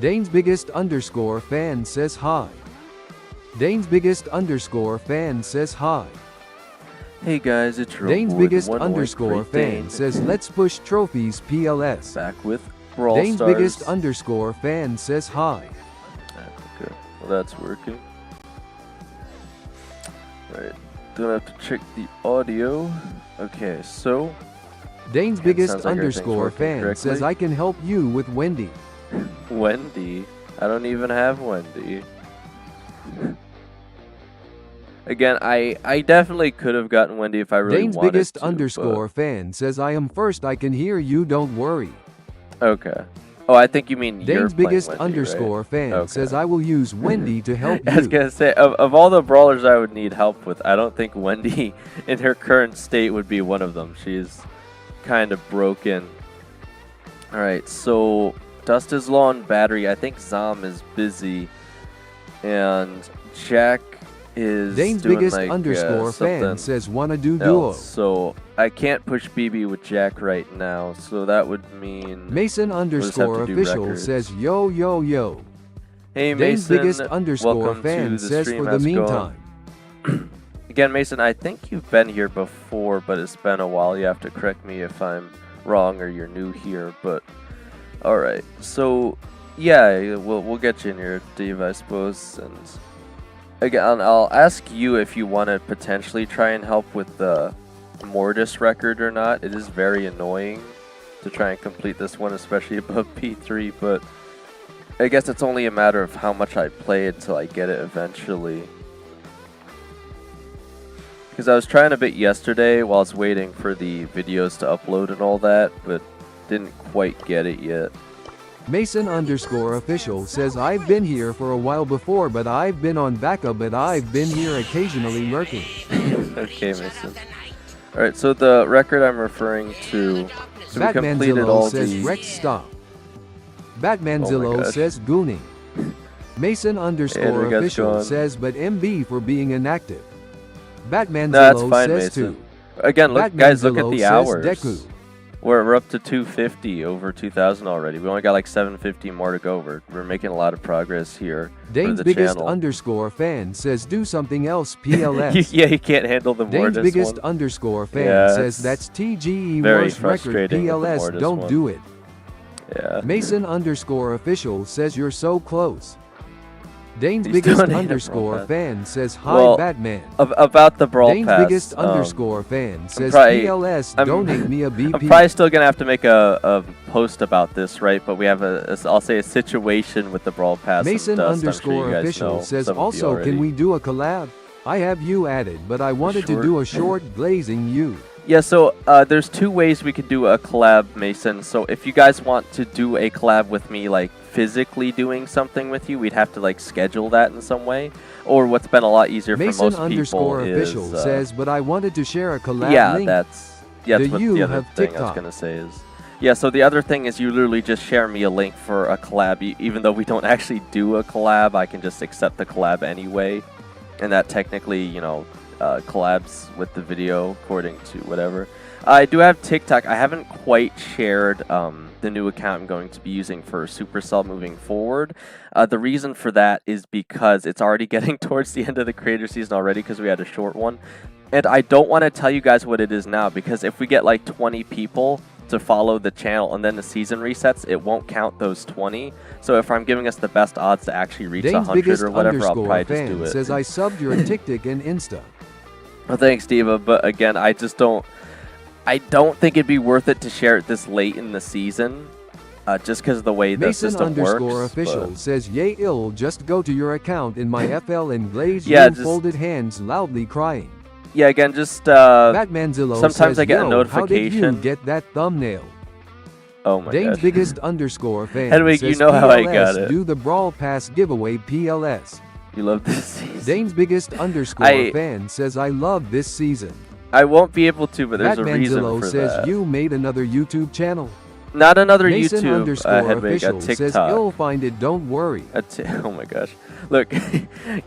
Dane's biggest underscore fan says hi. Dane's biggest underscore fan says hi. Hey guys, it's your Dane's boy, biggest the one underscore Great fan Dane, says let's push trophies PLS. back with Brawl Dane's Stars. biggest underscore fan says hi. Okay, well that's working. Right, don't have to check the audio. Okay, so Dane's it biggest sounds like everything's underscore working fan correctly. says I can help you with Wendy. Wendy, I don't even have Wendy. Again, I definitely could have gotten Wendy if I really Dane's wanted biggest to, underscore fan says I am first, I can hear you, don't worry. but... Okay. Oh, I think you mean you're Dane's playing biggest Wendy, underscore right? fan Okay. says I will use Wendy to help I was you. gonna say, of all the brawlers I would need help with, I don't think Wendy in her current state would be one of them. She's kind of broken. Alright, so Dust is low on battery. I think Zom is busy. And Jack is Dane's doing biggest like, underscore fan something says wanna do duo. else. So I can't push BB with Jack right now. So that would mean... Mason have underscore to do official records. says yo yo yo. Hey Dane's Mason, biggest underscore welcome fan to the says stream. for the How's it going? meantime. Again, Mason, I think you've been here before, but it's been a while. You have to correct me if I'm wrong or you're new here. But all right, so yeah, we'll get you in here, Dave, I suppose. And again, I'll ask you if you want to potentially try and help with the Mortis record or not. It is very annoying to try and complete this one, especially above P3. But I guess it's only a matter of how much I play until I get it eventually. Because I was trying a bit yesterday while I was waiting for the videos to upload and all that, but didn't quite get it yet. Mason underscore official says I've been here for a while before, but I've been on backup, but I've been here occasionally lurking. Okay, Mason. Alright, so the record I'm referring to, so we completed all Batmanzillo says the... Rex stop. Batmanzillo gosh. says gooning. Mason underscore Andrew gets official gone. says but MB for being inactive. No, that's Batmanzillo fine, says Mason. two. Again, look, guys, look at Batmanzillo the says hours. Deku. We're up to 250, over 2,000 already. We only got like 750 more to go. We're making a lot of progress here for Dane's the biggest channel. underscore fan says do something else PLS. Yeah, he can't handle the Dane's Mortis biggest one. underscore fan Yeah, says it's that's TGE very worst record frustrating with the PLS, Mortis don't one. do it. Yeah. Mason underscore official says you're so close. Dane's He's biggest donating a underscore Brawl Pass. fan says hi Well, Batman. About the Brawl Dane's Pass. biggest underscore fan says probably- PLS I'm- donate me a BP. I'm probably still gonna have to make a post about this, right? But we have I'll say a situation with the Brawl Pass. and Mason Dust. I'm underscore sure you guys official know says some of you also already. can we do a collab? I have you added, but I wanted to Short. do a short glazing you. Yeah, so there's two ways we could do a collab, Mason. So if you guys want to do a collab with me, like physically doing something with you, we'd have to like schedule that in some way. Or what's been a lot easier Mason for most underscore people official is... says, but I wanted to share a collab yeah, link. that's Do what you the other have thing I was TikTok? going to say is... Yeah, so the other thing is you literally just share me a link for a collab. Even though we don't actually do a collab, I can just accept the collab anyway. And that technically, you know, collabs with the video according to whatever. I do have TikTok. I haven't quite shared the new account I'm going to be using for Supercell moving forward. The reason for that is because it's already getting towards the end of the creator season already because we had a short one. And I don't want to tell you guys what it is now because if we get like 20 people to follow the channel and then the season resets, it won't count those 20. So if I'm giving us the best odds to actually reach Dane's 100 biggest or whatever, I'll underscore probably just fan do it. says I subbed your TikTok and Insta. Well, thanks, Diva. But again, I don't think it'd be worth it to share it this late in the season, just because of the way the Mason system underscore works. official but- says yay ill, just go to your account in my FL and glaze Yeah, room just- folded hands loudly crying. Yeah, again, just Batmanzillo sometimes says, I get a yo, how did you notification. get that thumbnail? Oh my Dane's gosh. biggest underscore fan Hedwig, you says know how I PLS, got it. do the Brawl Pass giveaway PLS. You love this season. Dane's biggest underscore fan says I love this season. I won't be able to, but there's a reason Batmanzillo for says that. you made another YouTube channel. Not another Mason YouTube Hedwig, a _ says TikTok. you'll find it, don't worry. Oh my gosh. Look,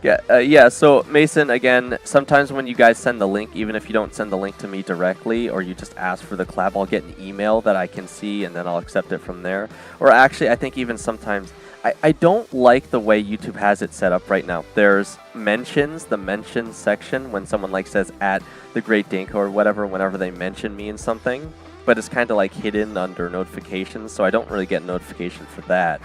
yeah, so Mason, again, sometimes when you guys send the link, even if you don't send the link to me directly, or you just ask for the collab, I'll get an email that I can see, and then I'll accept it from there. Or actually, I think even sometimes, I don't like the way YouTube has it set up right now. There's mentions, the mentions section, when someone like says at the Great Dinko or whatever, whenever they mention me in something, but it's kind of like hidden under notifications, so I don't really get notification for that.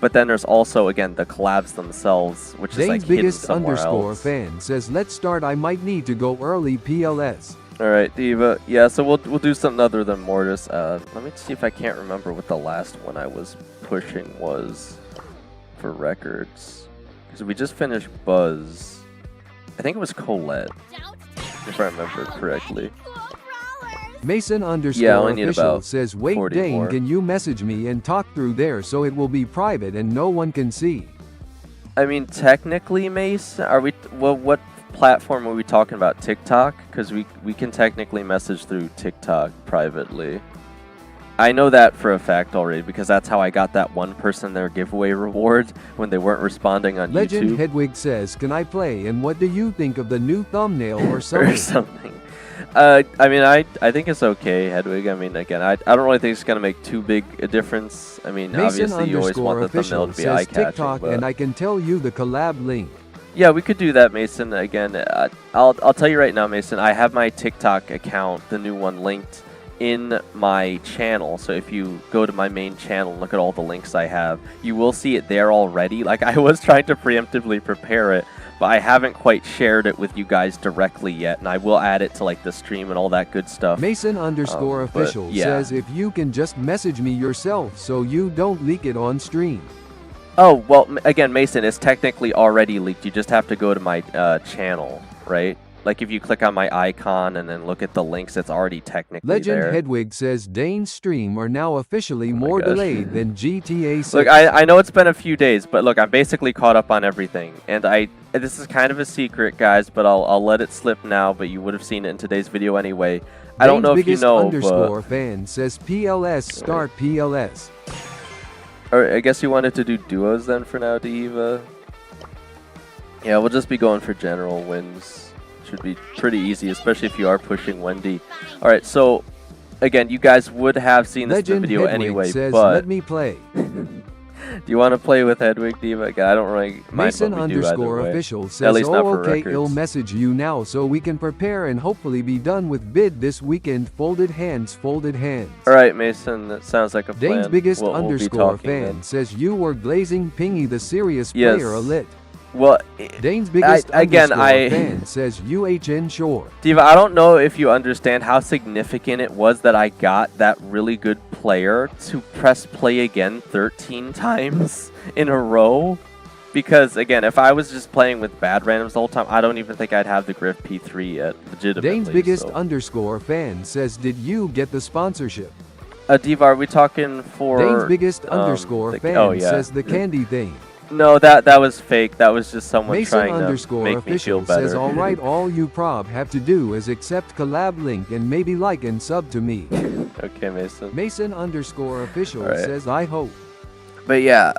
But then there's also, again, the collabs themselves, which is like hidden somewhere else. _fan says, let's start, I might need to go early PLS. Alright, Diva. Yeah, so we'll do something other than Mortis. Let me see if I can't remember what the last one I was pushing was for records. Because we just finished Buzz. I think it was Colette, if I remember correctly. Mason _ Yeah, I only need official about says, wait 44. Dane, can you message me and talk through there so it will be private and no one can see? I mean, technically, Mace, are we? Well, what platform are we talking about? TikTok? Because we can technically message through TikTok privately. I know that for a fact already because that's how I got that one person their giveaway reward when they weren't responding on Legend YouTube. Hedwig says, can I play and what do you think of the new thumbnail or something? Or something. I mean, I think it's okay, Hedwig. I mean, again, I don't really think it's going to make too big a difference. I mean, Mason obviously, you always want the thumbnail to be says eye-catching. TikTok, but and I can tell you the collab link. yeah, we could do that, Mason. Again, I'll tell you right now, Mason, I have my TikTok account, the new one, linked in my channel. So if you go to my main channel and look at all the links I have, you will see it there already. Like, I was trying to preemptively prepare it, but I haven't quite shared it with you guys directly yet, and I will add it to like the stream and all that good stuff. Mason _ official yeah. says, if you can just message me yourself so you don't leak it on stream. Oh, well, again, Mason, it's technically already leaked. You just have to go to my channel, right? Like if you click on my icon and then look at the links, it's already technically Legend there. Hedwig says Dane's stream are now officially more gosh. delayed than GTA 6. Look, I know it's been a few days, but look, I'm basically caught up on everything. And this is kind of a secret, guys, but I'll let it slip now, but you would have seen it in today's video anyway. I don't know if you know, _ fan says PLS start PLS. Alright, I guess you wanted to do duos then for now, Diva. Yeah, we'll just be going for general wins. Should be pretty easy, especially if you are pushing Wendy. Alright, so again, you guys would have seen this Legend video Hedwig anyway, says, but let me play. do you want to play with Hedwig, Diva? Again, I don't really mind Mason what we do either way. _ says, At least not oh for okay, records. I'll message you now so we can prepare and hopefully be done with bid this weekend. Folded hands, folded hands. Alright, Mason, that sounds like a plan. Dane's biggest We'll be _ talking fan then. says you were glazing Pingy the serious Yes. player a lit. Well, Dane's biggest again, fan says UHN Shore. Diva, I don't know if you understand how significant it was that I got that really good player to press play again 13 times in a row. Because, again, if I was just playing with bad randoms the whole time, I don't even think I'd have the Griff P3 yet, legitimately. Dane's biggest so. _ fan says, did you get the sponsorship? Diva, are we talking for... Dane's biggest _ fan says the candy thing. No, that was fake. That was just someone Mason trying to _ make me feel official better. says, all right, all you prob have to do is accept collab link and maybe like and sub to me. Okay, Mason. Mason _ official All right. says, I hope. But yeah,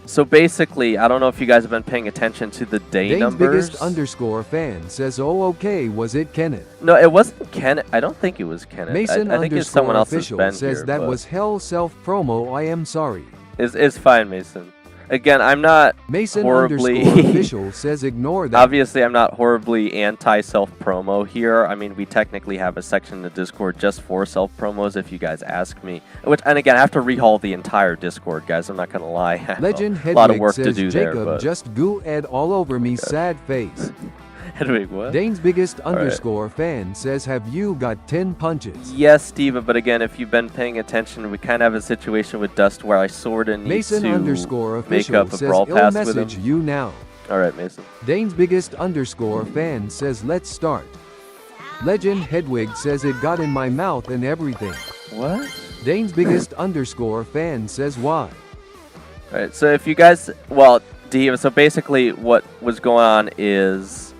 so basically, I don't know if you guys have been paying attention to the day Dane's numbers. biggest _ fan says, oh okay, was it Kenneth? No, it wasn't Kenneth. I don't think it was Kenneth. Mason I think it's someone _ else's official been says here, that but was hell self promo, I am sorry. It's fine, Mason. Again, I'm not Mason horribly... _ official says ignore that. Obviously, I'm not horribly anti-self-promo here. I mean, we technically have a section in the Discord just for self-promos, if you guys ask me. And again, I have to rehaul the entire Discord, guys. I'm not going to lie. I have Legend a lot of Hedwig work to says, do Jacob there, but... just goo ed all over me, sad face. Hedwig, what? Dane's biggest right. _ fan says, have you got 10 punches? Yes, Diva, but again, if you've been paying attention, we kind of have a situation with Dust where I sort of need Mason to _ make official up a says, brawl I'll pass with message him. you now. All right, Mason. Dane's biggest _ fan says, let's start. Legend Hedwig says, it got in my mouth and everything. What? Dane's biggest _ fan says, why? All right, so if you guys, well, Diva, so basically what was going on is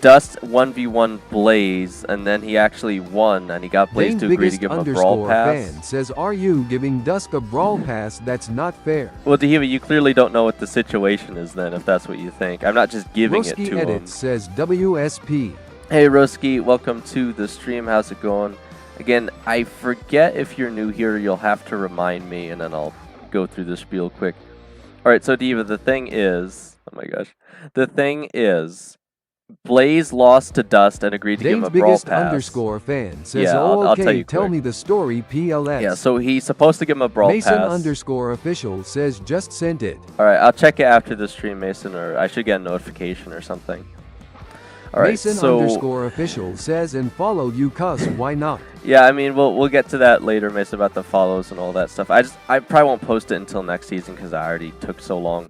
Dust 1v1 Blaze, and then he actually won, and he got Blaze Dane's to agree to biggest give him a brawl underscore pass. fan says, are you giving Dusk a brawl pass? That's not fair. Well, D.A.D.A.S, you clearly don't know what the situation is then, if that's what you think. I'm not just giving it Roski to him. Edits says WSP. Hey Roski, welcome to the stream. How's it going? Again, I forget if you're new here, you'll have to remind me, and then I'll go through the spiel quick. Alright, so Diva, the thing is... Oh my gosh. The thing is... Blaze lost to Dust and agreed to give him a Dane's brawl biggest pass. Underscore fan says, Yeah, oh, I'll okay, tell you tell quick. me the story, PLS. Yeah, so he's supposed to give him a brawl Mason pass. underscore official says, just sent it. Alright, I'll check it after the stream, Mason, or I should get a notification or something. Alright, Mason so... underscore official says, and followed you cuss, why not? Yeah, I mean, we'll get to that later, Mason, about the follows and all that stuff. I probably won't post it until next season because I already took so long.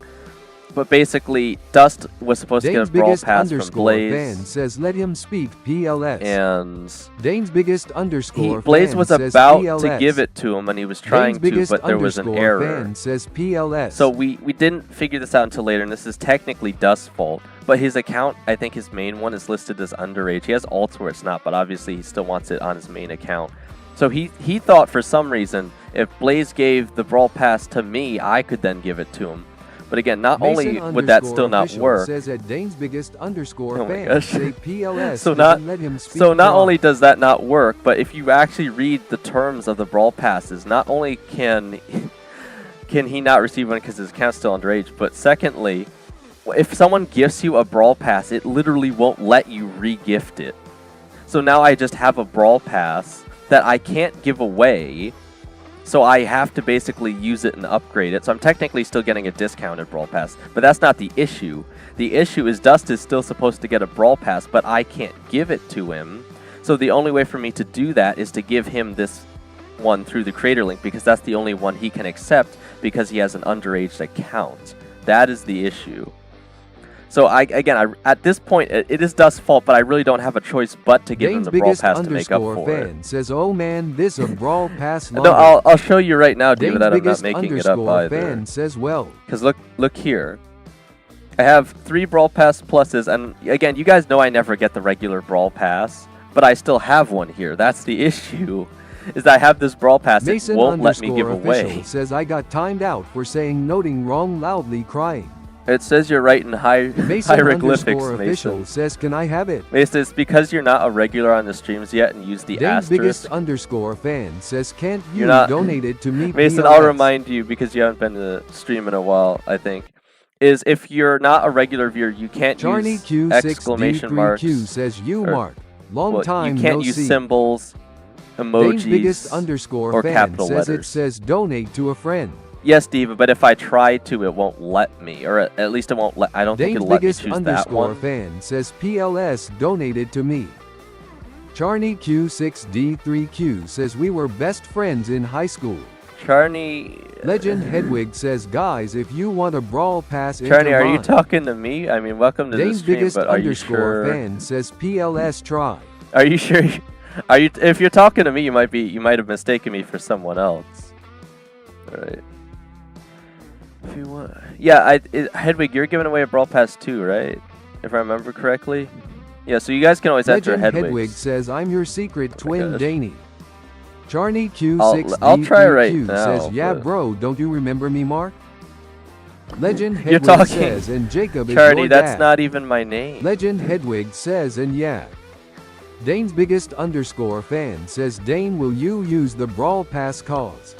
But basically, Dust was supposed Dane's to get a brawl biggest pass from underscore Blaze. fan says, let him speak, PLS. And Dane's biggest underscore Blaze fan was says about PLS. to give it to him, and he was trying Dane's to, biggest but there was an underscore error. fan says PLS. So we didn't figure this out until later, and this is technically Dust's fault. But his account, I think his main one is listed as underage. He has alts where it's not, but obviously he still wants it on his main account. So he thought for some reason, if Blaze gave the brawl pass to me, I could then give it to him. But again, not Mason only would that still not official work, says that Dane's biggest underscore Oh my fan gosh. say PLS. So doesn't let him speak so not wrong. only does that not work, but if you actually read the terms of the brawl passes, not only can he not receive one because his account's still underage, but secondly, if someone gifts you a brawl pass, it literally won't let you re-gift it. So now I just have a brawl pass that I can't give away, so I have to basically use it and upgrade it. So I'm technically still getting a discounted brawl pass, but that's not the issue. The issue is Dust is still supposed to get a brawl pass, but I can't give it to him. So the only way for me to do that is to give him this one through the creator link, because that's the only one he can accept because he has an underage account. That is the issue. So at this point, it is Dust's fault, but I really don't have a choice but to give him Dane's the brawl biggest pass to make up underscore for fan it. says, oh man, this a brawl pass. No, I'll show you right now, David, Dane's that I'm not biggest making it up underscore either. fan says, well. Because look here. I have 3 Brawl Pass pluses, and again, you guys know I never get the regular Brawl Pass, but I still have one here. That's the issue, is that I have this Brawl Pass Mason it won't let me give underscore official away. says, I got timed out for saying noting wrong loudly crying. It says you're writing Mason hieroglyphics, underscore official Mason. says, can I have it? Mason, it's because you're not a regular on the streams yet and use the Dane's biggest asterisk. underscore fan says, can't you You're not- donate it to me? Mason, PLS? I'll remind you, because you haven't been to the stream in a while, I think, is if you're not a regular viewer, you can't Charney use Q6 exclamation marks. D3Q says, you or- Mark. Long Well, time you can't no use see. symbols, Dane's biggest emojis, underscore or fan capital says letters. it says donate to a friend. Yes, Diva, but if I try to, it won't let me, or at least it won't let. I don't think Dane's it'll let me biggest choose that underscore one. fan says PLS donated to me. Charney Q6D3Q says we were best friends in high school. Charney, Legend Hedwig says, guys, if you want a brawl pass, Charney, are you Intermon. talking to me? I mean, welcome to the Dane's stream, biggest but are you underscore sure? fan says PLS try. Are you sure? Are you? If you're talking to me, you might have mistaken me for someone else. All right. If you want, yeah, Hedwig, you're giving away a brawl pass too, right? If I remember correctly. Yeah, so you guys can always enter Legend Hedwig. Hedwig says, I'm your secret twin, gosh. Danny. Charney Q6D3Q I'll try right now, says, yeah, but- bro, don't you remember me, Mark? Legend You're Hedwig talking- says, and Jacob is Charney, your that's dad. not even my name. Legend Hedwig says, and yeah. Dane's biggest underscore fan says, Dane, will you use the brawl pass cause?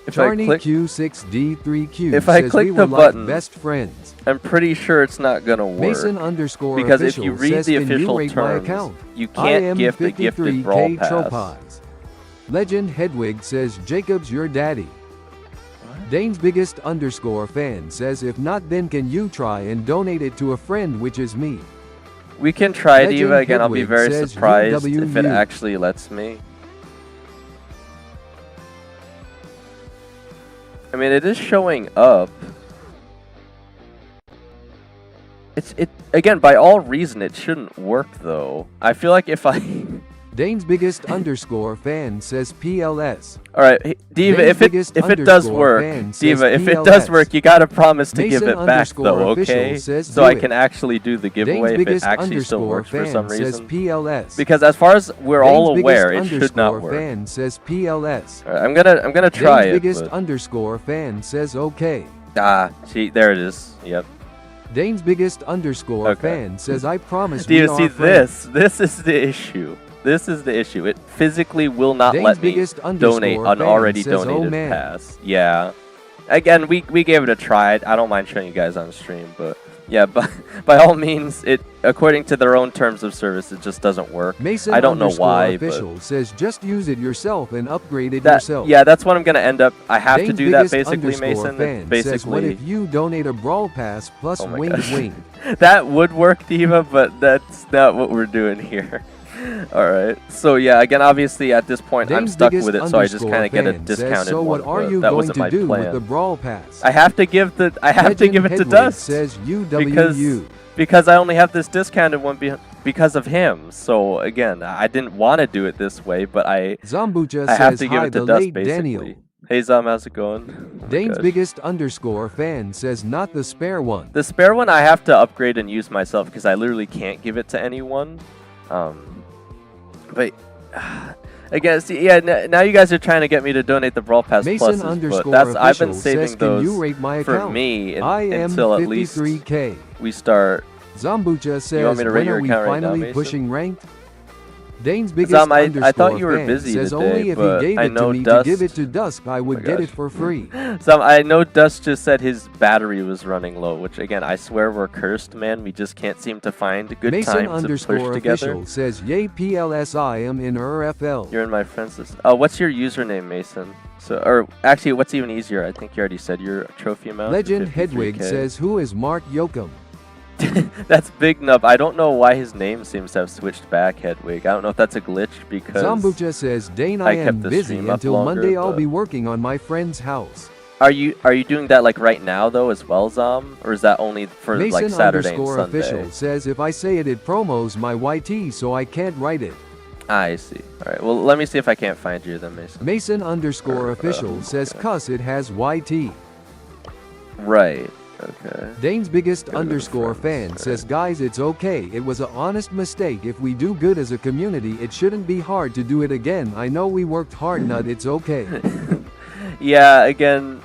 If I Charney click, Q6D3Q If I says click we the were button, like best friends. I'm pretty sure it's not gonna work. Mason underscore Because if official you read says, the can you official rate my terms, account? you I can't am gift a gifted 53K brawl pass. Tropaz. Legend Hedwig says, Jacob's your daddy. Dane's biggest underscore fan says, if not, then can you try and donate it to a friend, which is me. We can try, Legend Diva. Again, I'll be Hedwig very says surprised if it UWU. actually lets me. I mean, it is showing up. It again, by all reason, it shouldn't work though. I feel like if I Dane's biggest underscore fan says PLS. All right, hey, Diva, Dane's if it biggest does underscore work, fan says Diva, if it PLS. does work, you gotta promise to give Mason it back underscore though, official okay? says So do I it. can actually do the Dane's giveaway if it biggest actually still underscore works for fan some says reason. PLS. Because as far as we're Dane's all aware, it biggest should not underscore work. fan says PLS. All right, I'm gonna try Dane's it. biggest But... underscore fan says okay. see, there it is. Yep. Dane's biggest underscore Okay. fan says I promise Do we you are see friends. this? This is the issue. This is the issue. It physically will not Dane's let me biggest donate underscore an fan already says, "Oh, donated man." pass. Yeah. Again, we gave it a try. I don't mind showing you guys on stream, but yeah, by all means, it according to their own terms of service, it just doesn't work. Mason I don't know underscore why, official says just use it yourself and upgrade it but yourself. yeah, that's what I'm gonna end up. I have to Dane's do that biggest basically, underscore Mason. fan It's says what basically if you donate a brawl pass plus Oh my wing gosh. wing. that would work, Diva, but that's not what we're doing here. All right. So yeah, again, obviously at this point I'm Dane's stuck biggest with it, so I just underscore kind of get a fan discounted says, so what one. are but you that going wasn't to my do plan. with the brawl pass? I have to give the give it to Hedwig Dust says because UWU. because I only have this discounted one because of him. So again, I didn't want to do it this way, but I Zambucha have says to give hi it to the Dust late basically. Daniel. Hey Zam, how's it going? Oh my Dane's gosh. biggest underscore fan says not the spare one. The spare one I have to upgrade and use myself because I literally can't give it to anyone. But again, see, yeah, now you guys are trying to get me to donate the Brawl Pass Mason pluses, but underscore that's I've been official saving says, can you those rate my for account? me I am until at least 53K. we start. Zambucha You want says me to rate when your are we account right now, finally Mason? pushing ranked? Dane's biggest Zam, I underscore thought you were fan busy says today, only if but he gave I it to know me to Dust- give it to Dusk I would my get gosh. it for free. Zam, I know Dust just said his battery was running low, which again I swear we're cursed, man. We just can't seem to find a good Mason time to underscore push together. official says yay PLS I am in RFL. You're in my friends list. Oh, what's your username, Mason? So, or actually, what's even easier? I think you already said your trophy amount. Legend 53K. Hedwig says who is Mark Yoakum? That's Big Nub. I don't know why his name seems to have switched back, Hedwig. I don't know if that's a glitch because Zambucha says Dane I I am kept the busy stream up until longer, Monday I'll but- be working on my friend's house. Are you doing that like right now though as well, Zam? Or is that only for Mason like Saturday and underscore Sunday? official says if I say it promos my YT so I can't write it. I see. All right. Well, let me see if I can't find you then, Mason. Mason underscore official says cuss it has YT. Right. Okay. Dane's biggest Go to underscore friends, fan says guys it's okay, it was an honest mistake, if we do good as a community it shouldn't be hard to do it again, I know we worked hard nut it's okay. Yeah. Again,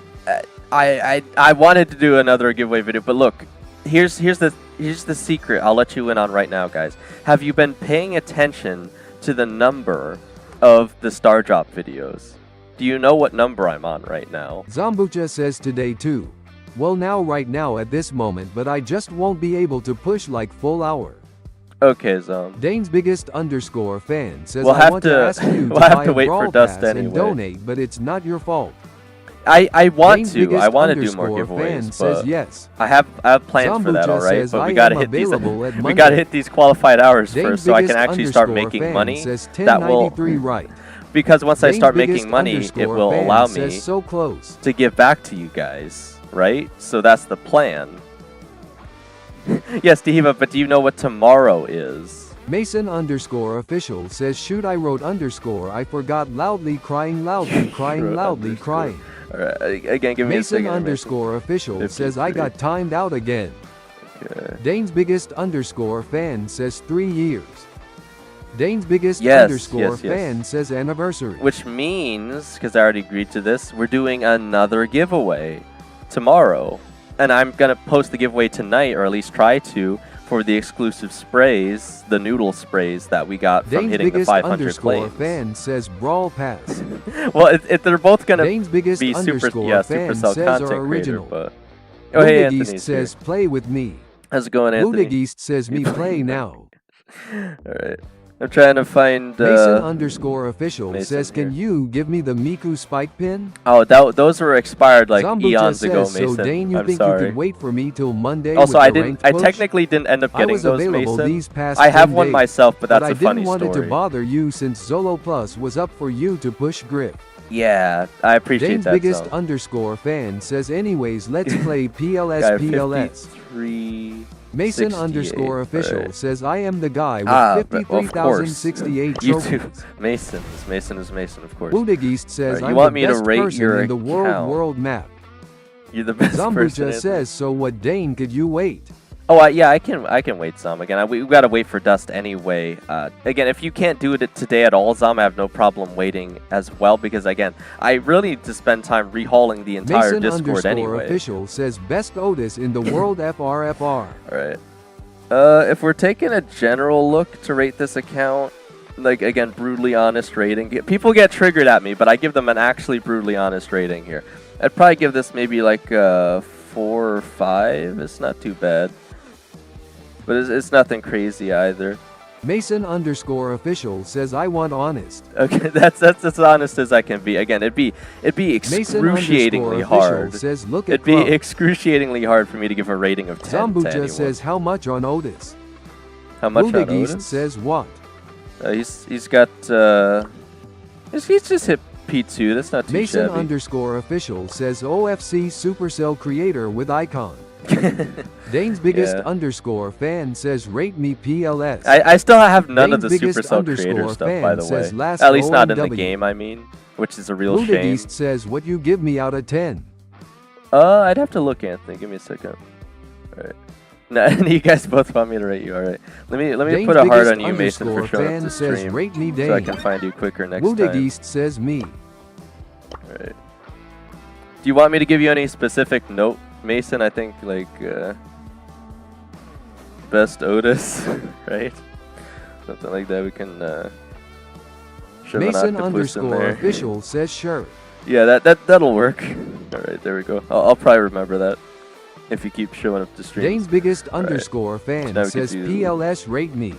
I wanted to do another giveaway video, but look, here's the secret. I'll let you in on right now, guys. Have you been paying attention to the number of the Star Drop videos? Do you know what number I'm on right now? Zambucha says today too. Well now right now at this moment but I just won't be able to push like full hour. Okay, Zam. Dane's biggest underscore fan says We'll I have want to- to ask you we'll to have buy to a wait for brawl Dust pass and anyway. donate but it's not your fault. I want Dane's to. I biggest want to do more underscore fan giveaways, says but yes. I have plans for that, Zambucha all right. says, But "I we gotta am hit these. available at We Monday." gotta hit these qualified hours Dane's first, so I can biggest actually start underscore making fan money. says That will 1093 right. because once I Dane's start biggest making money, it underscore will fan allow me says so close. to give back to you guys, right? So that's the plan. Yes, Diva, but do you know what tomorrow is? Mason underscore official says shoot I wrote underscore I forgot loudly crying loudly crying Wrote loudly underscore. crying. All right, again, give me a Mason second. underscore official says I 53. got timed out again. Okay. Dane's biggest underscore fan says 3 years. Dane's biggest Yes, underscore yes, yes. fan says anniversary. Which means, because I already agreed to this, we're doing another giveaway tomorrow. And I'm going to post the giveaway tonight, or at least try to, for the exclusive sprays, the noodle sprays that we got from Dane's hitting the biggest 500 underscore claims. fan says brawl pass. Well, they're both going to Dane's biggest be underscore fan Supercell says content are original. creator, but... Oh, hey, Ludigeist Anthony's says here. play with me. How's it going, Anthony? Ludigeist says me play now. Alright. I'm trying to find... Mason underscore official Mason says can here. you give me the Miku spike pin? Oh, those were expired like Zambucha eons says, ago, so Mason. Dane you I'm think sorry. you could wait for me till Monday Also, with I the didn't. ranked I push? technically didn't end up I getting was those, available Mason. these past I have 10 one days, myself, but that's I a funny didn't want it story. to bother you since Zolo Plus was up for you to push grip. Yeah, I appreciate Dane's that. biggest Zone. underscore fan says anyways let's play PLS Guy PLS. 53. Mason 68, underscore official right. says I am the guy with But of course. 53,068 You trophies. too. Mason is Mason, of course. Budageist says Alright, you I'm want the me to best rate person your in the account. world map. You're the best person. Zambucha says, so what Dane could you wait? Oh, yeah, I can wait some. Again, we got to wait for Dust anyway. Again, if you can't do it today at all, Zom, I have no problem waiting as well, because, again, I really need to spend time rehauling the entire Mason Discord anyway. official says best Otis in the world FRFR. All right. If we're taking a general look to rate this account, like, again, brutally honest rating. People get triggered at me, but I give them an actually brutally honest rating here. I'd probably give this maybe like 4 or 5. It's not too bad. But it's nothing crazy either. Mason underscore official says I want honest. Okay, that's as honest as I can be. Again, it'd be excruciatingly hard. Says, look it'd at be Club. excruciatingly hard for me to give a rating of 10 to Zambucha anyone. says how much on Otis? How much on Budageist Otis? says what? He's got he's just hit P2. That's not too Mason shabby. underscore official says OFC Supercell Creator with icon. Dane's biggest underscore fan says rate me PLS. I still have none of the Dane's biggest Supercell Creator underscore stuff, fan by the says way. last At least not in the OMW. game, I mean, which is a real shame. Budageist says what you give me out of 10. I'd have to look, Anthony. Give me a second. All right. No, you guys both want me to rate you. All right. Let me Dane's put a heart biggest on you, Mason, for underscore showing up fan to says stream, rate me so I Dane. can find you quicker next time. Budageist says me. All right. Do you want me to give you any specific note, Mason? I think like best Otis, right? Something like that. We can shove Mason an octopus in underscore there. official says sure. Yeah, that'll work. All right, there we go. I'll probably remember that if you keep showing up to stream. Dane's biggest underscore fan now we says can do- PLS rate me.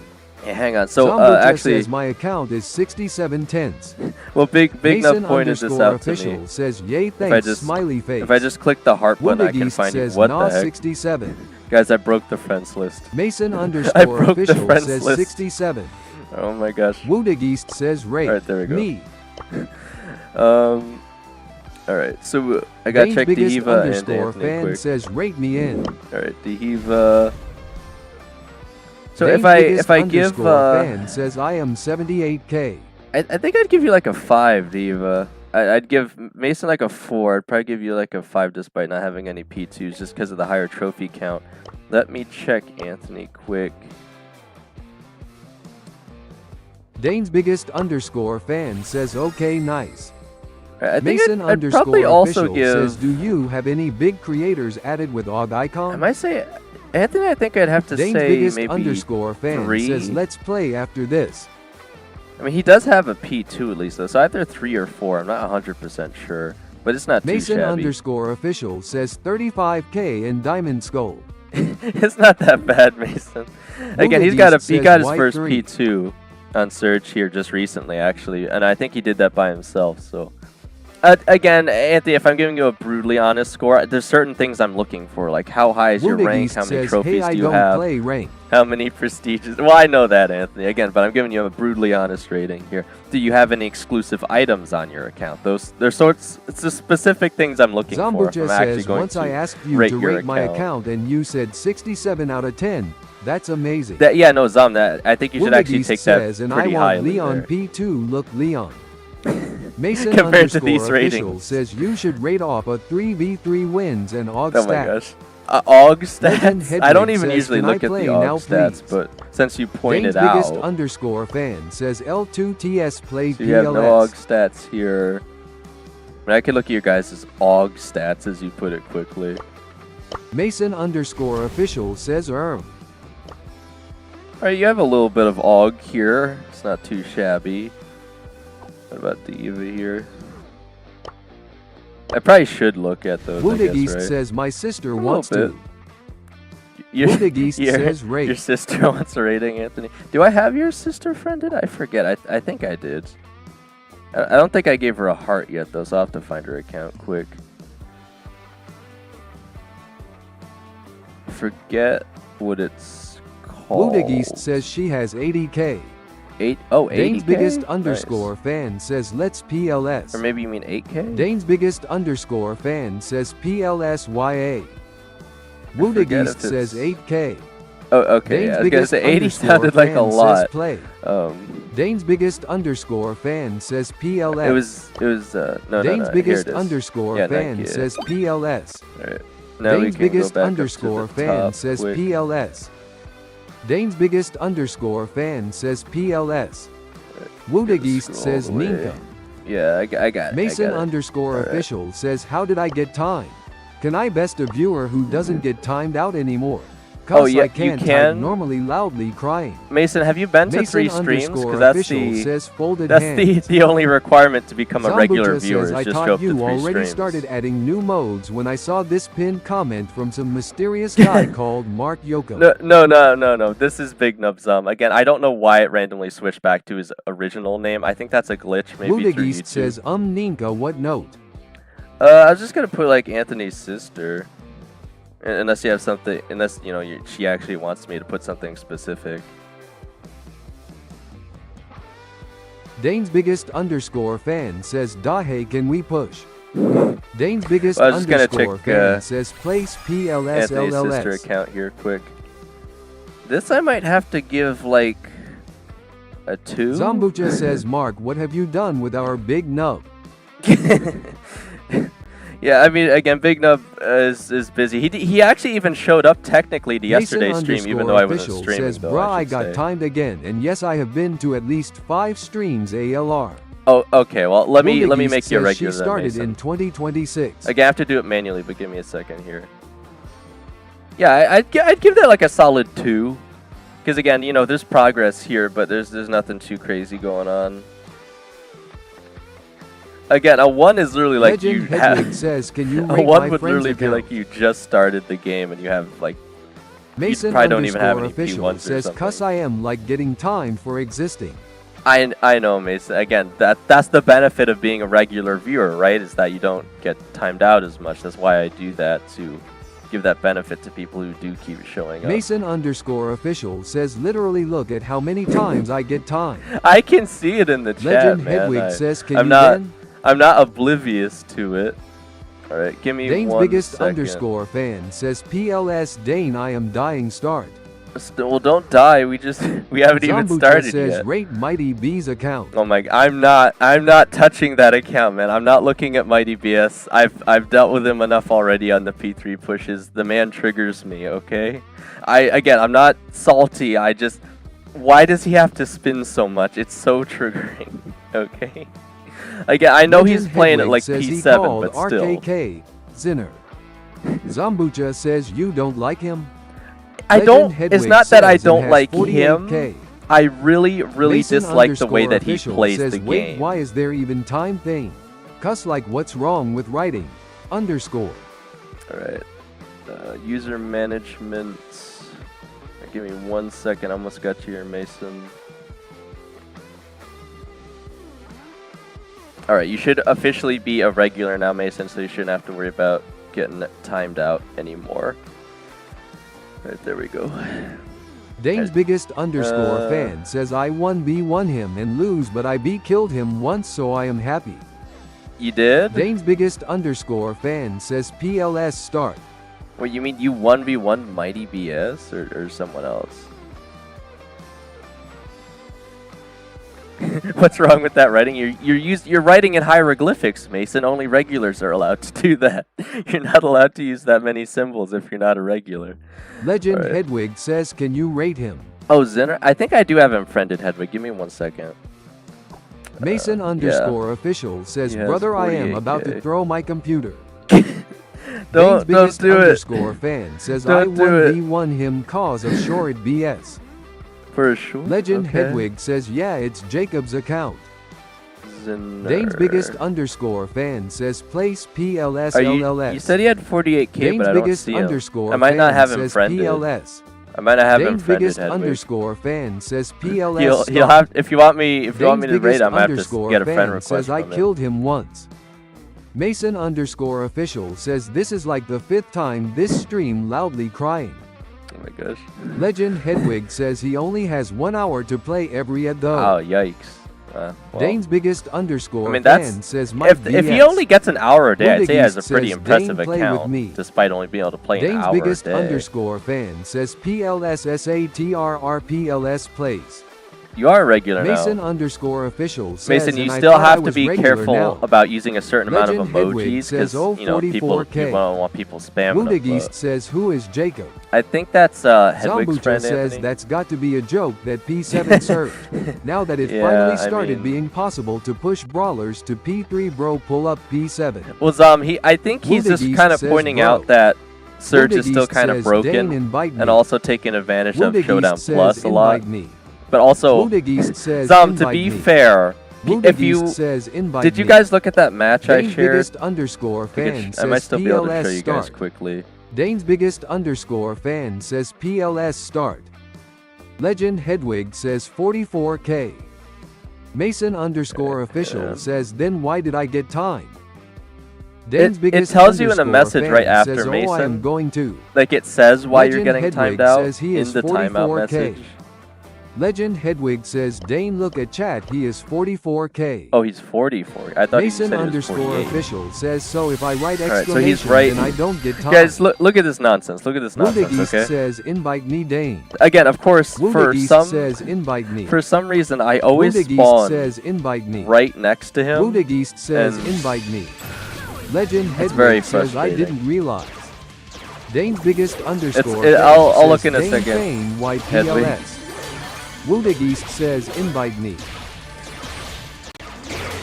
Yeah, hang on. So Zambucha actually, says my account is 67 tenths. well, big Mason enough pointed this underscore out to official me. says yay thanks smiley face. If I just click the heart button, I can Budageist find you. says What nah the heck, 67. guys? I broke the friends list. Mason I underscore broke the official friends says list. 67. Oh my gosh. Budageist says rate All right, there we go. me. All right, so I gotta Dane's check biggest Diva and underscore Anthony fan quick. says rate me in. All right, Diva. So Dane's if I give underscore fan says I am 78k. I think I'd give you like a 5, Diva. I'd give Mason like a 4. I'd probably give you like a 5 despite not having any P2s just because of the higher trophy count. Let me check Anthony quick. Dane's biggest underscore fan says okay nice. I think Mason I'd underscore probably also official give. says do you have any big creators added with OG I icon? might say Anthony. I think I'd have to Dane's say biggest maybe underscore fan 3. says let's play after this. I mean, he does have a P2 at least, though, so either 3 or 4. I'm not 100% sure, but it's not Mason too shabby. underscore official says 35k in Diamond Skull. It's not that bad, Mason. Again, he got his Budageist first says P2 on Surge here just recently, actually, and I think he did that by himself. So, again, Anthony, if I'm giving you a brutally honest score, there's certain things I'm looking for, like how high is your rank, Budageist how many says, trophies hey, do you I have, don't play rank. how many prestiges. Well, I know that, Anthony. Again, but I'm giving you a brutally honest rating here. Do you have any exclusive items on your account? It's the specific things I'm looking for. Zambucha I'm actually says going once to I asked you rate to your rate my account and you said 67 out of 10. That's amazing. Yeah, no, Zom, I think you should actually Budageist take that says, and I pretty want highly Leon there. P2 look Leon. Mason Compared to underscore these official ratings. says you should rate off a 3v3 wins and OG Oh my stat. gosh. OG Legend stats? I don't Hedwig even says, usually "Can I look at play the now, OG stats, please?" but since you pointed Dane's biggest out, underscore fan says L2TS play so you have no OG PLS. stats here. I mean, I can look at your guys' OG stats as you put it quickly. Mason underscore official says Alright, you have a little bit of OG here. It's not too shabby. What about Diva here? I probably should look at those, I guess, Budageist right? says my sister A wants little to. Budageist says Your rate. sister wants a rating, Anthony. Do I have your sister friended? I forget. I think I did. I don't think I gave her a heart yet, though, so I'll have to find her account quick. Forget what it's called. Budageist says she has 80k. 80K? Dane's biggest underscore fan says let's PLS. Or maybe you mean 8K? Dane's biggest underscore fan says PLSYA. forget Budageist if says it's- 8k. Oh, okay. Dane's I was gonna biggest say 80 underscore sounded like a fan says lot. play. Dane's biggest underscore fan says PLS. It was no. Dane's Here biggest it is. underscore Yeah, fan Nike. says PLS. All right. Now we Dane's can go biggest back underscore up to the fan top says quick. PLS. Dane's biggest underscore fan says PLS. Woodageest says Scroll away. Ninka. Yeah, I got it. Mason I got it. underscore All right. official says, how did I get timed? Can I best a viewer who doesn't get timed out anymore? Oh, Cause yeah, I can't you type can. normally loudly crying. Mason, have you been to Mason 3 streams? underscore Because that's official the says folded that's hands. the only requirement to become a regular Zambucha viewer. says, Is I just show thought up to you 3 already streams. started adding new modes when I saw this pinned comment from some mysterious guy called Mark Yoko. No. This is Big Nub Zum. Again, I don't know why it randomly switched back to his original name. I think that's a glitch, maybe through Woodageest YouTube. says, Ninka, what note? I was just gonna put like Anthony's sister, unless you have something. Unless she actually wants me to put something specific. Dane's biggest underscore fan says, Dahe, can we push? Dane's biggest Well, I was just gonna underscore check, fan says, place Anthony's sister PLSLLS. account here, quick. This I might have to give like a 2. Zambucha says, Mark, what have you done with our big nub? Yeah, I mean, again, Big Nub is busy. He actually even showed up technically to yesterday's stream, even though I wasn't Official streaming. says, Though, Brah, I should got say. timed again, and yes, I have been to at least 5 streams ALR. Oh, okay. Well, let me Woodageest make you a says regular. She then, started Mason. in 2026. Again, I have to do it manually, but give me a second here. Yeah, I'd give that like a solid 2, because again, there's progress here, but there's nothing too crazy going on. Again, a 1 is literally like Legend you Hedwig have. says, can you A rate 1 my would friend's literally be account? like you just started the game and you have like. Mason probably don't even have underscore any official P1s or says, something. cuss I am like getting timed for existing. I know, Mason. Again, that's the benefit of being a regular viewer, right? Is that you don't get timed out as much. That's why I do that, to give that benefit to people who do keep showing up. Mason underscore official says, literally look at how many times I get timed. I can see it in the chat, Legend man. Hedwig says, can I'm you not then? I'm not oblivious to it. All right, give me Dane's 1 biggest second. underscore fan says, PLS Dane, I am dying start. Well, don't die. We haven't even Zambucha started says, yet. rate Mighty B's account. Oh my! I'm not touching that account, man. I'm not looking at Mighty B.S. I've dealt with him enough already on the P3 pushes. The man triggers me. Okay. I'm not salty. Why does he have to spin so much? It's so triggering. Okay. Again, I know Legend he's playing at Hedwig like says he P7, called but still. RKK Zinner. Zambucha says, you don't like him? I don't. Legend It's Hedwig not that I says and don't has like 48K. him. I really Mason dislike the way underscore that he official plays says, the wait, game. why is there even time thing? Cuss like what's wrong with writing? Underscore. All right. User management. Give me 1 second. I almost got you here, Mason. All right. You should officially be a regular now, Mason, so you shouldn't have to worry about getting timed out anymore. All right, there we go. Dane's biggest underscore fan says, I 1v1 him and lose, but I killed him once, so I am happy. You did? Dane's biggest underscore fan says, PLS start. Wait, you mean you 1v1 Mighty B.S. or someone else? What's wrong with that writing? You're writing in hieroglyphics, Mason. Only regulars are allowed to do that. You're not allowed to use that many symbols if you're not a regular. Legend Right. Hedwig says, can you rate him? Oh, Zinner? I think I do have him friended, Hedwig. Give me 1 second. Mason underscore official says, He has brother, I am 48K. about to throw my computer. Don't biggest do it. underscore fan says, I Don't do it. 1v1 him cause of short BS. For sure. Legend Okay. Hedwig says, yeah, it's Jacob's account. Zinner. Dane's biggest underscore fan says, place Are you PLSLLS. said he had 48K, Dane's but I don't biggest see him. underscore I might not fan have him says friended. PLS. I might not have him Dane's friended, biggest Hedwig. underscore fan says PLS. He'll start. have if you want me Dane's to rate biggest him, I have to underscore get a friend fan request says, I from him. killed him once. Mason underscore official says, this is like the 5th time this stream loudly crying. Oh my gosh. Legend Hedwig says he only has 1 hour to play every though. Oh yikes. Well, Dane's biggest underscore I mean, fan says Mike if he BS. only gets an hour a day, I'd say he has a pretty says, impressive Dane, play with me. account, despite only being able to play Dane's an hour biggest a day. underscore fan says PLSSATRRPLS plays. You are a regular Mason now. underscore official says, Mason, you and I still thought I have to was be regular careful now. about using a certain amount Legend of Hedwig emojis says, because you know people 44K. you don't want people spamming them. Woundagist But says, who is Jacob? I think that's Hedwig's Zambucha friend, says Anthony. that's got to be a joke that P7 served. Now that it Yeah, finally I started mean- being possible to push brawlers to P3, bro, pull up P7. Well, I think he's just Woundagist kind of says, pointing bro. out that Surge is still Woundagist kind of says, broken, Dane, invite me. and also taking advantage of Woundagist Showdown says, Plus a lot. invite me. But also, Woundagist says, to invite be me. fair, if Woundagist you says, invite did you me. guys look at that match I Dane's shared? biggest underscore fan I might says still be able to PLS show you guys start. quickly. Dane's biggest underscore fan says PLS start. Legend Hedwig says 44K. Mason underscore official yeah. says, then why did I get time? Dane's It biggest tells you in a underscore message fan right after says, Mason. Oh, I am going to. Like it says why Legend you're getting Hedwig timed out says he is in the timeout 44K. message. Legend Hedwig says, Dane, look at chat, he is 44K. Oh, he's 44. I thought Mason you said he was underscore 48. official says, so if I write Alright, so exclamation, he's right. then I don't get time. Guys, look at this nonsense. Look at this nonsense, Woundagist okay? says, invite me, Dane. Again, of course, for Woundagist says, invite me. some reason, I always Woundagist spawn says, invite me. right next to him. Woundagist says, and invite me. Legend it's very Hedwig says, I frustrating. didn't realize. Dane's biggest underscore I'll fan look says, in a Dane second. Fane, Hedwig. YPLS. Woundagist says, invite me.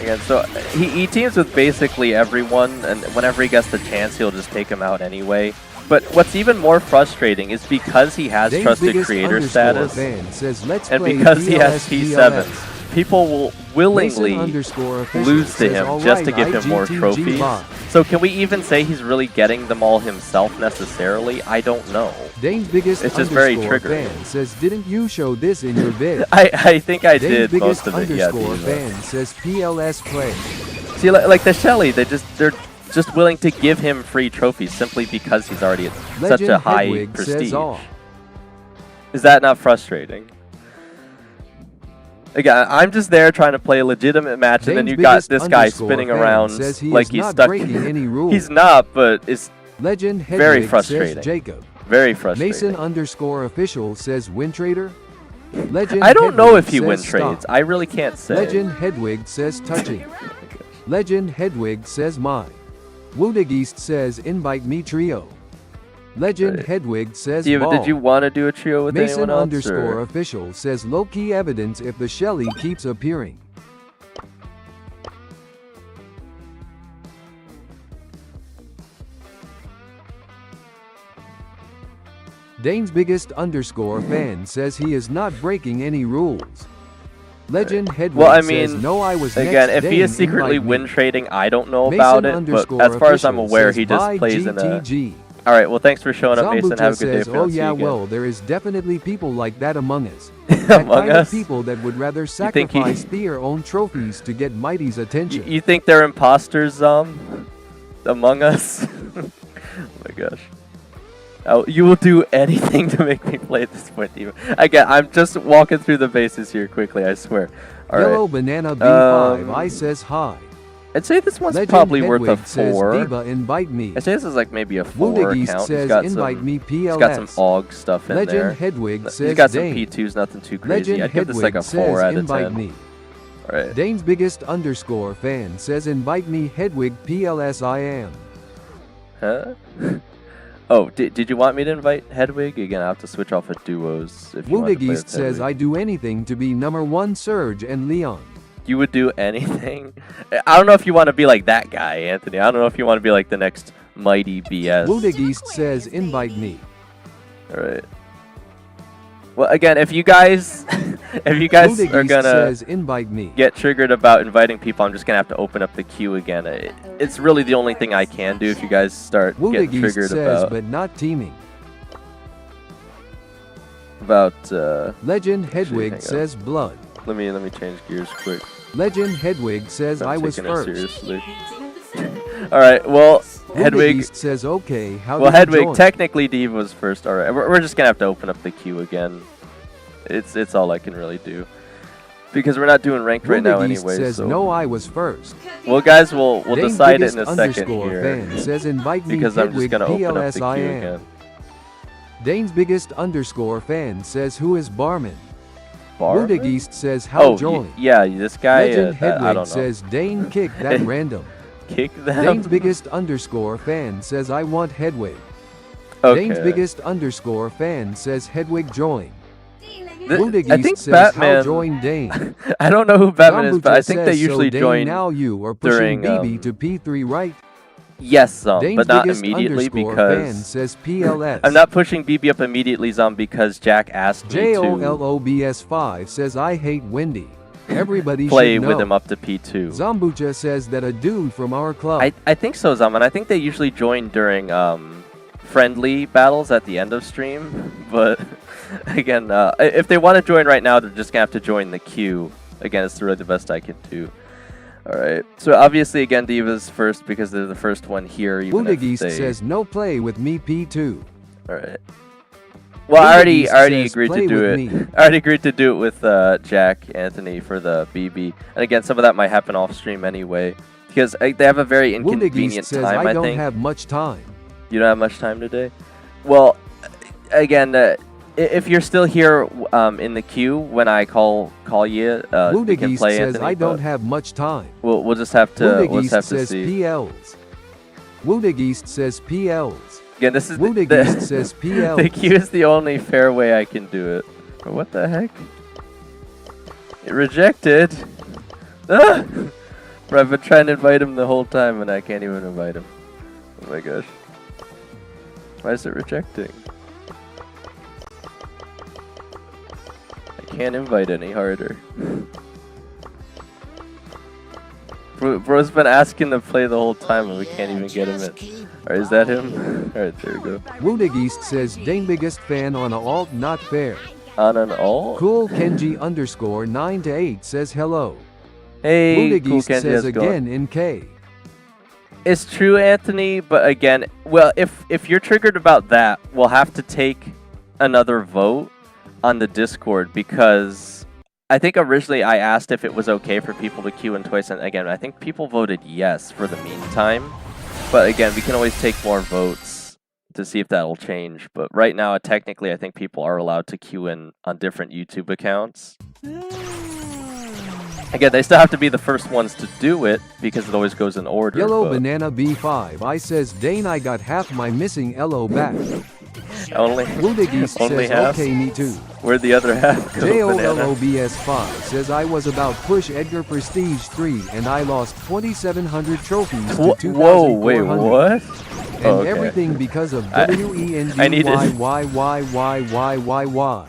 Again, so he teams with basically everyone, and whenever he gets the chance, he'll just take him out anyway. But what's even more frustrating is because he has Dane's trusted biggest creator underscore status, fan says, let's and play because he has PLS. P7s, people will willingly Mason underscore official lose to says, him "All just to right, give him more IGTG trophies. bot." So can we even say he's really getting them all himself necessarily? I don't know. Dane's biggest It's just very underscore triggering. fan says, didn't you show this in your vid? I think I Dane's did biggest most of it. Yeah, underscore Diva. fan says PLS play. See, like the Shelly, they're just willing to give him free trophies simply because he's already at such Legend a high Hedwig prestige. says all. Is that not frustrating? Again, I'm just there trying to play a legitimate match, and then Dane's you got biggest this guy underscore spinning fan around says he like is he's not stuck. breaking any rules. He's not, but it's Legend Hedwig very frustrating. says Jacob. very frustrating. Mason underscore official says win trader. Legend I don't know Hedwig if he says win stop. trades. I really can't say. Legend Hedwig says touching. Legend Hedwig says mine. Woundagist says invite me trio. Legend Hedwig says Diva, ball. did you want to do a trio with Mason anyone else? underscore Or? official says low-key evidence if the Shelly keeps appearing. Dane's biggest underscore fan says he is not breaking any rules. Legend Hedwig Well, I says mean, no, I was Again, next. if he is Dane, secretly invite me. win trading, I don't know Mason about it. But underscore as far as I'm official aware, says he just bye plays in a. GTG. All right. Well, thanks for showing up, Mason. Zambucha Have a good day. says, If we oh don't see you yeah, again. well, there is definitely people like that among us. That Among kind us? of people that would rather think he- sacrifice their own trophies to get Mighty's attention. You think they're imposters, among us? Oh my gosh. Oh, you will do anything to make me play at this point, Diva. Again, I'm just walking through the bases here quickly, I swear. All right. Yellow Banana B5 I says hi. I'd say this one's Legend probably worth a Hedwig says 4. Diva invite me. I'd say this is like maybe a 4 Woundagist account. says He's got invite some, me he's PLS. got some AUG stuff in Legend there. Hedwig He's says got some Dane. P2s, nothing too crazy. Legend I'd give this like a Hedwig 4 says out of invite 10. me. All right. Dane's biggest underscore fan says invite me Hedwig PLS I am. Huh? Oh, did you want me to invite Hedwig? Again, I'll have to switch off of duos if you want to play with Woundagist says Hedwig. I do anything to be number 1 Surge and Leon. You would do anything? I don't know if you want to be like that guy, Anthony. I don't know if you want to be like the next Mighty BS. Woundagist says invite me. Alright. Well, again, if you guys are Woundagist gonna says invite me. get triggered about inviting people, I'm just gonna have to open up the queue again. It's really the only thing I can do if you guys start getting Woundagist triggered says about but not teaming. Legend Hedwig hang on. says blood. Let me change gears quick. Legend Hedwig says I'm I was taking it first. seriously. All right. Well, Hedwig. Woundagist says okay. How Well, do you Hedwig. join? Technically, Diva was first. All right. We're just gonna have to open up the queue again. It's all I can really do. because we're not doing ranked right now Wildegeest anyway. says So. no, I was first. Well, guys, we'll Dane's decide it in biggest a second underscore here. fan says invite me Because I'm just Hedwig gonna open up the PLS queue I am. again. Dane's biggest underscore fan says who is Barman. Barman? Wildegeest says how join. Yeah, this guy. Legend I Hedwig don't know. says Dane kick that random. Kick them. Dane's biggest underscore fan says I want Hedwig. Okay. Dane's biggest underscore fan says Hedwig join. I Wildegeest think says Batman. how join Dane. I don't know who Batman is, but I think Kombucha they says, usually so Dane, join. now you are pushing during, BB to P3, right? Yes, Dane's but not biggest immediately underscore fan because says PLS. I'm not pushing BB up immediately, because Jack asked me to JOLOBS5 says I hate Wendy. Everybody play should know. with him up to P2. Zombucha says that a dude from our club. I think so, Zaman. I think they usually join during friendly battles at the end of stream. But again, if they want to join right now, they're just gonna have to join the queue. Again, it's really the best I can do. All right. So obviously, again, Diva's first because they're the first one here. Wildegeest says no play with me P2. All right. Well, I already says, agreed "Play to do with it. me." I already agreed to do it with Jack Anthony for the BB. And again, some of that might happen off stream anyway, because they have a very Wildegeest inconvenient says time. I I don't think have much time. you don't have much time today. Well, again, if you're still here in the queue when I call you, you can Wildegeest play says Anthony. I don't have much time. We'll just have to Wildegeest says see. PLs. Wildegeest says PLs. Again, this is Wildegeest says PLs. the queue is the only fair way I can do it. But what the heck? It rejected. Ah! Bro, I've been trying to invite him the whole time and I can't even invite him. Oh my gosh. Why is it rejecting? I can't invite any harder. Bro's been asking to play the whole time and we can't even get him in. Alright, is that him? Alright, there we go. Wildegeest says Dane biggest fan on a alt not fair. On an all? Cool Kenji underscore 9 to 8 says hello. Hey, cool Wildegeest Kenji, says how's it going? again in K. It's true, Anthony, but again, well, if you're triggered about that, we'll have to take another vote on the Discord because I think originally I asked if it was okay for people to queue in twice, and again, I think people voted yes for the meantime. But again, we can always take more votes to see if that'll change. But right now, technically, I think people are allowed to queue in on different YouTube accounts. Again, they still have to be the first ones to do it because it always goes in order. Yellow Banana B5 I says Dane I got half my missing LO back. Only Wildegeest says half? okay me too. Where'd the other half go? JOLOBS5 says I was about push Edgar Prestige 3 and I lost 2,700 trophies to 2,400. Whoa, wait, what? And Okay. everything because of I needed- WENGYYYYYYY.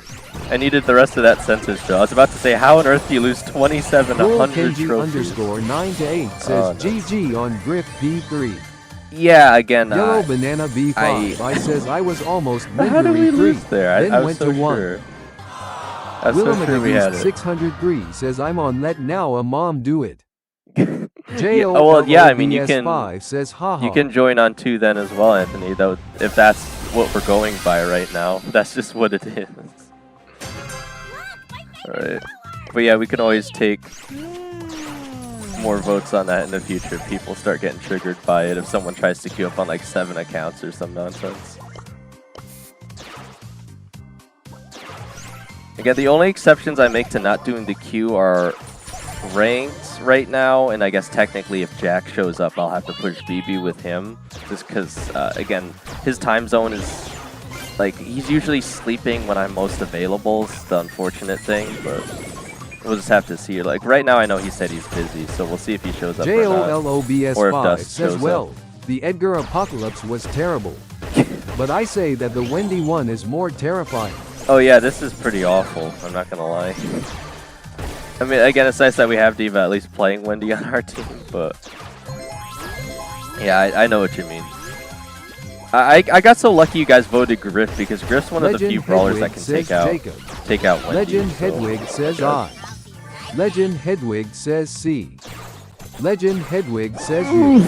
I needed the rest of that sentence, Joe. I was about to say, how on earth do you lose 2,700 Kenji trophies? underscore 9 to 8 says Oh, no. GG on Griff P3. Yeah, again, Yellow Banana B5 I says I was almost how did we mid-3, lose there? then I was went so to 1. sure. I was so sure we had it. 603 says I'm on let now a mom do it. Yeah, oh, well, yeah, I mean, you can JOLOBS5 says haha. you can join on 2 then as well, Anthony. Though, if that's what we're going by right now, that's just what it is. All right, but yeah, we can always take more votes on that in the future if people start getting triggered by it. If someone tries to queue up on like 7 accounts or some nonsense. Again, the only exceptions I make to not doing the queue are ranked right now, and I guess technically if Jack shows up, I'll have to push BB with him, just because, again, his time zone is, like, he's usually sleeping when I'm most available. It's the unfortunate thing, but we'll just have to see. Like, right now I know he said he's busy, so we'll see if he shows up or not. Or if JOLOBS5 Dust says shows well, up. the Edgar apocalypse was terrible. But I say that the Wendy one is more terrifying. Oh yeah, this is pretty awful, I'm not gonna lie. I mean, again, it's nice that we have Diva at least playing Wendy on our team, but yeah, I know what you mean. I got so lucky you guys voted Griff because Griff's one of the few brawlers that can take out Wendy. Legend so- Hedwig says I. Legend Hedwig says C. Legend Hedwig says U.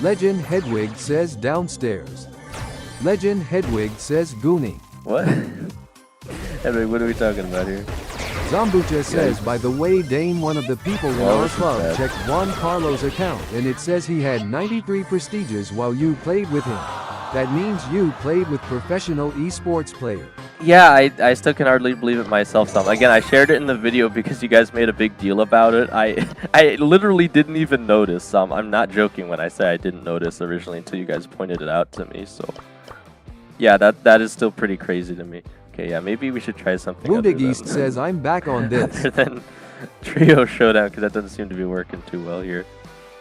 Legend Hedwig says downstairs. Legend Hedwig says gooning. What? Anyway, what are we talking about here? Zambucha says, by the way, Dane, one of the people in our club checked Juan Carlos' account and it says he had 93 prestiges while you played with him. That means you played with professional esports player. Yeah, I still can hardly believe it myself. Again, I shared it in the video because you guys made a big deal about it. I literally didn't even notice. I'm not joking when I say I didn't notice originally until you guys pointed it out to me. So yeah, that is still pretty crazy to me. Okay, yeah, maybe we should try something. Wounded East says, I'm back on this. Other than Trio Showdown, because that doesn't seem to be working too well here.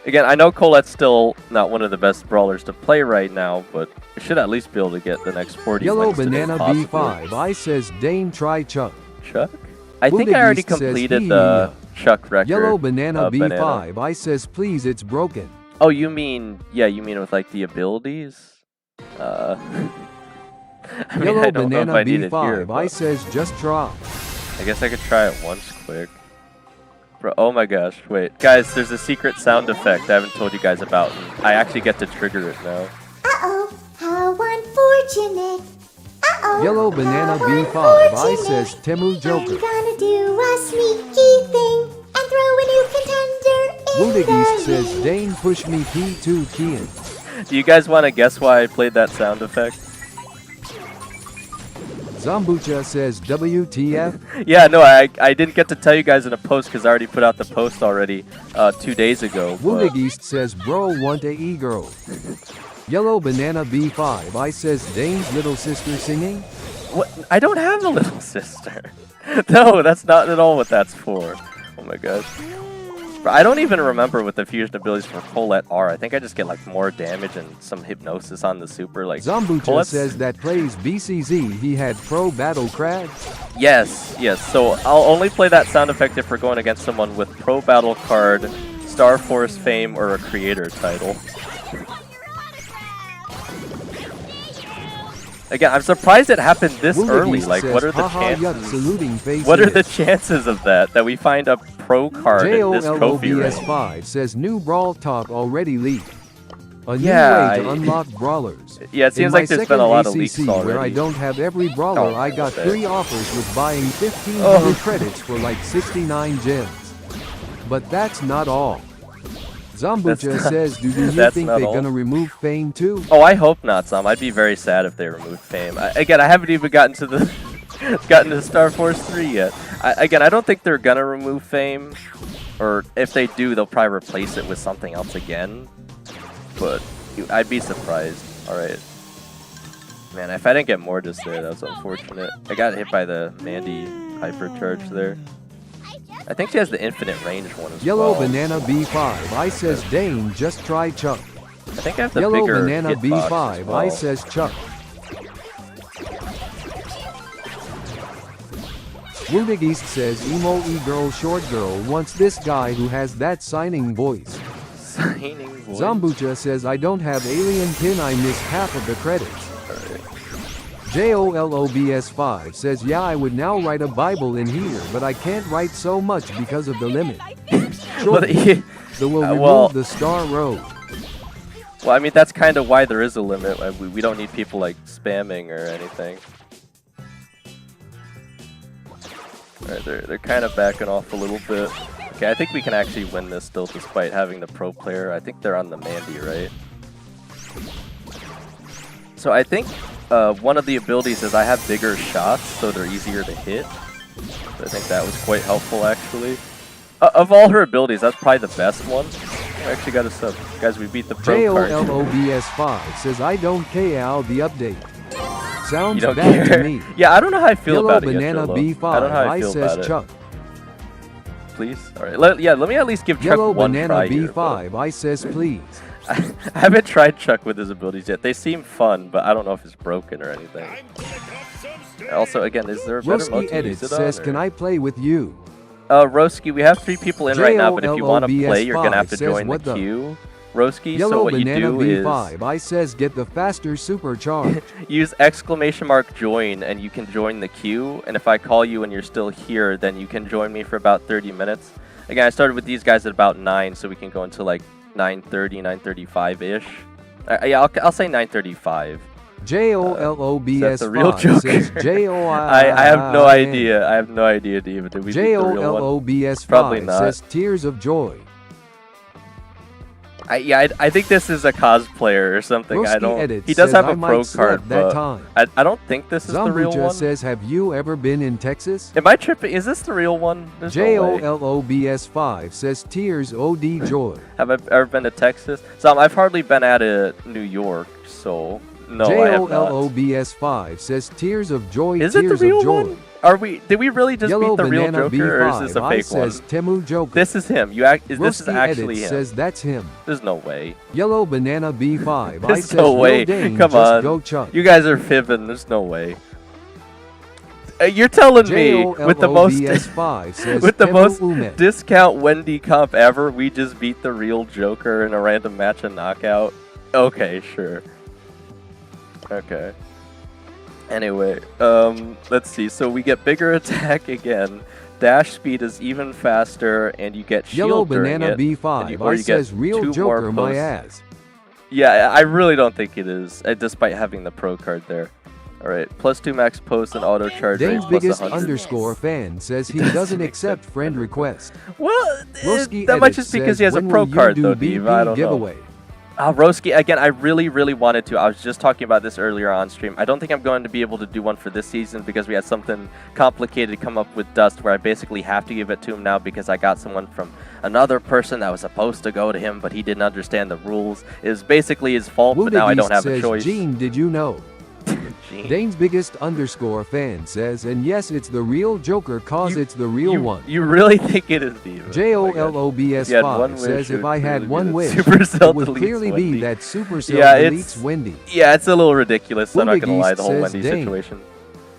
Again, I know Colette's still not one of the best brawlers to play right now, but we should at least be able to get the next 40 Yellow wins today, Banana B5, I says, Dane, try Chuck. Chuck? I think I already completed the Chuck record. Yellow Banana B5, I says, please, it's broken. Oh, you mean, yeah, you mean with like the abilities? I mean, Yellow Banana B5, I says, just try. I guess I could try it once quick. Bro, oh my gosh, wait. Guys, there's a secret sound effect I haven't told you guys about. And I actually get to trigger it now. Uh-oh, how unfortunate. Uh-oh, Yellow Banana B5, I says, Temu Joker. I'm gonna do a sneaky thing and throw a new contender in Wounded the East says, ring. Dane, push me P2 Kian. Do you guys want to guess why I played that sound effect? Zambucha says, WTF? Yeah, no, I didn't get to tell you guys in a post because I already put out the post already 2 days ago. Wounded East says, bro, want a e-girl. Yellow Banana B5, I says, Dane's little sister singing? What? I don't have a little sister. No, that's not at all what that's for. Oh my gosh. Bro, I don't even remember what the fusion abilities for Colette are. I think I just get like more damage and some hypnosis on the super. Like Zambucha says that plays BCZ, he had pro battle crash. Yes, yes. So I'll only play that sound effect if we're going against someone with pro battle card, Star Force fame, or a creator title. Again, I'm surprised it happened this early. Like, what are the chances? What are the chances of that we find a pro card in this trophy range? JOLOBS5 says new brawl talk already leaked. A new way to unlock brawlers. Yeah, it seems like there's been a lot of leaks already. Where I don't have every brawler, I got 3 offers with buying 1,500 credits for like 69 gems. But that's not all. Zambucha says, do you think they're gonna remove fame too? Oh, I hope not, Zam. I'd be very sad if they removed fame. Again, I haven't even gotten to the Star Force 3 yet. Again, I don't think they're gonna remove fame, or if they do, they'll probably replace it with something else again. But I'd be surprised. All right, man. If I didn't get more just there, that's unfortunate. I got hit by the Mandy hypercharge there. I think she has the infinite range one as Yellow well. Banana B5, I says Dane, just try Chuck. I think I have the Yellow bigger Banana hitbox B5, as well. I says Chuck. Wounded East says emo e-girl short girl wants this guy who has that signing voice. Signing voice? Zambucha says I don't have alien pin, I missed half of the credits. JOLOBS5 says yeah, I would now write a Bible in here, but I can't write so much because of the limit. Sure, they will remove the Star Road. Well, I mean, that's kind of why there is a limit. We don't need people like spamming or anything. Alright, they're kind of backing off a little bit. Okay, I think we can actually win this still despite having the pro player. I think they're on the Mandy, right? So I think one of the abilities is I have bigger shots, so they're easier to hit. So I think that was quite helpful, actually. Of all her abilities, that's probably the best one. I actually got a sub. Guys, we beat the pro card. JOLOBS5 says I don't care how the update. Sounds bad to me. Yeah, I don't know how I feel about it Banana yet, B5, I don't know how I feel says about Chuck. it. Please? Alright, let me at least give Yellow Chuck one Banana try B5, here, I says please. I haven't tried Chuck with his abilities yet. They seem fun, but I don't know if it's broken or anything. Also, again, is there a better mode Roski to Edits use it says, on, can I play with you? Roski, we have 3 people in right now, but if you want to play, you're going to have to says, join the queue. Roski, so Yellow what you Banana do B5, I says get the faster supercharge. use ! join, and you can join the queue. And if I call you and you're still here, then you can join me for about 30 minutes. Again, I started with these guys at about 9, so we can go into like 9:30, 9:35-ish. Yeah, I'll say 9:35. JOLOBS5 says I have no idea. I have no idea, Diva. Did we beat the real one? Probably JOLOBS5 not. says Tears of Joy. I think this is a cosplayer or something. I don't. He does says, have a I pro might slept card, that but time. I don't think this is the real Zambucha one. says, have you ever been in Texas? Am I tripping? Is this the real one? There's no way. JOLOBS5 says Tears OD Joy. Have I ever been to Texas? I've hardly been out of New York, so no, I have not. JOLOBS5 says Tears of Joy. Is it the Tears real of Joy. one? Did we really just Yellow beat the real Banana Joker, or is this a B5 fake says one? Temu Joker. This is him. This is Roski actually Edits him. says that's him. There's no way. Yellow Banana B5 There's says no way. Dane, Come just on. go Chuck. You guys are fibbing. There's no way. You're telling me with the most says with the Temu most Umet. discount Wendy comp ever, we just beat the real Joker in a random match and knockout? Okay, sure. Okay. Anyway, let's see. So we get bigger attack again. Dash speed is even faster, and you get shield Yellow during Banana it, B5 or you says get real 2 Joker more my posts. ass. Yeah, I really don't think it is, despite having the pro card there. All right, +2 max post and auto charge rate Dane's plus biggest 100. underscore fan says he doesn't accept friend request. Well, Roski that might Edits just because says, he has a when pro will you card do though, BP Dave. I don't giveaway? know. Roski, again, I really, really wanted to. I was just talking about this earlier on stream. I don't think I'm going to be able to do one for this season because we had something complicated come up with Dust where I basically have to give it to him now because I got someone from another person that was supposed to go to him, but he didn't understand the rules. It was basically his fault, but now I don't have a choice. Gene, did you know? Gene. Dane's biggest underscore fan says, and yes, it's the real Joker cause it's the real one. You really think it is Diva? JOLOBS5 says, if I had one wish, Supercell it would deletes clearly Wendy. be that Supercell Yeah, deletes Wendy. Yeah, it's a little ridiculous. I'm not gonna lie, the whole says Wendy Dane. situation.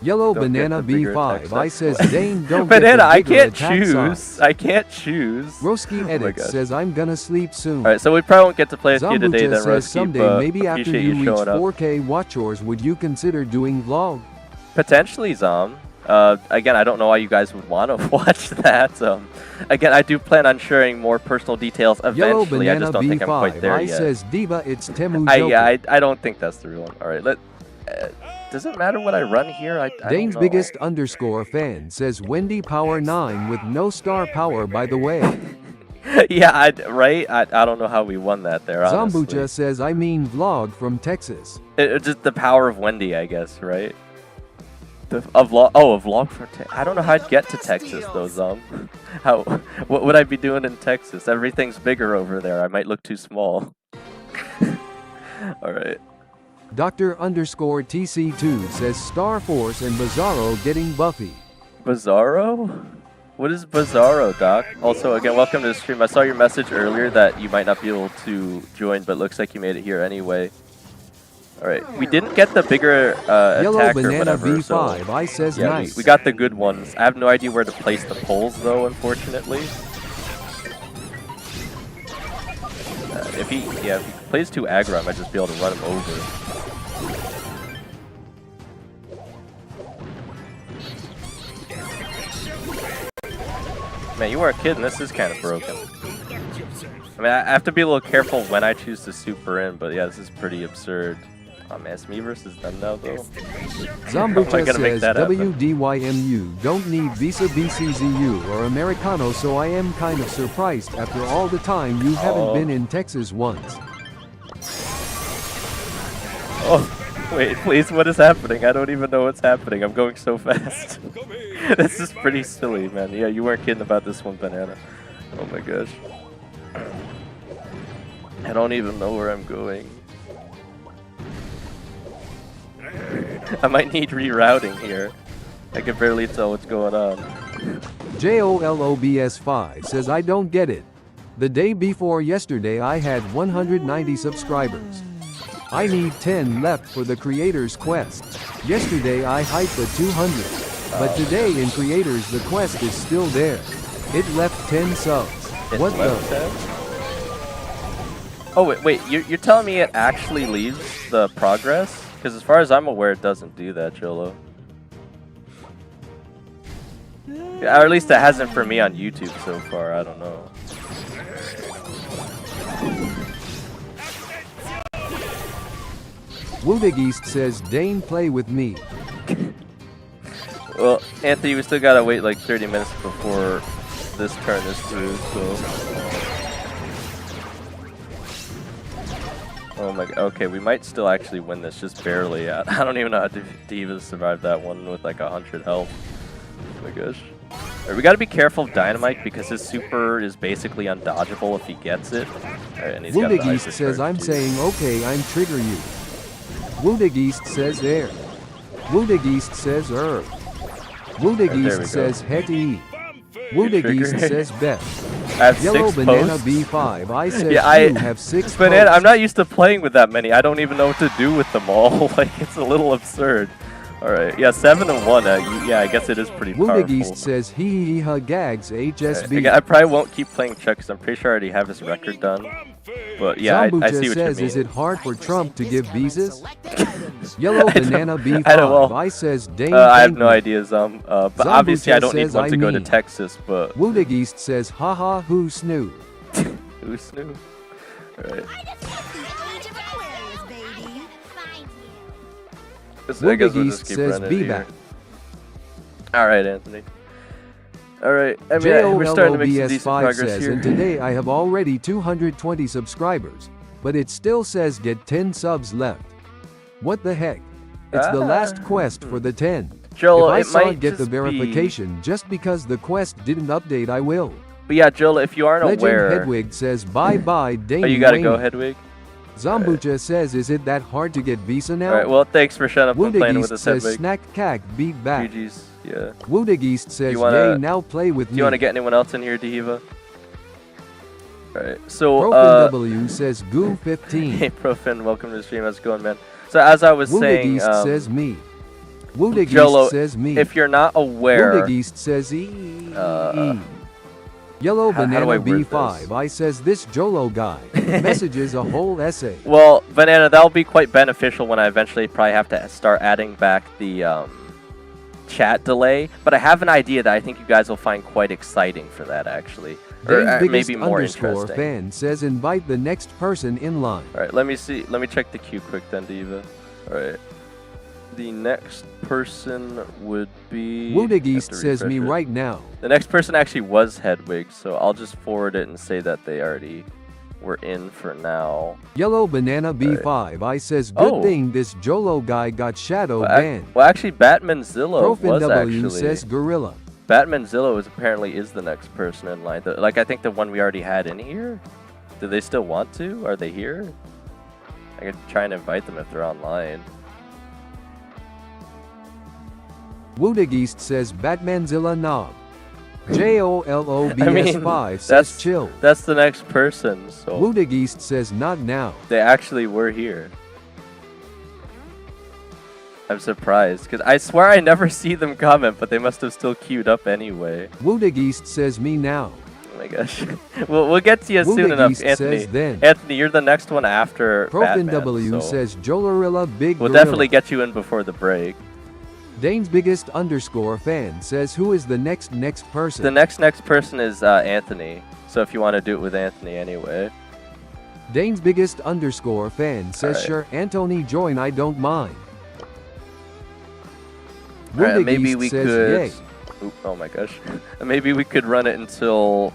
Yellow Don't get Banana the bigger B5 attack says, size. Dane, don't Banana, get the I bigger can't attack choose. size. I can't choose. Roski Oh my Edits gosh. says, I'm gonna sleep soon. Alright, so we probably won't get to play with you today Zambucha then, says, Roski, someday, but maybe after appreciate you you reach showing up. 4K watch hours, would you consider doing vlog? Potentially, Zom. Again, I don't know why you guys would want to watch that. Again, I do plan on sharing more personal details Yellow eventually. I Banana just don't think I'm quite B5 there yet. says, Diva, it's Temu Joker. I don't think that's the real one. Alright, does it matter what I run here? I Dane's don't know. biggest underscore fan says Wendy Power 9 with no star power, by the way. Yeah, right? I don't know how we won that there, honestly. Zambucha says, I mean vlog from Texas. It's just the power of Wendy, I guess, right? A vlog for I don't know how I'd get to Texas, though, Zom. What would I be doing in Texas? Everything's bigger over there. I might look too small. Alright. Dr. underscore TC2 says Star Force and Bizarro getting Buffy. Bizarro? What is Bizarro, Doc? Also, again, welcome to the stream. I saw your message earlier that you might not be able to join, but looks like you made it here anyway. Alright, we didn't get the bigger Yellow attack or Banana whatever, B5 so I says yeah, nice. we got the good ones. I have no idea where to place the poles, though, unfortunately. If he plays too aggro, I might just be able to run him over. Man, you weren't kidding. This is kind of broken. I mean, I have to be a little careful when I choose to super in, but yeah, this is pretty absurd. Oh man, it's me versus them now, though. Zambucha says WDYMU don't need Visa BCZU or Americano, so I am kind of surprised after all the time you haven't been in Texas once. Oh, wait, please, what is happening? I don't even know what's happening. I'm going so fast. This is pretty silly, man. Yeah, you weren't kidding about this one, Banana. Oh my gosh. I don't even know where I'm going. I might need rerouting here. I can barely tell what's going on. JOLOBS5 says I don't get it. The day before yesterday I had 190 subscribers. I need 10 left for the Creator's Quest. Yesterday I hyped the 200. But today in Creators the quest is still there. It left 10 subs. What the? Oh wait, you're telling me it actually leaves the progress? Because as far as I'm aware, it doesn't do that, Jolo. Yeah, or at least it hasn't for me on YouTube so far, I don't know. Woodageist says, Dane, play with me. Well, Anthony, we still gotta wait like 30 minutes before this turn is through, so. Oh my god, okay, we might still actually win this, just barely. I don't even know how D.Va survived that one with like 100 health. Oh my gosh. Right, we gotta be careful of Dynamite because his super is basically undodgeable if he gets it. Right, and he's got the Woodageist says, I'm saying, okay, I'm trigger you. Woodageist says, air. Woodageist says, Earth. Woodageist says, Hetty. Woodageist says, Beth. I have Yellow 6 Banana posts. B5, I said, Yeah, you have 6 Banana, posts. I'm not used to playing with that many. I don't even know what to do with them all. Like, it's a little absurd. Alright, yeah, 7 and 1. Yeah, I guess it is pretty powerful. Woodageist says, hee ha gags HSB. Again, I probably won't keep playing Chuck because I'm pretty sure I already have his record done. But yeah, I see what you says, mean. is it hard for Trump to give visas? Yellow Banana B5, I don't know. I says, Dane, I have no idea, but obviously I don't need one to go to Texas, but... Woodageist says, haha, who snoo? Who snoo? Alright. Woodageist says, be back. Alright, Anthony. Alright, I mean, we're starting to make some decent progress says, here. And today I have already 220 subscribers, but it still says get 10 subs left. What the heck? It's the last quest for the 10. Joel, if I it saw might get the just verification just because the quest didn't update, I will. But yeah, Joel, if you aren't Legend aware... Hedwig says, bye-bye, Dane. Oh, you gotta go, Hedwig? Zombucha says, is it that hard to get visa now? Alright, well, thanks for shutting up and playing with us, says, Hedwig. snack cack, beat back. GG's, yeah. Woodageist says, wanna, yay, now play with me. Do you want to get anyone else in here, D.Va? Alright, so, Profin W says, goo 15. Hey, Profin, welcome to the stream. How's it going, man? So, as I was saying... Woodageist says me. Woodageist Jolo, says me. If you're not aware... Woodageist says Yellow Banana B5, this? I says this Jolo guy. Messages a whole essay. Well, Banana, that'll be quite beneficial when I eventually probably have to start adding back the chat delay. But I have an idea that I think you guys will find quite exciting for that, actually. Or maybe more interesting. Fan says invite the next person in line. Alright, let me see. Let me check the queue quick then, D.Va. Alright. The next person would be... Woodageist says me right now. The next person actually was Hedwig, so I'll just forward it and say that they already were in for now. Yellow Banana B5, I says good thing this Jolo guy got shadow banned. Well, actually, Batmanzilla was W actually... says Gorilla. Batmanzilla apparently is the next person in line. Like, I think the one we already had in here. Do they still want to? Are they here? I could try and invite them if they're online. Woodageist says Batmanzilla knob. JOLOBS5 says chill. That's the next person, so... Woodageist says not now. They actually were here. I'm surprised, because I swear I never see them comment, but they must have still queued up anyway. Woodageist says me now. Oh my gosh. We'll get to you soon enough, Anthony. Anthony, you're the next one after Batman, W says Jolorilla Big We'll Gorilla. definitely get you in before the break. Dane's biggest _ fan says who is the next person? The next person is Anthony. So if you want to do it with Anthony anyway. Dane's biggest _ fan says sure Anthony join, I don't mind. Alright, maybe we could... Oop, oh my gosh. Maybe we could run it until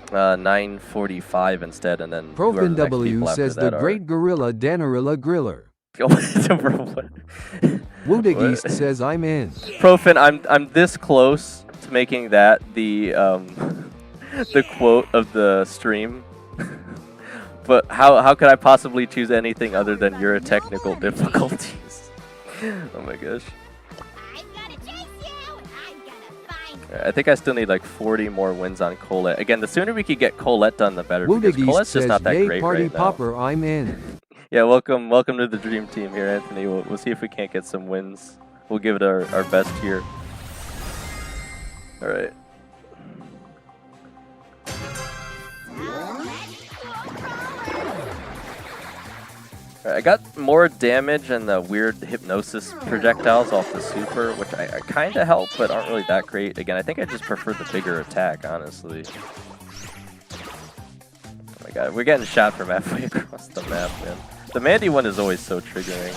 9:45 instead, and then Profin W says the great gorilla Danarilla Griller. Woodageist says I'm in. Profin, I'm this close to making that the the quote of the stream. But how could I possibly choose anything other than your technical difficulties? Oh my gosh. I think I still need like 40 more wins on Colette. Again, the sooner we could get Colette done, the better. Because Colette's just not that great party right popper, now. I'm in. Yeah, welcome to the dream team here, Anthony. We'll see if we can't get some wins. We'll give it our best here. All right. I got more damage and the weird hypnosis projectiles off the super, which I kind of help, but aren't really that great. Again, I think I just prefer the bigger attack, honestly. Oh my god, we're getting shot from halfway across the map, man. The Mandy one is always so triggering.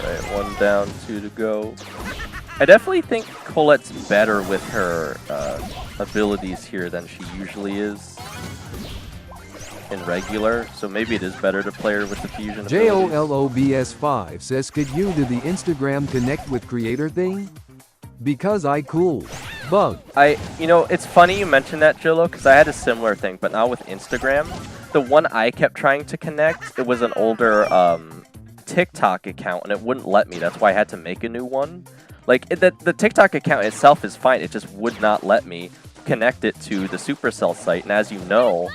Alright, 1 down, 2 to go. I definitely think Colette's better with her abilities here than she usually is in regular, so maybe it is better to play her with the fusion abilities. JOLOBS5 says, could you do the Instagram connect with creator thing? Because I cool. Bug. You know, it's funny you mentioned that, Jillo, because I had a similar thing, but not with Instagram. The one I kept trying to connect, it was an older TikTok account, and it wouldn't let me. That's why I had to make a new one. Like, the TikTok account itself is fine. It just would not let me connect it to the Supercell site. And as you know,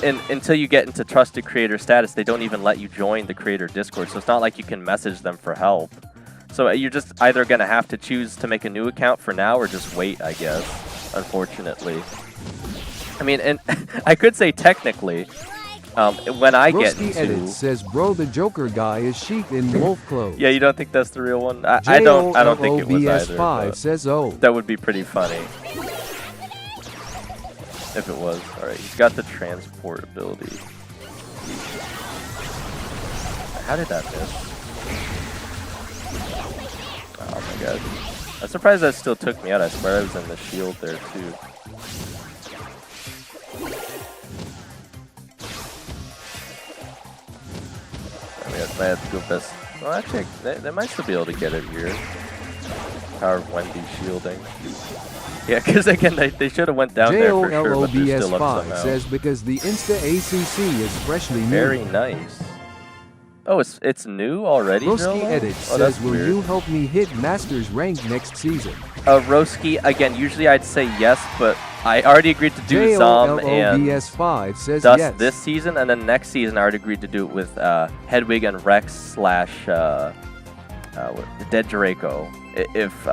until you get into trusted creator status, they don't even let you join the creator Discord. So it's not like you can message them for help. So you're just either going to have to choose to make a new account for now or just wait, I guess, unfortunately. I mean, and I could say technically, when I get into... Edit says, bro, the Joker guy is sheep in wolf clothes. Yeah, you don't think that's the real one? I don't think it was either. JOLOBS5 says, oh. That would be pretty funny. If it was. Alright, he's got the transport ability. How did that miss? Oh my god. I'm surprised that still took me out. I swear I was in the shield there too. I might have to go best. Well, actually, they might still be able to get it here. Power of Wendy shielding. Yeah, because again, they should have went down there for sure, but they're still up somehow. says, because the Insta ACC is freshly new. Very nice. Oh, it's new already, Roski Edit oh, says, will weird. you help me hit Masters rank next season? Roski, again, usually I'd say yes, but I already agreed to do Zom and JOLOBS5 says Dust yes. this season, and then next season I already agreed to do it with Hedwig and Rex slash Dead Draco, if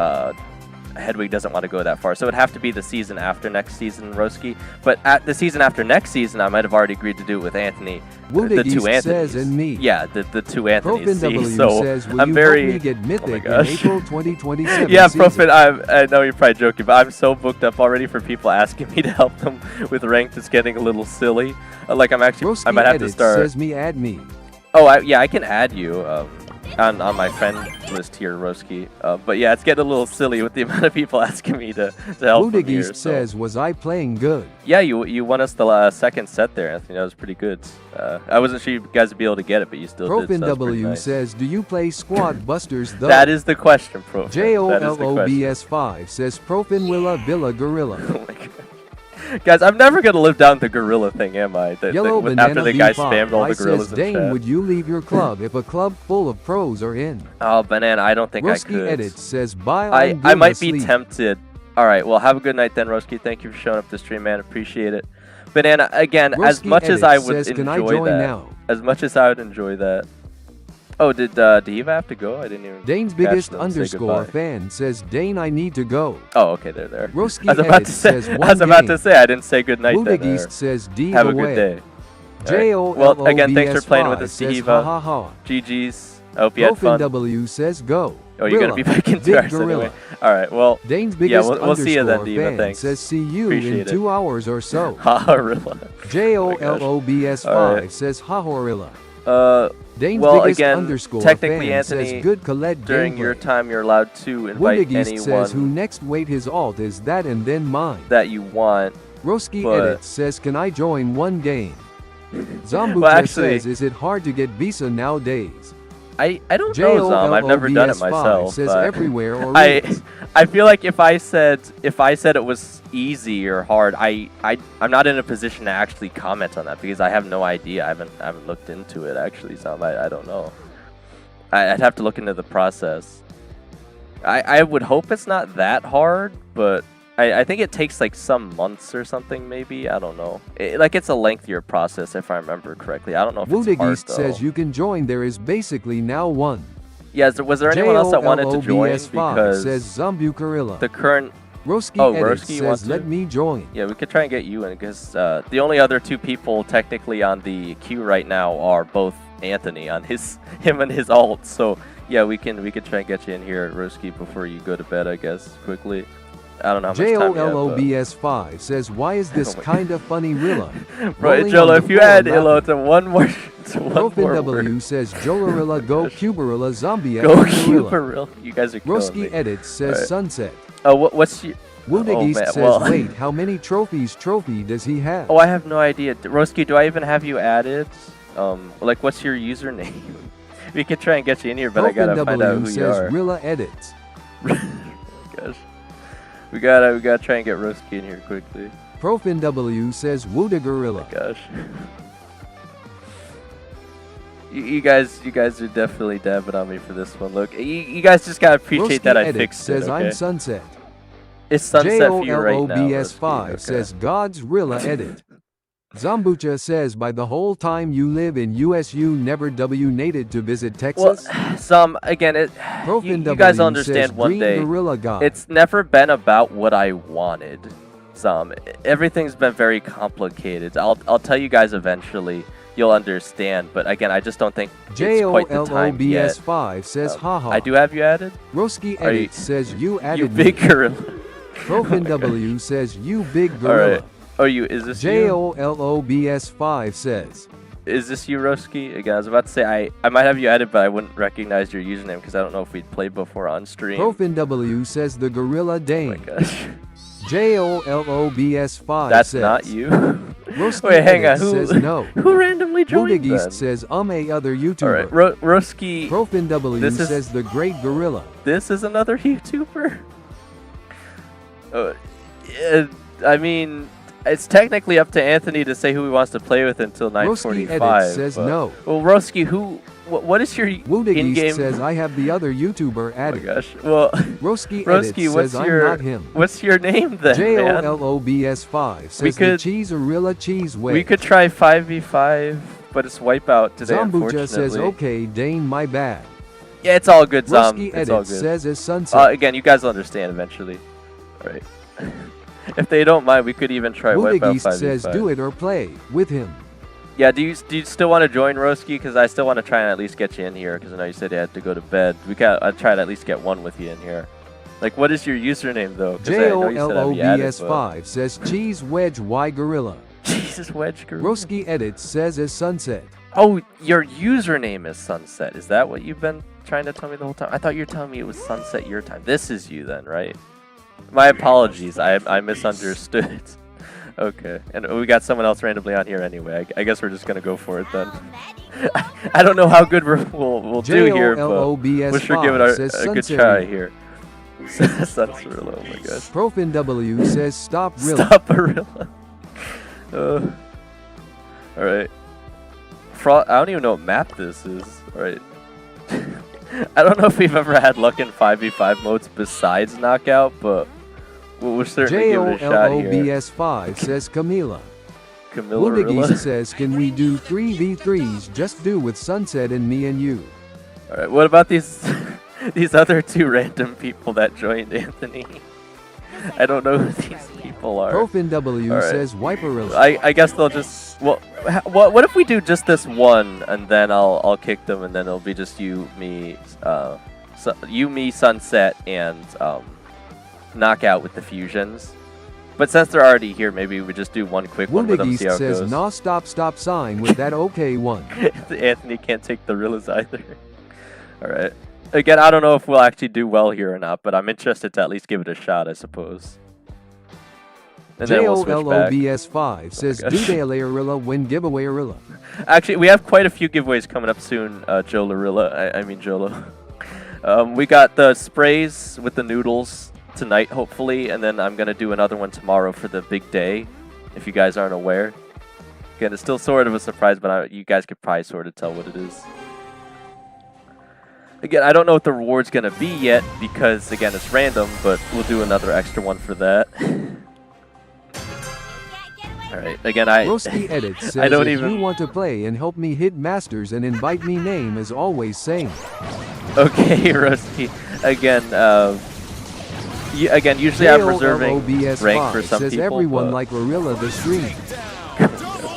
Hedwig doesn't want to go that far. So it would have to be the season after next season, Roski. But at the season after next season, I might have already agreed to do it with Anthony. The two Anthonys. Says, and me. Yeah, the two Anthonys. W So says, will I'm you very. help me get mythic oh in April 2027 yeah, season? Profit. I know you're probably joking, but I'm so booked up already for people asking me to help them with ranked. It's getting a little silly. Like I'm actually. Roski I might have to Edit start. Says me, add me. Oh, yeah, I can add you. On my friend list here, Roski. But yeah, it's getting a little silly with the amount of people asking me to help them here. So. says, was I playing good? Yeah, you won us the second set there, Anthony. That was pretty good. I wasn't sure you guys would be able to get it, but you still did. So W nice. says, do you play Squad Busters though? That is the question, Profin. JOLOBS5 says, Profin Willa Villa Gorilla. Oh my god. Guys, I'm never going to live down the gorilla thing, am I? After the guy spammed all the gorillas says, in chat. would you leave your club if a club full of pros are in? Oh, Banana, I don't think I could. Edit says, bye. I might be tempted. All right, well, have a good night then, Roski. Thank you for showing up to stream, man. Appreciate it. Banana, again, as much as I would enjoy that. As much as I would enjoy that. Oh, did Diva have to go? I didn't even. Dane's biggest underscore fan says, Dane, I need to go. Oh, okay, they're there. Roski I was about to say, I didn't say good night then. East says, have a good day. Right. Well, again, thanks for playing with us, Diva. GG's. I hope you had fun. W says, go. Oh, you're gonna be back in 2 hours anyway. All right, well, Dane's biggest we'll see you then, Diva. Fan thanks. Says, see you Appreciate in 2 hours or so. Ha-ha-rilla. JOLOBS5 says, ha-horilla. Dane's well, biggest again, underscore technically, fan Anthony, says, good Colette during your time, you're allowed to invite anyone says, who next wait his alt is that and then mine. That you want. Roski Edit says, can I join one game? Zombucha well, actually, says, is it hard to get visa nowadays? I don't know, Zom. I've never done it myself. Says everywhere or I feel like if I said it was easy or hard, I'm not in a position to actually comment on that because I have no idea. I haven't looked into it actually, Zom. I don't know. I'd have to look into the process. I would hope it's not that hard, but I think it takes like some months or something, maybe. I don't know. It's a lengthier process if I remember correctly. I don't know if it's hard, though. says you can join. There is basically now one. Yeah, was there anyone else that wanted to join? Because says Zombucarilla. The current... Roski says, let me join. Yeah, we could try and get you in because the only other 2 people technically on the queue right now are both Anthony on him and his alt. So Yeah, we can try and get you in here, Roski, before you go to bed, I guess, quickly. I don't know how much time you have, JOLOBS5 says, why is this kinda funny Rilla? Right, Jolo, if you add Illo to one more W says, Jolarilla, go Cubarilla, zombie Go Cubarilla. You guys are killing Roski me. edits says, Right. Sunset. What's your... Woodigist man, says, well- wait, how many trophy does he have? Oh, I have no idea. Roski, do I even have you added? Like, what's your username? We could try and get you in here, but I gotta find out who you says, are. Rilla edits. Gosh. We gotta try and get Roski in here quickly. Profin W says, Woodigorilla. Gosh. You guys are definitely dabbing on me for this one. Look, you guys just gotta appreciate that I fixed it, says, okay? I'm Sunset. It's sunset for you right now. JOLOBS5 okay. says, God's Rilla edit. Zambucha says, by the whole time you live in USU, never W-nated to visit Texas? Well, again, you guys will understand one day. It's never been about what I wanted. Everything's been very complicated. I'll tell you guys eventually. You'll understand, but again, I just don't think it's quite the time yet. JOLOBS5 says, haha. I do have you added? Roski edit says, you added You big gorilla. Profin W says, you big gorilla. Alright. Oh, is this you? JOLOBS5 says. Is this you, Roski? Again, I was about to say, I might have you added, but I wouldn't recognize your username because I don't know if we'd played before on stream. Profin W says, the Gorilla Dane. Oh my gosh. JOLOBS5 That's says. not you. Roski Wait, hang on. says no. Who randomly joined Woodigist then? says, a other YouTuber. Alright, Roski. Profin W says, the Great Gorilla. This is another YouTuber? I mean, it's technically up to Anthony to say who he wants to play with until 9:45. Roski edit says no. Well, Roski, what is your Woodigist in-game? says, I have the other YouTuber added. Oh my gosh. Well, Roski what's says, I'm your not him. What's your name then, man? JOLOBS5 says, the Cheeserilla Cheese Way. We could try 5v5, but it's wipeout today, Zambucha unfortunately. says, okay, Dane, my bad. Yeah, it's all good, Zom. Roski It's all edit good. says, is Sunset. Again, you guys will understand eventually. Alright. If they don't mind, we could even try wipeout 5v5. Woodigist says, do it or play with him. Yeah, do you still want to join, Roski? Because I still want to try and at least get you in here. Because I know you said you had to go to bed. I'd try to at least get one with you in here. Like, what is your username though? JOLOBS5 says, Cheese Wedge Y Gorilla. Jesus Wedge Gorilla. Roski edit says, is Sunset. Oh, your username is Sunset. Is that what you've been trying to tell me the whole time? I thought you were telling me it was Sunset your time. This is you then, right? My apologies. I misunderstood. Okay, and we got someone else randomly on here anyway. I guess we're just gonna go for it then. I don't know how good we'll do here, but we'll sure give it a good try here. Sunsarilla, oh my gosh. Profin W says, stop Rilla. Stop Arilla. Alright. I don't even know what map this is. Alright. I don't know if we've ever had luck in 5v5 modes besides Knockout, but we'll certainly give it a shot here. JOLOBS5 says Camila. Camilla says, can we do 3v3s? Just do with Sunset and me and you. Alright, what about these these other two random people that joined Anthony? I don't know who these people are. Profin W says Wiperilla. I guess they'll just what if we do just this one and then I'll kick them and then it'll be just you, me, Sunset, and Knockout with the fusions. But since they're already here, maybe we just do one quick one with them, see how it says, goes. nah, stop sign with that okay one. Anthony can't take the Rillas either. Alright. Again, I don't know if we'll actually do well here or not, but I'm interested to at least give it a shot, I suppose. And then we'll switch back. JOLOBS5 says, do they Rilla win giveaway Rilla? Actually, we have quite a few giveaways coming up soon, Jolarilla. I mean Jolo. We got the sprays with the noodles tonight, hopefully, and then I'm going to do another one tomorrow for the big day, if you guys aren't aware. Again, it's still sort of a surprise, but you guys could probably sort of tell what it is. Again, I don't know what the reward's going to be yet, because, again, it's random, but we'll do another extra one for that. Alright, again, Roski edit says, I don't if even... you want to play and help me hit masters and invite me name as always same. Okay, Roski. Again, usually I'm reserving rank for some says people. Everyone like Arilla the stream.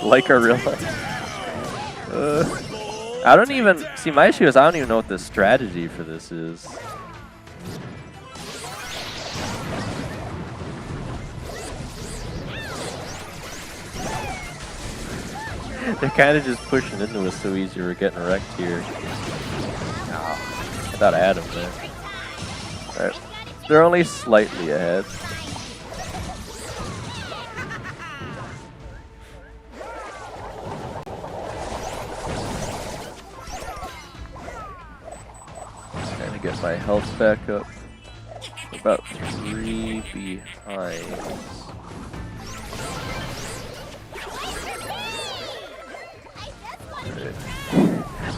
Like Arilla. I don't even see, my issue is I don't even know what the strategy for this is. They're kind of just pushing into us so easy. We're getting wrecked here. I thought I had him there. Alright. They're only slightly ahead. Trying to get my health back up. About 3 behind.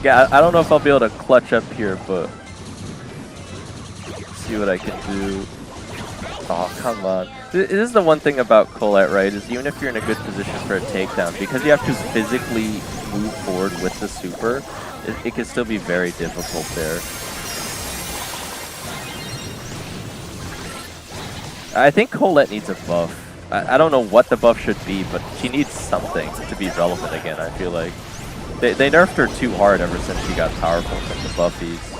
Yeah, I don't know if I'll be able to clutch up here, but see what I can do. Oh, come on. This is the one thing about Colette, right? Is even if you're in a good position for a takedown, because you have to physically move forward with the super, it can still be very difficult there. I think Colette needs a buff. I don't know what the buff should be, but she needs something to be relevant again, I feel like. They nerfed her too hard ever since she got powerful from the buffies.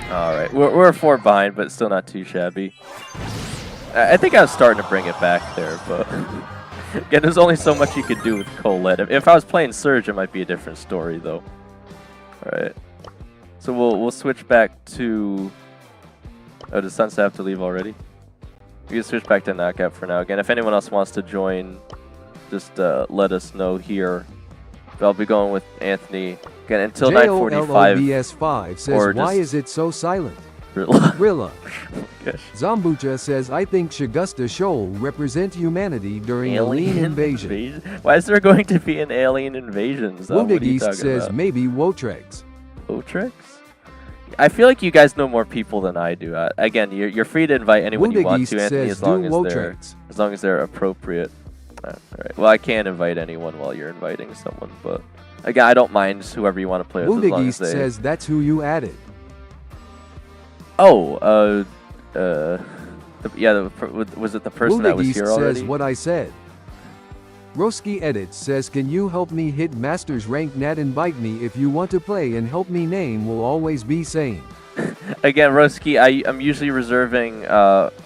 Alright, we're 4 behind, but still not too shabby. I think I was starting to bring it back there, but again, there's only so much you could do with Colette. If I was playing Surge, it might be a different story, though. Alright. So we'll switch back to... Oh, does Sunset have to leave already? We can switch back to Knockout for now. Again, if anyone else wants to join, just let us know here. But I'll be going with Anthony again until 9:45. JOLOBS5 says, why is it so silent? Rilla. Zambucha says, I think Shagusta Shoal represent humanity during alien invasion. Why is there going to be an alien invasion? Wounded says, maybe Wotrex. Wotrex? I feel like you guys know more people than I do. Again, you're free to invite anyone you want to, Anthony, as long as they're appropriate. Alright. Well, I can't invite anyone while you're inviting someone, but again, I don't mind whoever you want to play with. Wounded East says that's who you added. Oh, yeah, was it the person that was here already? Says what I said. Roski Edits says, can you help me hit Masters rank? Nat, invite me if you want to play and help me. Name will always be same. Again, Roski, I'm usually reserving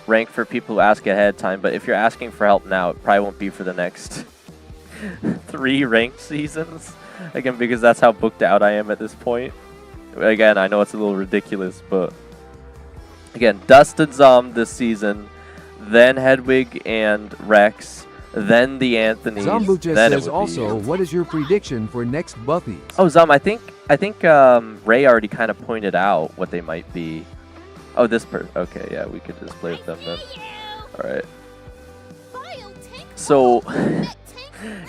rank for people who ask ahead of time, but if you're asking for help now, it probably won't be for the next 3 ranked seasons. Again, because that's how booked out I am at this point. Again, I know it's a little ridiculous, but again, Dust and Zom this season, then Hedwig and Rex, then the Anthonys. Zambucha says also, what is your prediction for next Buffies? Oh, Zom, I think Ray already kind of pointed out what they might be. Oh, this person. Okay, yeah, we could just play with them then. All right. So,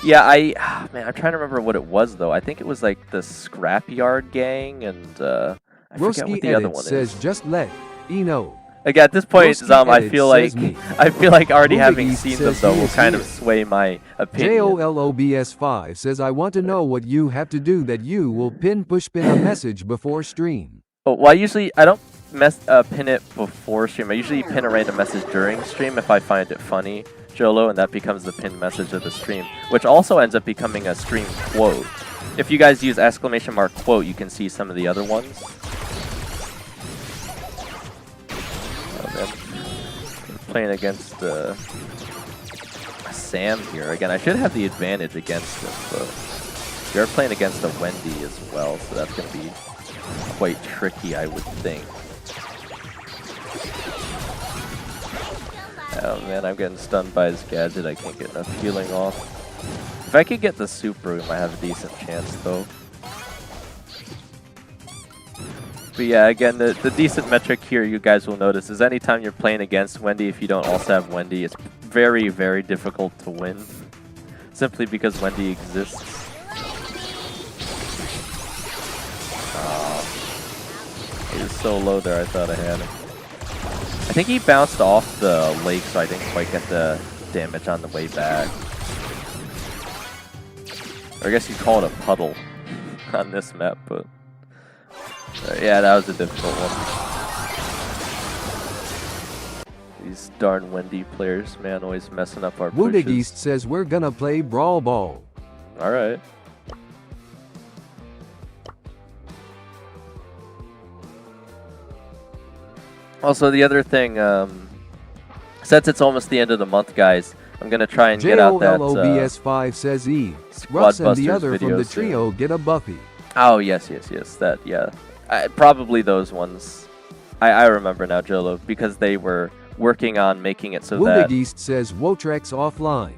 yeah, man, I'm trying to remember what it was though. I think it was like the Scrapyard Gang, and I forget what the other one says, just let Eno. Again, at this point, Zom, I feel like already having seen them though will kind of sway my opinion. JOLOBS5 says, I want to know what you have to do that you will push pin a message before stream. Oh, well, I don't pin it before stream. I usually pin a random message during stream if I find it funny, Jolo, and that becomes the pinned message of the stream, which also ends up becoming a stream quote. If you guys use !! quote, you can see some of the other ones. Playing against Sam here. Again, I should have the advantage against him, but you're playing against a Wendy as well, so that's going to be quite tricky, I would think. Oh man, I'm getting stunned by his gadget. I can't get enough healing off. If I could get the super, we might have a decent chance, though. But yeah, again, the decent metric here you guys will notice is anytime you're playing against Wendy, if you don't also have Wendy, it's very, very difficult to win. Simply because Wendy exists. He was so low there, I thought I had him. I think he bounced off the lake, so I didn't quite get the damage on the way back. Or I guess you'd call it a puddle on this map, but... yeah, that was a difficult one. These darn Wendy players, man, always messing up our pushes. Wounded East says we're gonna play Brawl Ball. All right. Also, the other thing, since it's almost the end of the month, guys, I'm gonna try and get out that JOLOBS5 says E. Squad Russ and Busters the other from video the soon. trio get a Buffy. Oh yes. That probably those ones. I remember now, Jolo, because they were working on making it so that Woodigeist says Wotrex offline.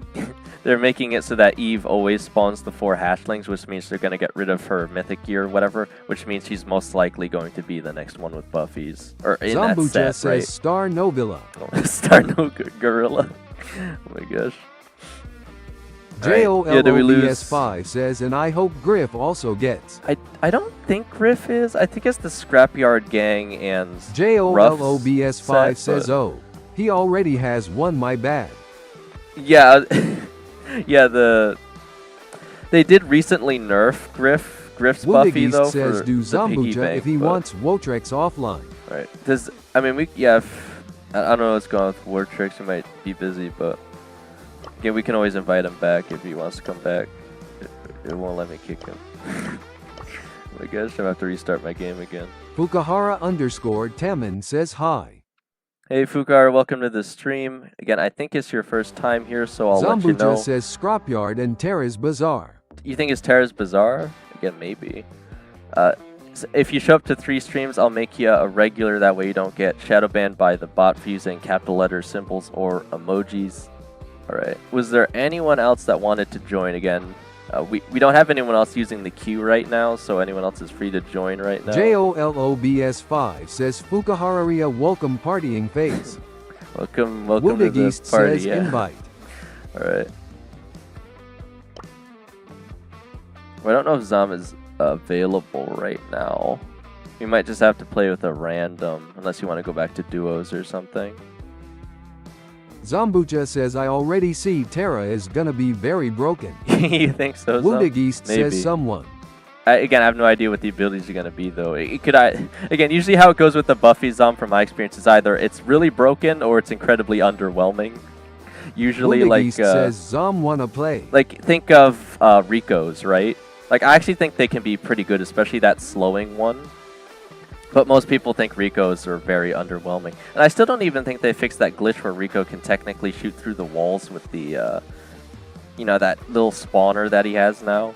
they're making it so that Eve always spawns the 4 hatchlings, which means they're gonna get rid of her mythic gear or whatever, which means she's most likely going to be the next one with Buffy's or in that Zambuja set, says right? Star Novilla. Star no Gorilla. Oh my gosh. JOLOBS5 says, and I hope Griff also gets. I don't think Griff is. I think it's the Scrapyard Gang and JOLOBS5 says, but- oh, he already has one, my bad. Yeah, yeah. They did recently nerf Griff's Buffy though Woodigeist says, for do the piggy Zambuja bank, if he but- wants Wotrex offline. Right. Does I mean we I don't know what's going on with War Tricks. He might be busy, but yeah, we can always invite him back if he wants to come back. It won't let me kick him. Oh my gosh, I'm gonna have to restart my game again. Fukahara_Taman says hi. Hey Fukar, welcome to the stream. Again, I think it's your first time here, so I'll let you know. Zambuja says Scrapyard and Terra's Bazaar. You think it's Terra's Bazaar? Again, maybe. So if you show up to 3 streams, I'll make you a regular. That way you don't get shadow banned by the bot for using capital letter symbols or emojis. Alright. Was there anyone else that wanted to join again? We don't have anyone else using the queue right now, so anyone else is free to join right now. JOLOBS5 says Fukahararia welcome partying face. Welcome to the Woodigeist party. says Yeah. invite. Alright. Well, I don't know if Zam is available right now. We might just have to play with a random, unless you want to go back to duos or something. Zambuja says I already see Terra is gonna be very broken. You think so, Zam? Woodigeist Maybe. says someone. Again, I have no idea what the abilities are going to be, though. Again, usually how it goes with the Buffy Zom, from my experience, is either it's really broken or it's incredibly underwhelming. Usually, Woodigeist says Zom wanna play. like think of Rico's, right? Like, I actually think they can be pretty good, especially that slowing one. But most people think Rico's are very underwhelming. And I still don't even think they fixed that glitch where Rico can technically shoot through the walls with the, you know, that little spawner that he has now.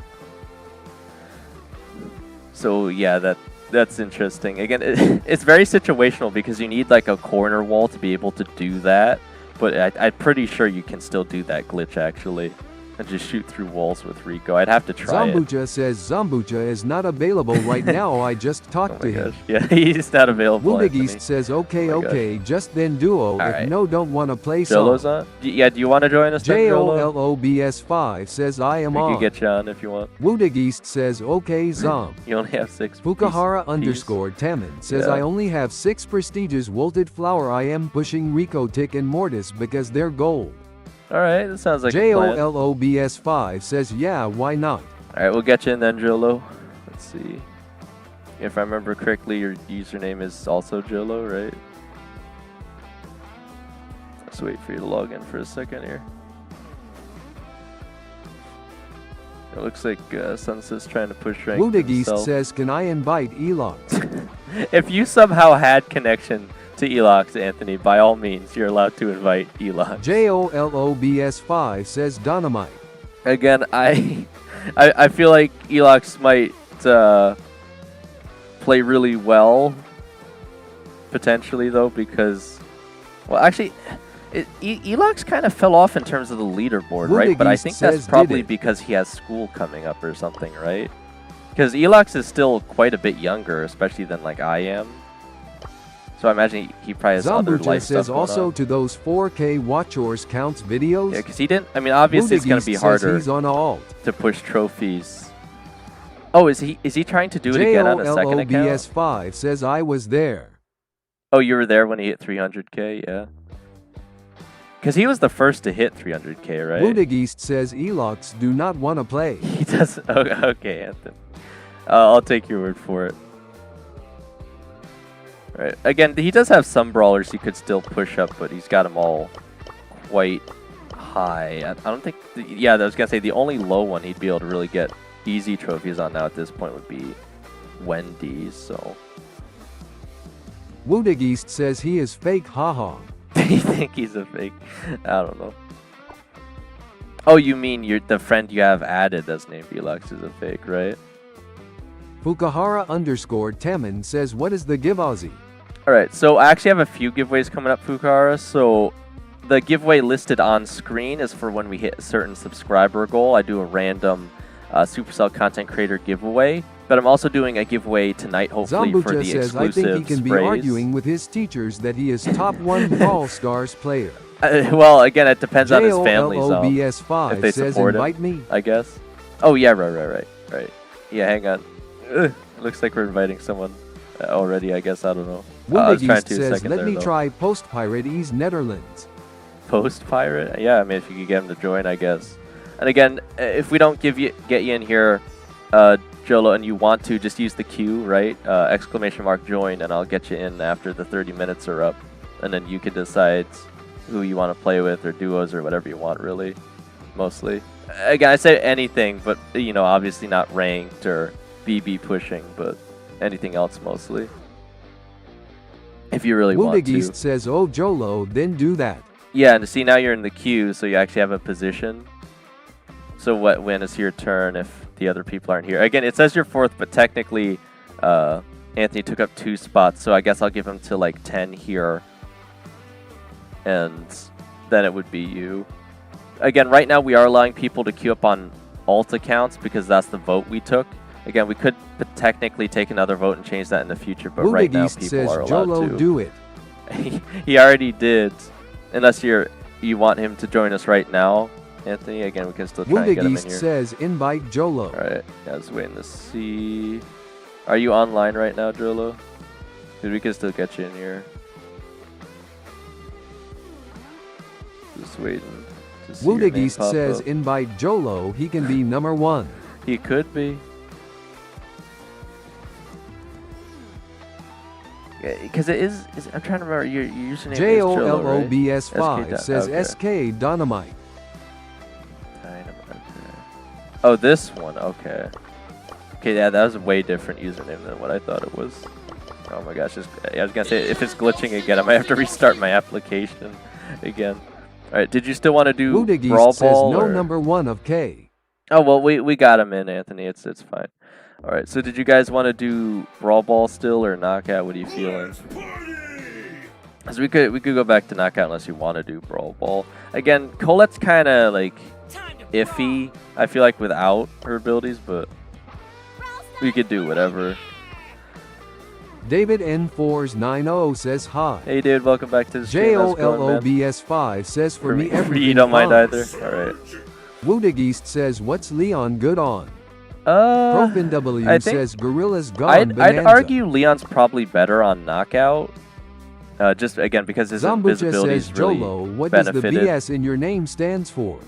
So, yeah, that's interesting. Again, it's very situational because you need, like, a corner wall to be able to do that. But I'm pretty sure you can still do that glitch, actually. And just shoot through walls with Rico. I'd have to try Zambuja says Zambuja is not available right now. I just talked to him. Yeah, he's not available. Woodigeist says okay, Oh my okay, just then duo. If Alright. no, don't want to play Jolo's song. on? Yeah, do you want to join us then, Jolo? JOLOBS5 says I am We on. can get you on if you want. Woodigeist says okay, Zom. You only have 6 Fukahara_Taman says Yeah. I only have 6 prestigious wilted flower. I am pushing Rico, Tick, and Mortis because they're gold. Alright, that sounds like a plan. JOLOBS5 says yeah, why not? Alright, we'll get you in then, Jolo. Let's see. If I remember correctly, your username is also Jolo, right? Let's wait for you to log in for a second here. It looks like Sunset's trying to push rank Woodigeist himself. says can I invite Elox? If you somehow had connection to Elox, Anthony, by all means, you're allowed to invite Elox. JOLOBS5 says Dynamite. Again, I feel like Elox might play really well, potentially, though, because, well, actually, Elox kind of fell off in terms of the leaderboard, right? But I think that's says probably did it. because he has school coming up or something, right? Because Elox is still quite a bit younger, especially than, like, I am. So I imagine he probably has other Zambuja life says stuff going also on. to those 4K watchers counts videos. Yeah, because he didn't. I mean, obviously it's going to be Woodigeist says harder he's on alt. to push trophies. Oh, is he trying to do it again on a second account? JOLOBS5 says I was there. Oh, you were there when he hit 300k, yeah. Because he was the first to hit 300k, right? Woodigeist says Elox do not want to play. He does. Oh, okay, Anthony. I'll take your word for it. Right. Again, he does have some brawlers he could still push up, but he's got them all quite high. I don't think. Yeah, I was gonna say the only low one he'd be able to really get easy trophies on now at this point would be Wendy's. So. Woodigist says he is fake, haha. You think he's a fake? I don't know. Oh, you mean the friend you have added that's named Velux is a fake, right? Fukahara_Temin says, what is the give Aussie? Alright, so I actually have a few giveaways coming up, Fukahara. So the giveaway listed on screen is for when we hit a certain subscriber goal. I do a random Supercell content creator giveaway. But I'm also doing a giveaway tonight, hopefully, for the says, exclusive I think he can sprays. be arguing with his teachers that he is top 1 Brawl Stars player. Well, again, it depends on his family zone. JOLOBS5 if they says, support invite him, me. I guess. Oh, yeah, right. Yeah, hang on. Ugh, looks like we're inviting someone already, I guess. I don't know. I was trying to says, let me try Post-Pirate Ease Netherlands. Post-Pirate? Yeah, I mean, if you could get him to join, I guess. And again, if we don't get you in here, Jolo, and you want to, just use the Q, right? !join, and I'll get you in after the 30 minutes are up. And then you can decide who you want to play with, or duos, or whatever you want, really. Mostly. Again, I say anything, but, you know, obviously not ranked or BB pushing, but anything else mostly. If you really want to. Woodigist says, oh, Jolo, then do that. Yeah, and see, now you're in the queue, so you actually have a position. So when it's your turn if the other people aren't here? Again, it says you're 4th, but technically Anthony took up 2 spots, so I guess I'll give him to like 10 here. And then it would be you. Again, right now we are allowing people to queue up on alt accounts because that's the vote we took. Again, we could technically take another vote and change that in the future, but right now people says, are allowed Jolo, to. do it. He already did. Unless you want him to join us right now. Anthony, again, we can still try and get him in here. says, invite Jolo. Alright, yeah, I was waiting to see. Are you online right now, Jolo? Because we can still get you in here. Just waiting to see your name pop says, up. invite Jolo, he can be number 1. He could be. Because it is, I'm trying to remember, your username is Jolo, right? JOLOBS5 says, okay. SK Dynamite. Oh, this one. Okay. Okay, yeah, that was a way different username than what I thought it was. Oh my gosh. I was going to say, if it's glitching again, I might have to restart my application again. Alright, did you still want to do Brawl says, Ball? no or? number 1 of K. Oh, well, we got him in, Anthony. It's fine. Alright, so did you guys want to do Brawl Ball still or Knockout? What are you feeling? Because we could go back to Knockout unless you want to do Brawl Ball. Again, Colette's kind of like iffy, I feel like, without her abilities, but we could do whatever. David N4s90 says hi. Hey dude, welcome back to the stream. JOLOBS5 says for me everything you don't mind fine. either? Alright. Woodigist says, what's Leon good on? I ProfinW think says Gorilla's gone bonanza. I'd argue Leon's probably better on Knockout. Just again because his invisibility is really Jolo, what benefited. does the BS in your name stands for?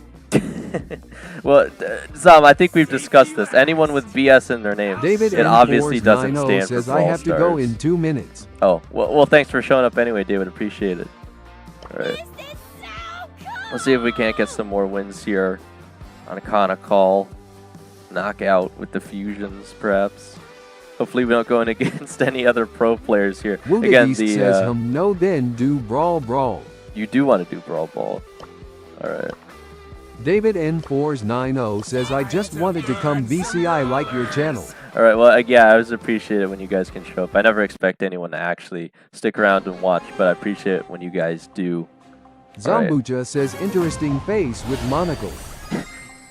Well, Zom, I think we've discussed this. Anyone with BS in their name, David it obviously doesn't stand says, for I Brawl have to go Stars. in 2 minutes. Oh, well, thanks for showing up anyway, David. Appreciate it. All right. Let's see if we can't get some more wins here on a kind of call. Knockout with the fusions, perhaps. Hopefully we don't go in against any other pro players here. Again, the says, no, then do Brawl. You do want to do Brawl Ball. All right. David N4s90 says, I just wanted to come VCI like your channel. All right, well, yeah, I always appreciate it when you guys can show up. I never expect anyone to actually stick around and watch, but I appreciate it when you guys do. Zambucha says, interesting face with monocle.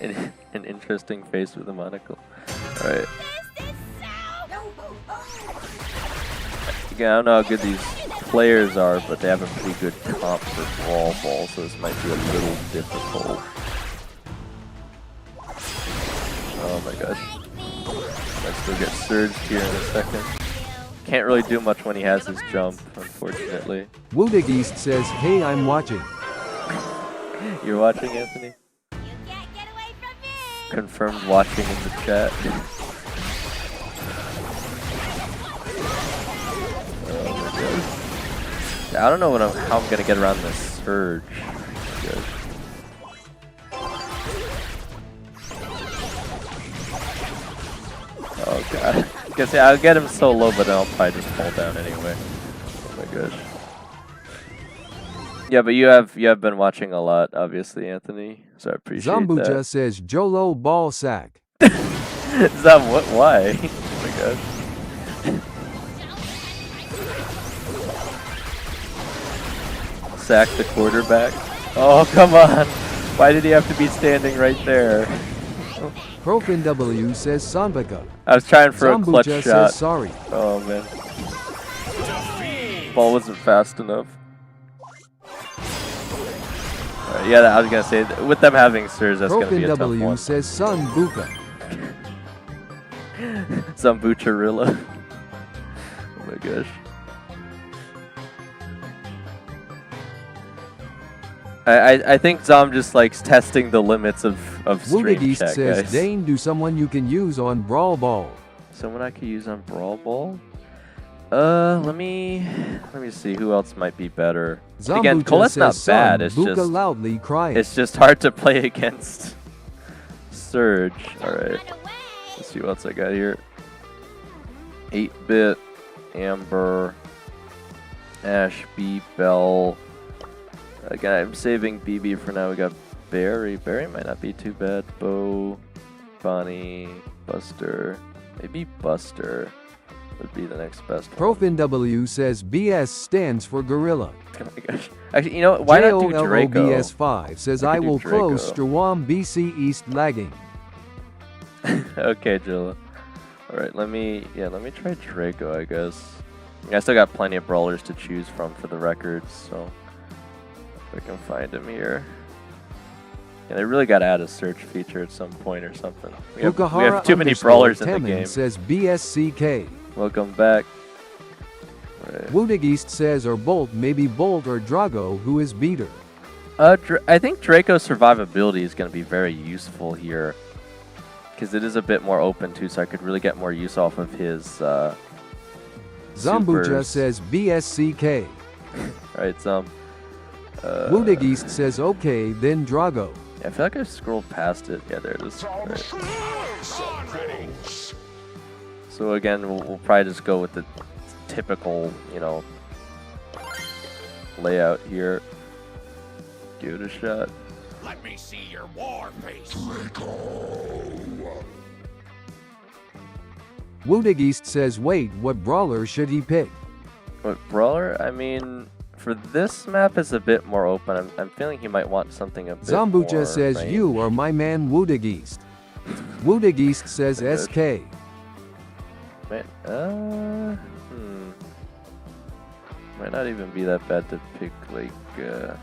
An interesting face with a monocle. All right. Again, I don't know how good these players are, but they have a pretty good comp for Brawl Ball, so this might be a little difficult. Oh my gosh. Let's still get surged here in a second. Can't really do much when he has his jump, unfortunately. Woodigist says, hey, I'm watching. You're watching, Anthony? You can't get away from me. Confirmed watching in the chat. Oh my gosh. I don't know how I'm gonna get around this surge. Guess yeah, I'll get him so low, but then I'll probably just fall down anyway. Oh my gosh. Yeah, but you have been watching a lot, obviously, Anthony. So I appreciate Zambucha that. says Jolo ball sack. Is that what? Why? Oh my gosh. Sack the quarterback. Oh come on! Why did he have to be standing right there? Profin W says Sanbaka. I was trying for a clutch Zambucha shot. says sorry. Oh man. Ball wasn't fast enough. Yeah, I was gonna say, with them having Sirs, that's gonna be a tough Profin W one. says Sanbuka. Zambucharilla. Oh my gosh. I think Zom just likes testing the limits of stream Woodageist chat, says guys. Dane do someone you can use on Brawl Ball. Someone I could use on Brawl Ball? Let me see who else might be better. Again, Zambucha Colette's not says bad. It's Buka just loudly crying. it's just hard to play against Surge. All right, let's see what else I got here. 8-bit, Amber, Ash, B, Bell. Again, I'm saving BB for now. We got Barry. Barry might not be too bad. Bo, Bonnie, Buster. Maybe Buster would be the next best one. Profin W says BS stands for Gorilla. Oh my gosh. Actually, you know what? Why not do Draco? JOLOBS5 says We I could do will close Draco. Strawam BC East lagging. Okay, Jilla. Alright, let me try Draco, I guess. I still got plenty of brawlers to choose from for the records, so if I can find him here. Yeah, they really got to add a search feature at some point or something. We have too many brawlers in the game. Says BSCK. Welcome back. Right. Woodageist says or Bolt, maybe Bolt or Drago, who is beater. I think Draco's survivability is going to be very useful here, because it is a bit more open too, so I could really get more use off of his Zambucha supers. says BSCK. Alright, Woodageist says okay, then Drago. I feel like I scrolled past it. Yeah, there it is. Right. So again, we'll probably just go with the typical, you know, layout here. Give it a shot. Let me see your war face. Woodageist says wait, what brawler should he pick? What brawler? I mean, for this map is a bit more open. I'm feeling he might want something a bit Zambucha more says range. you are my man Woodageist. Woodageist says SK. Man, might not even be that bad to pick, like, I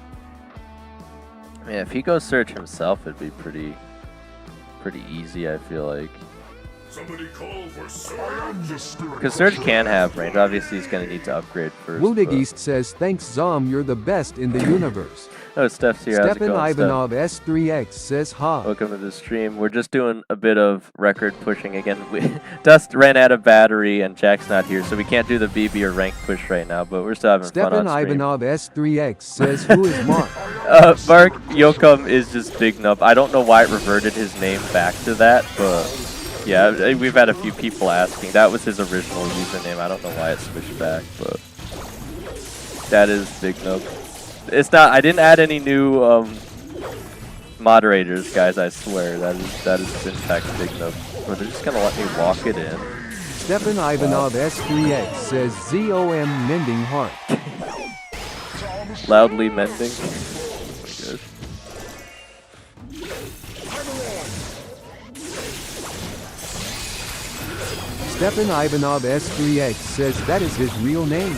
mean, if he goes search himself, it'd be pretty easy, I feel like. Somebody call for Surge. Because Surge can have range. Obviously, he's going to need to upgrade first. Woodageist says thanks Zom, you're the best in the universe. Oh, Steph's here. How's it Stefan going, Ivanov S3X says ha. Welcome to the stream. We're just doing a bit of record pushing again. Dust ran out of battery and Jack's not here, so we can't do the BB or rank push right now, but we're still having fun Stefan on stream. Ivanov S3X says who is Mark? Mark Yokum is just big nub. I don't know why it reverted his name back to that, but yeah, we've had a few people asking. That was his original username. I don't know why it switched back, but that is big nub. It's not. I didn't add any new moderators, guys. I swear that is in fact big nub. But they're just gonna let me walk it in. Stefan Ivanov S3X says ZOM mending heart. Loudly mending. Oh my gosh. Stefan Ivanov S3X says that is his real name.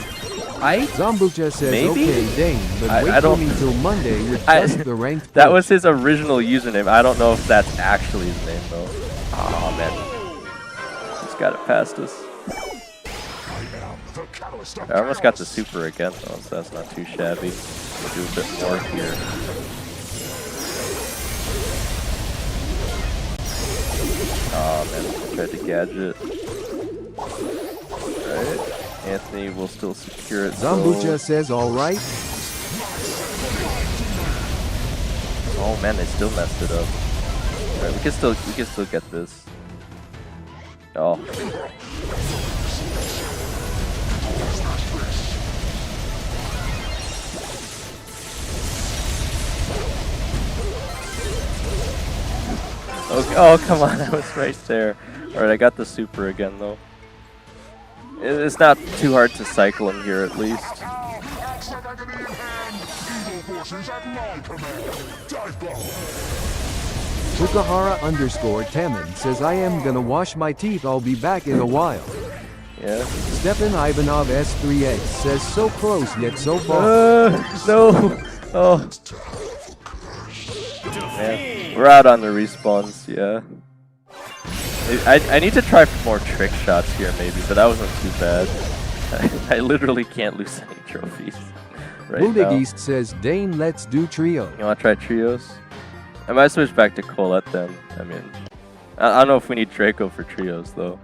Zambucha says Maybe? okay Dane, but I wait for don't- me till Monday with just the ranked That push. was his original username. I don't know if that's actually his name though. Oh man, just got it past us. I almost got the super again though, so that's not too shabby. We'll do a bit more here. Oh man, I tried to gadget. Alright, Anthony will still secure it. Zambucha says alright. Oh man, they still messed it up. Alright, we can still get this. Oh. Okay. Oh, come on, I was right there. Alright, I got the super again, though. It's not too hard to cycle him here, at least. Fukahara_Taman says I am gonna wash my teeth, I'll be back in a while. Yeah. Stepan Ivanov S3X says so close yet so far. No! Oh. Man, we're out on the respawns, yeah. I need to try for more trick shots here maybe, but that wasn't too bad. I literally can't lose any trophies right now. East says, Dane, let's do trio. You want to try trios? I might switch back to Colette then. I mean, I don't know if we need Draco for trios though.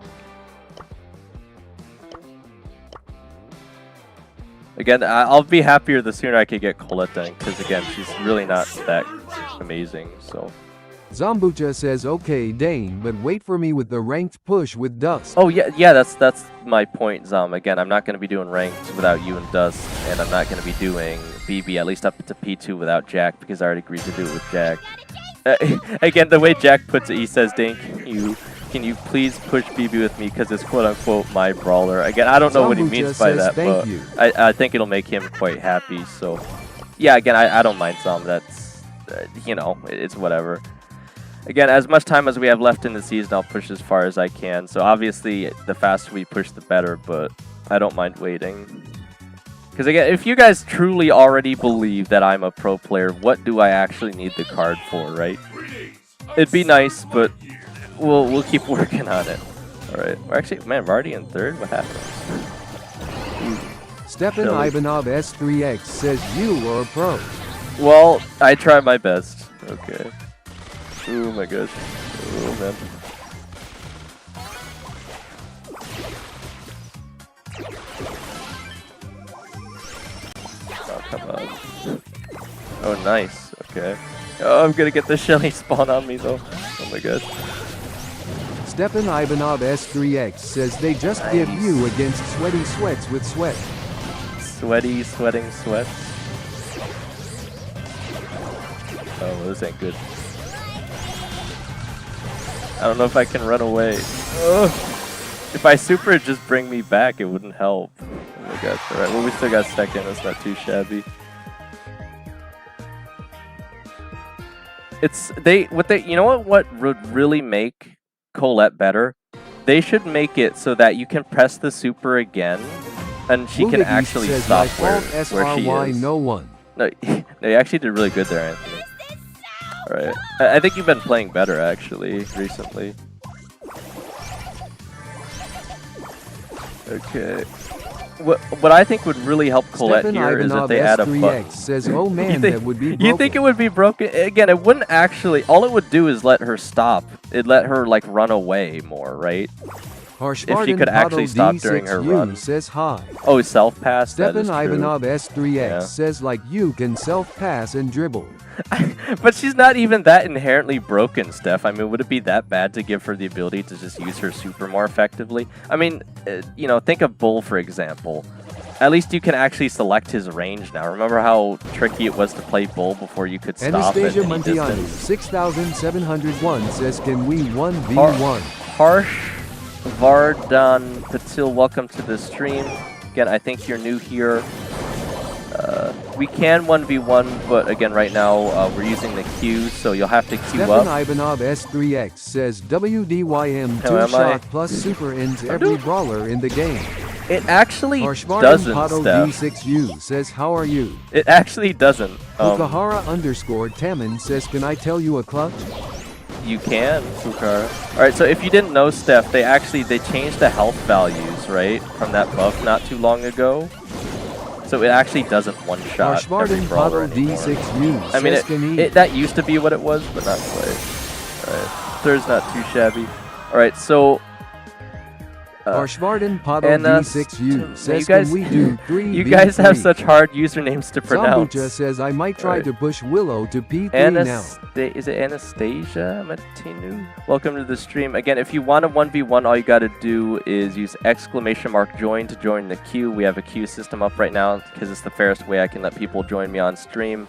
Again, I'll be happier the sooner I can get Colette then, because again, she's really not that amazing, so. Zombucha says, okay, Dane, but wait for me with the ranked push with Dust. Oh yeah, that's my point, Zom. Again, I'm not going to be doing ranked without you and Dust, and I'm not going to be doing BB at least up to P2 without Jack, because I already agreed to do it with Jack. Again, the way Jack puts it, he says, Dane, can you please push BB with me, because it's quote-unquote my brawler. Again, I don't know what he means by that, but I think it'll make him quite happy, so. Yeah, again, I don't mind Zom. That's, you know, it's whatever. Again, as much time as we have left in the season, I'll push as far as I can. So obviously, the faster we push, the better, but I don't mind waiting. Because again, if you guys truly already believe that I'm a pro player, what do I actually need the card for, right? It'd be nice, but we'll keep working on it. Alright. We're actually, man, we're already in third? What happened? Stepan Ivanov S3X says you are a pro. Well, I try my best. Okay. Oh my gosh. Oh man. Oh, come on. Oh, nice. Okay. Oh, I'm gonna get the Shelly spawn on me though. Oh my gosh. Stepan Ivanov S3X says they just give you against Sweaty Sweats with Sweat. Sweaty, sweating, sweats. Oh, this ain't good. I don't know if I can run away. Ugh. If I super just bring me back, it wouldn't help. Oh my gosh. Alright, well we still got second, that's not too shabby. You know what would really make Colette better? They should make it so that you can press the super again and she can actually stop where she is. No one. No, you actually did really good there, Anthony. Alright. I think you've been playing better, actually, recently. Okay. What I think would really help Colette here is if they add a button. Says, oh man, that would be broken. You think it would be broken? Again, it wouldn't actually. All it would do is let her stop. It'd let her, like, run away more, right? If she could actually stop during her run. Says hi. Oh, self-pass? Stepan Ivanov S3X says, like, you can self-pass and dribble. But she's not even that inherently broken, Steph. I mean, would it be that bad to give her the ability to just use her super more effectively? I mean, you know, think of Bull, for example. At least you can actually select his range now. Remember how tricky it was to play Bull before you could stop at any distance? 6701 says, can we 1v1? Harsh Vardan Patil, welcome to the stream. Again, I think you're new here. We can 1v1, but again, right now we're using the Q, so you'll have to queue up. Stepan Ivanov S3X says WDYM 2-shot plus super ends every brawler in the game. It actually doesn't, Steph. D6U says, how are you? It actually doesn't. Fukahara_Taman says, can I tell you a clutch? You can, Fukahara. Alright, so if you didn't know, Steph, they changed the health values, right? From that buff not too long ago. So it actually doesn't one-shot every brawler anymore. I mean, that used to be what it was, but not quite. Alright, third's not too shabby. Alright, so Arshvarden Potto and, D6U says, you guys- can we do 3 You guys have such hard usernames to pronounce. Zambucha says, I might try Right. to push Willow to P3 now. Is it Anastasia Matinu? Welcome to the stream. Again, if you want a 1v1, all you got to do is use !join to join the queue. We have a queue system up right now because it's the fairest way I can let people join me on stream.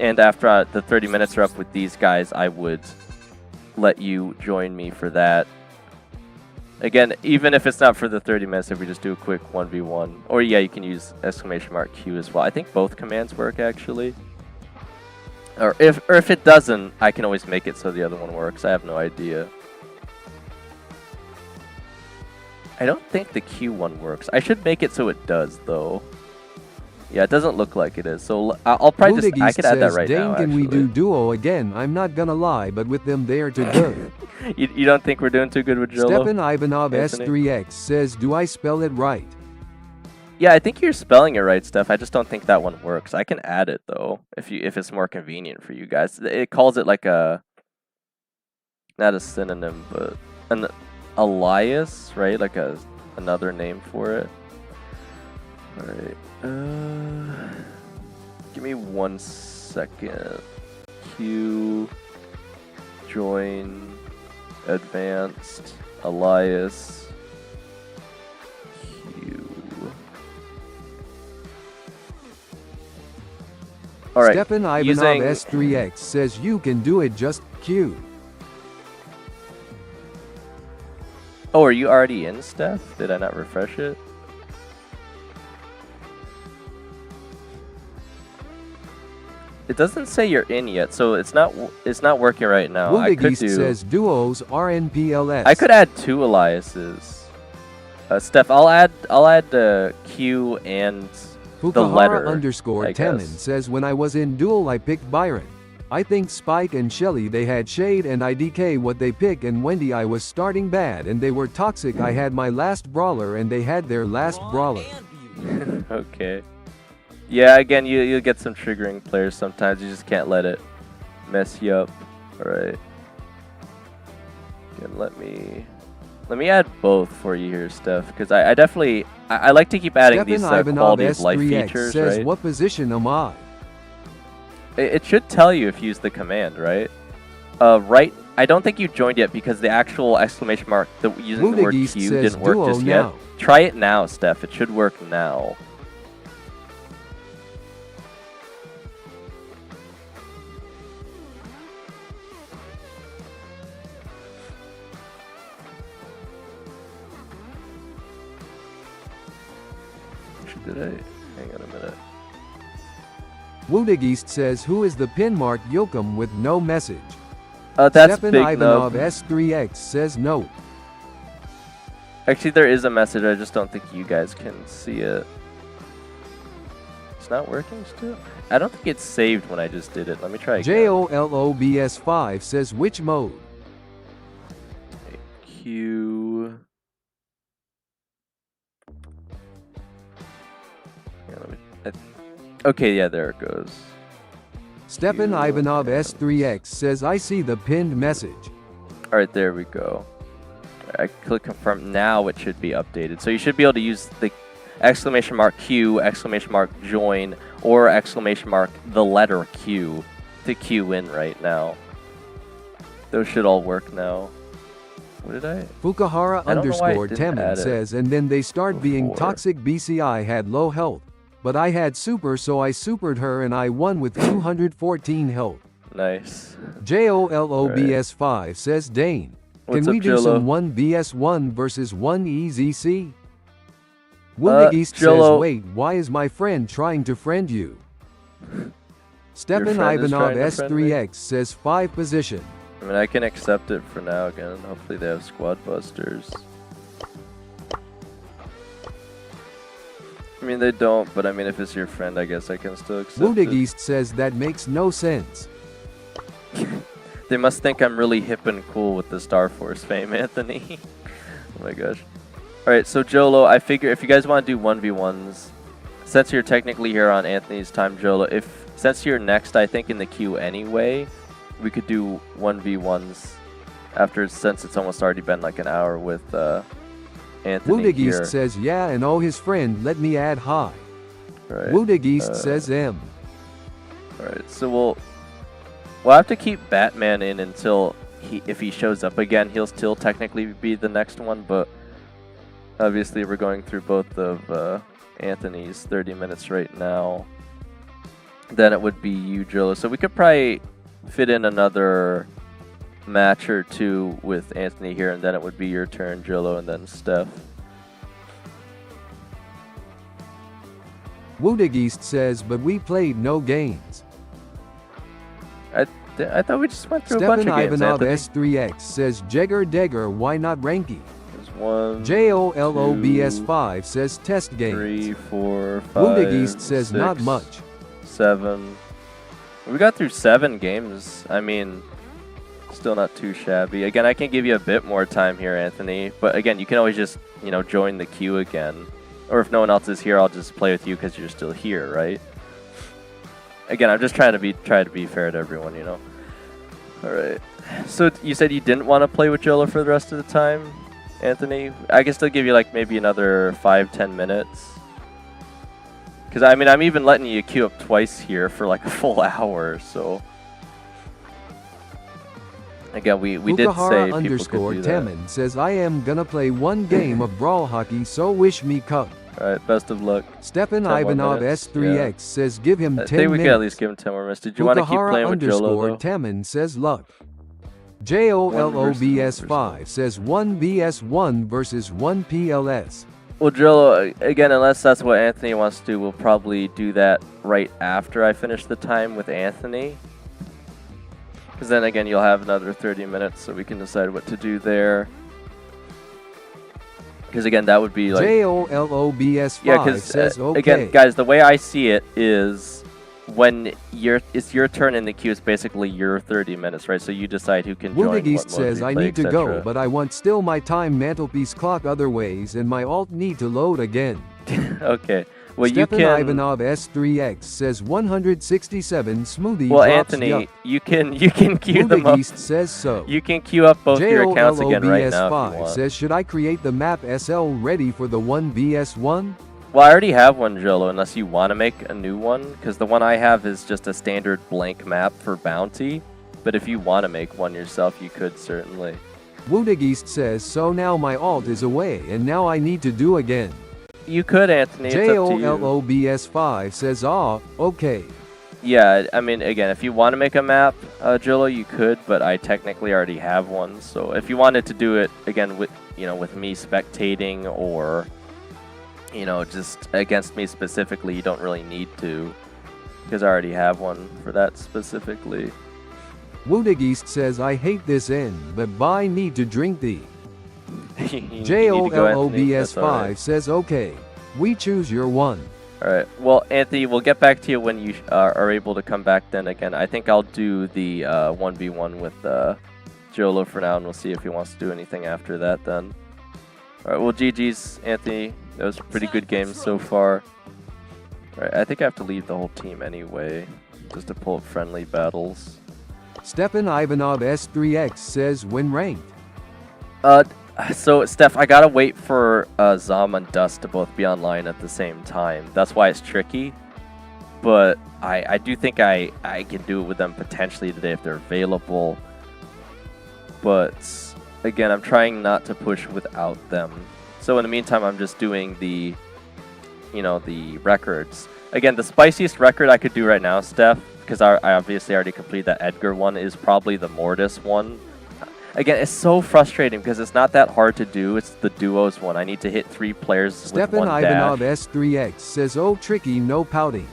And after the 30 minutes are up with these guys, I would let you join me for that. Again, even if it's not for the 30 minutes, if we just do a quick 1v1. Or yeah, you can use !Q as well. I think both commands work actually. Or if it doesn't, I can always make it so the other one works. I have no idea. I don't think the Q one works. I should make it so it does though. Yeah, it doesn't look like it is. So I'll probably just, I could add that right now, Dane, can we actually. do duo again? I'm not gonna lie, but with them there to good. You don't think we're doing too good with Jolo? Stepan Ivanov Anthony? S3X says, do I spell it right? Yeah, I think you're spelling it right, Steph. I just don't think that one works. I can add it though, if it's more convenient for you guys. It calls it like a, not a synonym, but an alias, right? Like another name for it. All right. Give me 1 second. Q, join, advanced, alias, Q. All right. Stepan Ivanov using- S3X says you can do it just Q. Oh, are you already in, Steph? Did I not refresh it? It doesn't say you're in yet, so it's not working right now. I could Woodagist do. says duos RNPLS. I could add 2 aliases. Steph, I'll add the Q and the letter. Fukahara I _Temin guess. says when I was in duel I picked Byron. I think Spike and Shelly they had Shade and IDK what they pick, and Wendy I was starting bad and they were toxic. I had my last brawler and they had their last brawler. Okay. Yeah, again, you'll get some triggering players sometimes. You just can't let it mess you up. All right. Again, let me add both for you here, Steph, because I definitely I like to keep adding these Stepan Ivanov quality of life S3X features, says right? what position am I? It should tell you if you use the command, right? Right. I don't think you joined yet because the actual ! Using the word Woodagist Q says didn't work duo just now. yet. Try it now, Steph. It should work now. Did I? Hang on a minute. Woodagist says who is the pin mark Yokum with no message. That's Stepan Big Ivanov Nub. S3X says no. Actually, there is a message. I just don't think you guys can see it. It's not working still? I don't think it's saved when I just did it. Let me try again. JOLOBS5 says which mode? Q. Yeah, okay, yeah, there it goes. Stepan Q Ivanov and- S3X says I see the pinned message. All right, there we go. I click confirm. Now it should be updated. So you should be able to use the !Q, !join, or the letter Q to queue in right now. Those should all work now. What did I? Fukahara I don't know why it didn't _Temin add it says and then they start being before. toxic. BCI had low health, but I had super, so I supered her and I won with 214 health. Nice. JOLOBS5 says Dane. What's Can we up, do Jolo? some 1vs1 versus 1 EZC? Woodagist says Jolo. wait, why is my friend trying to friend you? Stepan friend is Ivanov trying to friend me? S3X says 5 position. I mean, I can accept it for now again. Hopefully they have squad busters. I mean, they don't, but I mean, if it's your friend, I guess I can still accept it. Woodagist says that makes no sense. They must think I'm really hip and cool with the Star Force fame, Anthony. Oh my gosh. Alright, so Jolo, I figure if you guys want to do 1v1s, since you're technically here on Anthony's time, Jolo, since you're next, I think, in the queue anyway, we could do 1v1s after, since it's almost already been like an hour with Anthony Woodageist here. says yeah, and oh, his friend let me add hi. Right. Woodageist says M. Alright, so we'll have to keep Batman in until if he shows up again, he'll still technically be the next one, but obviously we're going through both of Anthony's 30 minutes right now. Then it would be you, Drillo. So we could probably fit in another match or two with Anthony here, and then it would be your turn, Drillo, and then Steph. Woodageist says, but we played no games. I thought we just went through a bunch Stefan of games, Ivanov Anthony. S3X says, Jegger Degger, why not Ranky? There's 1, JOLOBS5 says, test games. 3, 4, 5, Woodageist says, 6, not much. 7. We got through 7 games. I mean, still not too shabby. Again, I can give you a bit more time here, Anthony. But again, you can always just, join the queue again. Or if no one else is here, I'll just play with you because you're still here, right? Again, I'm just trying to be fair to everyone, All right. So you said you didn't want to play with Jolo for the rest of the time, Anthony? I can still give you like maybe another 5-10 minutes. Because I mean, I'm even letting you queue up twice here for like a full hour. So again, we did say people could do that. Taman says, I am gonna play one game of Brawl Hockey, so wish me cup. Alright, best of luck. Stefan Ivanov S3X says, give him 10 minutes. I think we minutes. could at least give him 10 more minutes. Did you want to keep playing with Jolo, though? Taman says, luck. JOLOBS5 says, 1BS1 versus 1PLS. Well, Jolo, again, unless that's what Anthony wants to do, we'll probably do that right after I finish the time with Anthony. Because then, again, you'll have another 30 minutes, so we can decide what to do there. Because again, that would be like JOLOBS5 says okay. Again, guys, the way I see it is when it's your turn in the queue, it's basically your 30 minutes, right? So you decide who can join. Woodageist says I need to go, but I want still my time mantelpiece clock other ways, and my alt need to load again. Okay. Well, Stefan you can. Ivanov S3X says 167 smoothie. Well, drops, Anthony, yuck. you can queue them up. Woodageist says so. You can queue up both your accounts again right now if you JOLOBS5 want. says, should I create the map SL ready for the 1vs1? Well, I already have one, Jolo, unless you want to make a new one, because the one I have is just a standard blank map for bounty. But if you want to make one yourself, you could certainly. Woodageist says, so now my alt is away, and now I need to do again. You could, Anthony. It's up to you. JOLOBS5 says, okay. Yeah, I mean, again, if you want to make a map, Jolo, you could, but I technically already have one. So if you wanted to do it again with, with me spectating or, just against me specifically, you don't really need to, because I already have one for that specifically. Woodageist says, I hate this end, but I need to drink thee. JOLOBS5 says, okay, we choose your one. Alright, well, Anthony, we'll get back to you when you are able to come back then again. I think I'll do the 1v1 with Jolo for now, and we'll see if he wants to do anything after that then. Alright, well, GG's, Anthony. That was a pretty good game so far. Alright, I think I have to leave the whole team anyway, just to pull up friendly battles. Stefan Ivanov S3X says, when ranked. So, Steph, I gotta wait for Zom and Dust to both be online at the same time. That's why it's tricky. But I do think I can do it with them potentially today if they're available. But, again, I'm trying not to push without them. So, in the meantime, I'm just doing the, the records. Again, the spiciest record I could do right now, Steph, because I obviously already completed that Edgar one, is probably the Mortis one. Again, it's so frustrating because it's not that hard to do. It's the duos one. I need to hit 3 players Stefan with one Ivanov dash. S3X says, oh, tricky, no pouting.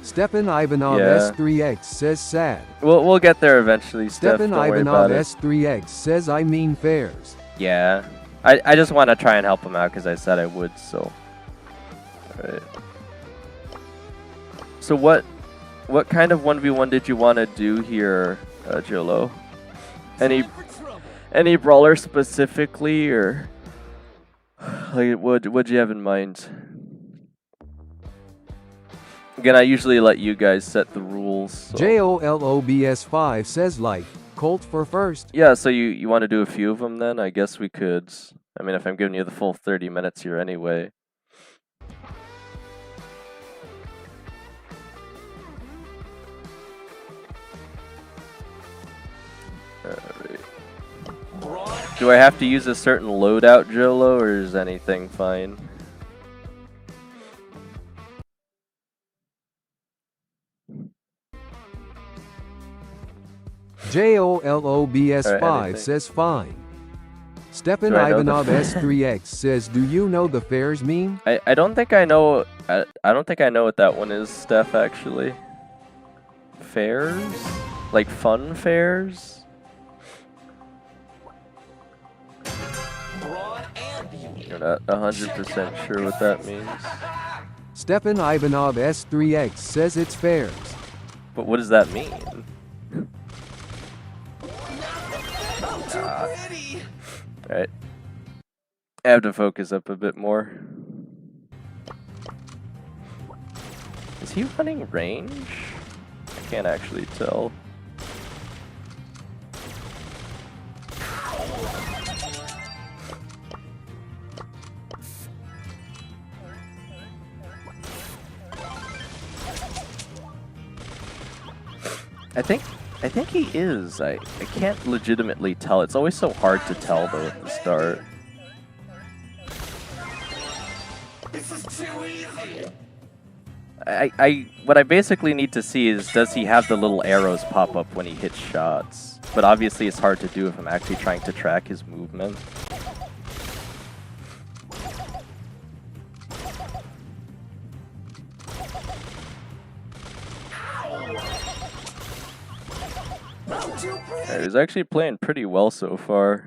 Stefan Ivanov Yeah. S3X says, sad. We'll get there eventually, Steph. Stefan Don't worry Ivanov about it. S3X says, I mean fairs. Yeah. I just want to try and help him out because I said I would, so. Alright. So what kind of 1v1 did you want to do here, Jolo? Any brawler specifically, or like what'd you have in mind? Again, I usually let you guys set the rules. So. JOLOBS5 says, like, Colt for first. Yeah, so you want to do a few of them then? I guess we could. I mean, if I'm giving you the full 30 minutes here anyway. Alright. Do I have to use a certain loadout, Jolo, or is anything fine? JOLOBS5 Alright, says fine. Stefan Do I know Ivanov the- S3X says, do you know the fairs meme? I don't think I know. I don't think I know what that one is, Steph. Actually, fairs, like fun fairs. You're not 100% sure what that means. Stefan Ivanov S3X says it's fairs. But what does that mean? Right. I have to focus up a bit more. Is he running range? I can't actually tell. I think he is. I can't legitimately tell. It's always so hard to tell though at the start. This is too easy. What I basically need to see is, does he have the little arrows pop up when he hits shots? But obviously it's hard to do if I'm actually trying to track his movement. He's actually playing pretty well so far.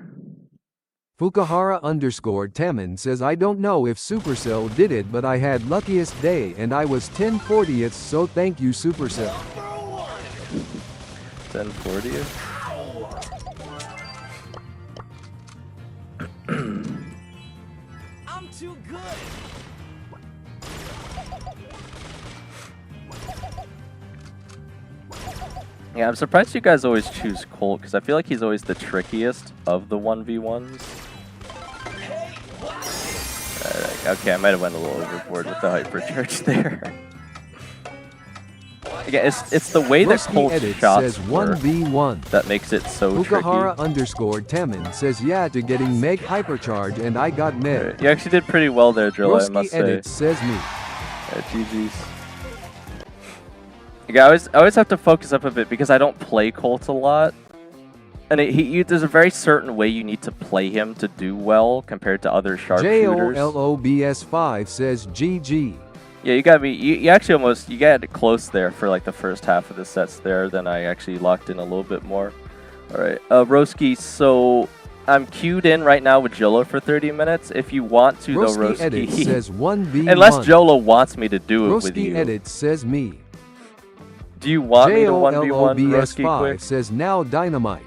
Fukuhara _ Temin says, I don't know if Supercell did it, but I had luckiest day and I was 10/40th, so thank you Supercell. 10/40th? I'm too good. Yeah, I'm surprised you guys always choose Colt, because I feel like he's always the trickiest of the 1v1s. Okay, I might have went a little overboard with the hypercharge there. Yeah, it's the way that Colt's Edit shots says work 1v1. that makes it so Fukuhara tricky. _ Temin says, yeah to getting Meg hypercharge and I got Meg. You actually did pretty well there, Drill, I Broski must say. Edit says me. GG's. Yeah, I always have to focus up a bit because I don't play Colt a lot. And there's a very certain way you need to play him to do well compared to other sharpshooters. JOLOBS5 says GG. Yeah, you got me. You actually you got it close there for like the first half of the sets there. Then I actually locked in a little bit more. All right, Roski. So I'm queued in right now with Jolo for 30 minutes. If you want to, though, Broski Edit Roski. says 1v1. Unless Jolo wants me to do it with Broski you. Edit says me. Do you want me to 1v1 Roski JOLOBS5 quick? says now Dynamite.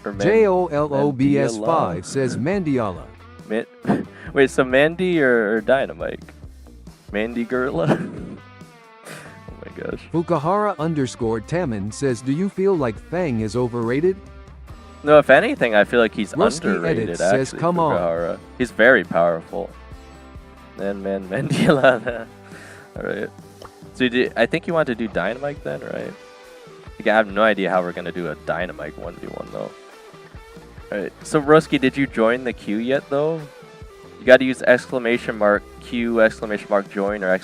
Or JOLOBS5 says Mandiala. Wait, so Mandy or Dynamite? Mandy Gorilla? Oh my gosh. Fukuhara _ Temin says, do you feel like Fang is overrated? No, if anything, I feel like he's Roski underrated, Edit actually, says, come on. Fukuhara. He's very powerful. Mandela. Alright. So I think you want to do Dynamite then, right? Like, I have no idea how we're going to do a Dynamite 1v1 though. Alright, so Roski, did you join the queue yet though? You got to use !Q, !join, or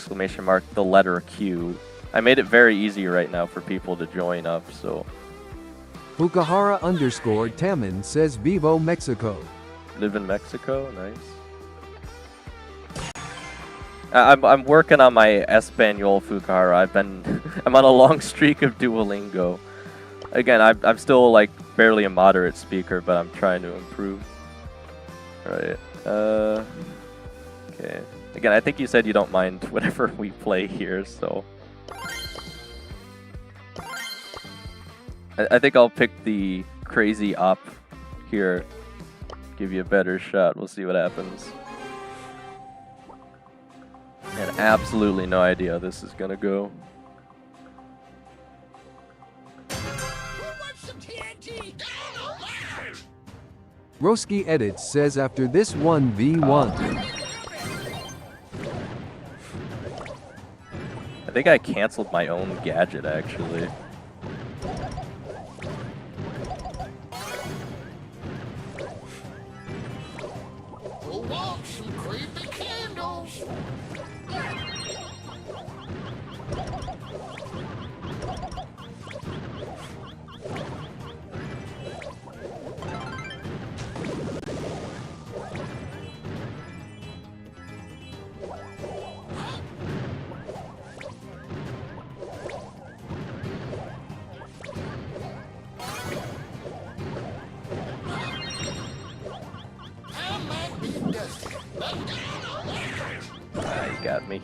the letter Q. I made it very easy right now for people to join up, so. Fukuhara _ Temin says Vivo Mexico. Live in Mexico, nice. I'm working on my Espanol, Fukuhara. I'm on a long streak of Duolingo. Again, I'm still like barely a moderate speaker, but I'm trying to improve. Alright. Okay. Again, I think you said you don't mind whatever we play here, so. I think I'll pick the crazy op here. Give you a better shot. We'll see what happens. And absolutely no idea how this is gonna go. Who wants some TNT? Roski Edits says after this 1v1. I think I canceled my own gadget actually. Who wants some creepy candles? You got me.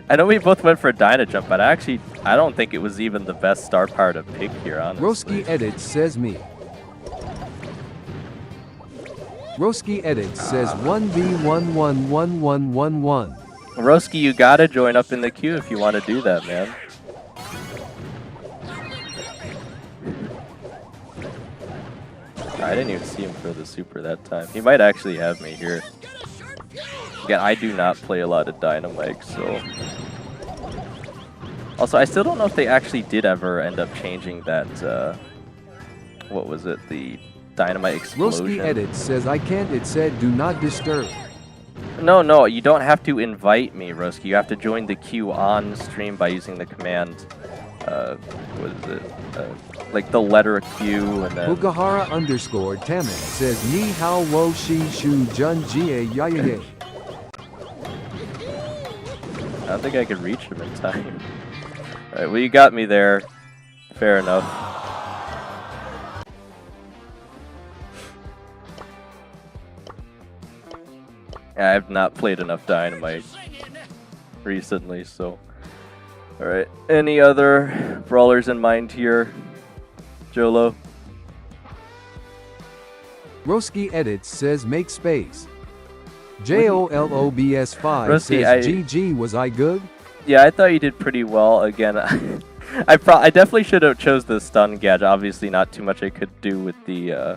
I know we both went for a Dyna jump, but I don't think it was even the best star power to pick here, honestly. Roski Edits says me. Roski Edits says 1v1111111. Roski, you gotta join up in the queue if you want to do that, man. I didn't even see him for the super that time. He might actually have me here. Again, I do not play a lot of Dynamite, so... Also, I still don't know if they actually did ever end up changing that, what was it? The Dynamite Explosion? Roski Edits says I can't, it said do not disturb. No, you don't have to invite me, Roski. You have to join the queue on stream by using the command, what is it? Like the letter Q and then... Fukahara _ Taman says Ni hao wo shi shu jun jie ya ya ya. I don't think I could reach him in time. Alright, well you got me there. Fair enough. Yeah, I have not played enough Dynamite recently, so... Alright, any other brawlers in mind here, Jolo? Roski Edits says make space. JOLOBS5 Roski, says GG, was I good? Yeah, I thought you did pretty well. Again, I definitely should have chose the stun gadget. Obviously not too much I could do with the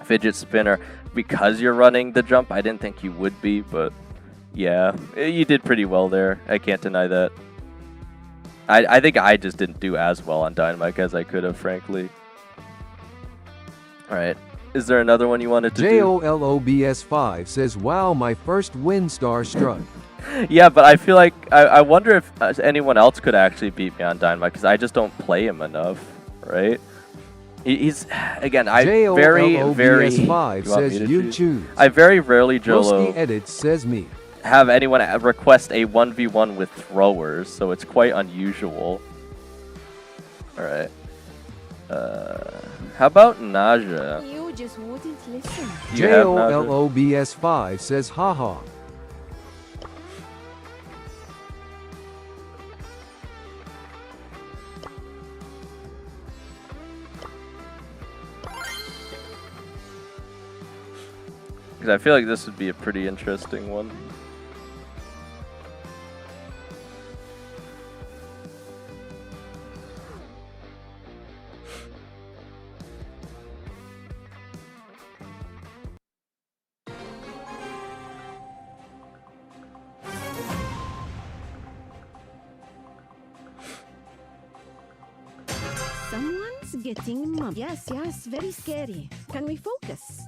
fidget spinner. Because you're running the jump, I didn't think you would be, but yeah, you did pretty well there. I can't deny that. I think I just didn't do as well on Dynamite as I could have, frankly. Alright, is there another one you wanted to do? JOLOBS5 says wow, my first win star struck. Yeah, but I feel like, I wonder if anyone else could actually beat me on Dynamite, because I just don't play him enough, right? He's, again, I very says you choose. I very rarely, Jolo, Roski Edits says me. Have anyone request a 1v1 with throwers, so it's quite unusual. Alright. How about Naja? You just wouldn't listen. JOLOBS5 says haha. Because I feel like this would be a pretty interesting one. Someone's getting mum. Yes, very scary. Can we focus?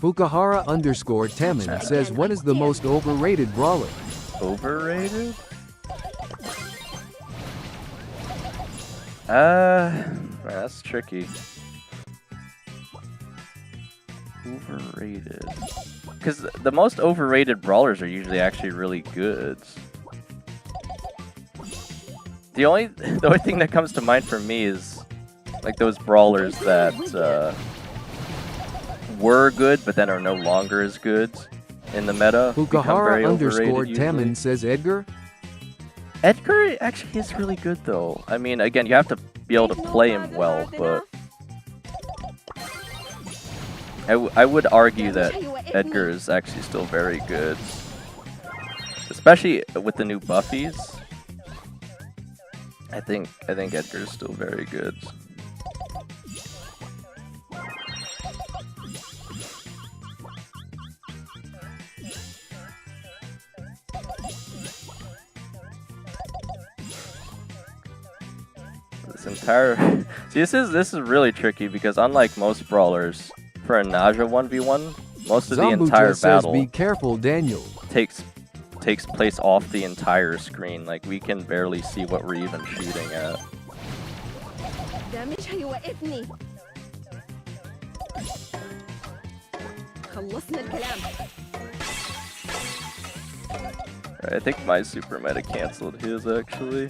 Fukahara _ Taman says what is the most overrated brawler? Overrated? That's tricky. Overrated. Because the most overrated brawlers are usually actually really good. The only thing that comes to mind for me is like those brawlers that were good but then are no longer as good in the meta. Fukahara _ Taman says Edgar. Edgar actually is really good though. I mean, again, you have to be able to play him well, but I would argue that Edgar is actually still very good. Especially with the new buffies. I think Edgar is still very good. This entire see, this is really tricky because unlike most brawlers, for a Naja 1v1, most of the entire battle be careful, Daniel. takes place off the entire screen. Like we can barely see what we're even shooting at. ده مش هيوقفني. خلصنا الكلام. I think my super might have canceled his actually.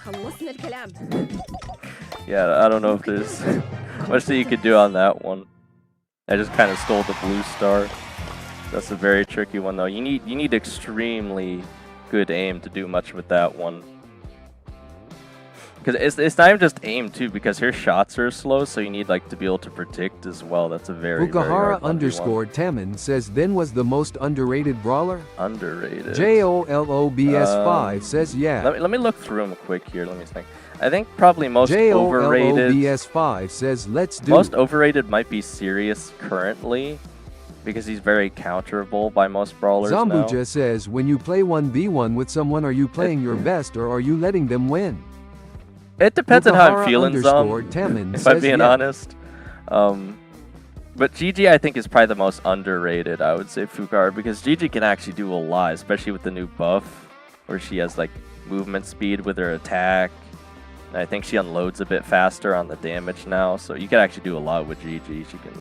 خلصنا الكلام. Yeah, I don't know if there's much that you could do on that one. I just kind of stole the blue star. That's a very tricky one though. You need extremely good aim to do much with that one. Because it's not even just aim too, because her shots are slow, so you need like to be able to predict as well. That's a very Fukahara hard _ Taman says then was the most underrated brawler? Underrated. JOLOBS5 says yeah. Let me look through them quick here. Let me think. I think probably most overrated. JOLOBS5 says let's do. Most overrated might be Sirius currently, because he's very counterable by most brawlers Zambuja now. says when you play 1v1 with someone, are you playing your best or are you letting them win? It depends on how I'm feeling, Taman if I'm says being yeah. honest. But Gigi, I think, is probably the most underrated, I would say, Fukahara, because Gigi can actually do a lot, especially with the new buff, where she has, like, movement speed with her attack. And I think she unloads a bit faster on the damage now, so you can actually do a lot with Gigi. She can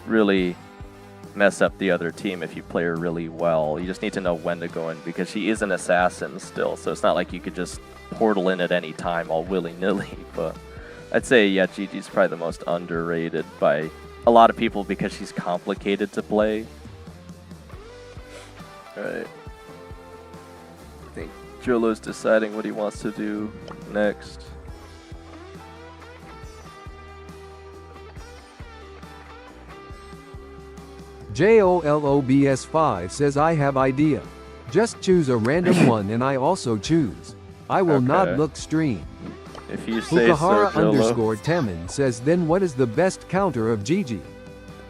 really mess up the other team if you play her really well. You just need to know when to go in, because she is an assassin still, so it's not like you could just portal in at any time all willy-nilly. But I'd say, yeah, Gigi's probably the most underrated by a lot of people because she's complicated to play. Alright. I think Jolo's deciding what he wants to do next. JOLOBS5 says I have idea. Just choose a random one and I also choose. I will not look stream. If you say Fukahara so, Jolo. _ Taman says then what is the best counter of Gigi?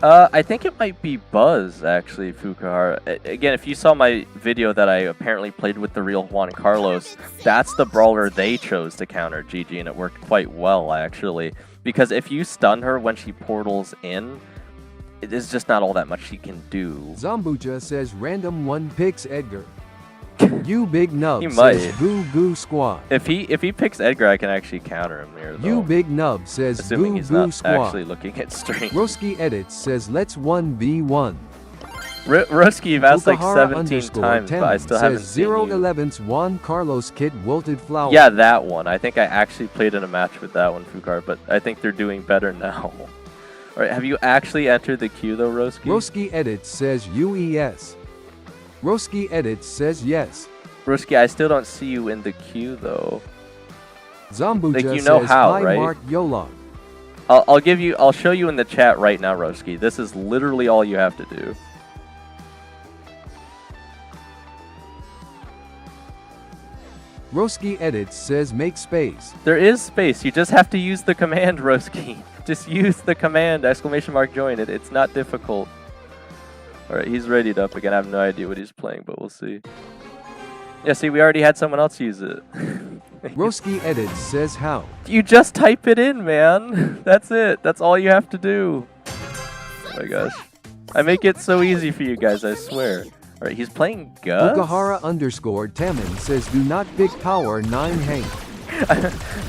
I think it might be Buzz, actually, Fukahara. Again, if you saw my video that I apparently played with the real Juan Carlos, that's the brawler they chose to counter Gigi, and it worked quite well, actually. Because if you stun her when she portals in, it is just not all that much she can do. Zambuja says random one picks Edgar. You big nub He says might. Goo Goo Squad. If he picks Edgar, I can actually counter him here, though. You big nub says Assuming Goo he's Goo not Squad. actually looking at stream. Roski Edits says let's 1v1. Roski, you've asked like Fukahara 17 _ times, but I still haven't says seen you. 011's Juan Carlos Kid Wilted Flower. Yeah, that one. I think I actually played in a match with that one, Fukahara, but I think they're doing better now. Alright, have you actually entered the queue though, Roski? Roski Edits says UES. Roski Edits says yes. Roski, I still don't see you in the queue though. Zambuja Like, you know says how, hi right? Mark Yola. I'll show you in the chat right now, Roski. This is literally all you have to do. Roski Edits says make space. There is space. You just have to use the command, Roski. Just use the command, ! Join it. It's not difficult. Alright, he's readied up again. I have no idea what he's playing, but we'll see. Yeah, see, we already had someone else use it. Roski Edits says how. You just type it in, man. That's it. That's all you have to do. Oh my gosh. I make it so easy for you guys, I swear. Alright, he's playing Gus? Fukahara _ Taman says do not pick Power 9 Hank.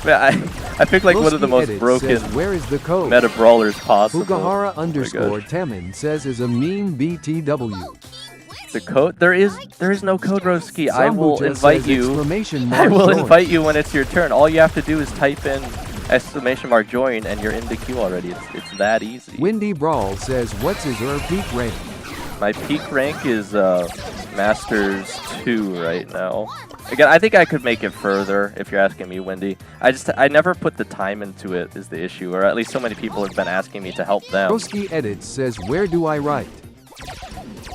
Man, I picked like one of the Roski most Edits broken says, where is the code? meta brawlers possible. Fukahara Oh my _ gosh. Taman says is a meme BTW. The code? There is no code, Roski. I will Zambuja invite says you. exclamation I mark will join. invite you when it's your turn. All you have to do is type in !join and you're in the queue already. It's that easy. Windy Brawl says what's his peak rank? My peak rank is Masters 2 right now. Again, I think I could make it further if you're asking me, Wendy. I never put the time into it is the issue, or at least so many people have been asking me to help them. Broski Edits says, where do I write?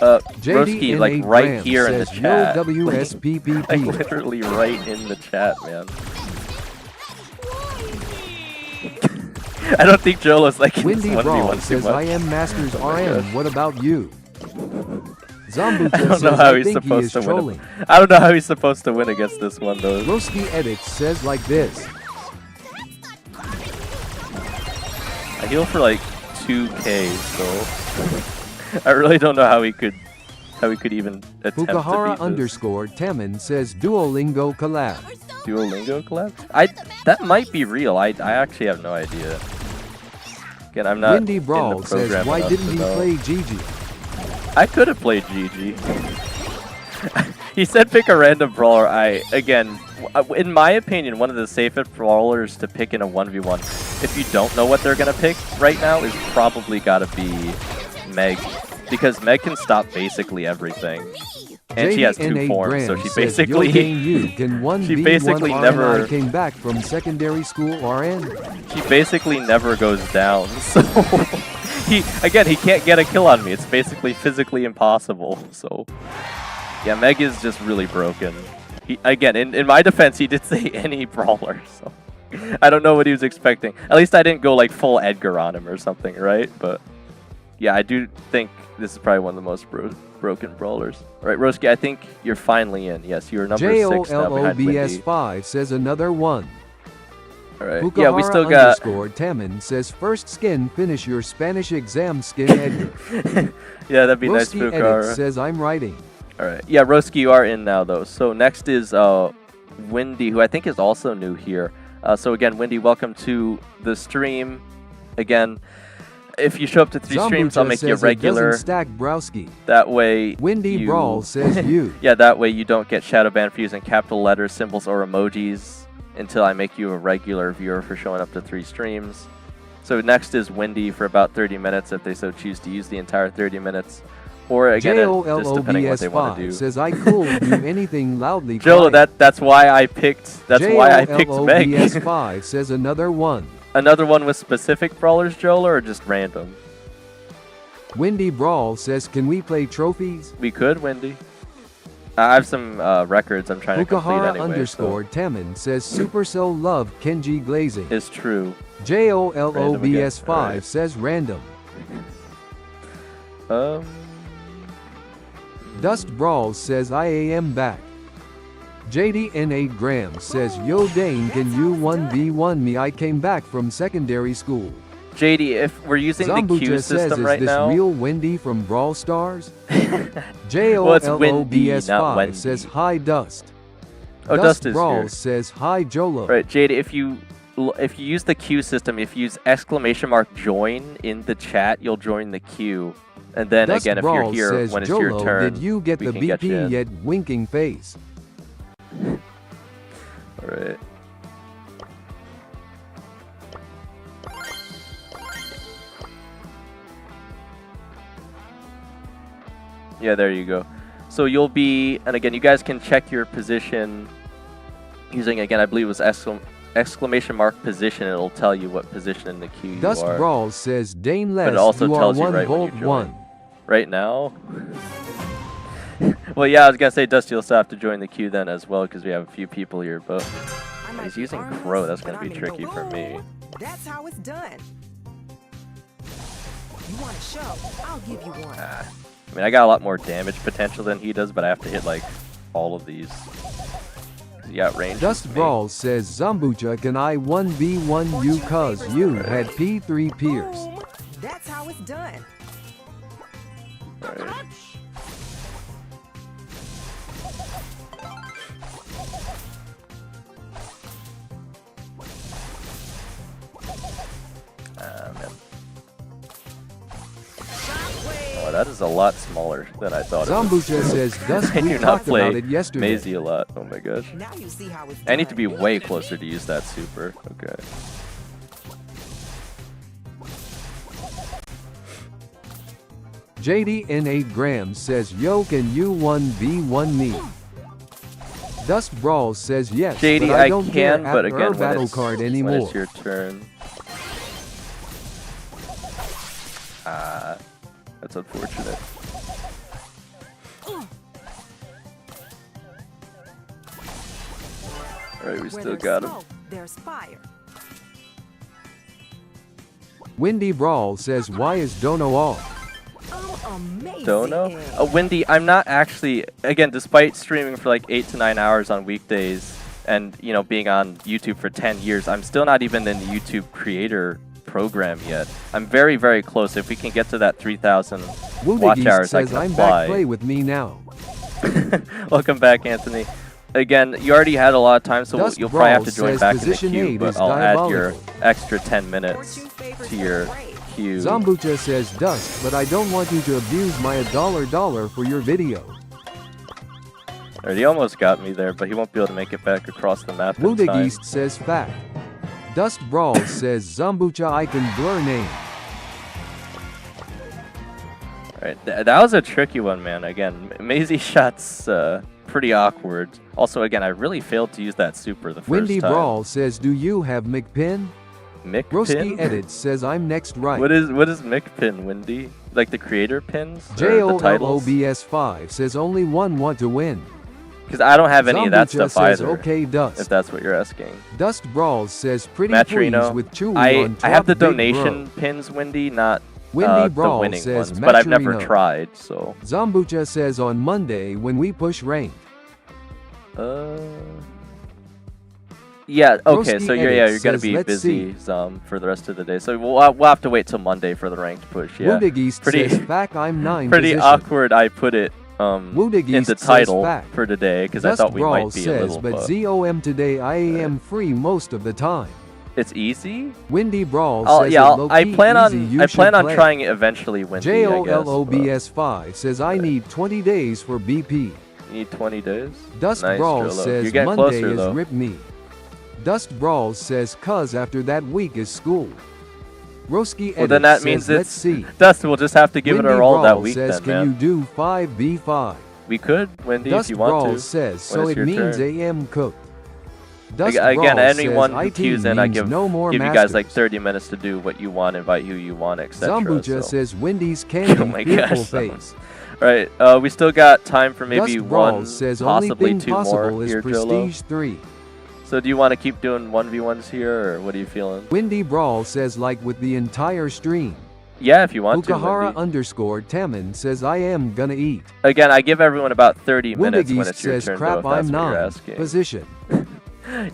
Broski, like right here in the says, chat. Yo, WSPPP. Like literally right in the chat, man. I don't think Jolo's like Windy Brawl 1v1 too says, much. I am Masters RM. What about you? Zambucha I don't know says, how I he's think he supposed is to trolling. win. I don't know how he's supposed to win against this one though. Broski Edits says like this. I heal for like 2k, so I really don't know how he could even attempt to Fukuhara beat this. _ Temin says Duolingo collab. Duolingo collab? That might be real. I actually have no idea. Again, I'm not Windy in Brawl the says, program why enough didn't to he know. play Gigi? I could have played GG. He said pick a random brawler. In my opinion, one of the safest brawlers to pick in a 1v1, if you don't know what they're going to pick right now, is probably got to be Meg. Because Meg can stop basically everything. And she has 2 forms, so she basically... you can 1v1 she basically RN. never... I came back from secondary school RN. She basically never goes down, so... he can't get a kill on me. It's basically physically impossible, so... Yeah, Meg is just really broken. In my defense, he did say any brawler, so... I don't know what he was expecting. At least I didn't go like full Edgar on him or something, right? But... yeah, I do think this is probably one of the most broken brawlers. All right, Roski, I think you're finally in. Yes, you're number 6 now behind Windy. JOLOBS5 says another one. All right. Fukuhara Yeah, we still got... _ Temin says first skin finish your Spanish exam skin Edgar. Yeah, that'd be nice, Roski Fukuhara. Edits says I'm writing. All right. Yeah, Roski, you are in now, though. So next is Windy, who I think is also new here. So again, Windy, welcome to the stream. Again, if you show up to 3 streams, I'll make you a regular. Stack Browski. That way, Windy Brawl says you. Yeah, that way you don't get shadow banned for using capital letters, symbols, or emojis until I make you a regular viewer for showing up to 3 streams. So next is Windy for about 30 minutes if they so choose to use the entire 30 minutes. Or again, just depending on what they want to do. says I cool do anything loudly. Jolo, that's why I picked Meg. JOLOBS5 says another one. Another one with specific brawlers, Jolo, or just random? Windy Brawl says, can we play trophies? We could, Windy. I have some records I'm trying to complete Fukuhara anyway. _Temin says Supercell love Kenji glazing. It's true. JOLOBS5 Right. says random. Dust Brawl says I am back. JDN8 Grams says, yo Dane, can you 1v1 me? I came back from secondary school. JD, if we're using the Q system says, right is this now... real Wendy from Brawl Stars? Well, it's Windy, not JOLOBS5 Wendy. says, hi Dust. Oh, Dust is Brawl here. says, hi Jolo. Right, JD, if you use the Q system, if you use !join in the chat, you'll join the queue. And then Dust again, if Brawl you're here says, when it's Jolo, your turn, did you get we the can get you BP in. yet? Winking face. Alright. Yeah, there you go. So you'll be, and again, you guys can check your position using, again, I believe it was !position. It'll tell you what position in the queue you Dust are. Brawl says, Dane Les, But it also you are tells you 1 right when volt you join. 1. Right now? Well, yeah, I was going to say, Dusty, you'll still have to join the queue then as well, because we have a few people here, but he's using Crow. That's going to be tricky for me. That's how it's done. You want a show? I'll give you one. I mean, I got a lot more damage potential than he does, but I have to hit, like, all of these. He got range. Dust Brawl says, Zambucha, can I 1v1 you cause you had P3 peers? Boom. That's how it's done. Right. Man. Oh, that is a lot smaller than I thought it was. Zambucha says, Dust, I we do not talked play about it yesterday. Maisie a lot. Oh my gosh. Now you see how it's I need to done. be way closer to use that super. Okay. JD in 8 grams says, yo, can you 1v1 me? Dust Brawl says yes, JD, but I I don't can, care but after again, our when battle it's, card when anymore. it's your turn. That's unfortunate. Alright, we Where still there's got him. smoke, there's fire. Windy Brawl says, why is Dono off? Amazing. Dono? Wendy, I'm not actually, again, despite streaming for like 8 to 9 hours on weekdays and, you know, being on YouTube for 10 years, I'm still not even in the YouTube creator program yet. I'm very, very close. If we can get to that 3,000 watch hours, I says, can I'm apply. back, play with me now. Welcome back, Anthony. Again, you already had a lot of time, so Dust you'll probably have to Brawl join says back in the position queue, 8 but is I'll add your diabolical. extra 10 minutes to your queue. Zambucha says, Dust, but I don't want you to abuse my $1 for your video. Alright, he almost got me there, but he won't be able to make it back across the map in time. Wudigist says, fact. Dust Brawl says, Zambucha I can blur name. Alright, that was a tricky one, man. Again, Maisie shot's pretty awkward. Also, again, I really failed to use that super the first Windy time. Brawl says, do you have McPin? Broski McPin? Edits says, I'm next right. What is McPin, Windy? Like the creator pins? Or the titles? JOLOBS5 says, only one want to win. Because I don't have any of that Zambucha stuff says, either, okay, Dust. if that's what you're asking. Dust Brawl says, pretty Matrino, pleased with Chewy on top, I have the big bro. donation pins, Windy, not Windy the Brawl winning says, ones, but I've never Maturino. tried, so. Zambucha says, on Monday when we push rank. Yeah, okay, Broski so you're Edits gonna says, be let's busy for the rest of the day. So we'll have to wait till Monday for the ranked push. Yeah, Wudigist pretty says, fact, I'm 9 pretty position. awkward. I put it in Wudigist the says, title fact. for today because I Dust thought we Brawl might be says, a little. but ZOM today I am free most of the time. It's easy. Windy Brawl says, Yeah, it I low-key plan easy, on you I should plan on play. trying it eventually. Windy, I guess, but JOLOBS5 says, I need 20 days for BP. you need 20 days. Dust Nice, Brawl Drillo. says, You're getting Monday closer, is though. rip me. Dust Brawl says, cuz after that week is school. Roski Well, then that says, means let's it's see. Dust. We'll just have to give Windy it our all Brawl that week says, then, can man. you do 5v5? We could, Wendy, Dust if you want Brawl to. says, so When it it's your means turn. AM cooked. Dust Again, Brawl anyone says, who IT queues in, I means give, no more give you guys masters. like 30 minutes to do what you want, invite who you want, etc. Zambucha so. says, Wendy's candy, Oh my fearful gosh, face. Alright, we still got time for maybe Dust Brawl one, says, only possibly thing two possible more is here, Jolo. Prestige 3. So do you want to keep doing 1v1s here, or what are you feeling? Windy Brawl says, like with the entire stream. Yeah, if you want Ukahara to, Wendy. _Taman says, I am gonna eat. Again, I give everyone about 30 minutes when Wudigist it's your says, turn, crap, though, if that's I'm what you're 9 asking. position.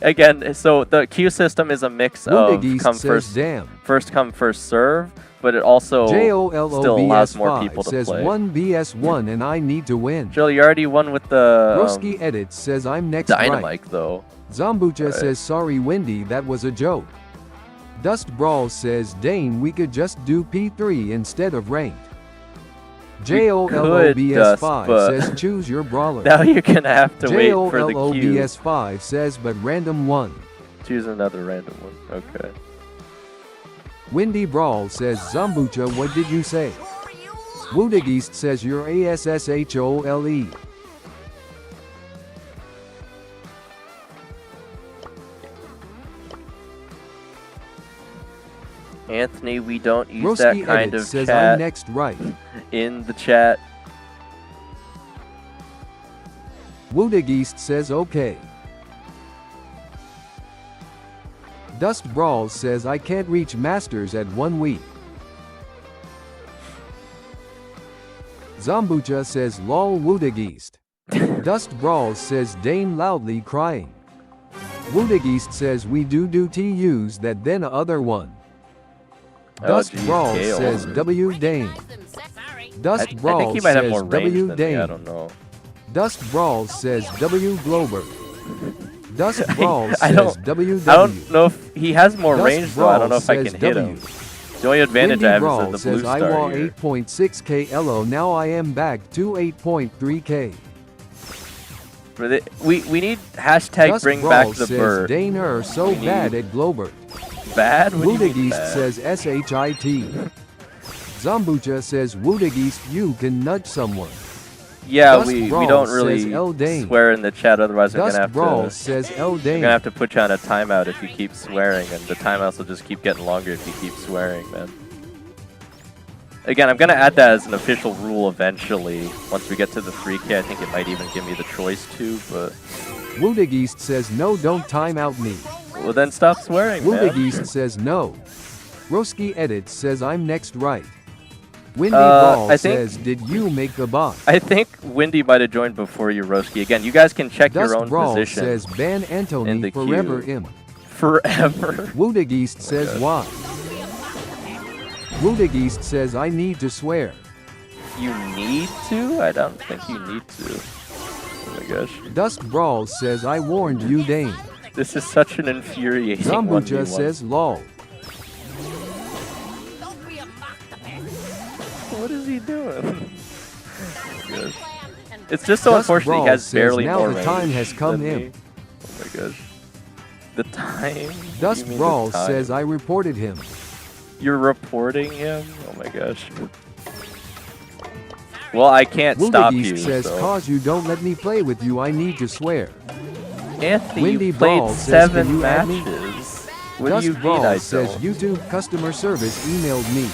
Again, so the queue system is a mix of Wudigist come says, damn. first come, first serve, but it also still allows more people JOLOBS5 to says, play. 1vs1 and I need to win. Jill, you already won with the Broski Edits says, I'm next right. Dynamite, though. Zambucha Right. says, sorry Wendy, that was a joke. Dust Brawl says, Dane, we could just do P3 instead of ranked. JOLOBS5 but says, choose your brawler. Now you're gonna have to wait for the queue. JOLOBS5 says, but random one. Choose another random one. Okay. Windy Brawl says, Zambucha, what did you say? Wudigist says, you're ASSHOLE. Anthony, we don't use Broski that kind Edits of says, chat I'm next right. in the chat. Wudigist says, okay. Dust Brawl says, I can't reach Masters at 1 week. Zambucha says, lol Wudigist. Dust Brawl says, Dane loudly crying. Wudigist says, we do TUs that then a other one. Dust geez, Brawl Gale. says, W Dane. Dust I Brawl think he might have says, more range W than me. I Dane. don't know. Dust Brawl says, W Glober. Dust Brawl I says, don't- WW. I don't know if he has more Dust range though. I don't know if I Brawl can says hit W. him. The only advantage Windy I have Brawl is the blue says, I star won here. 8.6k elo, now I am back to 8.3k. We need hashtag Dust bring Brawl back the says, bird. Dane so We need- bad at Glober. Bad? What do you mean Wudigist bad? says, SHIT. Zombucha says Woodigist you can nudge someone. Yeah, Dust we Brawl don't says really A.D.A.S. swear in the chat, otherwise Dust I'm Brawl gonna says I'm gonna A.D.A.S. have to put you on a timeout if you keep swearing, and the timeouts will just keep getting longer if you keep swearing, man. Again, I'm gonna add that as an official rule eventually. Once we get to the 3K, I think it might even give me the choice to, but... Woodigist says no, don't time out me. Well, then stop swearing, man. Woodigist says no. Roski Edits says I'm next right. Windy Brawl says, did you make the bot? I think Windy might have joined before you, Roski. Again, you guys can check Dust your own Brawl position. says ban in Anthony the forever queue. im. Forever? Woodigist says why? Woodigist says I need to swear. You need to? I don't think you need to. Oh my gosh. Dust Brawl says I warned you, Dane. This is such an infuriating Zombucha 1v1. says lol. What is he doing? Oh it's just so Dust unfortunate he Brawl has says barely now more the range time has come than in. me. Oh my gosh. The time? Dust You mean Brawl the time? says I reported him. You're reporting him? Oh my gosh. Well, I can't stop Woodigist you, says so... cause you don't let me play with you, I need to swear. Anthony, Windy you played Brawl says, 7 can you add me? matches. What Dust do you mean Brawl I says don't? YouTube customer service emailed me.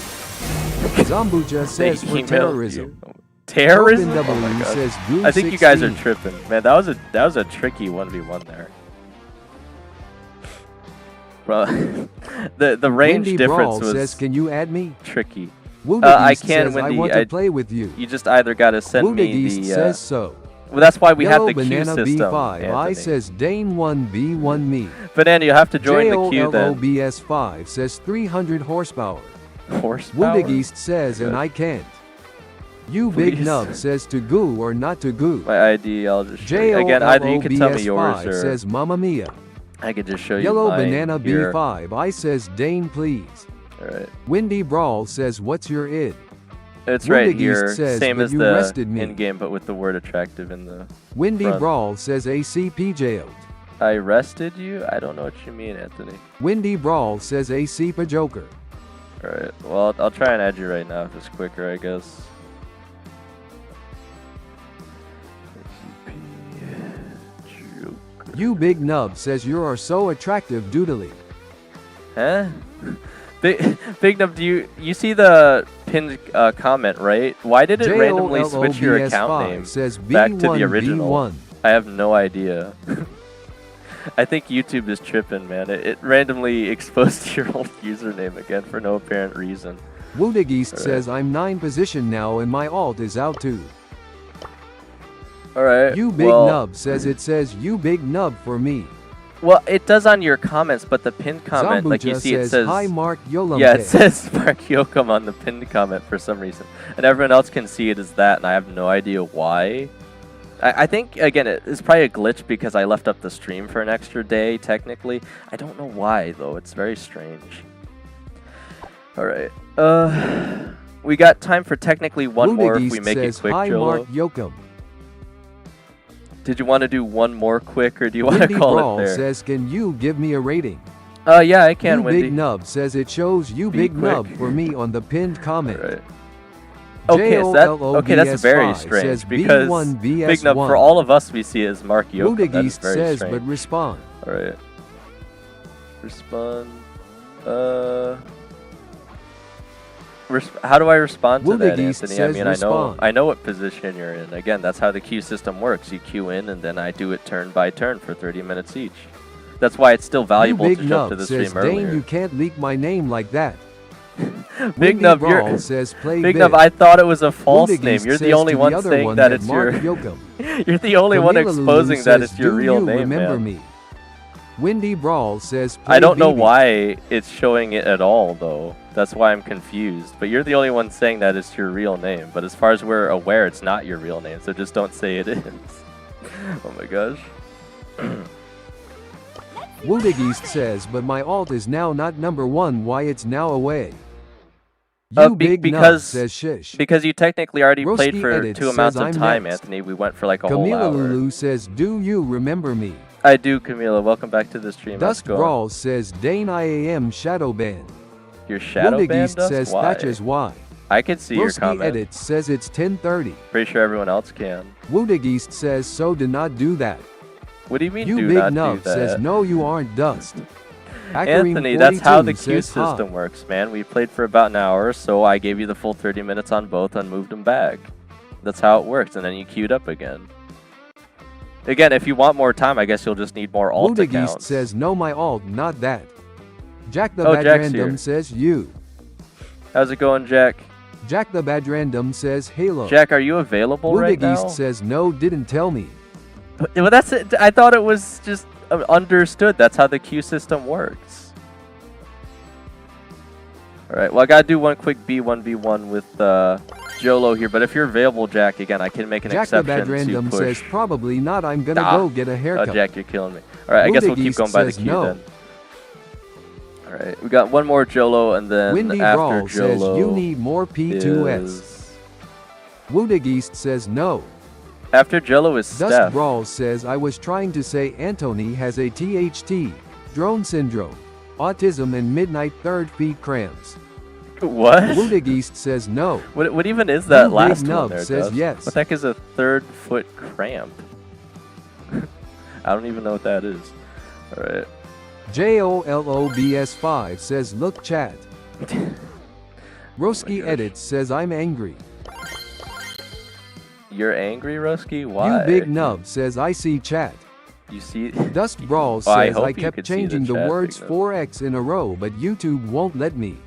Zombucha They says for emailed terrorism. you. Terrorism? Open Oh my W gosh. says Goo I think you guys are 16. tripping, man. That was a tricky 1v1 there. Bro, the range Windy difference Brawl was says can you add me? tricky. Woodigist I can't, says Windy. I want to play with you. You just either gotta send me Woodigist the. says so. Well, that's why we Yellow had the queue Banana system. B5 I Anthony. says Dane 1B1 me. Banana, you have to join the queue then. JOLOBS5 says 300 horsepower. Horsepower. Woodigist says and I can't. You big Please. nub says to goo or not to goo. My ID, I'll just show you. Again, either you can tell me yours JOLOBS5 or says Mamma Mia. I could just show you Yellow mine Banana here. B5 I says Dane please. Alright. Windy Brawl says what's your id? It's right Woodigist here, says, same but as you the rested me. in-game, but with the word attractive in the Windy front. Brawl says ACP jailed. I rested you? I don't know what you mean, Anthony. Windy Brawl says ACP Joker. Alright, well, I'll try and add you right now if it's quicker, I guess. You big nub says you are so attractive doodly. Huh? Big Nub, do you see the pinned comment, right? Why did it randomly switch your account name says back to the B1, original? B1. I have no idea. I think YouTube is tripping, man. It randomly exposed your old username again for no apparent reason. Woodigist says I'm 9 position now and my alt is out too. Alright. You big well, nub says it says you big nub for me. Well, it does on your comments, but the pinned comment, like you Zombucha see, it says... hi Mark Yolam. Yeah, it says Mark Yokum on the pinned comment for some reason. And everyone else can see it as that, and I have no idea why. I think, again, it's probably a glitch because I left up the stream for an extra day, technically. I don't know why, though. It's very strange. Alright. We got time for technically one more if we make it quick, hi Jolo. Mark Yokum. Did you want to do one more quick, or do you want to Windy call Brawl it there? says can you give me a rating? Yeah, I can, You Wendy. big nub says it shows you Be big quick. nub for me on the pinned comment. Alright. Okay, so that's very JOLOBS5 strange says because B1, Big Nub, BS1. for all of us, we see it as Mark Yokum. That is Woodigist very says strange. but respond. Alright. Respond. How do I respond to that, Woodigist Anthony? I says mean, respond. I know what position you're in. Again, that's how the queue system works. You queue in, and then I do it turn by turn for 30 minutes each. That's why it's still valuable you to big show up nub to the says stream Dane earlier. you can't leak my name like that. Big Windy Nub, Brawl says play Big big. Nub, I thought it was a false Woodigist name. You're the says only to one other saying one that it's Mark your. Yokum. You're the only one Camila Lulu exposing that says, it's your "Do real you name, remember man. me? Windy Brawl says play I don't know baby. why it's showing it at all, though. That's why I'm confused. But you're the only one saying that it's your real name. But as far as we're aware, it's not your real name. So just don't say it is. Oh my gosh. Woodigist says but my alt is now not number 1 why it's now away. You big nub because says shish. because you technically already Roski played for Edits 2 says amounts of I'm time, next. Anthony. We went for like a whole Camila hour. Lulu says do you remember me? I do, Camila. Welcome back to the stream. Dust Let's go. Brawl says Dane I am shadow ban. Your shadow banned Woodigist us? says Why? Thatches why. I can see your Broski comment. Edits says it's 10:30. Pretty sure everyone else can. Woodageist says so do not do that. What do you mean You do big not nub do that? says no you aren't Dust. Anthony, that's how the Akarim42 queue says, "Huh." system works, man. We played for about an hour, so I gave you the full 30 minutes on both and moved them back. That's how it works, and then you queued up again. Again, if you want more time, I guess you'll just need more alt Woodageist accounts. says no my alt, not that. Jack the Oh, Bad Jack's Random here. says you. How's it going, Jack? Jack the Bad Random says Halo. Jack, are you available right now? Woodageist says no, didn't tell me. Well, that's it. I thought it was just understood. That's how the queue system works. All right. Well, I gotta do one quick B1v1 with Jolo here. But if you're available, Jack, again, I can make an Jack the exception Bad Random to push. says probably not. I'm gonna go get a Oh, haircut. Jack, you're killing me. All right. I guess we'll keep Woodageist going by the says queue no. then. All right. We got one more Jolo, and then Windy after Brawl says Jolo you need more P2S. is... Woodageist says no. After Jolo is Dust Steph. Brawl says I was trying to say Anthony has a THT, drone syndrome, autism and midnight third feet cramps. What? Woodageist says no. What even is that Big last one Nub there, says Dust? yes. What the heck is a third foot cramp? I don't even know what that is. All right. JOLOBS5 says look chat. Roski Edits says I'm angry. You're angry, Rusky? Why? You big nub says I see chat. You see? Dust Brawl Oh, I says hope I you kept could see the changing the chat, words Big Nub. 4x in a row but YouTube won't let me.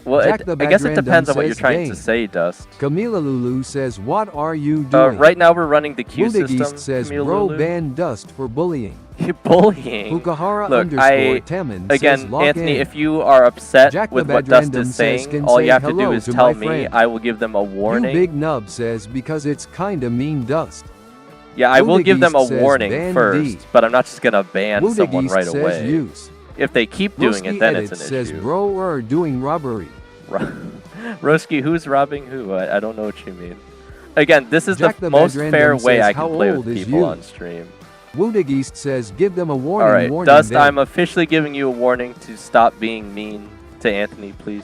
Well, Jack it, the I Bad guess it Random depends on what you're says trying Dane. to say, Dust. Camila Lulu says what are you doing? Right now we're running the queue system. Woodageist says Camille bro Lulu. ban Dust for bullying. Bullying. Fukahara Look, underscore Temin again, says lock Anthony, in. if you are upset Jack the with what Bad Dust Random is says saying, can all say you have to do hello is to tell my me. friend. I will give them a You warning. big nub says because it's kinda mean Dust. Yeah, I will give them a Woodageist says warning ban first, D. but I'm not just gonna ban someone Woodageist right says away. use. If they keep doing Roski it, then it's Edits an says issue. bro are doing robbery. Roski, who's robbing who? I don't know what you mean. Again, this is Jack the the most Bad fair Random way says, I "How can play old with is people you?" on stream. Woodageist says give them a warning. All right, warning Dust, then. I'm officially giving you a warning to stop being mean to Anthony, please.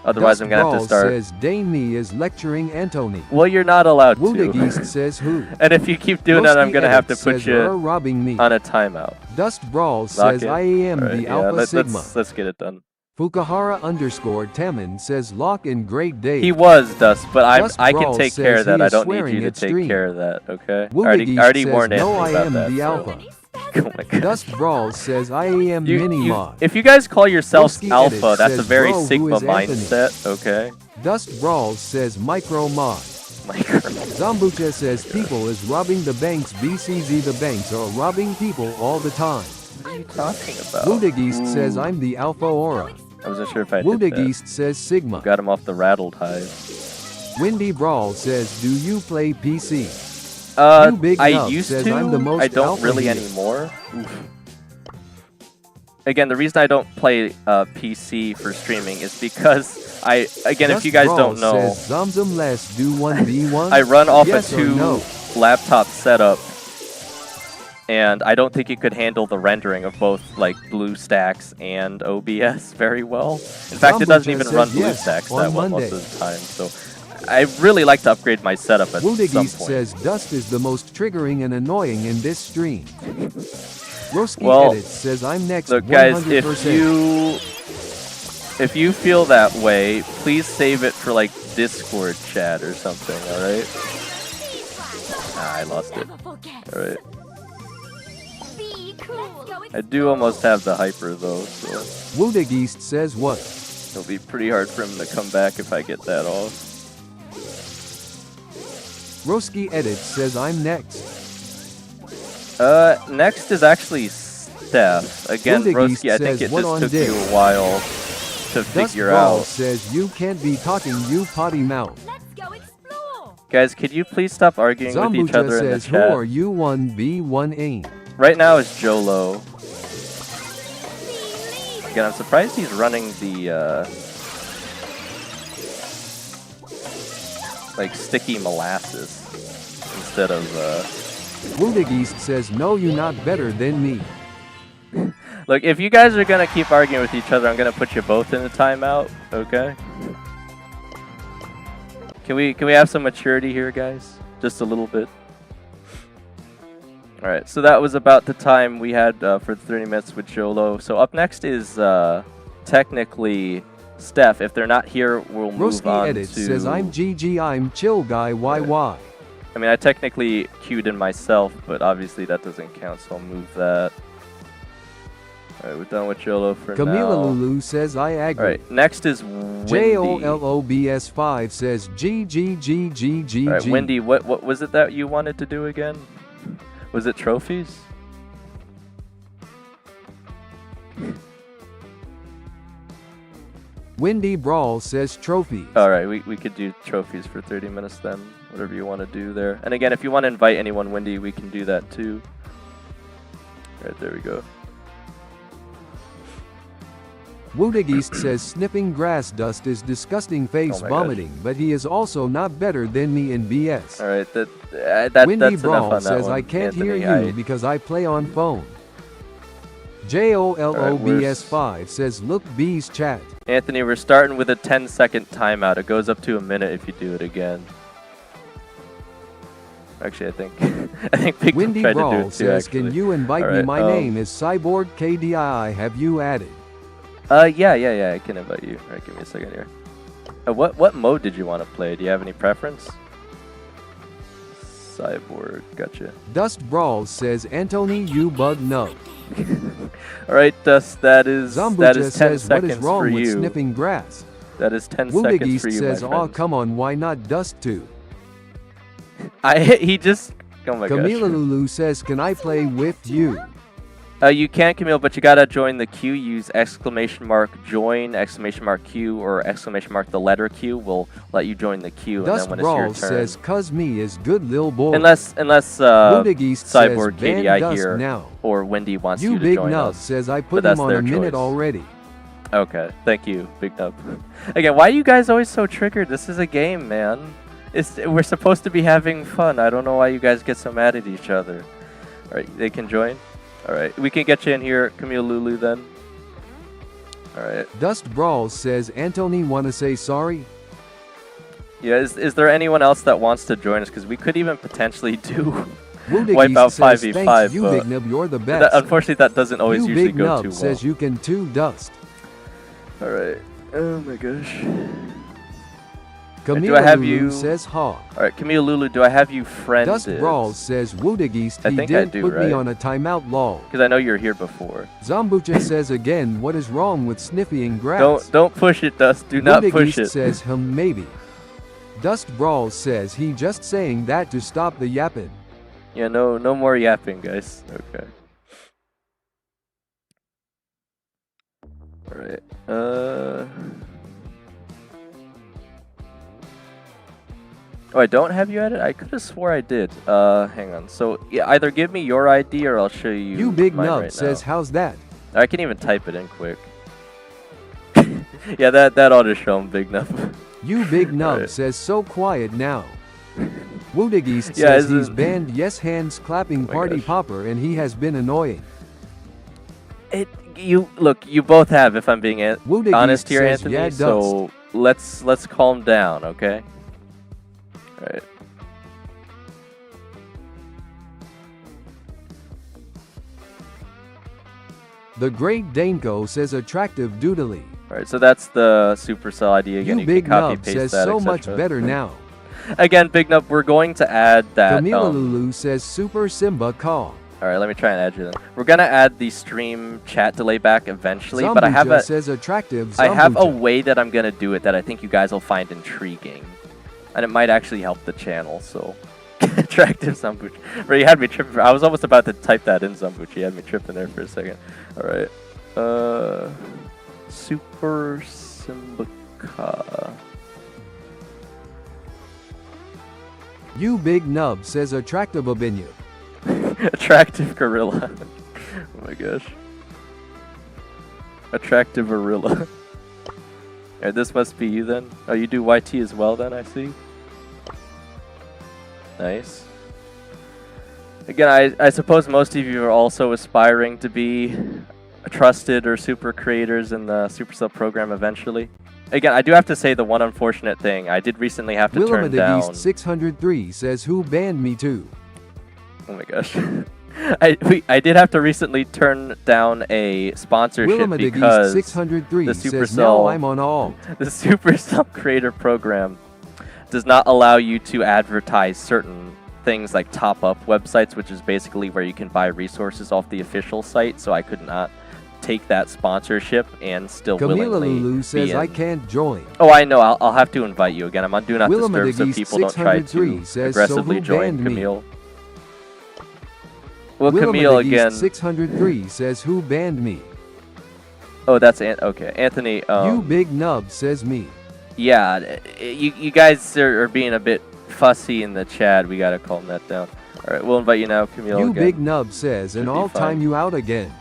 Otherwise, Dust I'm gonna have to Brawl start. says Dane me is lecturing Anthony. Well, you're not allowed to. Woodageist says who? And if you keep doing that, I'm Roski gonna have to Edits put says, "You're you robbing me." on a timeout. Dust Brawl Lock says in. I am All right, the yeah, Alpha Sigma. let's get it done. Fukahara underscore Temin says lock in great day. He was Dust, but Dust I can Brawl take says care of that. he I is don't need swearing you to at take stream. care of that, okay? I Woodageist already says warned no Anthony I about am that. the so- Alpha. Oh my God. Dust Brawl says I am mini mod. If you guys call yourselves Roski Alpha, Edits that's a says, very "Bro, who Sigma is Anthony?" mindset, okay? Dust Brawl says micro mod. Zambucha says people is robbing the banks. BCZ the banks are robbing people all the time. What are you talking about? Woodageist Ooh, says I'm the Alpha Aura. I wasn't sure if I did that. Woodageist says Sigma. Got him off the rattled hive. Windy Brawl says do you play PC? You big I nub used says to. I'm the most I don't alpha really here. anymore. Oof. Again, the reason I don't play PC for streaming is because if Dust you guys Brawl don't know, says Zamzam less do 1v1. I run off yes a or 2 no? laptop setup, and I don't think it could handle the rendering of both like BlueStacks and OBS very well. In fact, it doesn't even says run yes BlueStacks on that well Monday. most of the time. So I really like to upgrade my setup at some Woodageist point. says Dust is the most triggering and annoying in this stream. Roski Well, Edits says I'm next. Look, guys, 100%. if you feel that way, please save it for like Discord chat or something. All right. I lost it. All right. Be cool. I do almost have the hyper though, so Woodageist says what? it'll be pretty hard for him to come back if I get that off. Roski Edits says I'm next. Next is actually Steph. Again, Woodageist Broski, I think says, it "What just on took dick?" you a while to Dust figure Brawl out. says you can't be talking, you potty mouth. Let's go explore. Guys, could you please stop arguing with each Zambucha other in the says who chat? are you 1v1 Right now is Jolo. Again, I'm surprised he's running the like sticky molasses instead of Woodageist says no you not better than me. Look, if you guys are gonna keep arguing with each other, I'm gonna put you both in a timeout, okay? Can we have some maturity here, guys? Just a little bit. All right. So that was about the time we had for 30 minutes with Jolo. So up next is technically Steph. If they're not here, we'll move Broski on Edit to. says I'm GG, I'm chill guy, YY. I mean, I technically queued in myself, but obviously that doesn't count, so I'll move that. Alright, we're done with Jolo for Camila now. Lulu says I agree. Alright, next is Wendy. JOLOBS5 says GGGGG. Alright, Wendy, what was it that you wanted to do again? Was it trophies? Wendy Brawl says trophies. Alright, we could do trophies for 30 minutes then. Whatever you want to do there. And again, if you want to invite anyone, Wendy, we can do that too. Alright, there we go. Woodageist says sniffing grass dust is disgusting face Oh my vomiting, but he is also not better than me in BS. Alright, Wendy that's Brawl enough on that says one, I can't Anthony. hear you because I play on phone. JOLOBS5 says look B's chat. Anthony, we're starting with a 10-second timeout. It goes up to a minute if you do it again. Actually, I think Big Wendy tried to do Brawl it too, says actually. can you invite me? Alright, My name is Cyborg KDI. Have you added? Yeah, I can invite you. Alright, give me a second here. What mode did you want to play? Do you have any preference? Cyborg, gotcha. Dust Brawl says Anthony you bug no. Alright, Dust, that is 10 says what is seconds wrong for with you. sniffing grass? That is 10 seconds Woodageist for you, says my oh friend. come on why not Dust too? He just... Oh my Camila gosh. Lulu says can I play with you? You can, Camille, but you gotta join the queue. Use !join, !Q, or !the letter Q. Will let you join the queue, Dust and then when Brawl it's your turn. says cuz me is good lil boy. Unless Woodageist says Cyborg ban KDI Dust here now. or Wendy wants You you to big join nub us. says I but put that's him on their a minute choice. already. Okay, thank you, Big Nub. Again, why are you guys always so triggered? This is a game, man. We're supposed to be having fun. I don't know why you guys get so mad at each other. Alright, they can join? Alright, we can get you in here, Camille Lulu, then. Alright. Dust Brawl says Anthony wanna say sorry? Yeah, is there anyone else that wants to join us? Because we could even potentially do Woodageist Wipeout says 5v5. thanks you but big nub you're the best. unfortunately, that doesn't always you usually big go nub too well. says you can too Dust. Alright. Oh my gosh. Camila do I have Lulu you... says ha. Alright, Camille Lulu, do I have you friended? Dust Brawl says Woodageist I he think I did do, put me right? on a timeout lol. Because I know you're here before. Zombucha says again what is wrong with sniffing grass? Don't push it, Dust. Do not push Woodageist it. says maybe. Dust Brawl says he just saying that to stop the yapping. Yeah, no more yapping, guys. Okay. Alright. Oh, I don't have you added? I could have swore I did. Hang on. So, yeah, either give me your ID or I'll show you You big mine nub right says now. how's that? I can even type it in quick. Yeah, that ought to show him, Big Nub. You big nub Alright. says so quiet now. Woodageist Yeah, says isn't- he's banned yes hands clapping Oh my party gosh. popper and he has been annoying. You both have, if I'm being Woodageist honest here, says, Anthony. yeah, So let's calm down, okay? All right. The Great Danko says attractive doodly. All right. So that's the Supercell ID again. You You big can copy nub paste says that. so etc. much better now. Again, Big Nub, we're going to add that. Camila Lulu says Super Simba call. All right, let me try and add you then. We're gonna add the stream chat delay back eventually, but I have Zombucha a says attractive I have a Zombucha. way that I'm gonna do it that I think you guys will find intriguing, and it might actually help the channel. So, attractive Zambuchi. Or you had me tripping. I was almost about to type that in Zambuchi. You had me tripping there for a second. All right. Super Simbuka. You big nub says attractive Abinu. Attractive gorilla. Oh my gosh. Attractive gorilla. Alright, this must be you then. Oh, you do YT as well then, I see. Nice. Again, I suppose most of you are also aspiring to be trusted or super creators in the Supercell program eventually. Again, I do have to say the one unfortunate thing. I did recently have to turn down... 603 says who banned me too. Oh my gosh. I did have to recently turn down a sponsorship because 603 the says now I'm Supercell on all. the Supercell Creator Program does not allow you to advertise certain things like top-up websites, which is basically where you can buy resources off the official site. So I could not take that sponsorship and still Camila willingly Lulu says be in. I can't join. Oh, I know. I'll have to invite you again. I'm on Do Not Willem Disturb, so Geese people don't try to 603 says, aggressively so who join banned me? Camille. Well, Willem Camille again. 603 says who banned me. Oh, that's okay. Anthony. You big nub says me. Yeah, you guys are being a bit fussy in the chat. We gotta calm that down. All right, we'll invite you now, Camille. You again. big nub says, and Should be I'll fine. time you out again.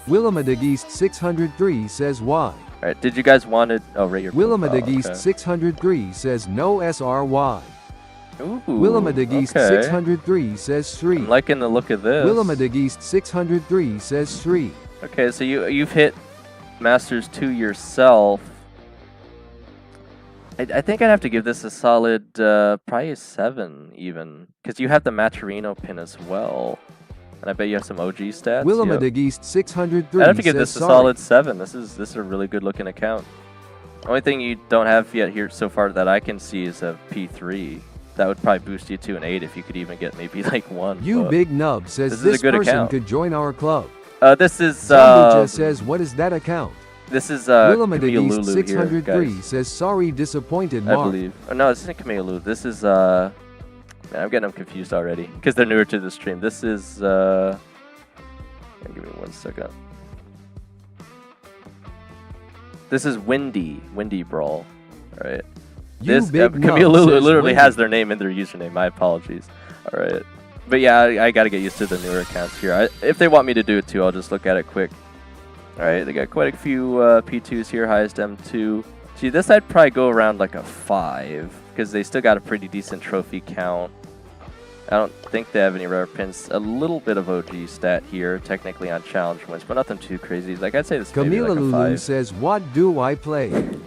Willem 603 says why. All right, did you guys want to? Oh, rate your Willem profile, okay. 603 says no SRY. Ooh, Willem okay. 603 says Sri. I'm liking the look of this. Willem 603 says Sri. Okay, so you've hit Masters 2 yourself. I think I'd have to give this a solid, probably a 7 even, because you have the Maturino pin as well, and I bet you have some OG stats. Willem Yep. 603 I'd have to give says this a sorry. solid 7. This is a really good looking account. Only thing you don't have yet here so far that I can see is a P3. That would probably boost you to an 8 if you could even get maybe like 1. You but big nub says this is a this good person account. could join our club. This is Zambucha says what is that account? this is Willem Camille Lulu here, 603 guys. says sorry disappointed I Mark. believe. Oh, no, this isn't Camille Lulu. This is man, I'm getting them confused already because they're newer to the stream. This is give me 1 second. This is Windy Brawl. All right. You This big Camille nub Lulu says literally Wendy. has their name in their username. My apologies. All right. But yeah, I got to get used to the newer accounts here. If they want me to do it too, I'll just look at it quick. All right, they got quite a few P2s here, highest M2. See, this I'd probably go around like a 5 because they still got a pretty decent trophy count. I don't think they have any rare pins. A little bit of OG stat here, technically on challenge wins, but nothing too crazy. Like I'd say this maybe Camila like a Lulu 5. says what do I play?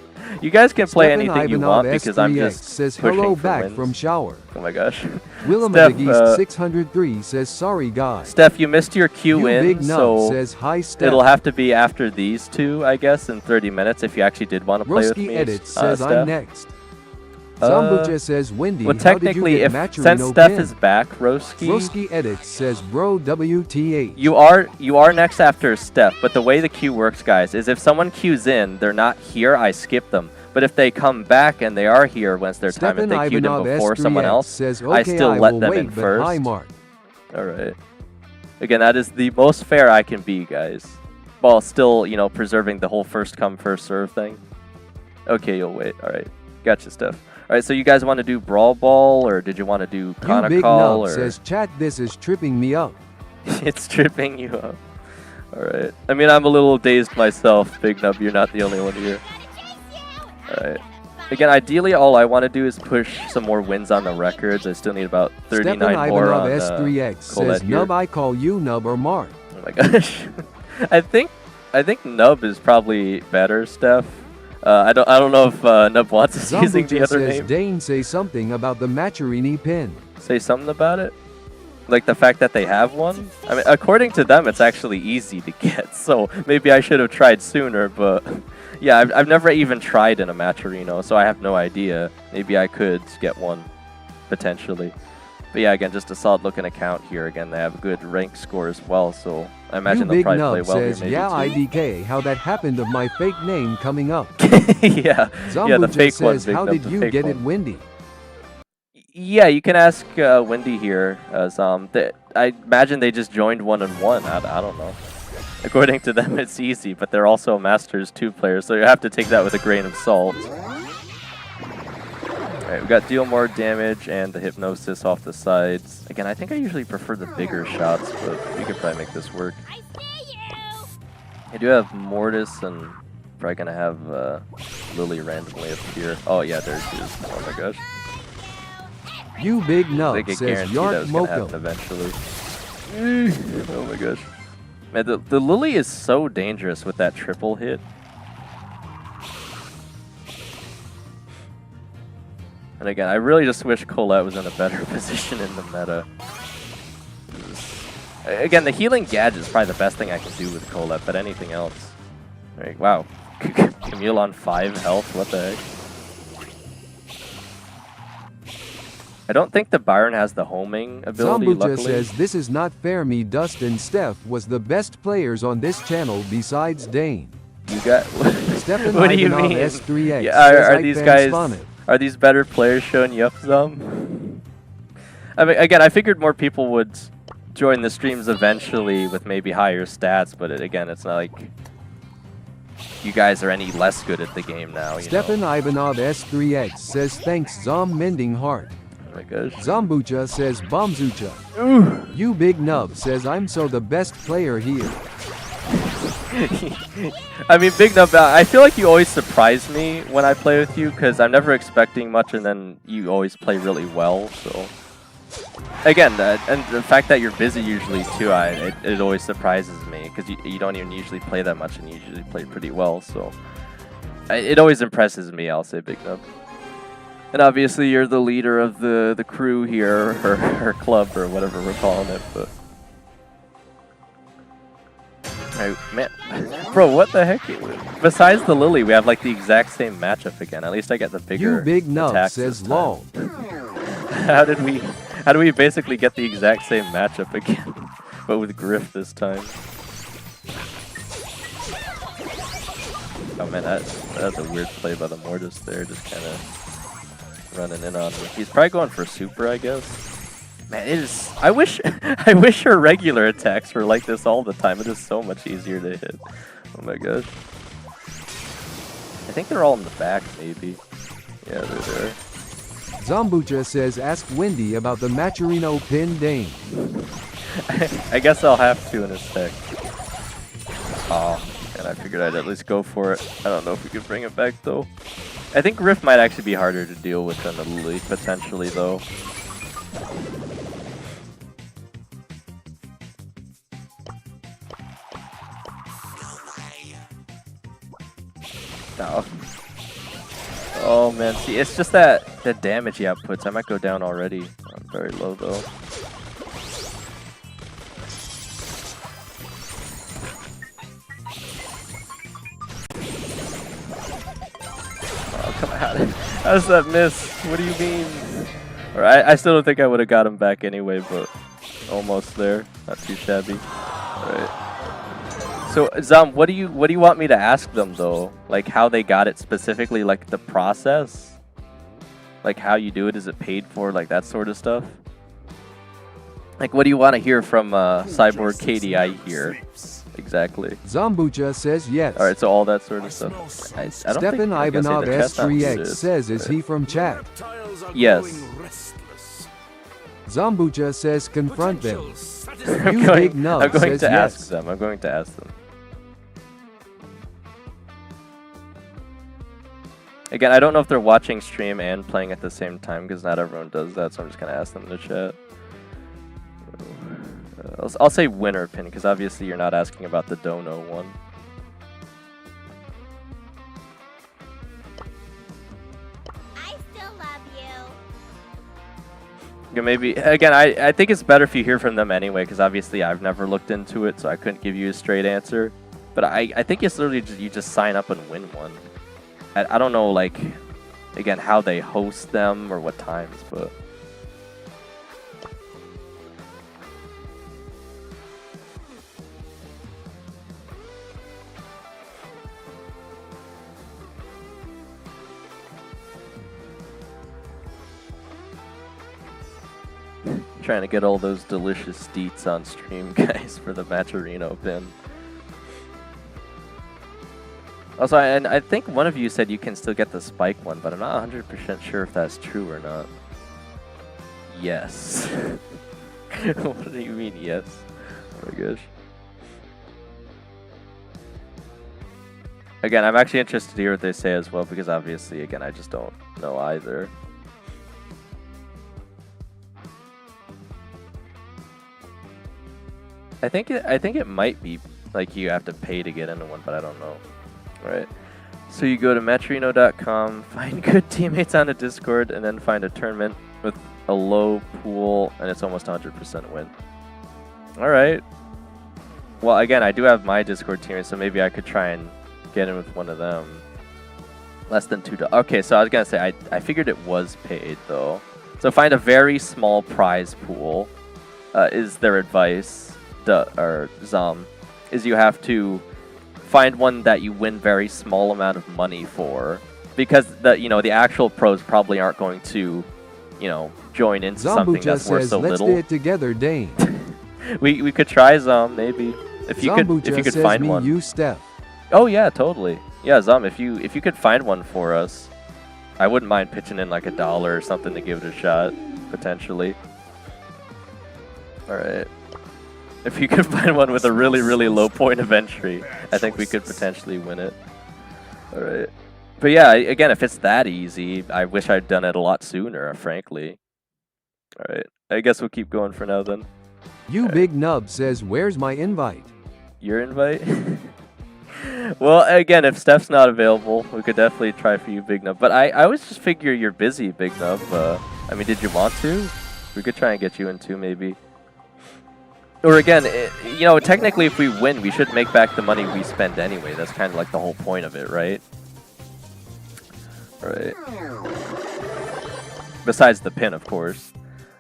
You guys can play Stefan anything you Ivanov want because I'm S3X just says pushing hello for back wins. from shower. Oh my gosh. Willem Steph, 603 says sorry guys. Steph, you missed your cue You in, big nub so says hi Steph. it'll have to be after these two, I guess, in 30 minutes if you actually did want to play with Roski me. Edits says Steph. I'm next. Zambucha says Wendy, Well, how did you technically, get if Maturino since Steph pin? is back, Roski, Roski Edits says bro WTH. you are next after Steph. But the way the queue works, guys, is if someone queues in, they're not here, I skip them. But if they come back and they are here once their time, if Stefan they queued in Ivanov before someone S3X else, says, I okay, still I let will them wait, in but first. hi Mark. All right. Again, that is the most fair I can be, guys. While still, you know, preserving the whole first come, first serve thing. Okay, you'll wait. All right. Gotcha, Steph. All right, so you guys want to do Brawl Ball, or did you want to do You big Conical, nub or... says chat this is tripping me up. It's tripping you up. All right. I mean, I'm a little dazed myself, Big Nub. You're not the only one here. All right. Again, ideally, all I want to do is push some more wins on the records. I still need about 39 Stefan more Ivanov on S3X says Colette here. nub I call you nub or Mark. Oh my gosh. I think Nub is probably better, Steph. I don't know if Nub wants us using the Zambucha other says name. Dane say something about the Maturini pin. Say something about it? Like the fact that they have one? I mean, according to them, it's actually easy to get, so maybe I should have tried sooner, but yeah, I've never even tried in a Maturino, so I have no idea. Maybe I could get one, potentially. But yeah, again, just a solid looking account here. Again, they have a good rank score as well, so I imagine You they'll big probably play nub well says, here maybe yeah, too. IDK, how that happened of my fake name coming up. Yeah, Zambucha the fake one, says, Big how Nub, did the you fake get one. it windy? Yeah, you can ask Wendy here. I imagine they just joined 1-1. I don't know. According to them, it's easy, but they're also a Masters 2 player, so you have to take that with a grain of salt. Alright, we got deal more damage and the hypnosis off the sides. Again, I think I usually prefer the bigger shots, but we could probably make this work. I do have Mortis and probably gonna have Lily randomly appear. Oh yeah, there she is. Oh my gosh. You big I nub think I says guarantee Yark that was gonna happen Moko. eventually. Oh my gosh. Man, the Lily is so dangerous with that triple hit. And again, I really just wish Colette was in a better position in the meta. Again, the healing gadget is probably the best thing I can do with Colette, but anything else. Like, wow. Camille on 5 health, what the heck? I don't think the Byron has the homing ability, Zambuja luckily. says this is not fair. Me, Dust, and Steph was the best players on this channel besides Dane. You got... Stefan What do you Ivanov mean? S3X Yeah, says are I these fan guys... Sonic. Are these better players showing you up, Zom? I mean, again, I figured more people would join the streams eventually with maybe higher stats, but again, it's not like you guys are any less good at the game now. You Stefan know? Ivanov S3X says thanks Zom Mending Heart. Oh my gosh. Zambucha says Bombzucha. You Big Nub says I'm so the best player here. I mean, Big Nub, I feel like you always surprise me when I play with you because I'm never expecting much and then you always play really well, so... Again, and the fact that you're busy usually too, it always surprises me because you don't even usually play that much and you usually play pretty well, so... It always impresses me, I'll say, Big Nub. And obviously you're the leader of the crew here, or club, or whatever we're calling it, but... Man, bro, what the heck? Besides the Lily, we have like the exact same matchup again. At least I get the bigger You Big Nub attacks says this lol. How did we basically get the exact same matchup again, but with Griff this time? Oh man, that's a weird play by the Mortis there, just kind of running in on me. He's probably going for super, I guess. Man, it is. I wish her regular attacks were like this all the time. It is so much easier to hit. Oh my gosh. I think they're all in the back, maybe. Yeah, they're there. Zambucha says ask Wendy about the Maturino pin Dane. I guess I'll have to in a sec. Oh, and I figured I'd at least go for it. I don't know if we could bring it back though. I think Rift might actually be harder to deal with than the Lily, potentially though. No. Oh man, see, it's just that the damage he outputs. I might go down already. I'm very low though. Oh come on! How does that miss? What do you mean? Alright, I still don't think I would have got him back anyway, but almost there. Not too shabby. Alright. So Zom, what do you want me to ask them though? Like how they got it specifically, like the process? Like how you do it, is it paid for, like that sort of stuff? Like what do you want to hear from Cyborg KDI here? Exactly. Zambucha says yes. Alright, so all that sort of stuff. I don't Stefan think I can say Ivanov the chest not S3X exists. says is he from chat? Yes. Zambucha says confront them. I'm You going, Big Nub I'm going says to yes. ask them. I'm going to ask them. Again, I don't know if they're watching stream and playing at the same time because not everyone does that, so I'm just going to ask them in the chat. I'll say winner pin because obviously you're not asking about the Dono one. I still love you. Okay, maybe again, I think it's better if you hear from them anyway because obviously I've never looked into it, so I couldn't give you a straight answer. But I think it's literally just, you just sign up and win one. I don't know, like, again, how they host them or what times, but... Trying to get all those delicious deets on stream, guys, for the Maturino pin. Also, and I think one of you said you can still get the spike one, but I'm not 100% sure if that's true or not. Yes. What do you mean, yes? Oh my gosh. Again, I'm actually interested to hear what they say as well, because obviously, again, I just don't know either. I think it might be like you have to pay to get into one, but I don't know. Right. So you go to Metrino.com, find good teammates on a Discord, and then find a tournament with a low pool, and it's almost 100% win. Alright. Well, again, I do have my Discord teammates, so maybe I could try and get in with one of them. Less than $2. Okay, so I was gonna say, I figured it was paid, though. So find a very small prize pool, is their advice, Zom, is you have to find one that you win very small amount of money for, because the actual pros probably aren't going to, join into something that's worth so let's little. do it together, Dane. we could try Zom maybe if you could find one. You Steph. Oh yeah, totally. Yeah, Zom, if you could find one for us, I wouldn't mind pitching in like $1 or something to give it a shot potentially. All right. If you could find one with a really, really low point of entry, I think we could potentially win it. Alright. But yeah, again, if it's that easy, I wish I'd done it a lot sooner, frankly. Alright. I guess we'll keep going for now then. Big Nub says, where's my invite? Your invite? Well, again, if Steph's not available, we could definitely try for you, Big Nub. But I always just figure you're busy, Big Nub. I mean, did you want to? We could try and get you in too, maybe. Or again, technically if we win, we should make back the money we spend anyway. That's kind of like the whole point of it, right? Alright. Besides the pin, of course.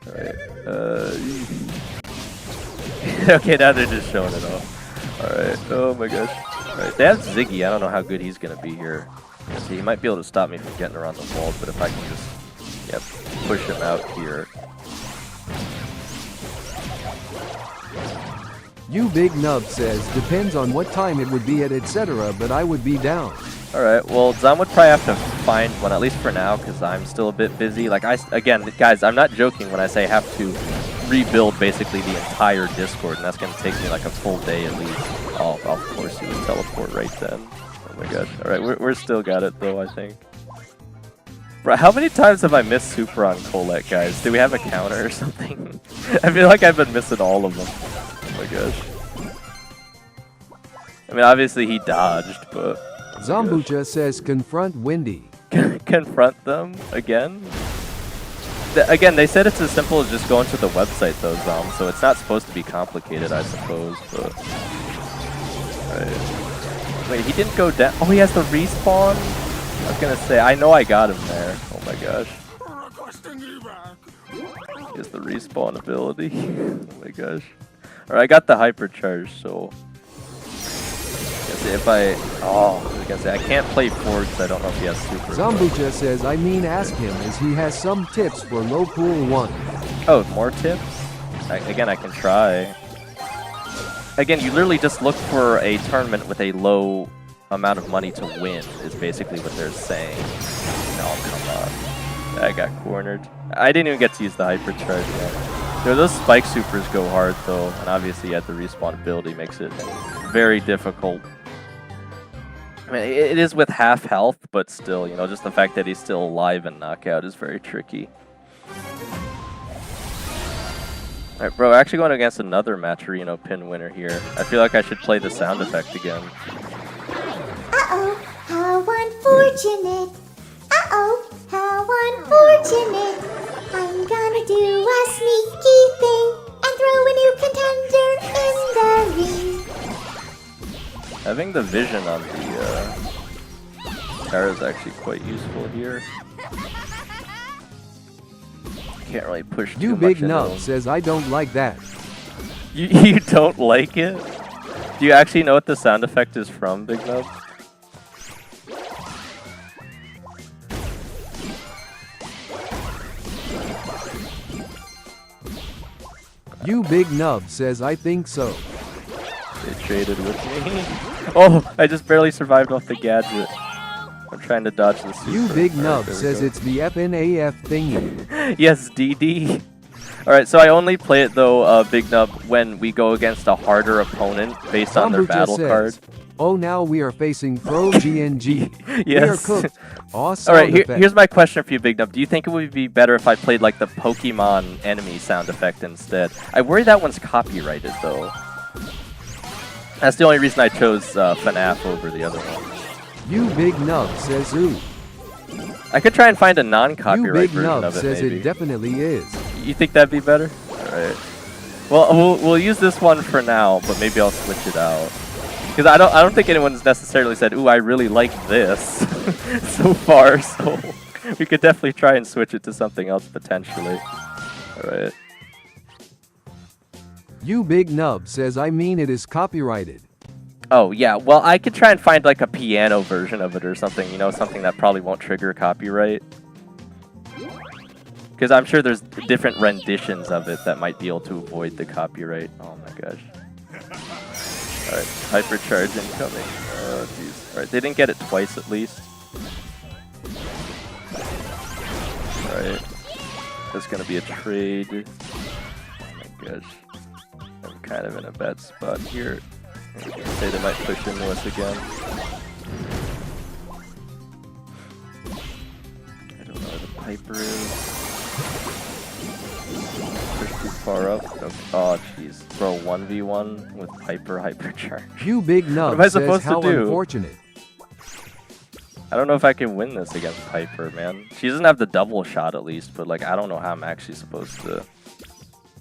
Alright. Okay, now they're just showing it off. Alright. Oh my gosh. Alright, they have Ziggy. I don't know how good he's going to be here. See, he might be able to stop me from getting around the walls, but if I can just push him out here. Big Nub says, depends on what time it would be at etc, but I would be down. Alright, well, Zom would probably have to find one, at least for now, because I'm still a bit busy. Like, again, guys, I'm not joking when I say I have to rebuild basically the entire Discord, and that's going to take me like a full day at least. Oh, of course, he would teleport right then. Oh my gosh. Alright, we're still got it, though, I think. Bro, how many times have I missed Super on Colette, guys? Do we have a counter or something? I feel like I've been missing all of them. Oh my gosh. I mean, obviously he dodged, but... Zombucha says, confront Wendy. Confront them again? Again, they said it's as simple as just going to the website, though, Zom, so it's not supposed to be complicated, I suppose, but... Right. Wait, he didn't go down... Oh, he has the respawn? I was gonna say, I know I got him there. Oh my gosh. He has the respawn ability. Oh my gosh. Alright, I got the hypercharge, so... If I was gonna say I can't play Ford because I don't know if he has super. Zombucha says, I mean ask him as he has some tips for low pool 1. Oh, more tips? Again, I can try. Again, you literally just look for a tournament with a low amount of money to win is basically what they're saying. No, come on. I got cornered. I didn't even get to use the hypercharge yet. Those spike supers go hard though, and obviously the respawn ability makes it very difficult. I mean, it is with half health, but still, just the fact that he's still alive and knockout is very tricky. Alright, bro, actually going against another Maturino pin winner here. I feel like I should play the sound effect again. Uh-oh, how unfortunate. Uh-oh, how unfortunate. I'm gonna do a sneaky thing and throw a new contender in the ring. Having the vision on the Tara is actually quite useful here. Can't really push too much Big into Nub him. says, I don't like that. You don't like it? Do you actually know what the sound effect is from, Big Nub? Big Nub says, I think so. They traded with me. Oh, I just barely survived off the gadget. I'm trying to dodge the super. Big Nub says it's the FNAF thingy. Yes, DD. Alright, so I only play it though, Big Nub, when we go against a harder opponent based on their battle card. Oh, now we are facing Pro GNG. Yes. We are cooked. Awesome. Alright, here's my question for you, Big Nub. Do you think it would be better if I played like the Pokemon enemy sound effect instead? I worry that one's copyrighted though. That's the only reason I chose FNAF over the other one. You Big Nub says ooh. I could try and find a You non-copyright Big version Nub of it, says maybe. it definitely is. You think that'd be better? Alright. Well, we'll use this one for now, but maybe I'll switch it out. Because I don't think anyone's necessarily said, ooh, I really like this so far, so we could definitely try and switch it to something else potentially. Alright. You Big Nub says I mean it is copyrighted. Oh, yeah, well, I could try and find like a piano version of it or something, you know, something that probably won't trigger copyright. Because I'm sure there's different renditions of it that might be able to avoid the copyright. Oh my gosh. Alright, hypercharge incoming. Oh jeez. Alright, they didn't get it twice at least. Alright. There's gonna be a trade. Oh my gosh. I'm kind of in a bad spot here. Say they might push into us again. I don't know where the Piper is. Push too far up. Oh jeez. Bro, 1v1 with Piper hypercharge. You Big Nub What am I says supposed to how do? unfortunate. I don't know if I can win this against Piper, man. She doesn't have the double shot at least, but like I don't know how I'm actually supposed to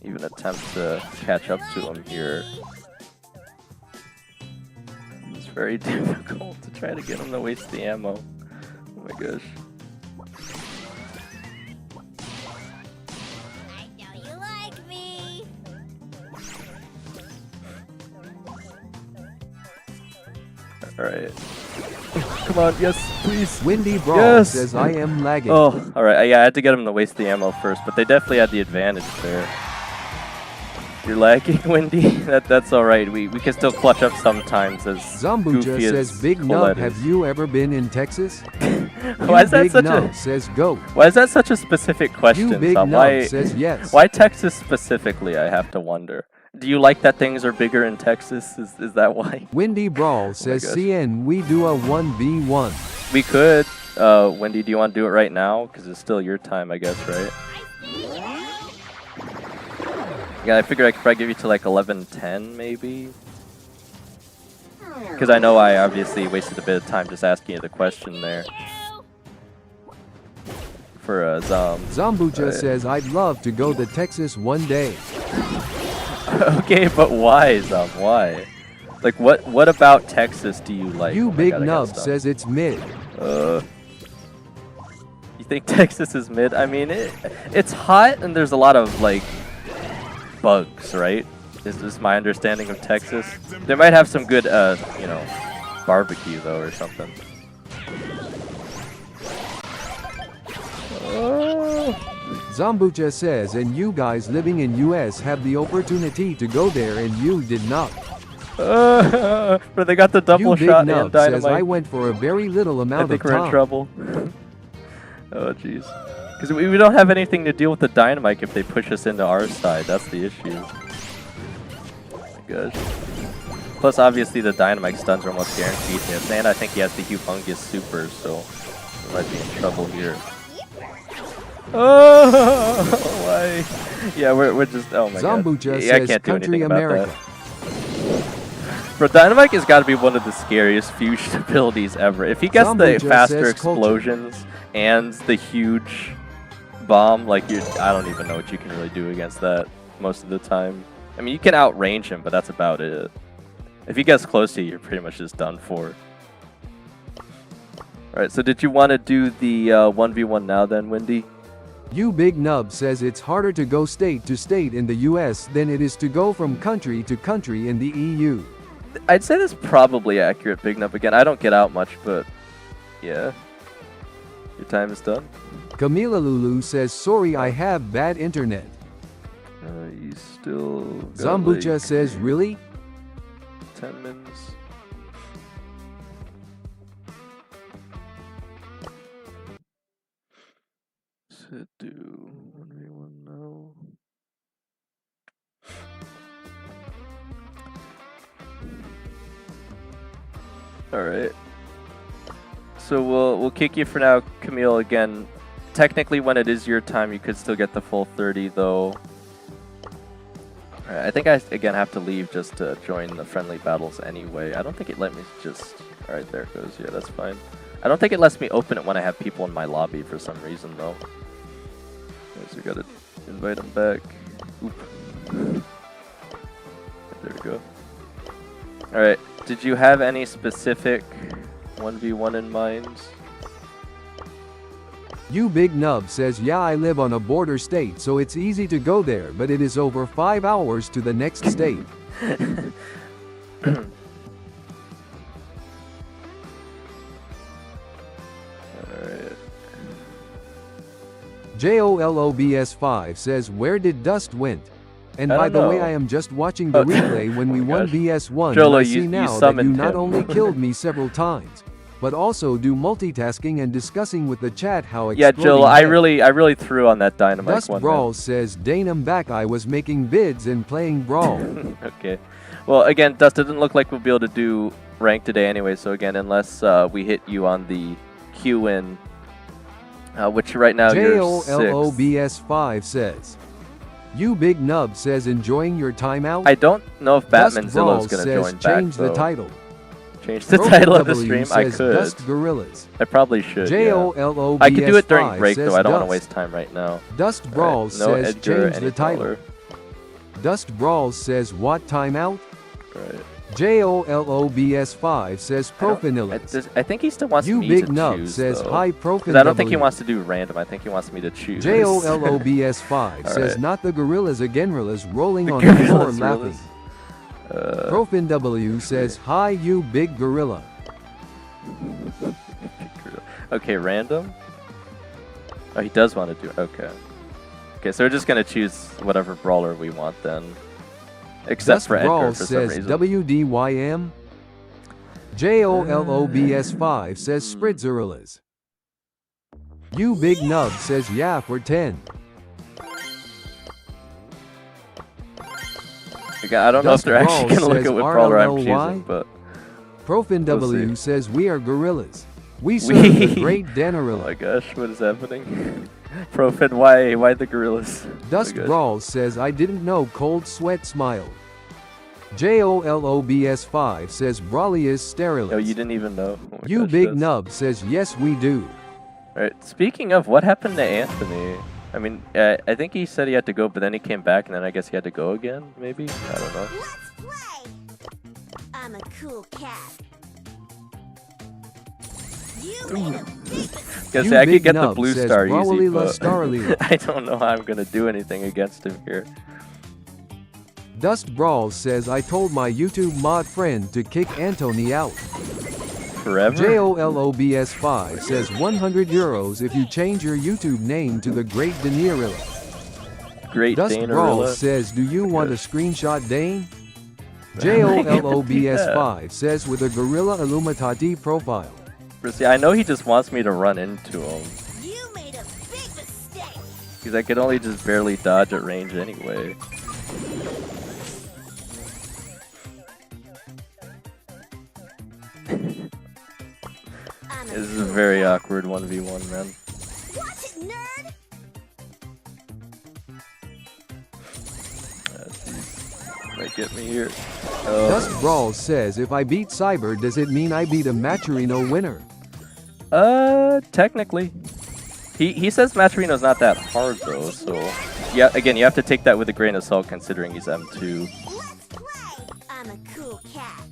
even attempt to catch up to him here. It's very difficult to try to get him to waste the ammo. Oh my gosh. I know you like me. Alright. Come on, yes, please. Windy Brawl Yes! says I am lagging. Oh, alright. Yeah, I had to get him to waste the ammo first, but they definitely had the advantage there. You're lagging, Windy? That's alright. We can still clutch up sometimes as Zambucha goofy as says Big Nub, Colette have is. you ever been in Texas? Why is that Big such Nub a says go. Why is that such a specific question? You Big Sam? Nub says yes. Why Texas specifically, I have to wonder. Do you like that things are bigger in Texas? Is that why? Windy Brawl says gosh. CN we do a 1v1. We could. Wendy, do you want to do it right now? Because it's still your time, I guess, right? Yeah, I figured I could probably give you to like 11:10 maybe. Because I know I obviously wasted a bit of time just asking you the question there. For Zom. Zambucha Right. says I'd love to go to Texas one day. Okay, but why, Zom? Why? Like, what about Texas do you like? You Oh my Big God, I Nub gotta stop. says it's mid. You think Texas is mid? I mean, it's hot and there's a lot of like bugs, right? Is this my understanding of Texas? They might have some good, you know, barbecue though or something. Oh. Zambucha says and you guys living in US have the opportunity to go there and you did not. But they got the double You Big shot and Nub dynamite. says I went for a very little I amount of think we're in time. trouble. Oh jeez. Because we don't have anything to deal with the dynamite if they push us into our side. That's the issue. Oh my gosh. Plus, obviously, the dynamite stuns are almost guaranteed hits, and I think he has the humongous supers, so we might be in trouble here. Oh, why? Yeah, we're just. Oh my Zambucha god. Yeah, I says can't do Country anything about America. that. Bro, Dynamite has got to be one of the scariest fusion abilities ever. If he gets the Zambucha faster says culture. explosions and the huge bomb, like I don't even know what you can really do against that most of the time. I mean, you can outrange him, but that's about it. If he gets close to you, you're pretty much just done for. Alright, so did you want to do the 1v1 now then, Wendy? You Big Nub says it's harder to go state to state in the US than it is to go from country to country in the EU. I'd say that's probably accurate, Big Nub. Again, I don't get out much, but yeah. Your time is done. Camila Lulu says sorry I have bad internet. You still got Zambucha like says really? 10 minutes. Should do 1v1 now. Alright. So we'll kick you for now, Camille. Again, technically when it is your time, you could still get the full 30 though. Alright, I think I again have to leave just to join the friendly battles anyway. I don't think it let me just Alright, there it goes. Yeah, that's fine. I don't think it lets me open it when I have people in my lobby for some reason, though. So we gotta invite them back. Oop. There we go. Alright, did you have any specific 1v1 in mind? You Big Nub says, yeah, I live on a border state, so it's easy to go there, but it is over 5 hours to the next state. JOLOBS5 says, where did Dust went? And by the way, I am just watching the replay when we won BS1, and I see now that you not only killed me several times, but also do multitasking and discussing with the chat how exploding. Yeah, Jill, I really threw on that dynamite Dust one. Brawl says, Dane, I'm back. I was making vids and playing Brawl. Okay. Well, again, Dust, it didn't look like we'll be able to do rank today anyway, so again, unless we hit you on the Q-in, which right now you're 6th. JOLOBS5 says, You Big Nub says, enjoying your timeout? I don't know if Dust Batmanzilla is Brawl going to says, join back, change the title. Change the title of the stream? I says, could. Dust Gorillas. I probably should, JOLOBS5 I could do it during break, says though. I don't want to Dust. waste time right now. Dust Brawl No says, Edgar, change the title. Brawler. Dust Brawl says, what timeout? Right. JOLOBS5 says, Profanillas. I think he still wants You me Big to Nub choose, says, though. hi, 'Cause Profan I don't think he W. wants to do random. I think he wants me to choose. JOLOBS5 says, Alright. not the gorillas again, gorillas rolling on Gorillas, the floor gorillas. laughing. Profan W says, hi, you big gorilla. Okay, random? Oh, he does want to do it. Okay. Okay, so we're just going to choose whatever brawler we want then. Except Dust for Edgar Brawl for some says, reason. WDYM. JOLOBS5 says, Spritzgorillas. You Big Nub says, yeah, for 10. Okay, I don't know if Dust they're actually Brawl going to look says, at what brawler I'm RLLY. choosing, but... Profan We'll W see. says, we are gorillas. We serve the great Oh Danarilla. my gosh, what is happening? Profan, why the gorillas? Dust Oh my gosh. Brawl says, I didn't know Cold Sweat smiled. JOLOBS5 says, Brawly is sterile. Oh, you didn't even know. Oh my You gosh, Big that's- Nub says, yes, we do. Alright, speaking of, what happened to Anthony? I mean, I think he said he had to go, but then he came back, and then I guess he had to go again, maybe? I don't know. Let's play. I'm a cool cat. You made a big mistake. Guess You I could Big get the Nub blue says, star easy, Brawly la but Starly. I don't know how I'm gonna do anything against him here. Dust Brawl says, I told my YouTube mod friend to kick Anthony out. Forever? JOLOBS5 says, 100 euros if you change your YouTube name to the Great Danarilla. Great Dust Brawl Danarilla. says, do you want a screenshot, Dane? that. JOLOBS5 says, with a Gorilla Illuminati profile. See, I know he just wants me to run into him, You made a big mistake. because I could only just barely dodge at range anyway. I'm a This is a cool very cat. awkward 1v1, man. Watch it, nerd. Might get me here. Oh. Dust Brawl says, if I beat Cyber, does it mean I beat a Maturino winner? Technically. He says Maturino's not that hard though, so yeah, again, you have to take that with a grain of salt considering he's M2. Let's play. I'm a cool cat.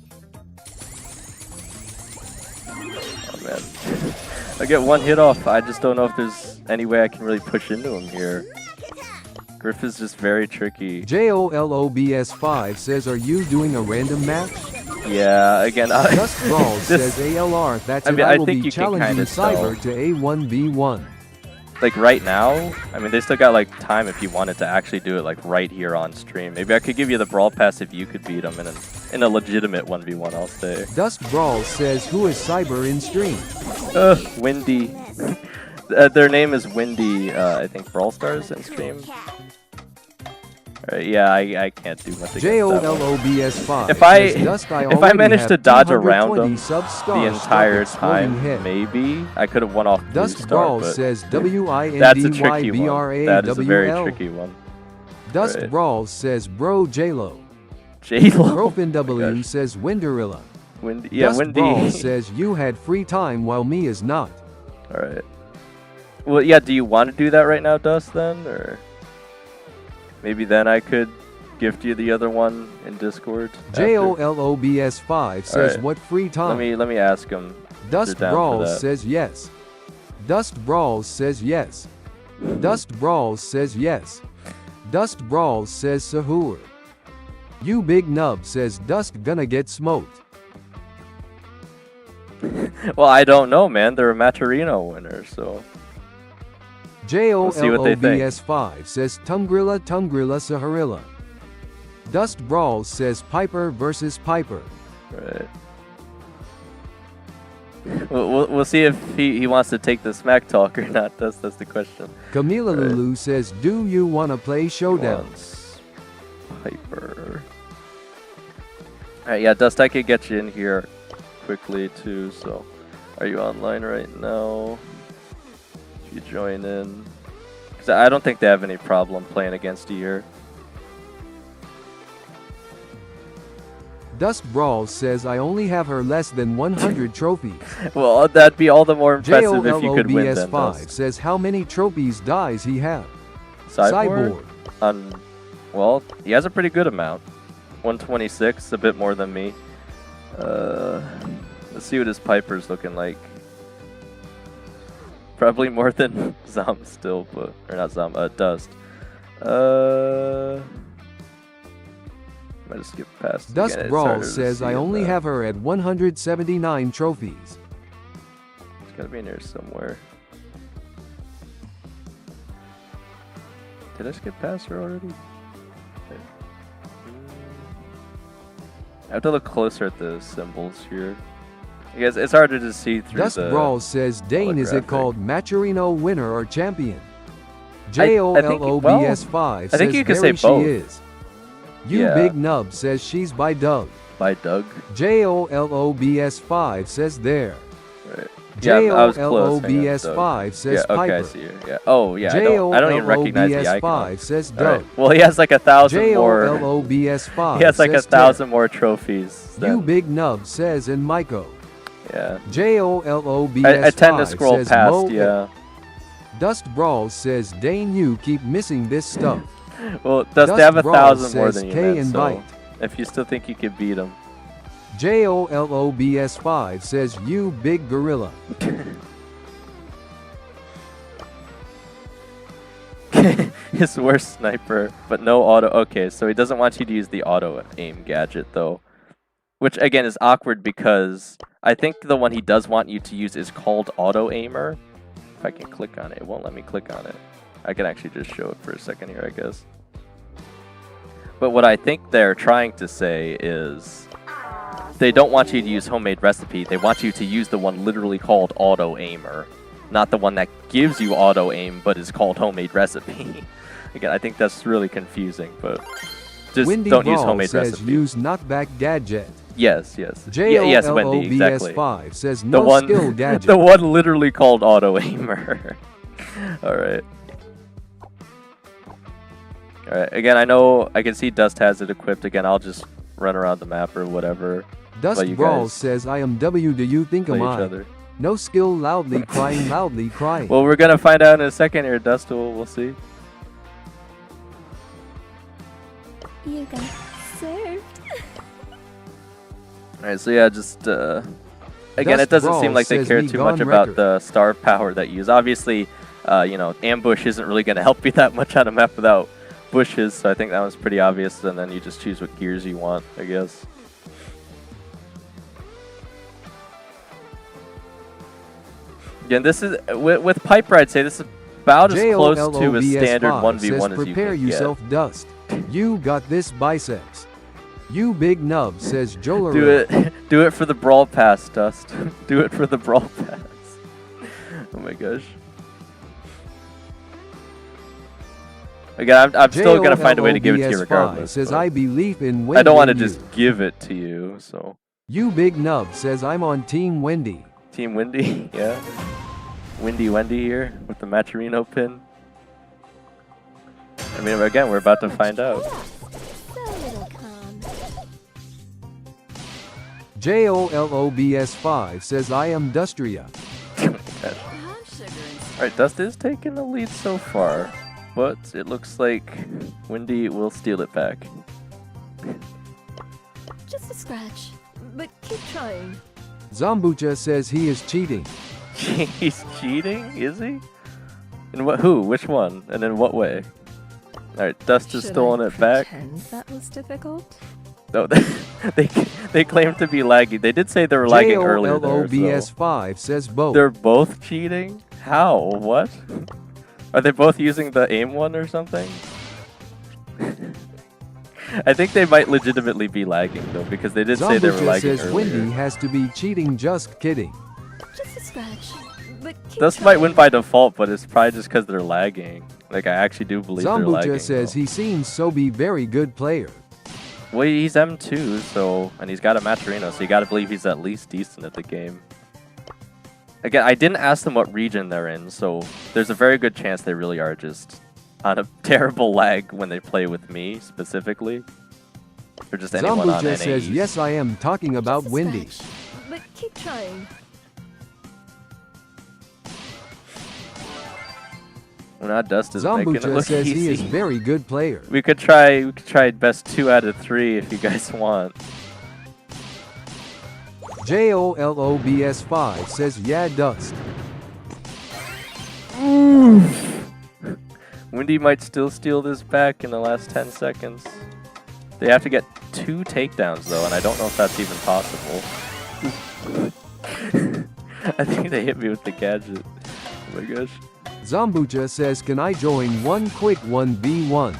Oh man. I get one hit off. I just don't know if there's any way I can really push into him here. Griff is just very tricky. JOLOBS5 says, are you doing a random match? Yeah, again, Dust Brawl this- says, ALR, that's I it, mean, I I will think be you can challenging kinda Cyber tell. to A1v1. like right now, I mean, they still got like time if you wanted to actually do it like right here on stream. Maybe I could give you the brawl pass if you could beat him in a legitimate 1v1, I'll say. Dust Brawl says, who is Cyber in stream? Windy. Their name is Windy, I think Brawl Stars in stream. Alright, yeah, I can't do much against that one. JOLOBS5 If I- says, Dust, I if I already managed have to dodge around 220 him sub the stars, entire stop exploding time, head. maybe I could have won off Blue Dust Star, Brawl but says, that's a tricky one. That is a very WINDYBRAWL. tricky one. Dust Right. Brawl says, bro JLo. J-Lo. Profan W gosh. says, Winderilla. Windy. Yeah, Dust Windy. Brawl says you had free time while me is not. All right. Well, yeah. Do you want to do that right now, Dust? Then, or maybe then I could gift you the other one in Discord. JOLOBS5 says right. what free time? Let me ask him. Dust Brawls says yes. Dust Brawls says yes. Dust Brawls says yes. Dust Brawls says Sahur. You Big Nub says Dust gonna get smoked. Well, I don't know, man. They're a Maturino winner, so. JOLOBS5 says Tumgrilla Sahurilla. Dust Brawls says Piper versus Piper. Right. We'll see if he wants to take the smack talk or not. That's the question. Camila Lulu says, do you wanna play Showdown? Piper. Alright, yeah, Dust, I could get you in here quickly too, so. Are you online right now? If you join in. Because I don't think they have any problem playing against you here. Dust Brawls says I only have her less than 100 trophies. Well, that'd be all the more impressive if you could win then. JOLOBS5 says how many trophies does he have? Cyborg? Well, he has a pretty good amount. 126, a bit more than me. Let's see what his Piper's looking like. Probably more than Zom still, but or not Zom, Dust. Might just skip past. Dust Brawls says I only have her at 179 trophies. It's gotta be in here somewhere. Did I skip past her already? Okay. I have to look closer at the symbols here. I guess it's harder to see through Dust the Brawls says Dane is it holographic. called Maturino winner or champion? I think JOLOBS5 says you could say very she both. is. You Yeah. Big Nub says she's by Doug. By Doug. JOLOBS5 says there. Right. Yeah, I was close. Hang on, JOLOBS5 says yeah, okay, Piper. I see you. Yeah. Oh, yeah. I don't even recognize the icon. JOLOBS5 says All Doug. right. Well, he has like 1,000 more. JOLOBS5 He has like says 1,000 more trophies. You than- Big Nub says in Myco. Yeah. JOLOBS5 I tend to scroll says past. Mo. Yeah. Dust Brawls says Dane you keep missing this stuff. Well, does Dust they have 1,000 Brawls more says than you, K man, and so Bite. if you still think you could beat him. JOLOBS5 says you big gorilla. His worst sniper, but no auto. Okay, so he doesn't want you to use the auto aim gadget though, which again is awkward because I think the one he does want you to use is called auto aimer. If I can click on it, it won't let me click on it. I can actually just show it for a second here, I guess. But what I think they're trying to say is they don't want you to use homemade recipe. They want you to use the one literally called auto aimer, not the one that gives you auto aim but is called homemade recipe. Again, I think that's really confusing, but just Windy don't use Brawl homemade says recipe. use knockback gadget. Yes. Yes, Wendy, exactly. JOLOBS5 says The no one, skill gadget. the one literally called auto aimer. All right. Alright, again, I know I can see Dust has it equipped. Again, I'll just run around the map or whatever. Dust Let you Brawl guys says I am W do you think play am each I? other. No skill loudly crying loudly crying. Well, we're gonna find out in a second here, Dust. We'll see. You got served. Alright, so yeah, just again, Dust it doesn't Brawl seem like they says care me too much gone about record. the star power that you use. Obviously, you know, ambush isn't really gonna help you that much on a map without bushes, so I think that was pretty obvious, and then you just choose what gears you want, I guess. Again, this is with Piper, I'd say this is about as close to a standard 1v1 says as you prepare can yourself, Dust. You got this biceps. You Big Nub says Joler. Do it for the brawl pass, Dust. Do it for the brawl pass. Oh my gosh. Again, I'm still gonna find a way to give it to you regardless. Says but I believe in Wendy. I don't want to just give it to you, so. You Big Nub says I'm on Team Wendy. Team Windy, yeah. Windy Wendy here with the Maturino pin. I mean, again, we're about to find out. So little calm. JOLOBS5 says I am Dustria. Alright, Dust is taking the lead so far, but it looks like Windy will steal it back. Just a scratch, But keep trying. Zombucha says he is cheating. He's cheating? Is he? In what? Who? Which one? And in what way? Alright, Dust has stolen it back. Pretend that was difficult. No, they claim to be lagging. They did say they were lagging earlier there, so JOLOBS5 says both. they're both cheating? How? What? Are they both using the aim one or something? I think they might legitimately be lagging though, because they did say they were Zombucha lagging says earlier. Windy has to be cheating, just kidding. just a scratch. But keep Dust might win by default, but it's probably just because they're lagging. Like, I actually do believe they're lagging. Zombucha says though. he seems so be very good player. Well, he's M2, so, and he's got a Maturino, so you gotta believe he's at least decent at the game. Again, I didn't ask them what region they're in, so there's a very good chance they really are just on a terrible lag when they play with me, specifically. Or just anyone on Zombucha NAE. says yes, I am talking about Just a Windy. scratch. But keep trying. Well, now Dust is making it Zombucha look says easy. he is very good player. We could try best 2 out of 3 if you guys want. JOLOBS5 says yeah, Dust. Windy might still steal this back in the last 10 seconds. They have to get 2 takedowns though, and I don't know if that's even possible. I think they hit me with the gadget. Oh my gosh. Zombucha says can I join one quick 1v1?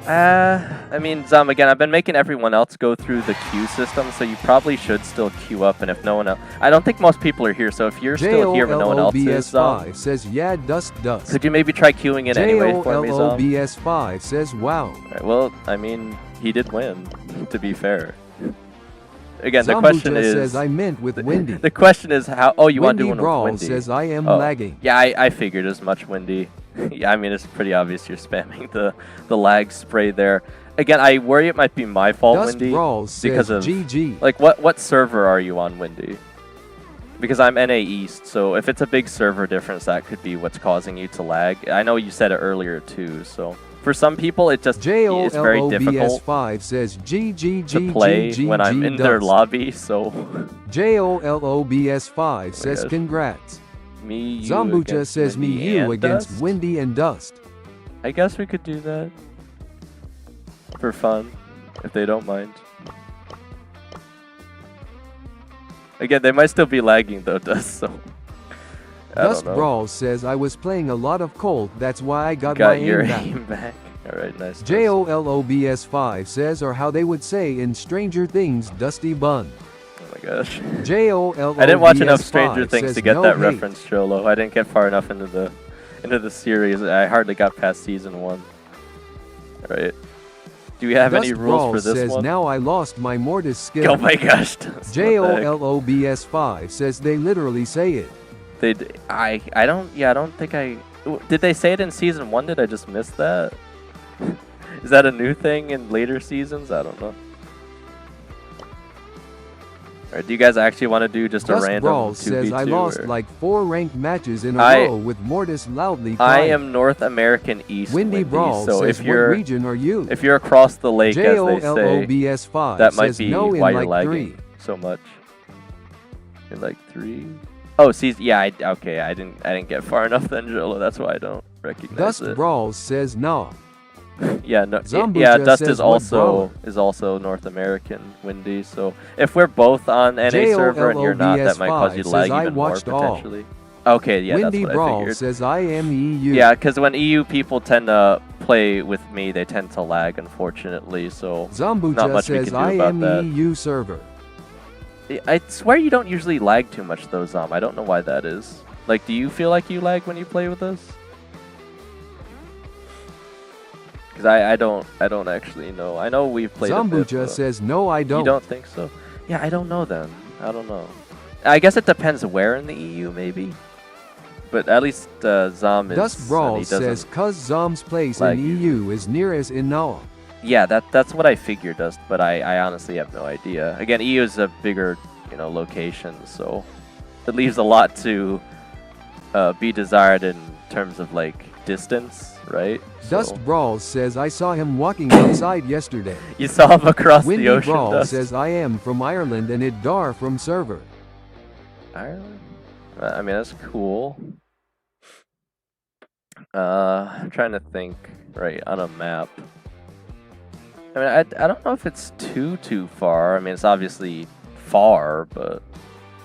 I mean, Zom, again, I've been making everyone else go through the queue system, so you probably should still queue up, and if no one else... I don't think most people are here, so if you're still here but no one else is, JOLOBS5 says yeah, Dust. could you maybe try queuing in anyway for me, Zom? JOLOBS5 says wow. Alright, well, I mean, he did win, to be fair. Again, the Zombucha question is... says I meant with Windy. The question is how... Oh, you want to do Windy one Brawl with Windy. says I am Oh, lagging. Yeah, I figured as much, Windy. Yeah, I mean, it's pretty obvious you're spamming the lag spray there. Again, I worry it might be my fault, Dust Windy, Brawl says because of... GG. Like, what server are you on, Windy? Because I'm NA East, so if it's a big server difference, that could be what's causing you to lag. I know you said it earlier, too, so... For some people, it's very difficult JOLOBS5 says GG to play when I'm in their lobby, so... JOLOBS5 says gosh. congrats. Me, you Zombucha against says me Windy you and against Dust? Windy and Dust. I guess we could do that. For fun, if they don't mind. Again, they might still be lagging though, Dust, so... I Dust don't know. Brawl says I was playing a lot of Colt, that's why I got my your aim back. aim back. Alright, nice. Dust. JOLOBS5 says or how they would say in Stranger Things, Dusty Bun. Oh my gosh. JOLOBS5 I didn't watch enough Stranger Things says to get no that hate. reference, Cholo. I didn't get far enough into the series. I hardly got past season 1. Alright. Do we have Dust any rules Brawl for this says one? now I lost my Mortis skill. Oh my gosh. Dust, what the heck? JOLOBS5 says they literally say it. I don't think I... Did they say it in season 1? Did I just miss that? Is that a new thing in later seasons? I don't know. Alright, do you guys actually want to do just a Dust random Brawl 2v2? says I lost or? like 4 ranked matches in a I- row with Mortis loudly I crying. am North American East, Windy Brawl so says if you're what region are you? if you're across the lake, as they say, JOLOBS5 that might says be no in why like you're lagging 3. so much. In like 3. Oh, season. Yeah, okay. I didn't get far enough then, Jolo. That's why I don't recognize Dust it. Brawl says no. Yeah, no. Zombucha Yeah, Dust says is what also North American, Windy. So if we're both on NA server and you're not, that might cause you to lag says I even more watched all. potentially. Okay, yeah, Windy that's what I Brawl figured. says I am EU. Yeah, because when EU people tend to play with me, they tend to lag, unfortunately. So not Zombucha much we says can do I about am that. EU server. I swear you don't usually lag too much though, Zom. I don't know why that is. Like, do you feel like you lag when you play with us? Because I don't actually know. I know we've played a bit, Zombucha but says no, I don't. you don't think so? Yeah, I don't know then. I don't know. I guess it depends where in the EU, maybe. But at least Zom is... Dust and Brawl he doesn't says cuz Zom's place lag in you. EU is nearest in Noah. Yeah, that's what I figured, Dust, but I honestly have no idea. Again, EU is a bigger, you know, location, so it leaves a lot to be desired in terms of like distance, right? Dust Brawls says I saw him walking outside yesterday. You saw him across Windy the ocean, Brawl Dust? says I am from Ireland and A.D.I.D.A.S from server. Ireland? I mean, that's cool. I'm trying to think, right, on a map. I mean, I don't know if it's too far. I mean, it's obviously far, but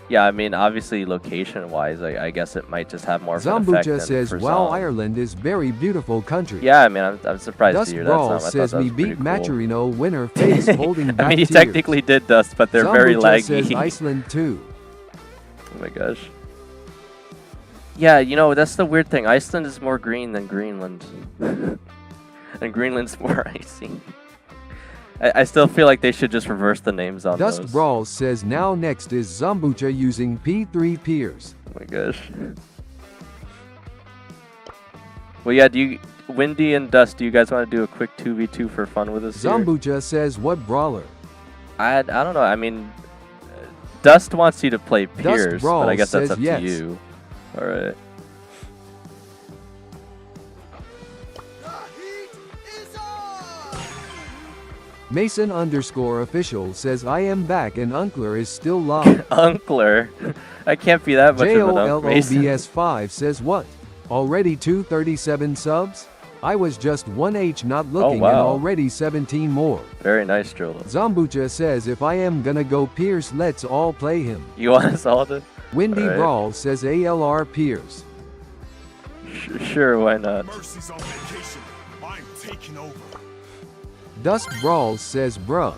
yeah, I mean, obviously location-wise, I guess it might just have more of an effect Zambucha than says, for wow, some. Ireland is very beautiful country. Yeah, I mean, I'm surprised Dust to hear that. Brawl I thought says that was me beat pretty cool. Maturino winner face holding back I mean, he tears. technically did, Dust, but they're very Zambucha laggy. says Iceland too. Oh my gosh. Yeah, you know, that's the weird thing. Iceland is more green than Greenland. And Greenland's more icy. I still feel like they should just reverse the names on Dust those. Brawl says now next is Zambucha using P3 Piers. Oh my gosh. Well, yeah, Windy and Dust, do you guys want to do a quick 2v2 for fun with us here? Zambucha says what brawler? I don't know. I mean, Dust wants you to play Piers, Brawl but I guess that's says up yes. to you. All right. Mason_official says I am back and Uncler is still live. Uncler? I can't be that much of an Unc, Mason. JOLOBS5 says what? Already 237 subs? I was just 1H not looking wow. and already 17 more. Very nice, Jolo. Zambucha says if I am gonna go Pierce, let's all play him. You want us all to? Windy All right. Brawl says ALR Pierce. Sure, why not? Mercy's on vacation. I'm taking over. Dust Brawl says bruh.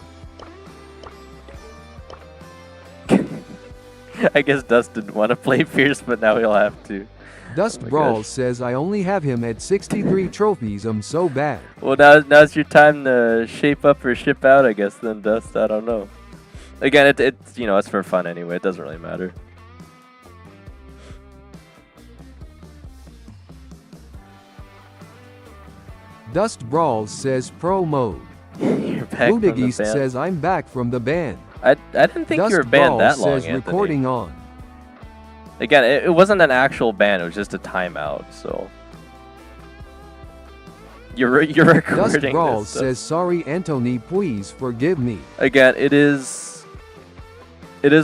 I guess Dust didn't want to play Pierce, but now he'll have to. Dust Oh my Brawl gosh. says I only have him at 63 trophies, I'm so bad. Well, now's your time to shape up or ship out, I guess, then, Dust. I don't know. Again, it's you know, it's for fun anyway. It doesn't really matter. Dust Brawl says pro mode. You're back from the Ludigeist ban. says I'm back from the ban. I didn't think Dust you were banned Brawl that long, says Anthony. recording on. Again, it wasn't an actual ban. It was just a timeout. So you're recording Dust Brawl this. says sorry Anthony, please forgive me. Again, it is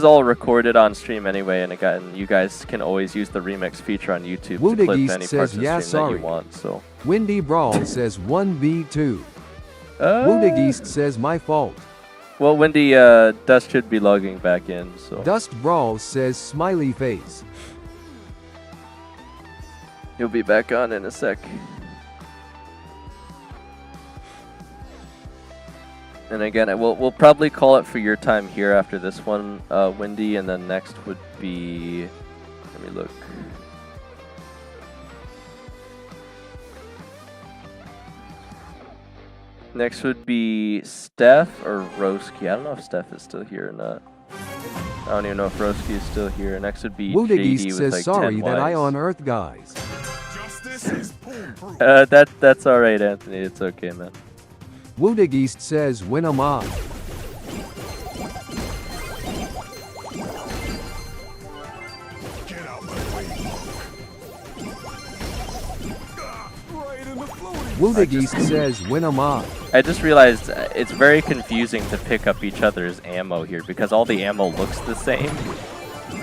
all recorded on stream anyway, and again, you guys can always use the remix feature on YouTube to clip Ludigeist any says parts of the yeah stream that sorry. you want. So Windy Brawl says 1v2. Ludigeist says my fault. well, Wendy, Dust should be logging back in. So Dust Brawl says smiley face. he'll be back on in a sec. And again, we'll probably call it for your time here after this one, Wendy, and then next would be, let me look. Next would be Steph or Roski. I don't know if Steph is still here or not. I don't even know if Roski is still here. Next would be Ludigeist JD with says like sorry 10 that I likes. on Earth guys. Justice is foolproof. That's all right, Anthony. It's okay, man. Ludigeist says when am I? Get out my way, right in the floating. Ludigeist says when am I? I just realized it's very confusing to pick up each other's ammo here because all the ammo looks the same,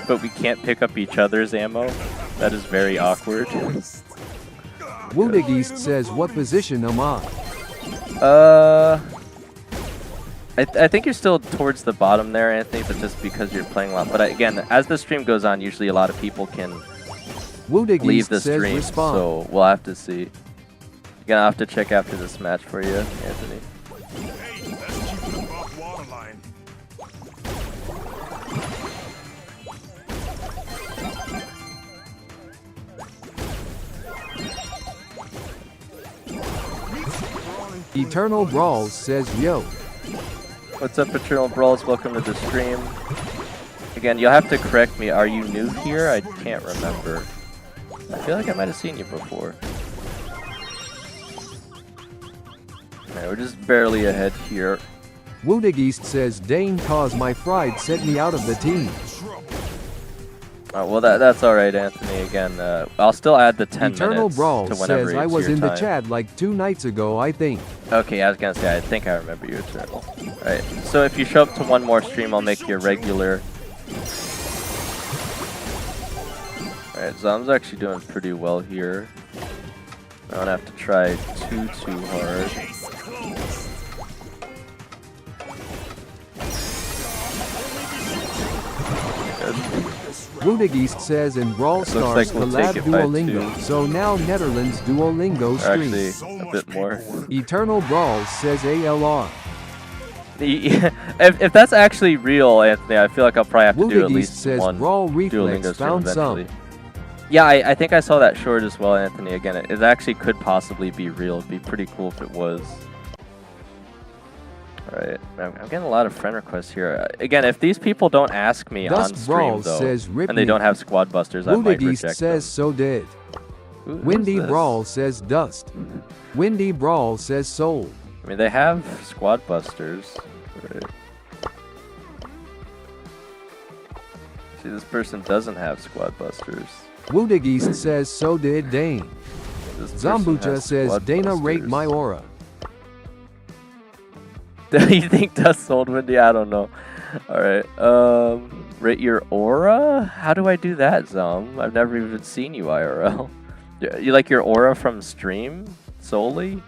but we can't pick up each other's ammo. That is very awkward. Ludigeist says what position am I? I think you're still towards the bottom there, Anthony, but just because you're playing a lot. But again, as the stream goes on, usually a lot of people can leave Ludigeist the says stream, respond. so we'll have to see. You're gonna have to check after this match for you, Anthony. Hey, let's keep it above waterline. Eternal Brawls says yo. What's up, Eternal Brawls? Welcome to the stream. Again, you'll have to correct me. Are you new here? I can't remember. I feel like I might have seen you before. Alright, we're just barely ahead here. Woodageist says Dane caused my fried sent me out of the team. Well, that's alright, Anthony. Again, I'll still add the 10 Eternal minutes Brawl to whenever says it's I was your in the time. chat like 2 nights ago, I think. Okay, I was gonna say, I think I remember you, Eternal. Alright, so if you show up to one more stream, I'll make you a regular. Alright, Zom's actually doing pretty well here. I don't have to try too hard. Woodageist says in Brawl Stars like we'll collab take it by Duolingo, 2. so now Netherlands Duolingo Actually, streams. a bit more. Eternal Brawl says ALR. If that's actually real, Anthony, I feel like I'll probably have to do at Woodageist least says one Brawl Reflex Duolingo stream found eventually. some. Yeah, I think I saw that short as well, Anthony. Again, it actually could possibly be real. It'd be pretty cool if it was. Alright, I'm getting a lot of friend requests here. Again, if these people don't ask me Dust on stream, Brawl though, says, "Rip and they me." don't have squad busters, I might Woodageist reject says them. so did. Who's Windy this? Brawl says Dust. Windy Brawl says sold. I mean, they have squad busters. Right. See, this person doesn't have squad busters. Woodageist says so did Dane. This person Zambucha has says squad Dana rate busters. my aura. You think Dust sold Windy? I don't know. Alright, rate your aura? How do I do that, Zom? I've never even seen you IRL. You like your aura from stream solely?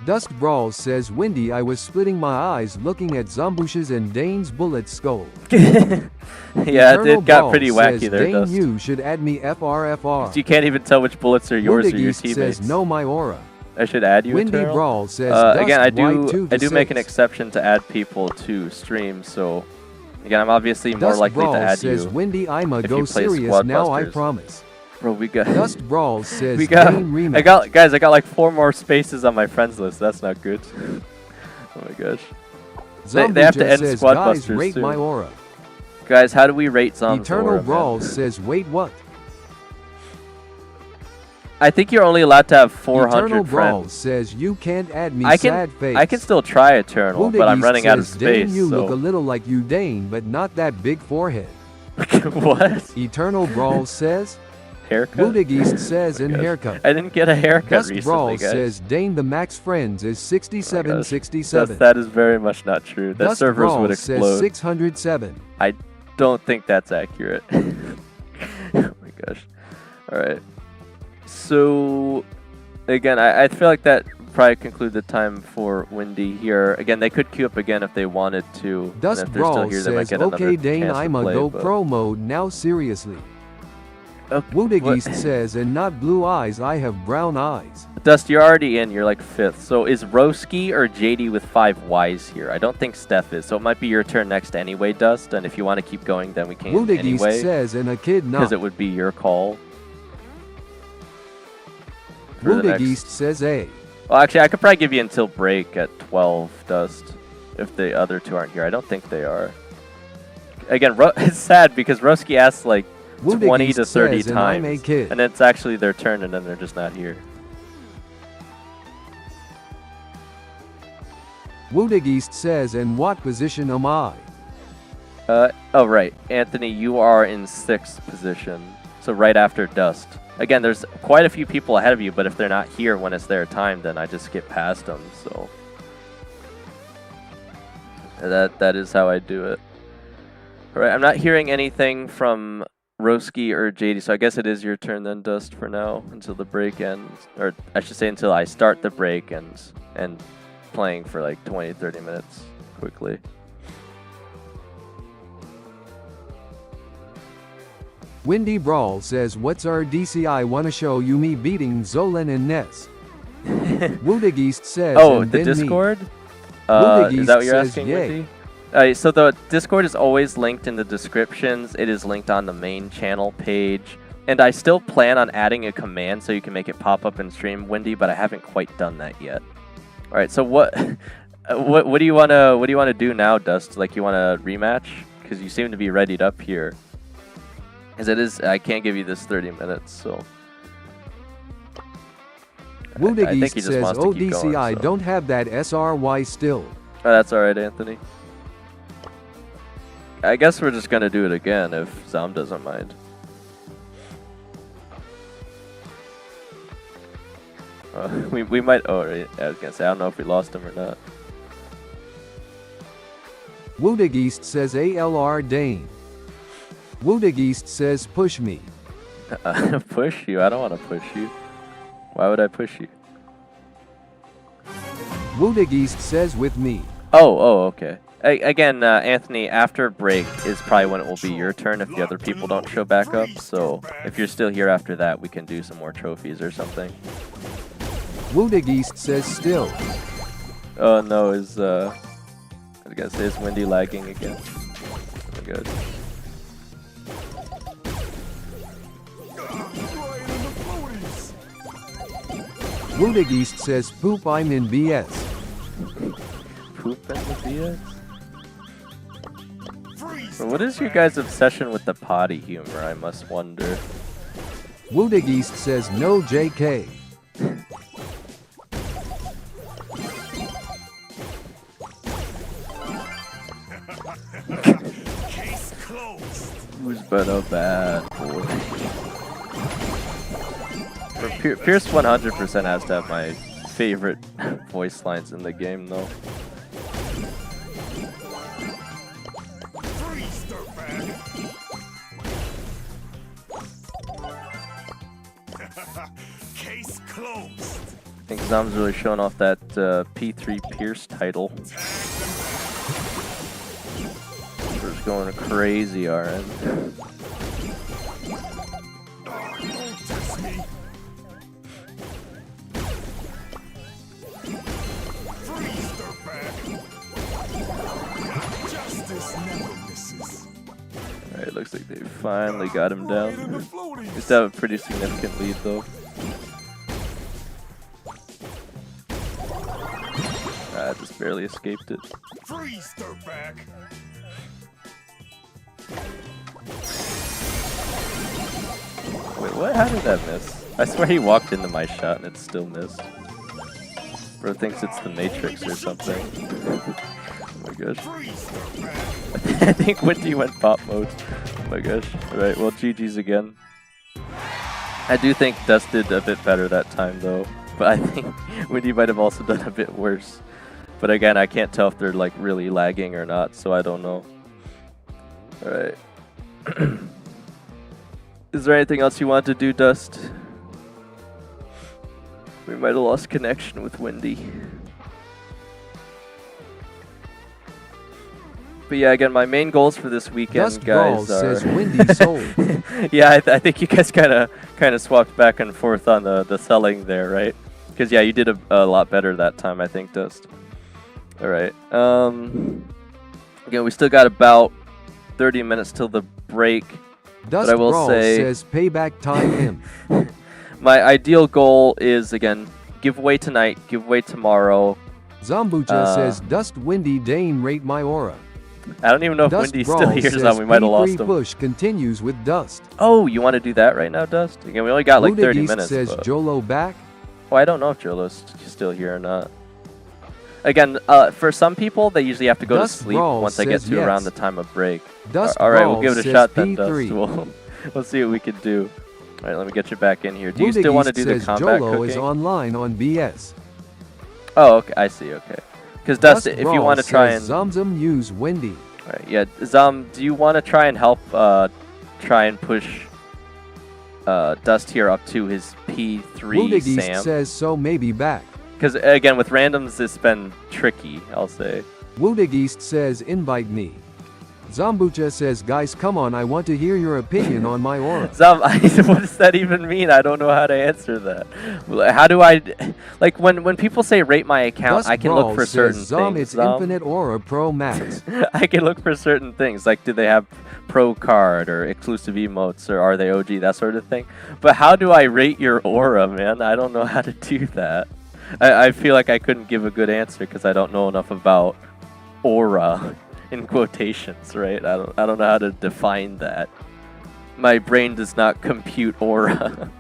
Dust Brawl says Windy I was splitting my eyes looking at Zambush's and Dane's bullet skull. Yeah, Eternal it got Brawl pretty says, wacky there, Dane, Dust. you should add me FRFR. You can't even tell which bullets are yours or your Woodageist teammates. says no my aura. I should add you, Windy Eternal? Brawl says Dust again, I Y2 do to make an 6. exception to add people to stream, so again, I'm obviously more Dust likely Brawl to add says you. Windy I'ma if go you play serious Squad now I Busters. promise. Bro, we got Dust Brawl says we got Dane rematch. I got like 4 more spaces on my friends list. That's not good. Oh my gosh. They have to Zambucha end says Squad guys Busters rate soon. my aura. Guys, how do we rate Zom's Eternal aura, Brawl man? says wait what? I think you're only allowed to have 400 Eternal Brawl friends. says you can't add me I sad face. can still try Eternal, but I'm Woodageist running out of says, Dane, space. you so. look a little like you Dane, but not that big forehead. What? Eternal Brawl says. Haircut? Woodageist says Oh my in gosh. haircut. I didn't get a haircut Dust recently, Brawl guys. says Dane the max friends is Oh my gosh. 6767. That is very much not true. That Dust servers Brawl would says explode. 607. I don't think that's accurate. Oh my gosh. Alright. So, again, I feel like that probably conclude the time for Windy here. Again, they could queue up again if they wanted to. Dust and if they're still Brawl here, they might says get another okay Dane chance to I'ma play, go but- pro mode now seriously. Okay, Woodageist says and not blue eyes I have brown eyes. Dust, you're already in. You're like 5th. So is Roski or JD with 5 Ys here? I don't think Steph is. So it might be your turn next anyway, Dust. And if you want to keep going, then we can Woodageist anyway. says and a kid not. Because it would be your call. for the next- Woodageist says A. Well, actually, I could probably give you until break at 12, Dust, if the other 2 aren't here. I don't think they are. Again, it's sad because Roski asked like 20 to 30 says, and I'm a times, kid. and it's actually their turn, and then they're just not here. Woodageist says and what position am I? Oh, right. Anthony, you are in 6th position, so right after Dust. Again, there's quite a few people ahead of you, but if they're not here when it's their time, then I just skip past them, so... That is how I do it. Alright, I'm not hearing anything from Roski or JD, so I guess it is your turn then, Dust, for now, until the break ends. Or I should say until I start the break and playing for like 20-30 minutes quickly. Windy Brawl says what's our DCI wanna show you me beating Zolan and Ness. Woodageist says Oh, and the then me. Discord? Woodageist Is that what you're says asking, yay. Wendy? So the Discord is always linked in the descriptions. It is linked on the main channel page. And I still plan on adding a command so you can make it pop up in stream, Wendy, but I haven't quite done that yet. All right, so what do you want to do now, Dust? Like, you want to rematch? Because you seem to be readied up here. Because I can't give you this 30 minutes, so. think Woodigist he just says wants to keep going. ODCI So. don't have that SRY still. Oh, that's alright, Anthony. I guess we're just gonna do it again if Zom doesn't mind. We might. Oh, right, I was gonna say I don't know if we lost him or not. Woodigist says ALR Dane. Woodigist says push me. Push you? I don't want to push you. Why would I push you? Woodigist says with me. Oh, okay. Again, Anthony, after break is probably when it will be your turn if the other people don't show back up. So if you're still here after that, we can do some more trophies or something. Woodigist says still. Oh no, I was gonna say is Windy lagging again. Oh my god. Woodigist says poop I'm in BS. Poop in the BS? Bro, what is your guys' obsession with the potty humor, I must wonder? Woodigist says no JK. Case closed. Who's been a bad boy? Pierce 100% has to have my favorite voice lines in the game, though. Freeze, dirtbag. Case closed. I think Zom's really showing off that P3 Pierce title. We're just going crazy, RN. Don't test me. Freeze, dirtbag. Justice never misses. Alright, looks like they finally got him Right in the down. floaties. Used to have a pretty significant lead, though. I just barely escaped it. Freeze, dirtbag. Wait, what? How did that miss? I swear he walked into my shot and it still missed. Bro thinks it's the Matrix or something. Oh my gosh. Freeze, dirtbag. I think Windy went pop mode. Oh my gosh. Alright, well, GG's again. I do think Dust did a bit better that time, though. But I think Windy might have also done a bit worse. But again, I can't tell if they're like really lagging or not, so I don't know. Alright. Is there anything else you want to do, Dust? We might have lost connection with Windy. But yeah, again, my main goals for this weekend, Dust guys, Brawl are... says Windy sold. Yeah, I think you guys kind of swapped back and forth on the selling there, right? Because yeah, you did a lot better that time, I think, Dust. All right. Again, we still got about 30 minutes till the break. Dust but I will Brawl say, says payback time him. my ideal goal is again giveaway tonight, giveaway tomorrow. Zambucha says Dust Windy Dane rate my aura. I don't even know if Dust Windy's Brawl still here, says so we might have lost P3 him. push continues with Dust. Oh, you want to do that right now, Dust? Again, we only got like 30 Woodigist minutes. says but... Jolo back. Oh, I don't know if Jolo's still here or not. Again, for some people, they usually have to go Dust to sleep Brawl once they get says to yes. around the time of break. Dust All right, Brawl we'll give it a says shot then, P3. Dust. We'll see what we can do. All right, let me get you back in here. Do you still want to do the says combat Jolo cooking? is online on BS. Oh, okay, I see. Okay, because Dust, if you Brawl want to try says and Zomzom use Windy. all right, yeah, Zom, do you want to try and help try and push Dust here up to his P3 Woodigist Sam? says so maybe back. Because again, with randoms, it's been tricky, I'll say. Woodigist says invite me. Zambucha says guys come on I want to hear your opinion on my aura. Zom, what does that even mean? I don't know how to answer that. How do I, like when people say rate my account, Dust I can Brawl look for says, certain Zom, things. it's Zom. Infinite Aura Pro Max. I can look for certain things, like do they have pro card or exclusive emotes or are they OG, that sort of thing. But how do I rate your aura, man? I don't know how to do that. I feel like I couldn't give a good answer because I don't know enough about aura in quotations, right? I don't know how to define that. My brain does not compute aura.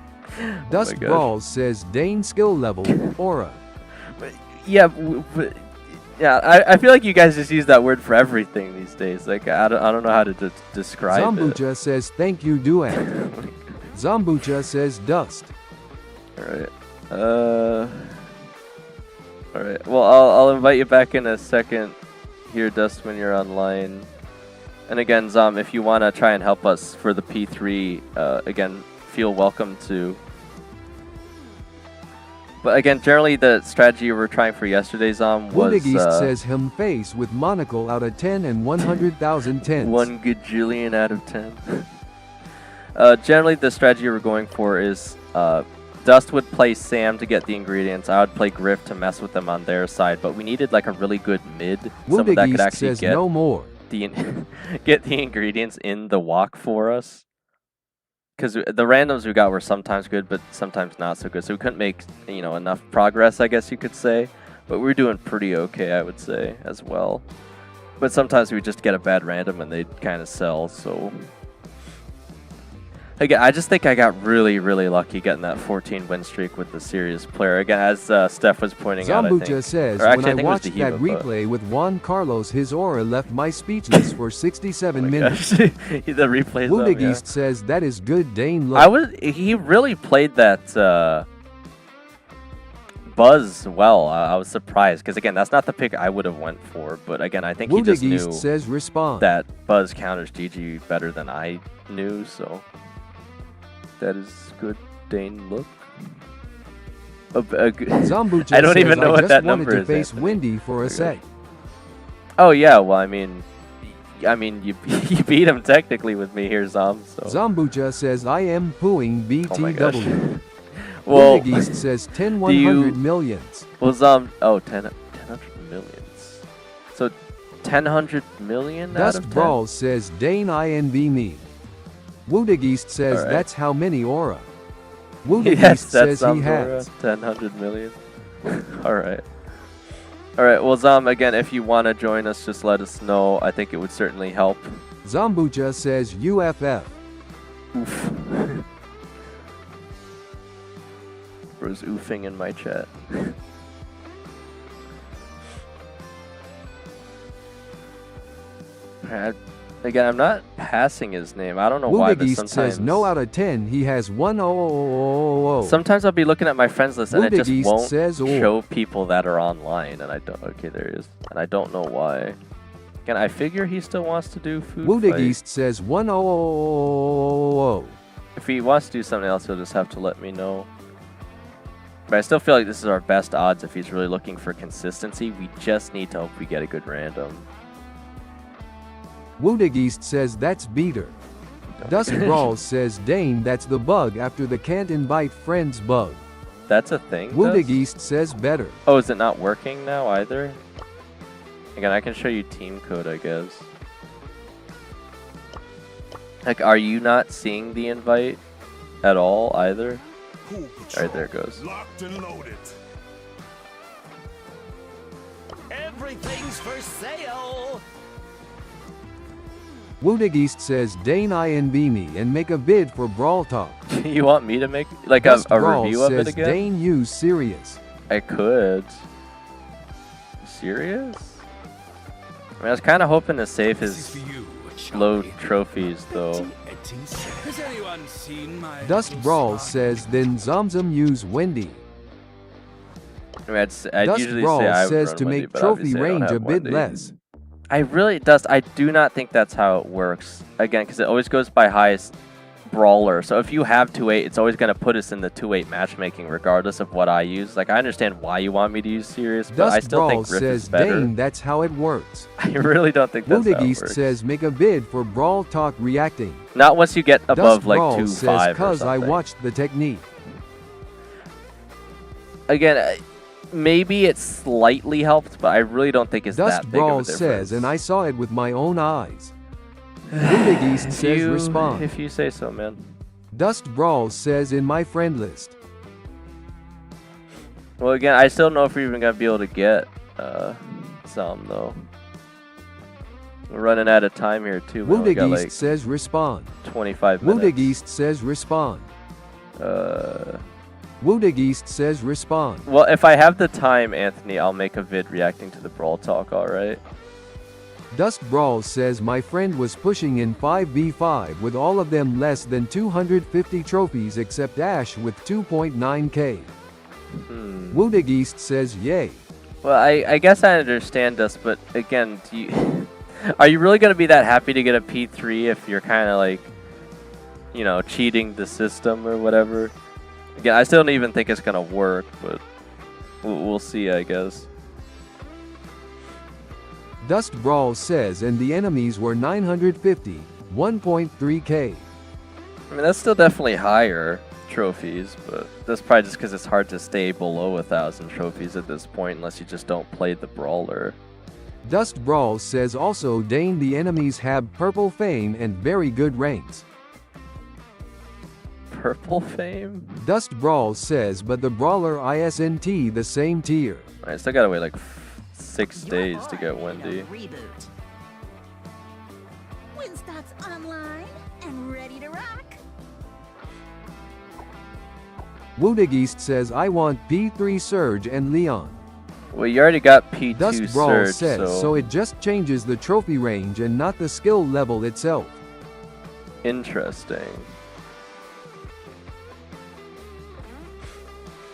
Dust gosh. Brawls says Dane skill level, aura. Yeah, yeah. I feel like you guys just use that word for everything these days. Like I don't know how to describe it. Zambucha says thank you, Duet. Zambucha says dust. Alright. Alright. Well, I'll invite you back in a second here, Dust, when you're online. And again, Zom, if you want to try and help us for the P3, again, feel welcome to. But again, generally the strategy we were trying for yesterday, Zom, was... Woodagist says him face with monocle out of 10 and 100,000 tens. 1 gajillion out of 10. Generally, the strategy we're going for is Dust would play Sam to get the ingredients. I would play Griff to mess with them on their side. But we needed like a really good mid, someone that could actually says get no more. get the ingredients in the walk for us. Because the randoms we got were sometimes good, but sometimes not so good. So we couldn't make, you know, enough progress, I guess you could say. But we were doing pretty okay, I would say, as well. But sometimes we just get a bad random and they'd kind of sell, so... Again, I just think I got really, really lucky getting that 14 win streak with the serious player. Again, as Steph was pointing out, I think... Zambucha says, or actually, when I watched that replay with Juan Carlos, his aura left my speechless for 67 minutes. the replays Woodagist says, that is good Dane luck. He really played that Buzz well. I was surprised, because again, that's not the pick I would have went for. But again, I think he just knew says, respond. that Buzz counters GG better than I knew, so... That is good Dane look. Zambucha I don't even says, know what that wanted number to is. face Anthony. Wendy for a sec. Oh yeah, well I mean you beat him technically with me here, Zom. So. Zambucha says I am pooing BTW. Well, Woodagist says 10 100 millions. Well, Zom, 10 millions. So 10 million out Dust of 10? Brawls says Dane INV me. Woodagist says right. that's how many aura. Woodagist Yes, says that's he has. 10 million. Alright. Alright, well Zom, again, if you want to join us, just let us know. I think it would certainly help. Zambucha says UFF. Oof. Bro's oofing in my chat. Again, I'm not passing his name. I don't know why, but sometimes... says no out of 10. He has 1 Sometimes I'll be looking at my friends list and it just won't says, show people that are online, and I don't... Okay, there he is. And I don't know why. Again, I figure he still wants to do food Woodagist says 1 If he wants to do something else, he'll just have to let me know. But I still feel like this is our best odds if he's really looking for consistency. We just need to hope we get a good random. Woodagist says that's beater. Dust Brawls says Dane that's the bug after the can't invite friends bug. That's a thing? Woodagist says better. Oh, is it not working now either? Again, I can show you team code, I guess. Like, are you not seeing the invite at all either? Alright, there it goes. Locked and loaded. Everything's for sale. Woodagist says Dane INV me and make a bid for Brawl Talk. You want me to make like a review of it again? Dane use serious. I could. Serious? I mean, I was kind of hoping to save his low trophies though. Has anyone seen my Dust Brawls says then Zomzom use Wendy. I mean, I'd Dust usually Brawls say I would says run to Wendy, make but trophy obviously I don't range have a bit Wendy. less. I really I do not think that's how it works. Again, because it always goes by highest brawler. So if you have 2-8, it's always going to put us in the 2-8 matchmaking regardless of what I use. Like, I understand why you want me to use serious, but Dust I still think Brawls Griff says is better. Dane that's how it works. I really don't think that's how it Woodagist works. says make a bid for Brawl Talk reacting. Not once you get above Dust like Brawls 2-5 says or cause I something. watched the technique. Again, maybe it slightly helped, but I really don't think it's Dust that big Brawls of a difference. says, and I saw it with my own eyes. Woodagist says respond. If you say so, man. Dust Brawls says in my friend list. Well, again, I still don't know if we're even going to be able to get some, though. We're running out of time here, too. We only got, Woodagist like, says respond. 25 minutes. Woodagist says respond. Woodageist says respond. Well, if I have the time, Anthony, I'll make a vid reacting to the Brawl Talk, alright? Dust Brawl says my friend was pushing in 5v5 with all of them less than 250 trophies except Ash with 2.9k. Woodageist says yay. Well, I guess I understand this, but again, are you really going to be that happy to get a P3 if you're kind of like, you know, cheating the system or whatever? Again, I still don't even think it's going to work, but we'll see, I guess. Dust Brawl says and the enemies were 950, 1.3k. I mean, that's still definitely higher trophies, but that's probably just because it's hard to stay below 1,000 trophies at this point unless you just don't play the brawler. Dust Brawl says also Dane the enemies have purple fame and very good ranks. Purple fame? Dust Brawl says but the brawler isn't the same tier. I still gotta wait like 6 days to get Wendy. Reboot. Winstock's online and ready to rock. Woodageist says I want P3 Surge and Leon. Well, you already got P2 Dust Brawl Surge, says so it just changes the trophy range and not the skill level itself. Interesting.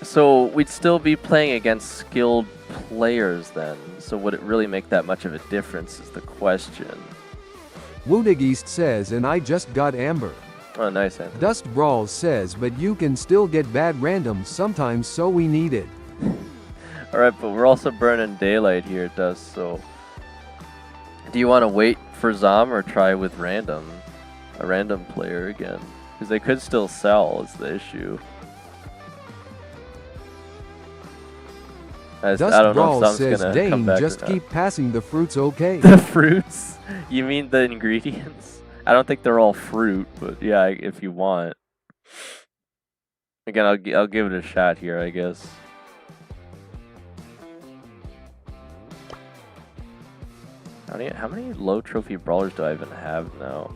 So we'd still be playing against skilled players then. So would it really make that much of a difference is the question. Woodageist says and I just got Amber. Oh, nice, Anthony. Dust Brawl says but you can still get bad randoms sometimes so we need it. Alright, but we're also burning daylight here, Dust, so... Do you want to wait for Zom or try with a random player again? Because they could still sell is the issue. I Dust don't know Brawl if Zom's says gonna come Dane back just or not. keep passing the fruits okay. The fruits? You mean the ingredients? I don't think they're all fruit, but yeah, if you want. Again, I'll give it a shot here, I guess. How many low trophy brawlers do I even have now?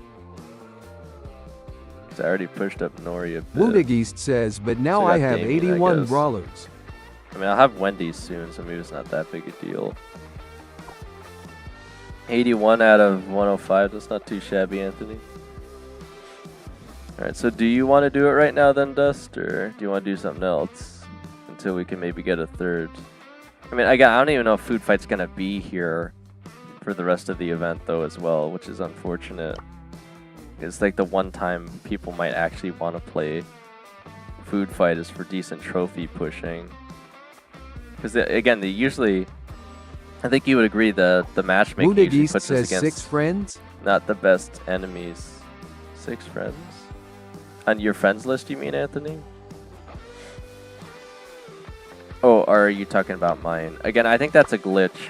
Because I already pushed up Nori a bit. Woodageist says but now So I got have Damien, I 81 guess. brawlers. I mean, I'll have Wendy soon, so maybe it's not that big a deal. 81 out of 105, that's not too shabby, Anthony. Alright, so do you want to do it right now then, Dust, or do you want to do something else until we can maybe get a third? I mean, I don't even know if Food Fight's going to be here for the rest of the event, though, as well, which is unfortunate. It's like the one time people might actually want to play Food Fight is for decent trophy pushing. Because, again, they usually... I think you would agree the matchmaking usually Woodageist puts us says against 6 friends. not the best enemies. 6 friends? On your friends list, you mean, Anthony? Oh, or are you talking about mine? Again, I think that's a glitch.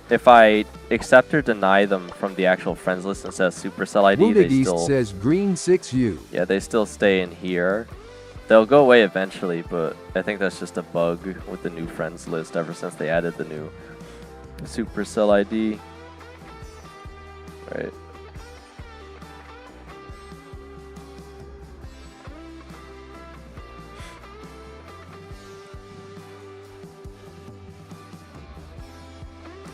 If I accept or deny them from the actual friends list instead of Supercell ID, they Woodageist still... says green 6U. Yeah, they still stay in here. They'll go away eventually, but I think that's just a bug with the new friends list ever since they added the new Supercell ID. Right.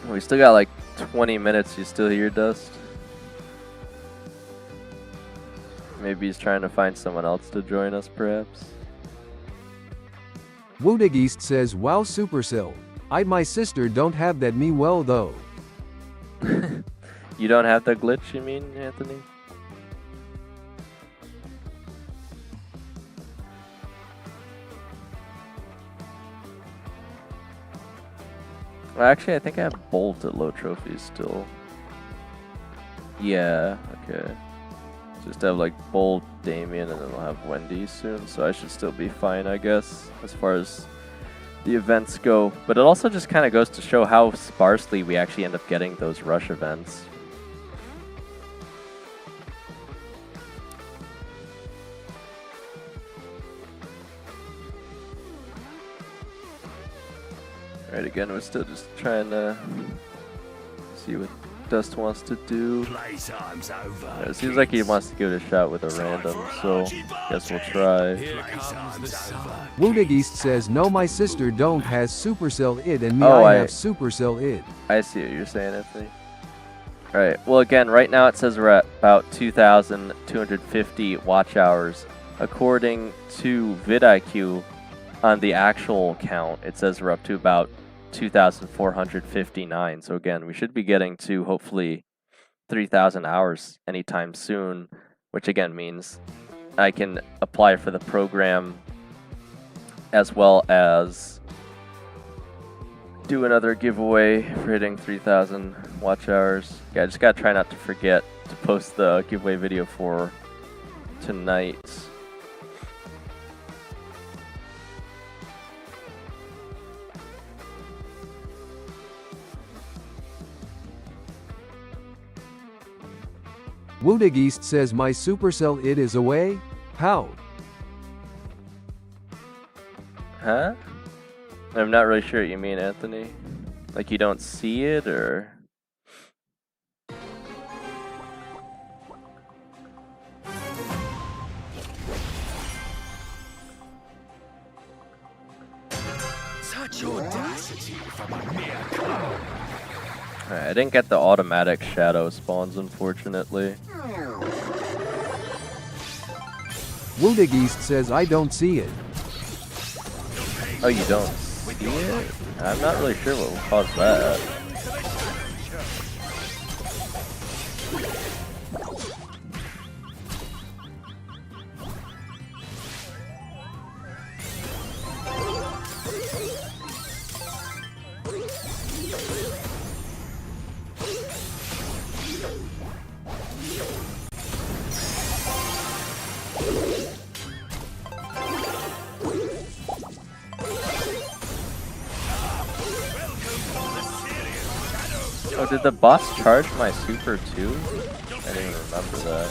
We still got like 20 minutes. You still here, Dust? Maybe he's trying to find someone else to join us, perhaps? Woodageist says wow Supercell. I my sister don't have that me well though. You don't have that glitch, you mean, Anthony? Well, actually, I think I have Bolt at low trophies still. Yeah, okay. Just have like Bolt, Damien, and then we'll have Wendy soon, so I should still be fine, I guess, as far as the events go. But it also just kind of goes to show how sparsely we actually end up getting those rush events. Right, again, we're still just trying to see what Dust wants to do. Playtime's over. It seems like he wants to give it a shot with a random, so guess we'll try. Here comes the sun. Woodig East says, no, my sister don't has Supercell ID and me Oh, I have Supercell ID. I see what you're saying, Anthony. Alright, well again, right now it says we're at about 2,250 watch hours. According to vidIQ, on the actual count, it says we're up to about 2,459. So again, we should be getting to hopefully 3,000 hours anytime soon, which again means I can apply for the program as well as do another giveaway for hitting 3,000 watch hours. Yeah, I just gotta try not to forget to post the giveaway video for tonight. Woodig East says, my Supercell ID is away? How? Huh? I'm not really sure what you mean, Anthony. Like you don't see it, or? Such audacity from a mere clown. Alright, I didn't get the automatic shadow spawns, unfortunately. Woodig East says, I don't see it. Oh, you don't see it? I'm not really sure what will cause that. Oh, did the boss charge my super too? I didn't even remember that.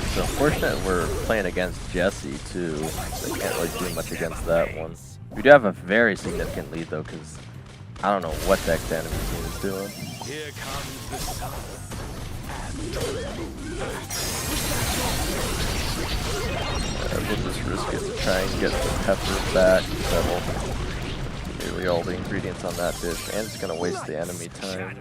It's unfortunate we're playing against Jesse too. So I can't really do much against that one. We do have a very significant lead though, because I don't know what deck the enemy team is doing. Here comes the sun. We'll just risk it to try and get the pepper back. That'll nearly all the ingredients on that dish, and it's gonna waste the enemy time.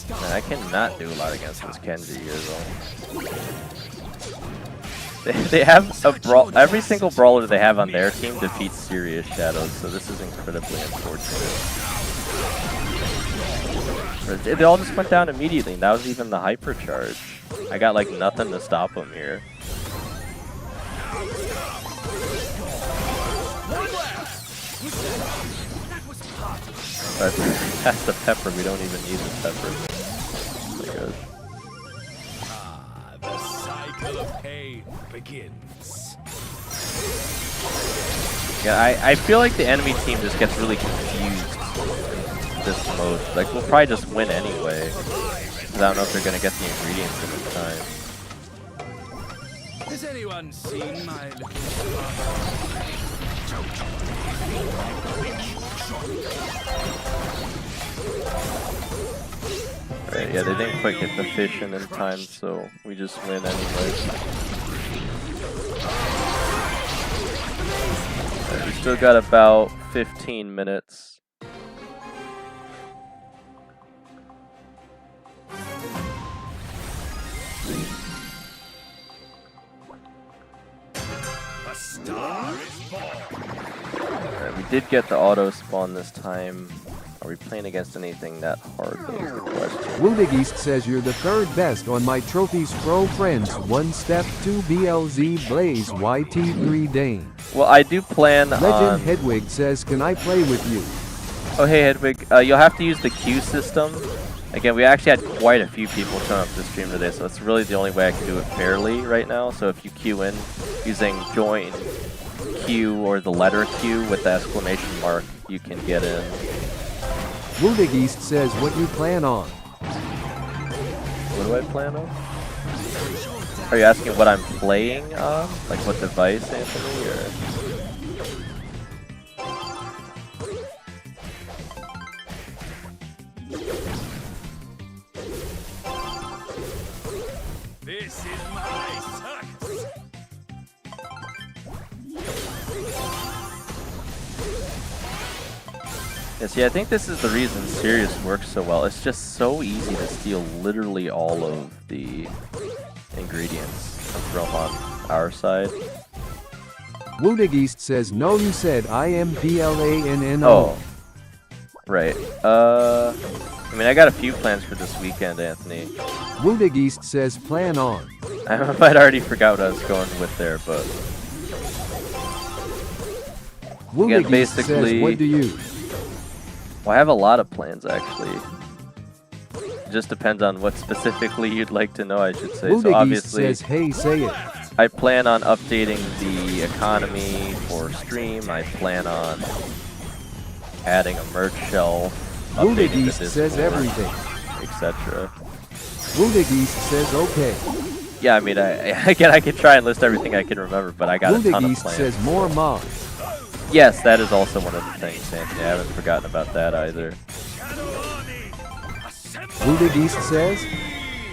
Man, I cannot do a lot against this Kenji here though. They have a brawl. Every single brawler they have on their team defeats serious shadows, so this is incredibly unfortunate. They all just went down immediately, and that was even the hypercharge. I got like nothing to stop them here. But that's the pepper, we don't even need the pepper. Good. The cycle of pain begins. Yeah, I feel like the enemy team just gets really confused in this mode. Like, we'll probably just win anyway. Because I don't know if they're going to get the ingredients in time. Has anyone seen my little Alright, yeah, they didn't quite get the fish in time, so we just win anyway. Right, we still got about 15 minutes. A star is born. Alright, we did get the auto spawn this time. Are we playing against anything that hard? That is the question. Woodig East says you're the third best on my trophies pro friends. 1 step, 2 BLZ Blaze YT3 Dane. Well, I do plan on... Legend Hedwig says, can I play with you? Oh, hey Hedwig, you'll have to use the queue system. Again, we actually had quite a few people turn up to stream today, so it's really the only way I can do it fairly right now. So if you queue in using join queue or the letter Q with the exclamation mark, you can get in. Woodig East says, what you plan on? What do I plan on? Are you asking what I'm playing on? Like what device, Anthony? Or? This is my circus. Yeah, see, I think this is the reason Sirius works so well. It's just so easy to steal literally all of the ingredients from on our side. Woodig says, no, you said I am PLANNO. Oh, right. I mean, I got a few plans for this weekend, Anthony. Woodig says, plan on. I might already forgot what I was going with there, but Woodig basically- says, what do you? well, I have a lot of plans actually. It just depends on what specifically you'd like to know, I should say. So Woodig obviously, says, hey, say it. I plan on updating the economy for stream. I plan on adding a merch shelf, updating the Woodig says Discord, everything. etc. Woodig says, okay. Yeah, I mean, I can try and list everything I can remember, but I got a ton of Woodig plans. says, more mods. Yes, that is also one of the things, Anthony. I haven't forgotten about that either. Woodig says,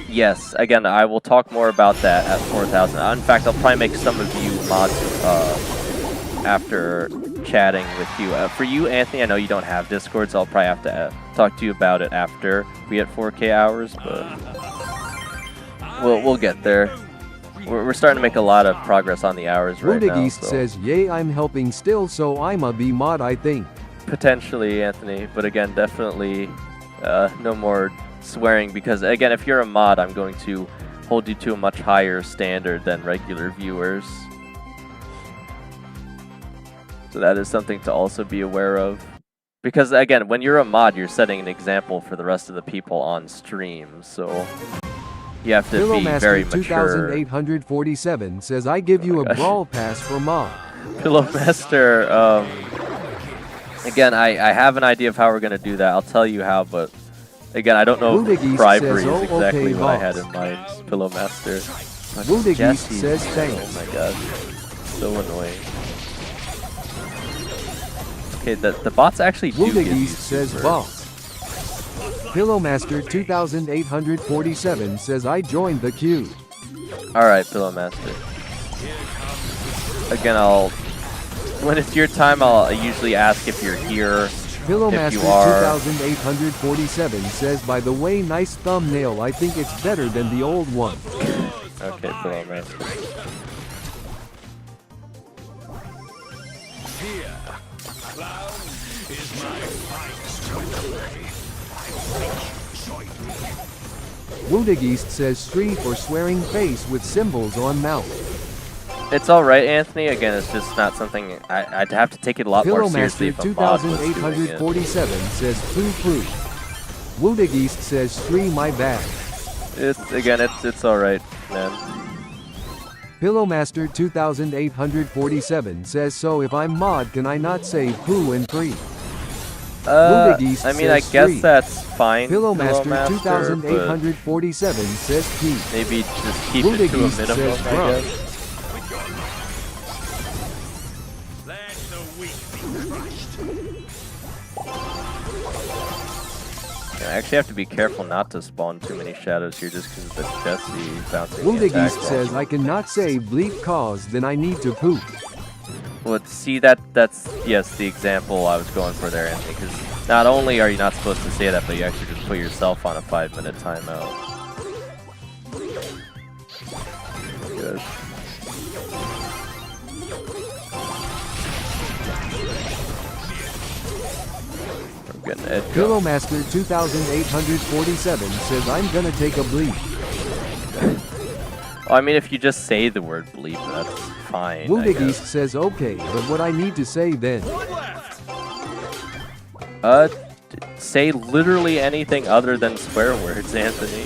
Yes, again, I will talk more about that at 4,000. In fact, I'll probably make some of you mods after chatting with you. For you, Anthony, I know you don't have Discord, so I'll probably have to talk to you about it after we hit 4K hours, but we'll get there. We're starting to make a lot of progress on the hours right now. Woodig So says, yay, I'm helping still, so I'm a B mod, I think. potentially, Anthony, but again, definitely no more swearing, because again, if you're a mod, I'm going to hold you to a much higher standard than regular viewers. So that is something to also be aware of. Because again, when you're a mod, you're setting an example for the rest of the people on stream, so you have to be very Pillowmaster mature. 2847 says, I give you a gosh. brawl pass for mod. Pillowmaster, again, I have an idea of how we're going to do that. I'll tell you how, but again, I don't know if Woodig bribery says, is exactly okay, what I boss. had in mind, Pillowmaster. But Woodig Jesse- says, thanks. Oh my god, so annoying. Okay, the bots actually do give you Woodig says, super. boss. Pillowmaster 2847 says, I joined the queue. Alright, Pillowmaster. Again, when it's your time, I'll usually ask if you're here. Pillowmaster If you are- 2847 says, by the way, nice thumbnail. I think it's better than the old one. Okay, Pillowmaster. Here, clown is my finest weaponry. Woodig says, street for swearing face with symbols on mouth. It's alright, Anthony. Again, it's just not something I'd have to take it a lot more seriously if Pillowmaster a mod was doing it. 2847 says, poo poo. Woodig says, stream my bad. It's alright, man. Pillowmaster 2847 says, so if I'm mod, can I not say poo and pre? Woodig I mean, I says guess three. that's fine. Pillowmaster but 2847 says P. maybe just keep it to a Woodig minimum, says I bro. guess. Let the weak be crushed. Yeah, I actually have to be careful not to spawn too many shadows here just because of the Jesse bouncing the Woodig attack says, roll. I cannot say bleep cause, then I need to poop. Well, see, that's yes, the example I was going for there, Anthony, because not only are you not supposed to say that, but you actually just put yourself on a 5-minute timeout. Good. I'm getting Ed go. Pillowmaster 2847 says, I'm gonna take a bleep. Oh, I mean, if you just say the word bleep, that's fine. I Woodig guess. says, okay, but what I need to say then? Say literally anything other than swear words, Anthony.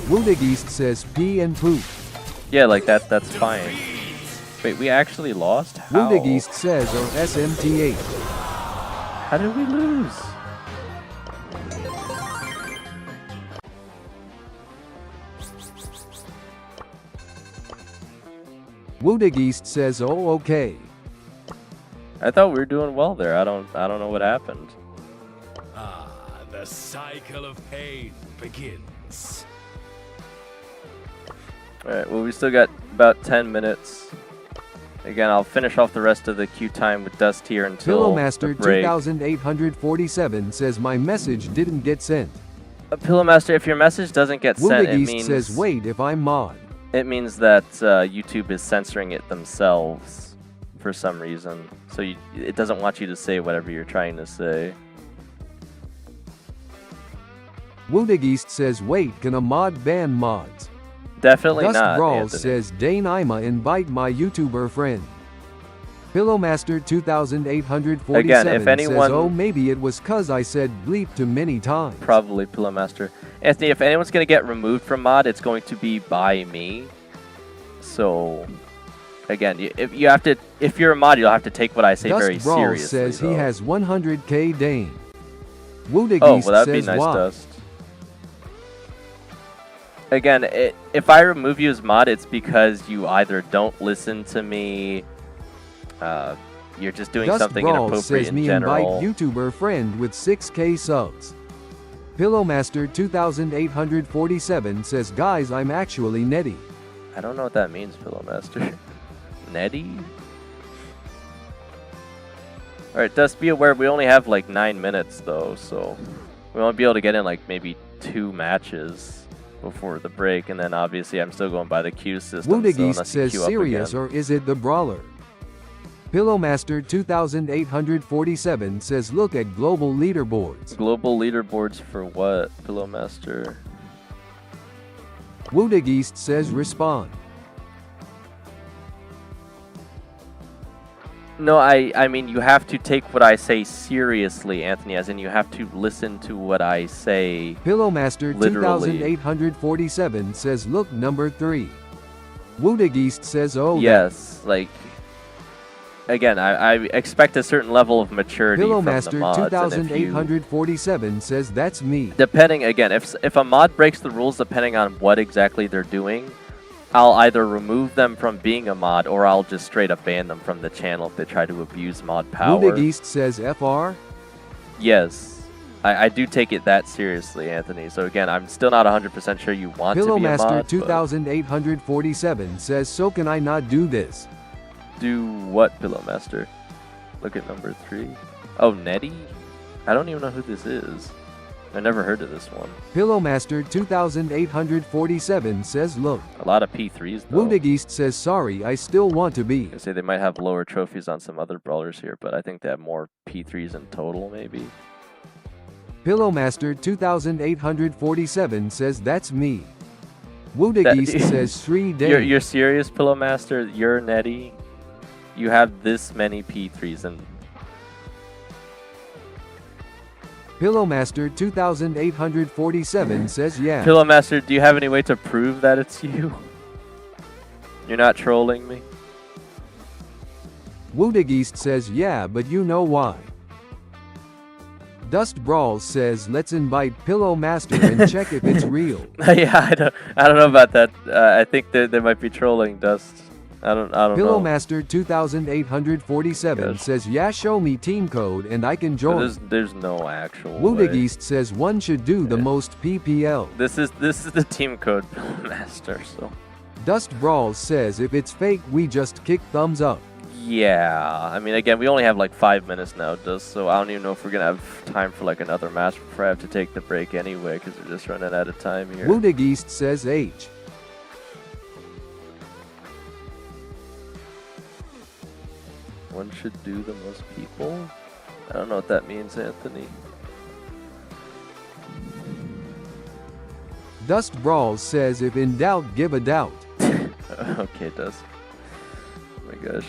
Woodig says, pee and poop. Yeah, like that's fine. Wait, we actually lost? How? Woodig says, or SMT8. How did we lose? Woodageist says, oh, okay. I thought we were doing well there. I don't know what happened. Ah, the cycle of pain begins. Alright, well, we still got about 10 minutes. Again, I'll finish off the rest of the queue time with Dust here until Pillowmaster the break. 2847 says my message didn't get sent. Pillowmaster, if your message doesn't get sent, it Woodageist means says wait if I'm mod. it means that YouTube is censoring it themselves for some reason. So it doesn't want you to say whatever you're trying to say. Woodageist says wait, can a mod ban mods? Definitely Dust not. Brawls Anthony. says Dane Ima invite my YouTuber friend. Pillowmaster 2847 Again, if anyone- says oh maybe it was cause I said bleep too many times. Probably Pillowmaster. Anthony, if anyone's going to get removed from mod, it's going to be by me. So, again, if you're a mod, you'll have to take what I say Dust very Brawls seriously. says he though. has 100k Dane. Woodageist Oh, well, that'd be says nice, why. Dust. Again, if I remove you as mod, it's because you either don't listen to me, you're just doing Dust something Brawls inappropriate says in me general. invite YouTuber friend with 6k subs. Pillowmaster 2847 says guys I'm actually Netty. I don't know what that means, Pillowmaster. Netty? Alright, Dust, be aware we only have like 9 minutes though, so we won't be able to get in like maybe 2 matches before the break, and then obviously I'm still going by the queue system. So Woodageist unless you says queue up serious again. or is it the brawler? Pillowmaster 2847 says look at global leaderboards. Global leaderboards for what, Pillowmaster? Woodageist says respond. No, I mean you have to take what I say seriously, Anthony, as in you have to listen to what I say. Pillowmaster Literally. 2847 says look number 3. Woodageist says oh Yes, like again, I expect a certain level of maturity from the Pillowmaster mods. And if you, 2847 says that's me. depending again, if a mod breaks the rules depending on what exactly they're doing, I'll either remove them from being a mod or I'll just straight up ban them from the channel if they try to abuse mod power. Woodageist says FR. Yes. I do take it that seriously, Anthony. So again, I'm still not 100% sure you want to be a mod. Pillowmaster but 2847 says so can I not do this? do what, Pillowmaster? Look at number 3. Oh, Netty? I don't even know who this is. I never heard of this one. Pillowmaster 2847 says look. A lot of P3s though. Woodageist says sorry I still want to be. I say they might have lower trophies on some other brawlers here, but I think they have more P3s in total, maybe. Pillowmaster 2847 says that's me. Woodageist says 3 days. You're serious, Pillowmaster? You're Netty? You have this many P3s and Pillowmaster 2847 says yeah. Pillowmaster, do you have any way to prove that it's you? You're not trolling me? Woodageist says yeah, but you know why. Dust Brawls says let's invite Pillowmaster and check if it's real. Yeah, I don't know about that. I think they might be trolling, Dust. I don't know. Pillowmaster 2847 Yes. says yeah, show me team code and I can But join. there's no actual way. Woodageist says one should do the most PPL. This is the team code, Pillowmaster. So Dust Brawls says if it's fake we just kick thumbs up. yeah, I mean again we only have like 5 minutes now, Dust. So I don't even know if we're gonna have time for like another match before I have to take the break anyway, because we're just running out of time here. Woodageist says H. One should do the most people? I don't know what that means, Anthony. Dust Brawls says if in doubt give a doubt. Okay, it does. Oh my gosh.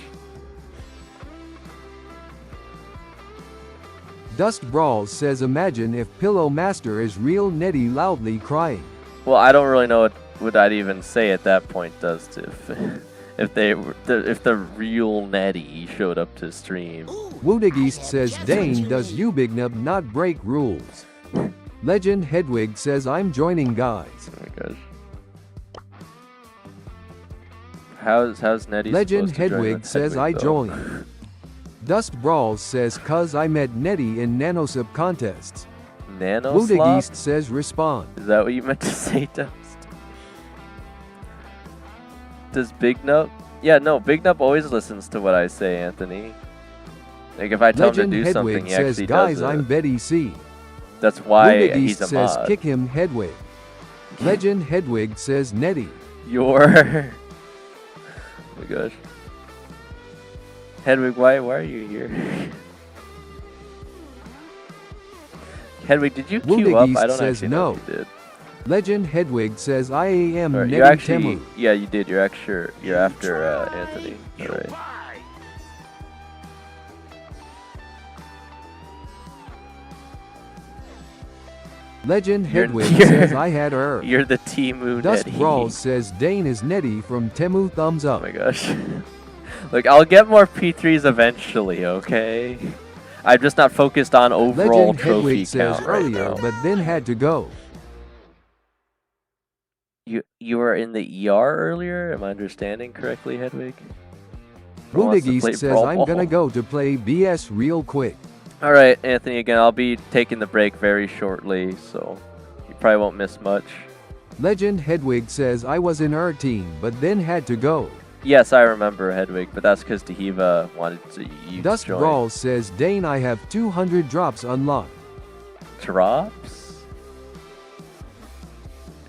Dust Brawls says imagine if Pillowmaster is real Netty loudly crying. Well, I don't really know what I'd even say at that point, Dust, if the real Netty showed up to stream. Woodageist says Dane does you big nub not break rules. Legend Hedwig says I'm joining guys. Oh my gosh. How's Nettie Legend supposed to join Hedwig with says Hedwig, I though? joined. Dust Brawls says cuz I met Nettie in nanosub contests. Nano Wudig slop? East says respond. Is that what you meant to say, Dust? Does Big Nub? Yeah, no, Big Nub always listens to what I say, Anthony. Like if I tell Legend him to do something, Hedwig he says actually guys does it. I'm Betty C. That's why Wudig he's East a says mod. kick him Hedwig. Legend Hedwig says Nettie. Your oh my gosh. Hedwig, why are you here? Hedwig, did you queue Wudig up? East I don't says actually know no. if you did. Legend Hedwig says I am Alright, Nettie you actually, Temu. yeah, you did. You're after Anthony. Alright. Legend You're- Hedwig you're- says I had her. You're the Temu Dust Nettie. Brawls says Dane is Nettie from Temu thumbs Oh up. my gosh. Look, I'll get more P3s eventually, okay? I'm just not focused on overall Legend trophy Hedwig says count right earlier now. but then had to go. You were in the ER earlier? Am I understanding correctly, Hedwig? Or Wudig wants to play East says Brawl I'm Ball? gonna go to play BS real quick. Alright, Anthony, again, I'll be taking the break very shortly, so you probably won't miss much. Legend Hedwig says I was in her team but then had to go. Yes, I remember Hedwig, but that's because Tahiva wanted you Dust to join. Brawls says Dane I have 200 drops unlocked. Drops?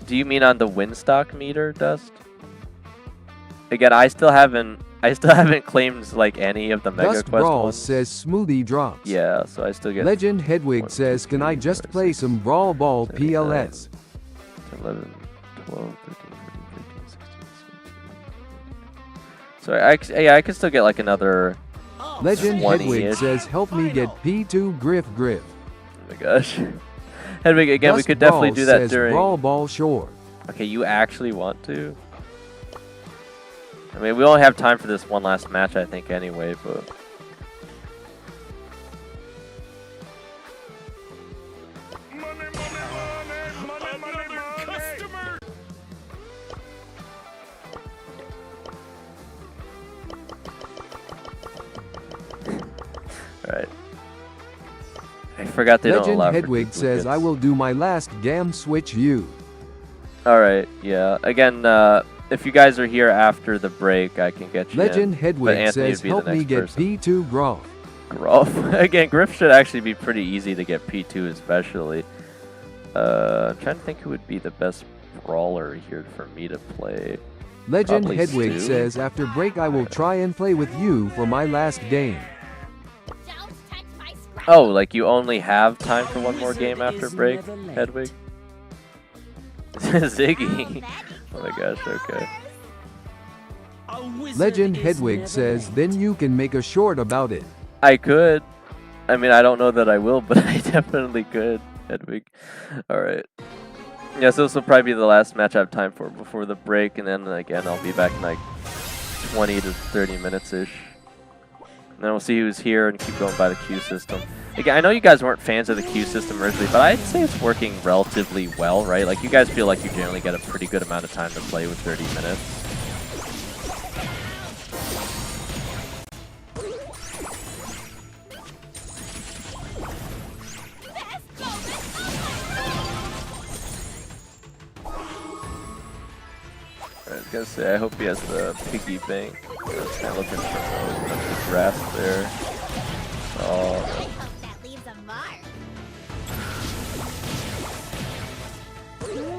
Do you mean on the Winstock meter, Dust? Again, I still haven't claimed like any of the Mega Dust Quest Brawls ones. says Smoothie drops. Yeah, so I still get Legend Hedwig 1, says 2, can I 3, just 4, play 6, some Brawl Ball 7, 8, PLS? 11, 12, 13, 14, 15, 16, 17. So I can still get like another. Legend 20-ish. Hedwig says help me get P2 Griff. Oh my gosh. Hedwig, again, we Dust could definitely Brawls do that says during. Brawl Ball Shore. Okay, you actually want to? I mean, we only have time for this one last match, I think, anyway, but. Customer. Alright. I forgot they don't Legend allow for Hedwig says I will do my last gam switch you. Alright, yeah. Again, if you guys are here after the break, I can get you Legend in. Hedwig But Anthony says would be help the me next get person. P2 Groff. Griff. Again, Griff should actually be pretty easy to get P2 especially. I'm trying to think who would be the best brawler here for me to play. Legend Probably Hedwig Stu. says after break I will try and play with you for my last game. Don't touch my scrap. Oh, like you only have time for one more game after break, Hedwig? Ziggy. Oh my gosh, okay. Legend Hedwig says then you can make a short about it. I could. I mean, I don't know that I will, but I definitely could, Hedwig. Alright. Yeah, so this will probably be the last match I have time for before the break, and then again, I'll be back in like 20 to 30 minutes-ish. And then we'll see who's here and keep going by the queue system. Again, I know you guys weren't fans of the queue system originally, but I'd say it's working relatively well, right? Like, you guys feel like you generally get a pretty good amount of time to play with 30 minutes. I was gonna say, I hope he has the piggy bank. I was kind of looking for the grass there. I Oh, hope that leaves a mark.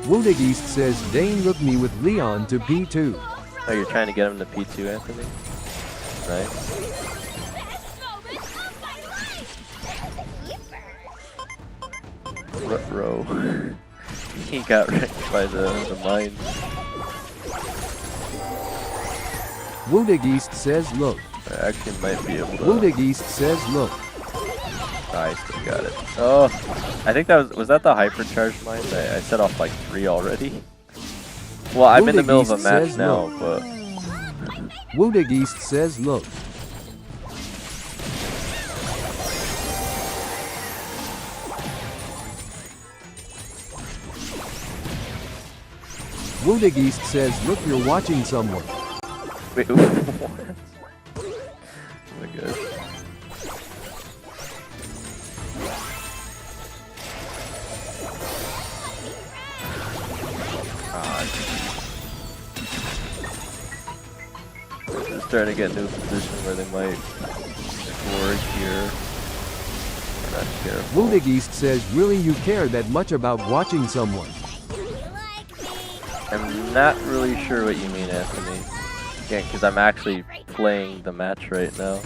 Wudig East says Dane look me with Leon to P2. oh, you're trying to get him to P2, Anthony? Nice. Best moment of my life. Ruh-roh. He got wrecked by the mine. Wudig East says look. I actually might be able to. Wudig East says look. I still got it. Oh, I think that was that the hypercharged mine? I set off like 3 already. Well, I'm in the middle of a Wudig match East now, says but Wudig East says look. Wudig East says look you're watching someone. Wait, what? Oh my gosh. They're just trying to get into a position where they might score here. I'm not careful. Wildegeist says, really you care that much about watching someone? I'm not really sure what you mean, Anthony. Again, because I'm actually playing the match right now.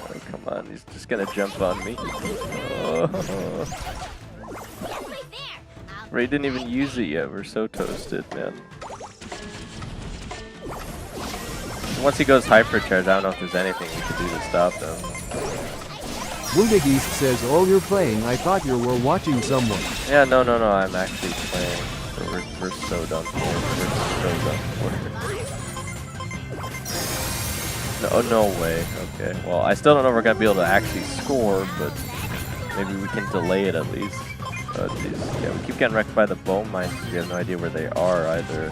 Oh, come on, he's just gonna jump on me. Oh. Ray didn't even use it yet. We're so toasted, man. Once he goes hypercharge, I don't know if there's anything we can do to stop them. Wildegeist says, oh, you're playing. I thought you were watching someone. Yeah, no, I'm actually playing. We're so done for. We're so done for. No way. Okay. Well, I still don't know if we're gonna be able to actually score, but maybe we can delay it at least. Oh, jeez. Yeah, we keep getting wrecked by the bone mines because we have no idea where they are either.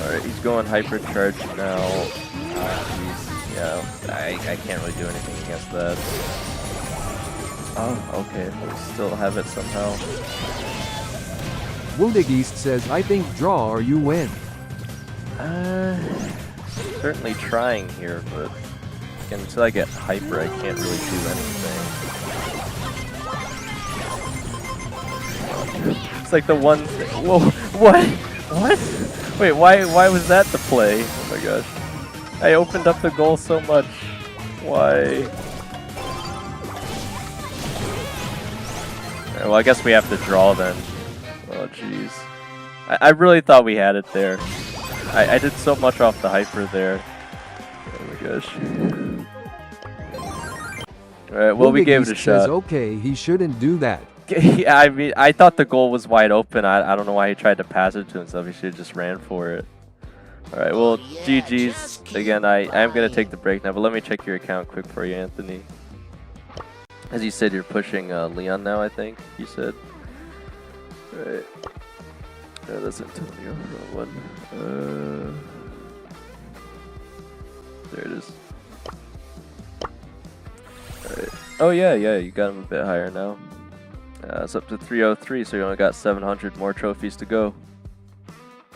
Alright, he's going hypercharge now. I can't really do anything against that. Oh, okay. We still have it somehow. Wildegeist says, I think draw or you win. Certainly trying here, but again, until I get hyper, I can't really do anything. It's like the one thing. Whoa, what? What? Wait, why was that the play? Oh my gosh. I opened up the goal so much. Why? Well, I guess we have to draw then. Oh, jeez. I really thought we had it there. I did so much off the hyper there. Oh my gosh. Alright, well, we gave it a shot. Says, okay, he shouldn't do that. Yeah, I mean, I thought the goal was wide open. I don't know why he tried to pass it to himself. He should have just ran for it. Alright, well, GG's. Again, I am going to take the break now, but let me check your account quick for you, Anthony. As you said, you're pushing Leon now, I think, you said. Alright. No, that's Antonio. Wrong one. There it is. Alright. Oh, yeah, you got him a bit higher now. It's up to 303, so you only got 700 more trophies to go.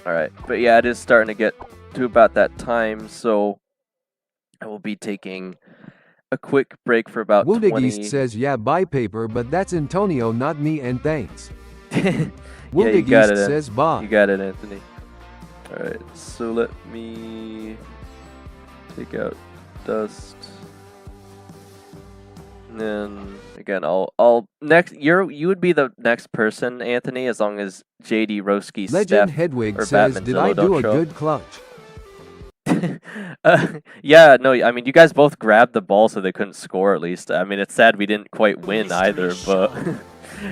Alright, but yeah, it is starting to get to about that time, so I will be taking a quick break for about 20. Wildegeist says, yeah, buy paper, but that's Antonio, not me, and thanks. Yeah, you got it, says bye. You got it, Anthony. Alright, so let me take out Dust. And then again, I'll next. You would be the next person, Anthony, as long as JD, Roski, Legend Steph, Hedwig or says, Batman did I do a show good clutch? Yeah, no, I mean, you guys both grabbed the ball so they couldn't score at least. I mean, it's sad we didn't quite win either, but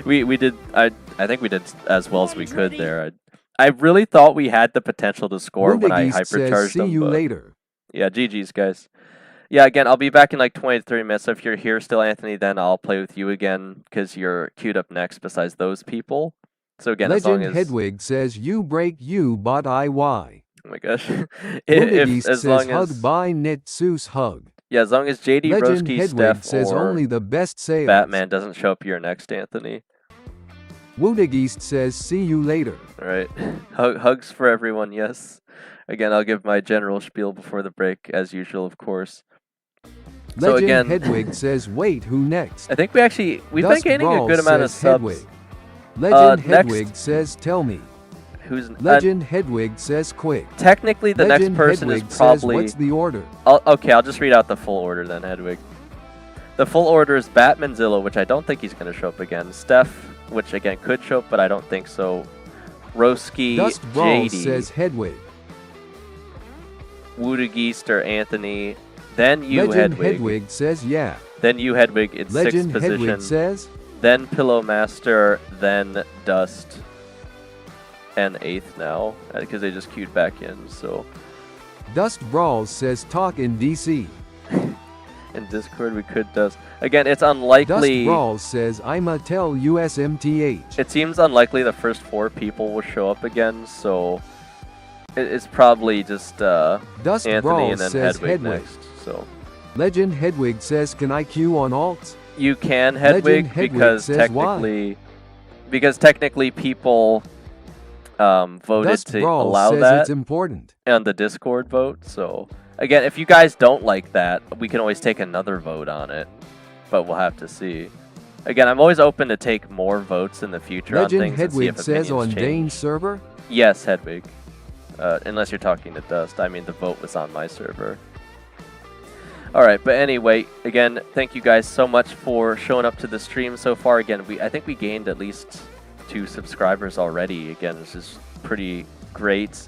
we did. I think we did as well as we could there. I really thought we had the potential to score when I hypercharged See them. you later. Yeah, GG's, guys. Yeah, again, I'll be back in like 20 to 30 minutes. So if you're here still, Anthony, then I'll play with you again because you're queued up next besides those people. So again, Legend as long as... Hedwig says, you break you bot IY. Oh my gosh. As long as hug by Nitsus hug. Yeah, as long as JD, Legend Roski, Hedwig Steph, says or only the best sales. Batman doesn't show up here next, Anthony. Wildegeist says, see you later. Alright. Hugs for everyone, yes. Again, I'll give my general spiel before the break, as usual, of course. Legend So again, Hedwig says, wait, who next? I think we've been gaining a good amount of subs. Hedwig. Legend next- Hedwig says, tell me. Who's Legend Hedwig says, quick. Technically, the Legend next person Hedwig is probably... says, what's the order? Okay, I'll just read out the full order then, Hedwig. The full order is Batmanzilla, which I don't think he's going to show up again. Steph, which again could show up, but I don't think so. Roski, Dust Brawl JD, says, Hedwig. Wildegeist or Anthony, then you, Legend Hedwig. Hedwig says, yeah. Then you, Hedwig, in Legend 6th position. Hedwig says, Then Pillowmaster, then Dust, and 8th now, because they just queued back in, so... Dust Brawls says, talk in DC. In Discord, we could Dust. Again, it's Dust unlikely. Brawl says, I'ma tell USMTH. It seems unlikely the first 4 people will show up again, so it's probably just Dust Anthony Brawl and then says Hedwig Hedwig. next. So Legend Hedwig says, can I queue on alts? you can Hedwig, Hedwig because says why? technically people voted Dust to Brawl allow says that it's important. on the Discord vote. So again, if you guys don't like that, we can always take another vote on it, but we'll have to see. Again, I'm always open to take more votes in the future Legend on things and see Hedwig if says on opinions Dane's change. server? Yes, Hedwig. Unless you're talking to Dust. I mean, the vote was on my server. Alright, but anyway, again, thank you guys so much for showing up to the stream so far. Again, I think we gained at least 2 subscribers already. Again, this is pretty great.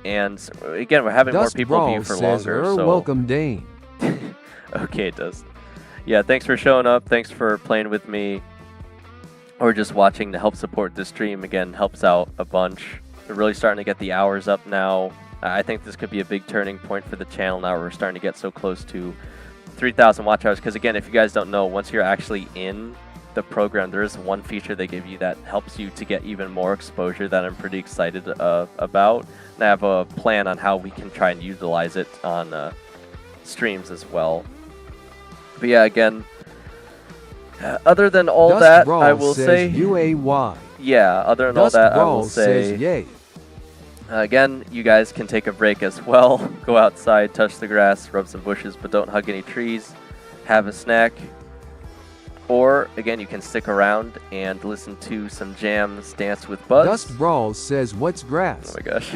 And again, we're having Dust more people Brawl view for says, longer. So welcome Dane. okay, Dust. Yeah, thanks for showing up. Thanks for playing with me. Or just watching to help support this stream. Again, helps out a bunch. We're really starting to get the hours up now. I think this could be a big turning point for the channel now. We're starting to get so close to 3,000 watch hours. Because again, if you guys don't know, once you're actually in the program, there is one feature they give you that helps you to get even more exposure that I'm pretty excited about. And I have a plan on how we can try and utilize it on streams as well. But yeah, again, other than all Dust that, Brawl I will says say... UAY. Yeah, other than Dust all that, I Brawl will say... says yay. Again, you guys can take a break as well. Go outside, touch the grass, rub some bushes, but don't hug any trees. Have a snack. Or, again, you can stick around and listen to some jams, Dance with Buzz. Dust Brawl says, what's grass? Oh my gosh.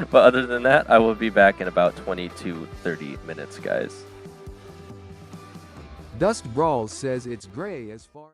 But other than that, I will be back in about 20 to 30 minutes, guys. Dust Brawl says it's gray as far...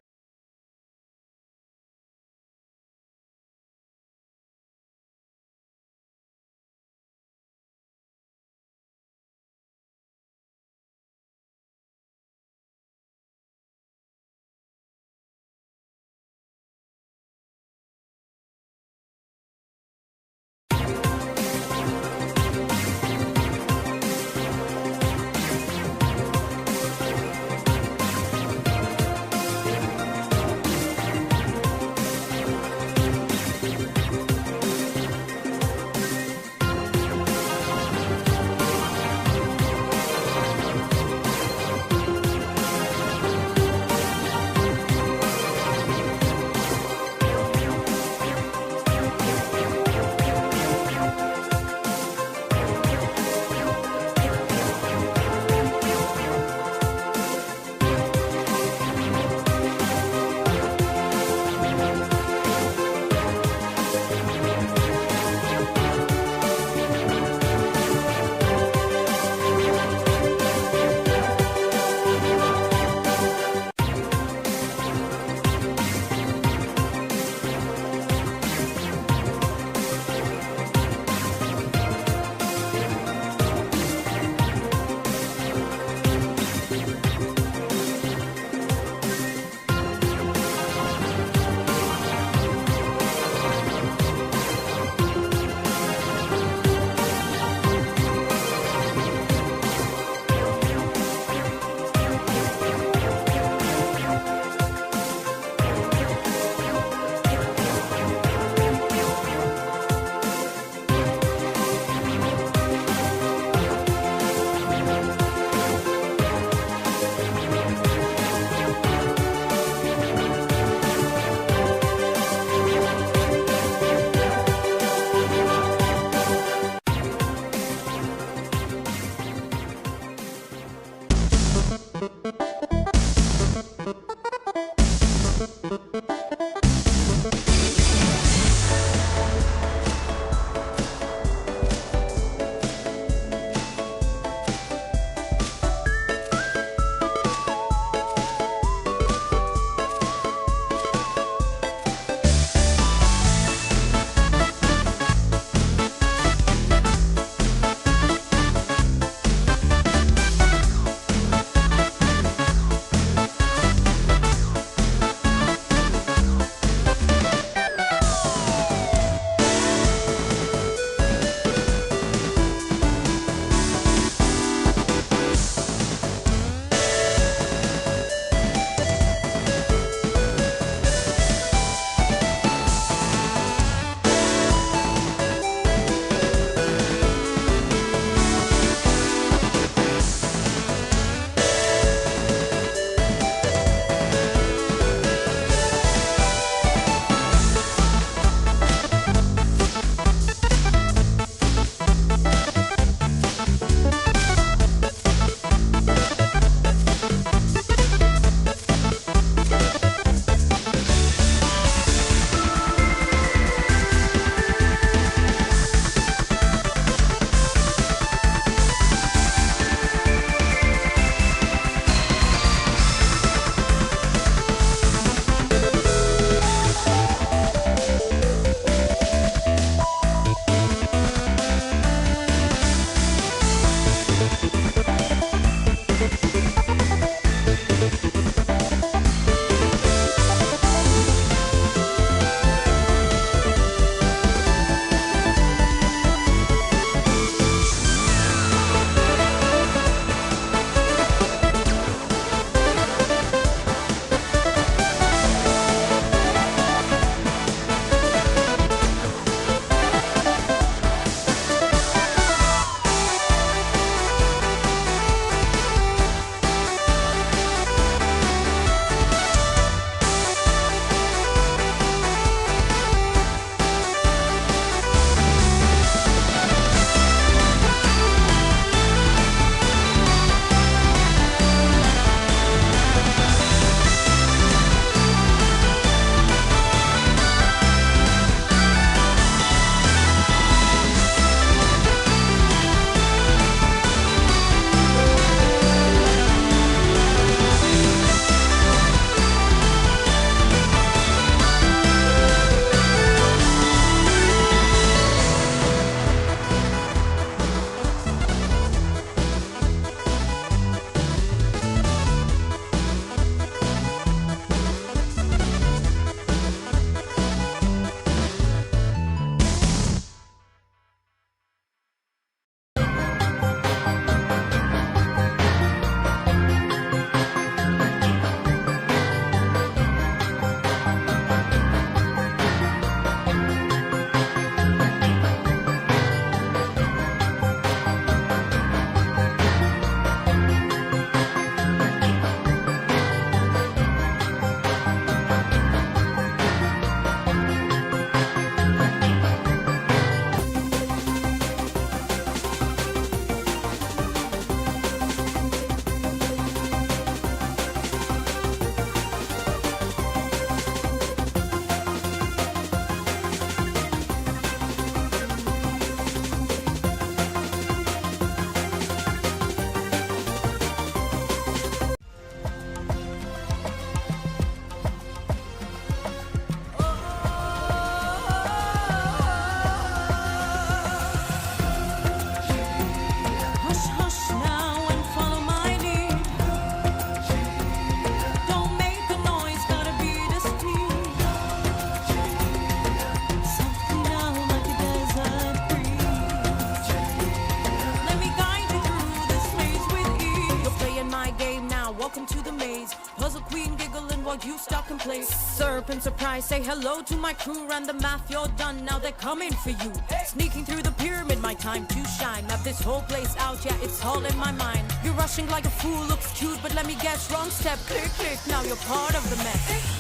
into the maze. Puzzle queen giggling while you stuck in place. Serpent surprise, say hello to my crew. Ran the math, you're done, now they're coming for you. Sneaking through the pyramid, my time to shine. Map this whole place out, yeah, it's all in my mind. You're rushing like a fool, looks cute, but let me guess, wrong step, click, click, now you're part of the mess.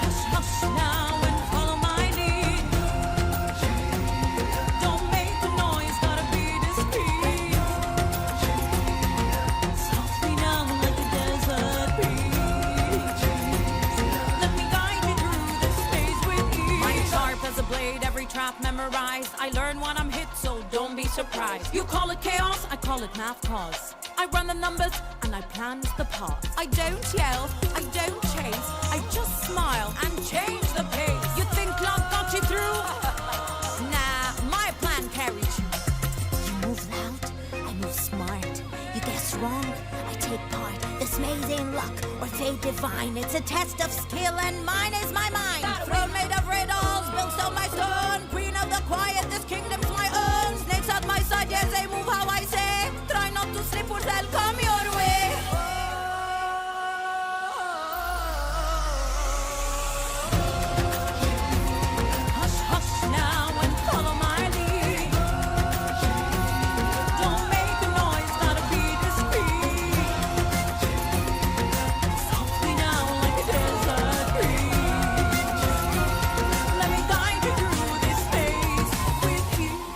Hush, hush now and follow my lead. Don't make the noise, gotta be discreet. Softly now like a desert breeze. Let me guide you through this space with ease. I'm sharp as a blade, every trap memorized. I learn when I'm hit, so don't be surprised. You call it chaos, I call it math cause. I run the numbers and I plan the path. I don't yell, I don't chase, I just smile and change the pace. You think luck got you through? Nah, my plan carries you. You move loud, I move smart. You guess wrong, I take part. This maze ain't luck or fate divine. It's a test of skill and mine is my mind. Throne made of riddles, built on my stone. Queen of the quiet, this kingdom's my own. Snakes at my side, yes, they move how I say. Try not to slip or they'll come your way. Hush, hush now and follow my lead. Don't make a noise, gotta be discreet. Softly now like a desert breeze. Let me guide you through this space with ease.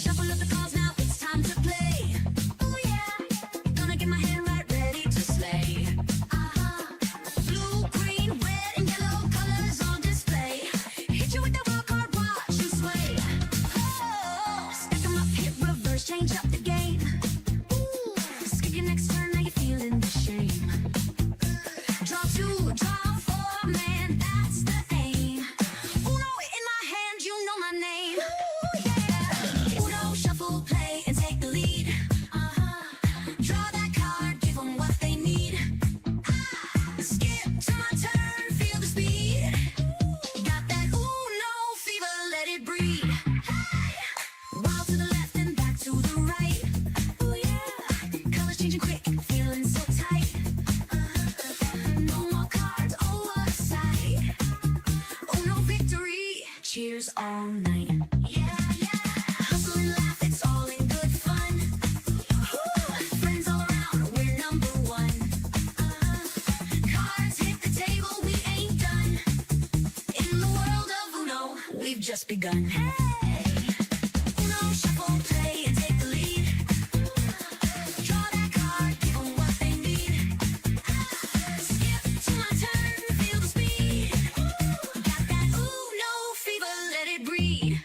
Shuffle up the cards now, it's time to play. Oh yeah, gonna get my hand right, ready to slay. Blue, green, red, and yellow colors on display. Hit you with that wild card, watch you sway. Oh, stack 'em up, hit reverse, change up the game. Ooh, skip your next turn, now you're feeling the shame. Draw two, draw four, man, that's the aim. Uno in my hand, you know my name. Ooh, yeah. Uno, shuffle, play, and take the lead. Draw that card, give 'em what they need. Skip to my turn, feel the speed. Got that Uno fever, let it breathe. Wild to the left and back to the right. Oh yeah, colors changing quick, feeling so tight. No more cards oversight. Uno victory, cheers all night. Yeah, yeah. Hustle and laugh, it's all in good fun. Friends all around, we're number one. Cards hit the table, we ain't done. In the world of Uno, we've just begun. Hey! Uno, shuffle, play, and take the lead. Draw that card, give 'em what they need. Skip to my turn, feel the speed. Got that Uno fever, let it breathe.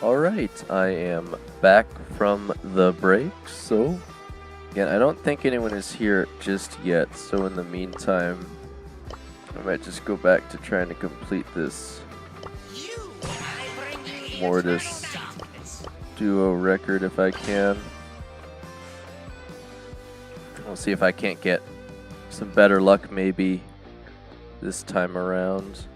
Alright, I am back from the break, so again, I don't think anyone is here just yet, so in the meantime, I might just go back to trying to complete this Mortis duo record if I can. We'll see if I can't get some better luck maybe this time around.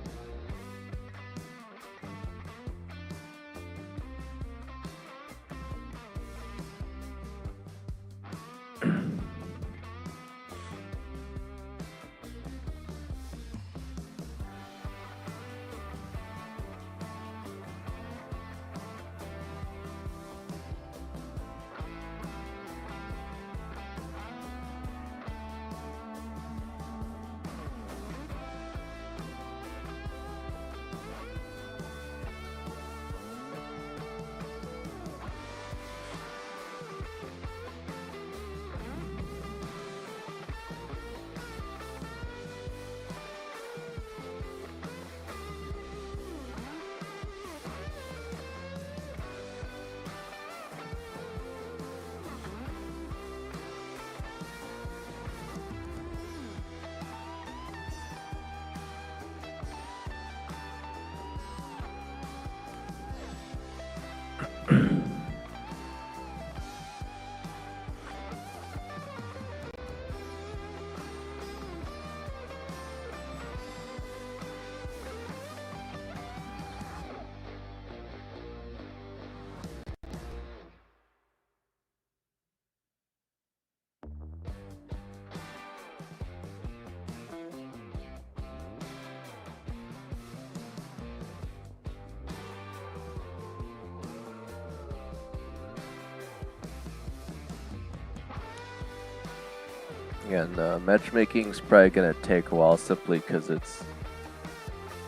Again, matchmaking's probably gonna take a while simply because it's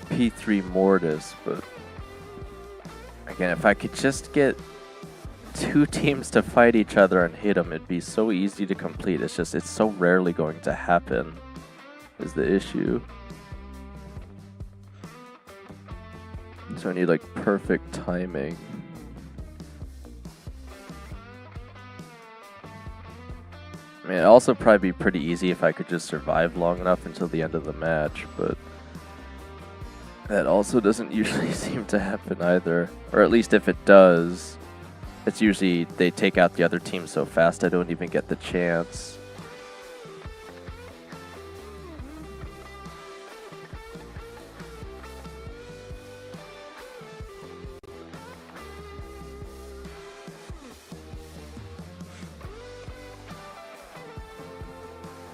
P3 Mortis, but again, if I could just get two teams to fight each other and hit them, it'd be so easy to complete. It's just, it's so rarely going to happen is the issue. So I need like perfect timing. I mean, it'd also probably be pretty easy if I could just survive long enough until the end of the match, but that also doesn't usually seem to happen either. Or at least if it does, it's usually they take out the other team so fast I don't even get the chance.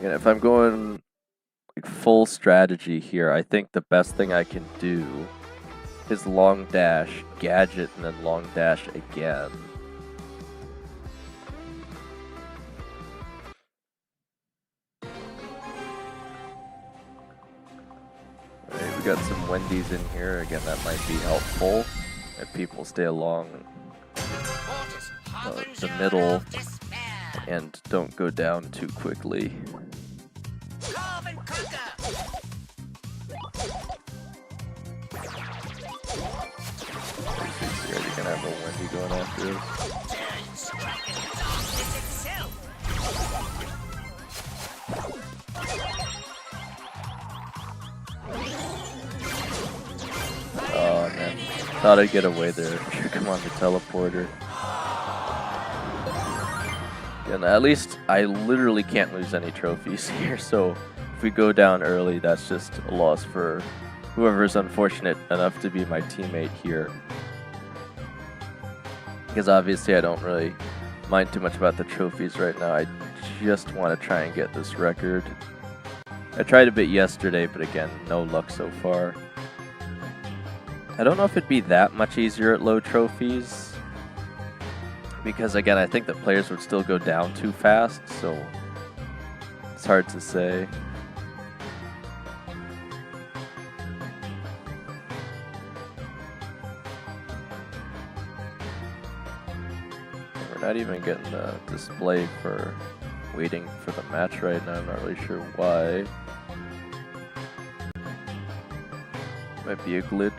And if I'm going like full strategy here, I think the best thing I can do is long dash, gadget, and then long dash again. Alright, we got some Wendy's in here. Again, that might be helpful if people stay along the middle and don't go down too quickly. You're already gonna have a Wendy going after us. Oh man, thought I'd get away there. Come on, the teleporter. And at least I literally can't lose any trophies here, so if we go down early, that's just a loss for whoever's unfortunate enough to be my teammate here. Because obviously I don't really mind too much about the trophies right now, I just want to try and get this record. I tried a bit yesterday, but again, no luck so far. I don't know if it'd be that much easier at low trophies, because again, I think that players would still go down too fast, so it's hard to say. We're not even getting the display for waiting for the match right now, I'm not really sure why. Might be a glitch.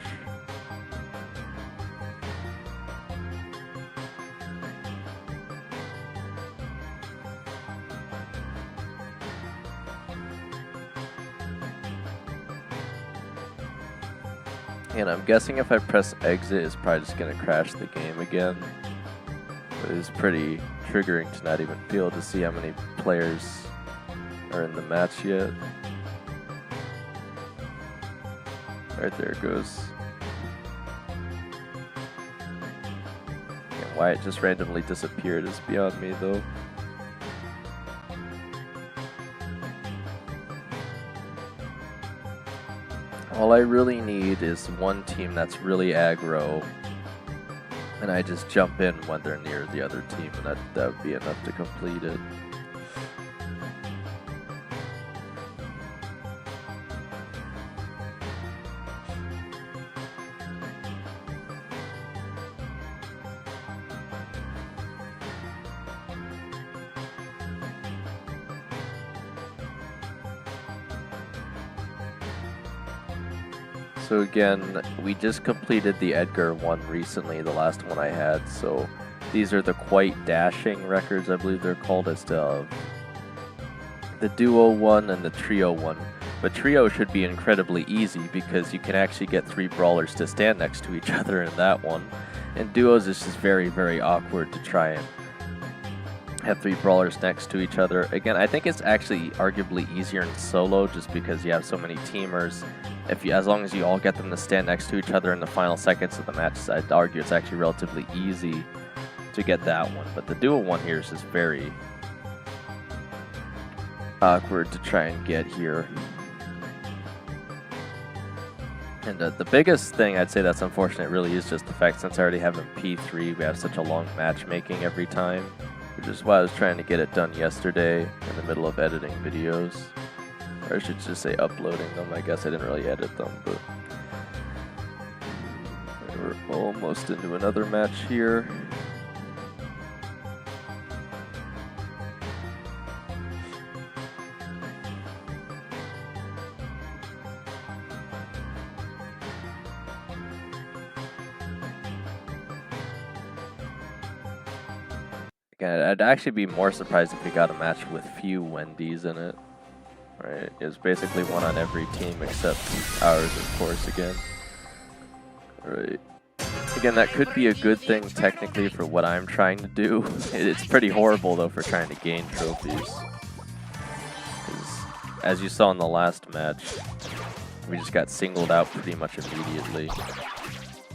And I'm guessing if I press exit, it's probably just gonna crash the game again. But it's pretty triggering to not even be able to see how many players are in the match yet. Right there it goes. And why it just randomly disappeared is beyond me though. All I really need is one team that's really aggro, and I just jump in when they're near the other team, and that would be enough to complete it. So again, we just completed the Edgar one recently, the last one I had, so these are the quite dashing records, I believe they're called. As the duo one and the trio one. But trio should be incredibly easy because you can actually get 3 brawlers to stand next to each other in that one. And duos is just very, very awkward to try and have 3 brawlers next to each other. Again, I think it's actually arguably easier in solo just because you have so many teamers. As long as you all get them to stand next to each other in the final seconds of the match, I'd argue it's actually relatively easy to get that one. But the duo one here is just very awkward to try and get here. And the biggest thing I'd say that's unfortunate really is just the fact, since I already have them P3, we have such a long matchmaking every time, which is why I was trying to get it done yesterday in the middle of editing videos. Or I should just say uploading them. I guess I didn't really edit them, but we're almost into another match here. Again, I'd actually be more surprised if we got a match with few Wendy's in it. Right, it was basically one on every team except ours, of course, again. Right. Again, that could be a good thing technically for what I'm trying to do. It's pretty horrible though for trying to gain trophies. As you saw in the last match, we just got singled out pretty much immediately.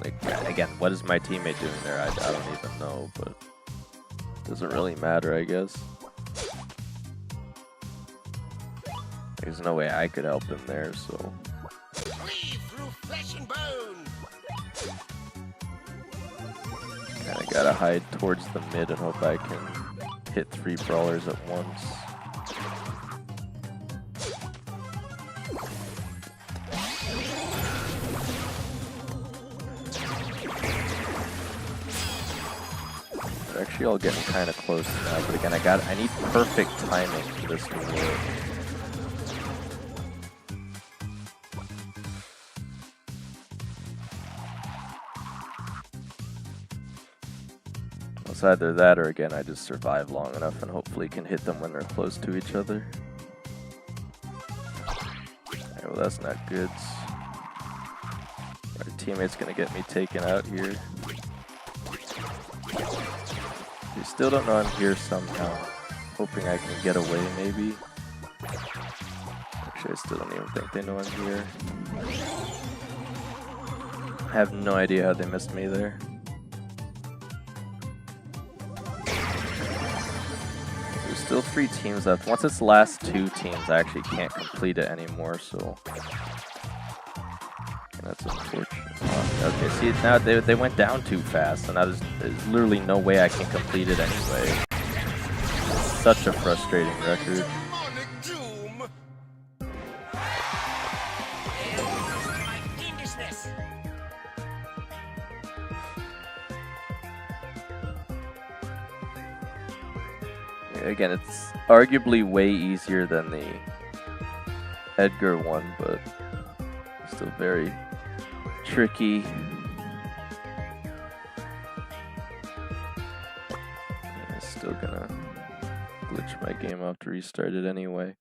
Like, again, what is my teammate doing there? I don't even know, but it doesn't really matter, I guess. There's no way I could help him there, so. Through flesh and bone. Kinda gotta hide towards the mid and hope I can hit 3 brawlers at once. They're actually all getting kind of close now, but again, I need perfect timing for this to work. It's either that or again I just survive long enough and hopefully can hit them when they're close to each other. Alright, well that's not good. Our teammate's gonna get me taken out here. They still don't know I'm here somehow. Hoping I can get away maybe. Actually I still don't even think they know I'm here. I have no idea how they missed me there. Still 3 teams left. Once it's the last 2 teams, I actually can't complete it anymore, so that's unfortunate. Okay, see, now they went down too fast, and there's literally no way I can complete it anyway. Such a frustrating record. Again, it's arguably way easier than the Edgar one, but still very tricky. I'm still gonna glitch my game off to restart it anyway.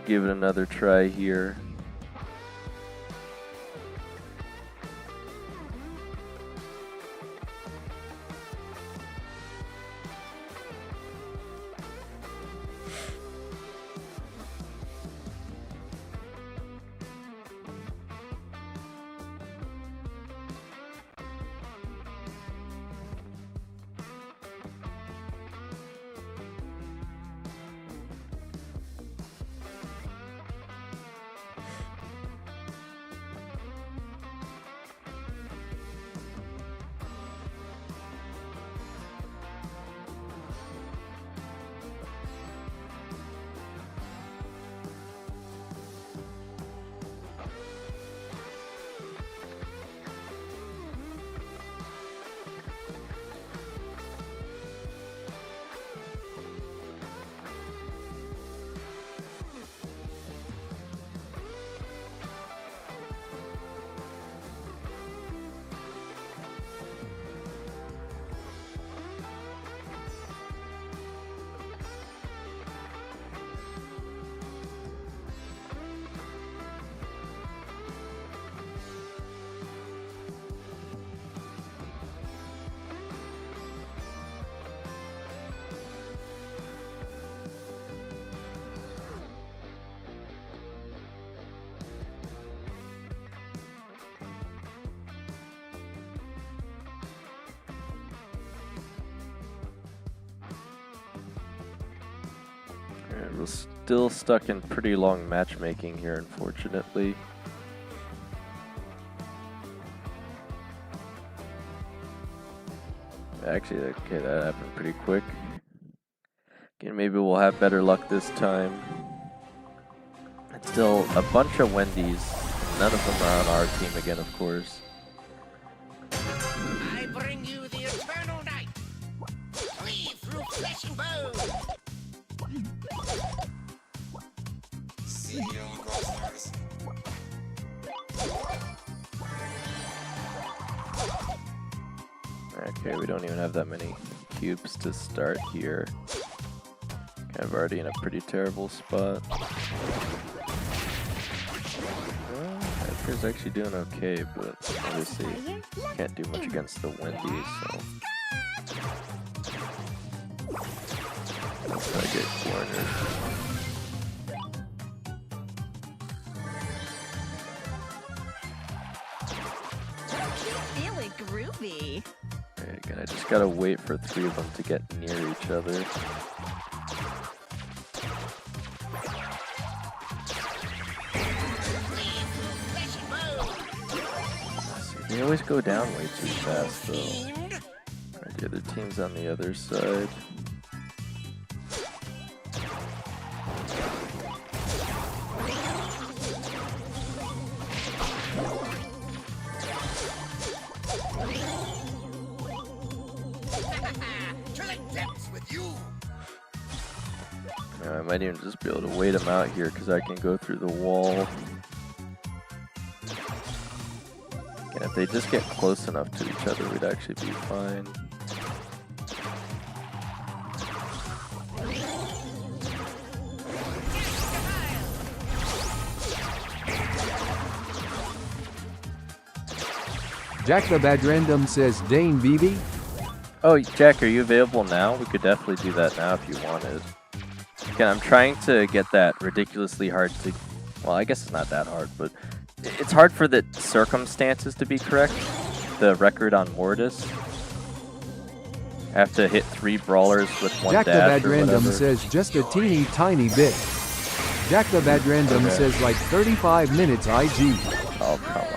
give it another try here. We're still stuck in pretty long matchmaking here, unfortunately. Actually, okay, that happened pretty quick. Again, maybe we'll have better luck this time. It's still a bunch of Wendy's. None of them are on our team again, of course. I bring you the eternal night. Cleave through flesh and bone. See you, Ghostbusters. Okay, we don't even have that many cubes to start here. Kind of already in a pretty terrible spot. Well, Edgar's actually doing okay, but obviously can't do much against the Wendy's, so let's try to get cornered. Feeling groovy. Alright, again, I just gotta wait for three of them to get near each other. They always go down way too fast, though. Alright, the other team's on the other side. To the depths with you. I might even just be able to wait them out here because I can go through the wall. And if they just get close enough to each other, we'd actually be fine. Jack the Bad Random says, Dane BB. Oh, Jack, are you available now? We could definitely do that now if you wanted. Again, I'm trying to get that ridiculously hard to... Well, I guess it's not that hard, but it's hard for the circumstances to be correct. The record on Mortis. I have to hit 3 brawlers with 1 Jack the dash Bad or Random whatever. says just a teeny tiny bit. Jack the Bad Random Okay. says like 35 minutes IG. Oh, come on.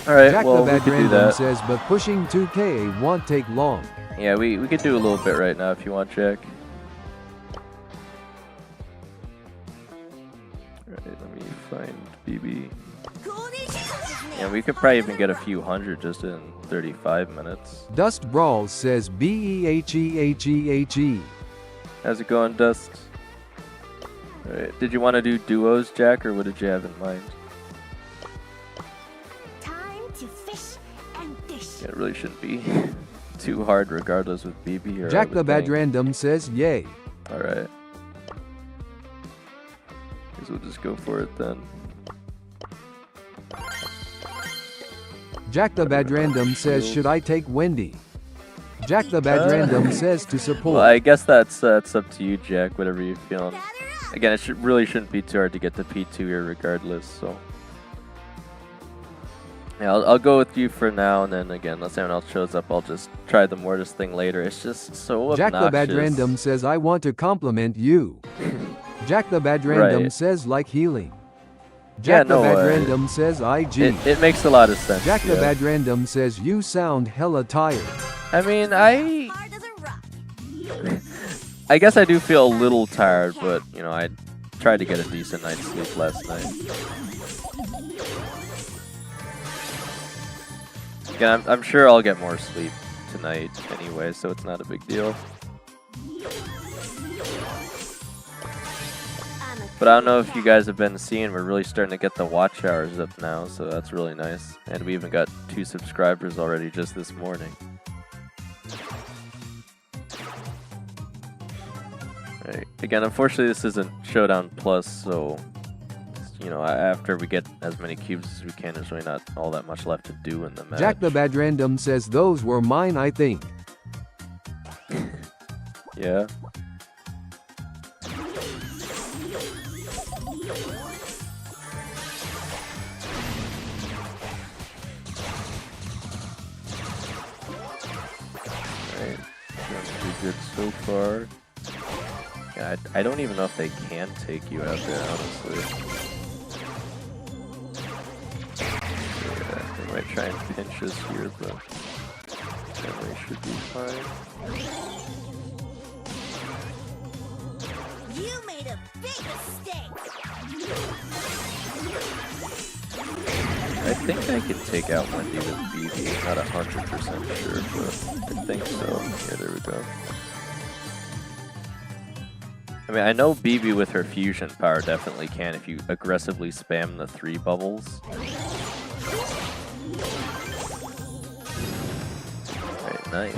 Alright, Jack well, the we Bad could do Random that. says, but pushing 2K won't take long. Yeah, we could do a little bit right now if you want, Jack. Alright, let me find BB. Yeah, we could probably even get a few hundred just in 35 minutes. Dust Brawls says BEHEHEHE. How's it going, Dust? Alright, did you want to do duos, Jack, or what did you have in mind? Time to fish and dish. Yeah, it really shouldn't be too hard regardless with BB here. Jack the Bad Random says yay. Alright. go for it then. Jack the Bad Random says, should I take Wendy? Jack the Bad Random says to support. Well, I guess that's up to you, Jack. Whatever you're feeling. Again, it really shouldn't be too hard to get to P2 here, regardless. So yeah, I'll go with you for now, and then again, unless anyone else shows up, I'll just try the Mortis thing later. It's just so Jack obnoxious. the Bad Random says, I want to compliment you. Jack the Bad Random Right. says, like healing. Jack the Bad Random says, IG. It makes a lot of sense. Jack the yeah. Bad Random says, you sound hella tired. I mean, Hard as a rock. I guess I do feel a little tired, but you know, I tried to get a decent night's sleep last night. Again, I'm sure I'll get more sleep tonight anyway, so it's not a big deal. But I don't know if you guys have been seeing, we're really starting to get the watch hours up now, so that's really nice. And we even got 2 subscribers already just this morning. Right. Again, unfortunately this isn't Showdown Plus, so you know, after we get as many cubes as we can, there's really not all that much left to do in the match. Jack the Bad Random says, those were mine, I think. Yeah. Alright, pretty good so far. Yeah, I don't even know if they can take you out there, honestly. Yeah, they might try and pinch us here, but they should be fine. You made a big mistake. I think I can take out Wendy with BB. Not 100% sure, but I think so. Yeah, there we go. I mean, I know BB with her fusion power definitely can if you aggressively spam the 3 bubbles. Alright, nice.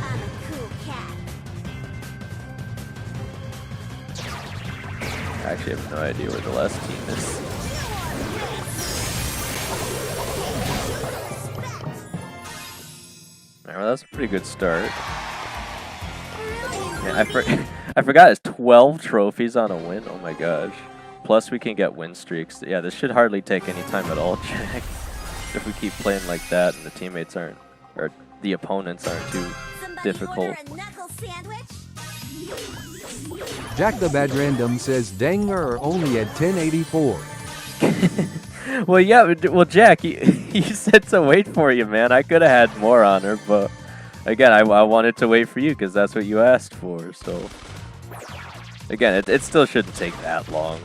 I'm a cool cat. I actually have no idea where the last team is. Alright, well, that's a pretty good start. Yeah, I forgot it's 12 trophies on a win. Oh my gosh. Plus we can get win streaks. Yeah, this should hardly take any time at all, Jack. If we keep playing like that and the teammates aren't, or the opponents aren't too difficult. Order a knuckle sandwich? Jack the Bad Random says, Danger are only at 1084. Well, yeah, well, Jack, you said to wait for you, man. I could have had more on her, but again, I wanted to wait for you because that's what you asked for, so. Again, it still shouldn't take that long.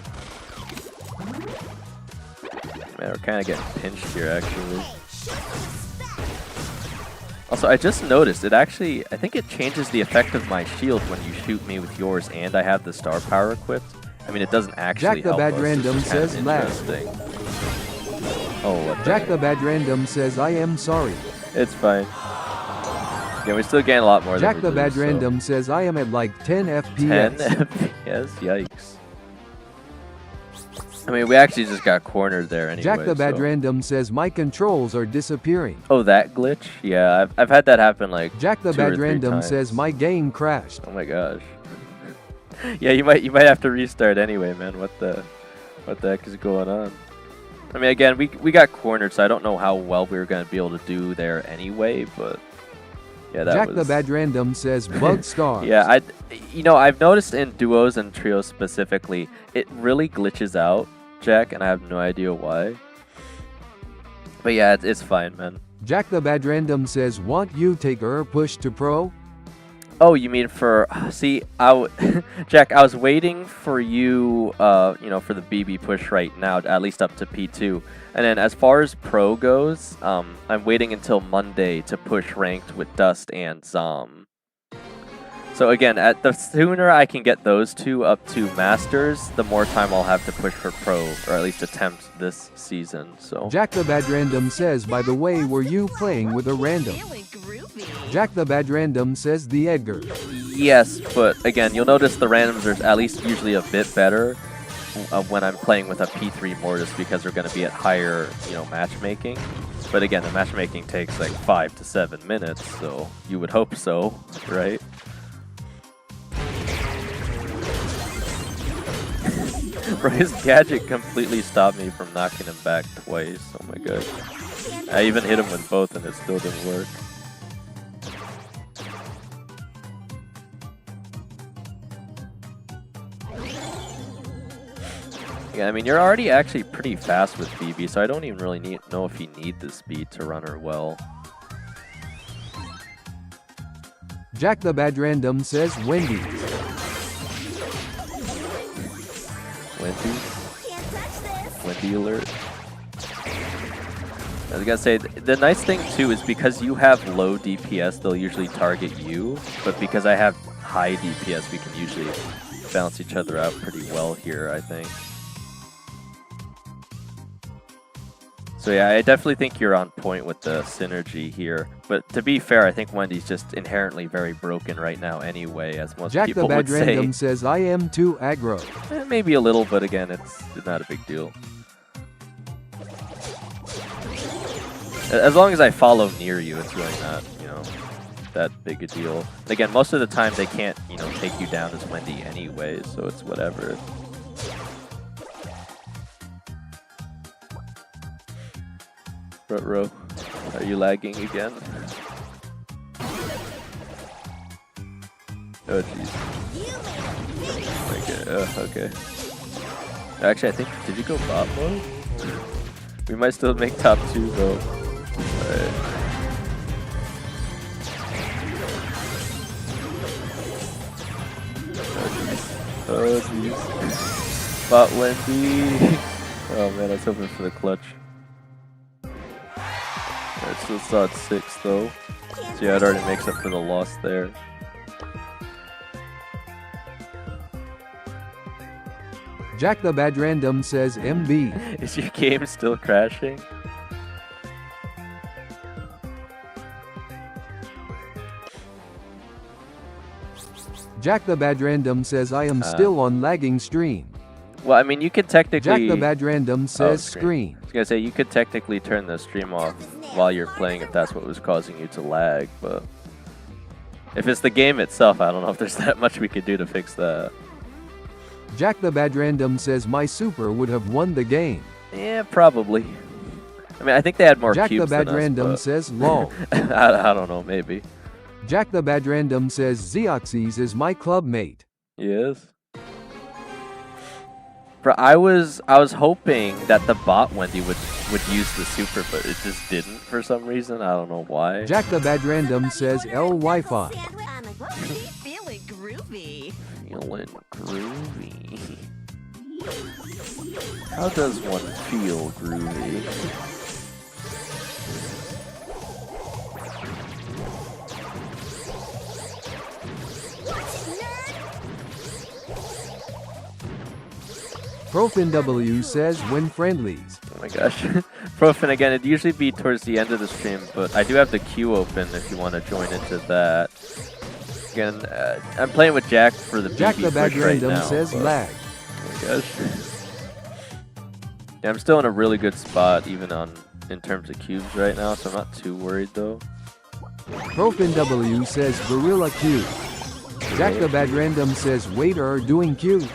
Man, we're kind of getting pinched here, actually. Also, I just noticed, I think it changes the effect of my shield when you shoot me with yours and I have the star power equipped. I mean, it doesn't actually Jack the help Bad us, Random it's just kind of says last. interesting. Oh, what the Jack the Bad Random says, I am sorry. It's fine. Yeah, we still gain a lot more Jack than the we Bad do, so. Random says, I am at like 10 10 FPS. FPS? Yikes. I mean, we actually just got cornered there anyway. Jack the Bad so. Random says, my controls are disappearing. Oh, that glitch? Yeah, I've had that happen like Jack the 2 or Bad 3 Random times. says, my game crashed. Oh my gosh. Yeah, you might have to restart anyway, man. What the heck is going on? I mean, again, we got cornered, so I don't know how well we were going to be able to do there anyway, but yeah, that Jack was... the Bad Random says, bug stars. Yeah, I've noticed in duos and trios specifically, it really glitches out, Jack, and I have no idea why. But yeah, it's fine, man. Jack the Bad Random says, want you take her push to pro? Oh, you mean for... See, Jack, I was waiting for you, you know, for the BB push right now, at least up to P2. And then as far as pro goes, I'm waiting until Monday to push ranked with Dust and Zom. So again, the sooner I can get those 2 up to Masters, the more time I'll have to push for pro, or at least attempt this season, so... Jack the Bad Random says, by the way, were you playing with a random? Really groovy. Jack the Bad Random says, the Edgar. Yes, but again, you'll notice the randoms are at least usually a bit better. when I'm playing with a P3 Mortis because we're going to be at higher, matchmaking. But again, the matchmaking takes like 5 to 7 minutes, so you would hope so, right? Bro, his gadget completely stopped me from knocking him back twice. Oh my god. I even hit him with both and it still didn't work. Yeah, I mean, you're already actually pretty fast with BB, so I don't even really know if you need the speed to run her well. Jack the Bad Random says Wendy's. Wendy alert. I was gonna say, the nice thing too is because you have low DPS, they'll usually target you, but because I have high DPS, we can usually balance each other out pretty well here, I think. So yeah, I definitely think you're on point with the synergy here. But to be fair, I think Wendy's just inherently very broken right now anyway, as most Jack people the would Bad say. Random says I am too aggro. Maybe a little, but again, it's not a big deal. As long as I follow near you, it's really not, that big a deal. And again, most of the time they can't, take you down as Wendy anyway, so it's whatever. Bro, are you lagging again? Oh jeez. Okay. Actually, I think, did you go bot mode? We might still make top 2 though. Alright. Oh jeez. Bot Wendy. Oh man, I was hoping for the clutch. Alright, still saw at 6 though. So yeah, it already makes up for the loss there. Jack the Bad Random says MB. Is your game still crashing? Jack the Bad Random says I am still on lagging stream. Well, I mean, you could technically... Jack the Bad Random says screen. I was gonna say, you could technically turn the stream off while you're playing if that's what was causing you to lag, but... If it's the game itself, I don't know if there's that much we could do to fix that. Jack the Bad Random says my super would have won the game. Yeah, probably. I mean, I think they had more Jack cubes the Bad than us, Random but... says lol. I don't know, maybe. Jack the Bad Random says Zeoxys is my club mate. Yes. Bro, I was hoping that the bot Wendy would use the super, but it just didn't for some reason. I don't know why. Jack the Bad Random says L Wi-Fi. Feeling groovy. Feeling groovy. How does one feel groovy? Profin W says when friendlies. Oh my gosh. Profin, again, it'd usually be towards the end of the stream, but I do have the queue open if you want to join into that. Again, I'm playing with Jack for the Jack BB the Bad push right Random now, says but... lag. Oh my gosh. Yeah, I'm still in a really good spot, even in terms of cubes right now, so I'm not too worried though. Profin W says Gorilla Q. Jack the Bad Random says waiter doing Q.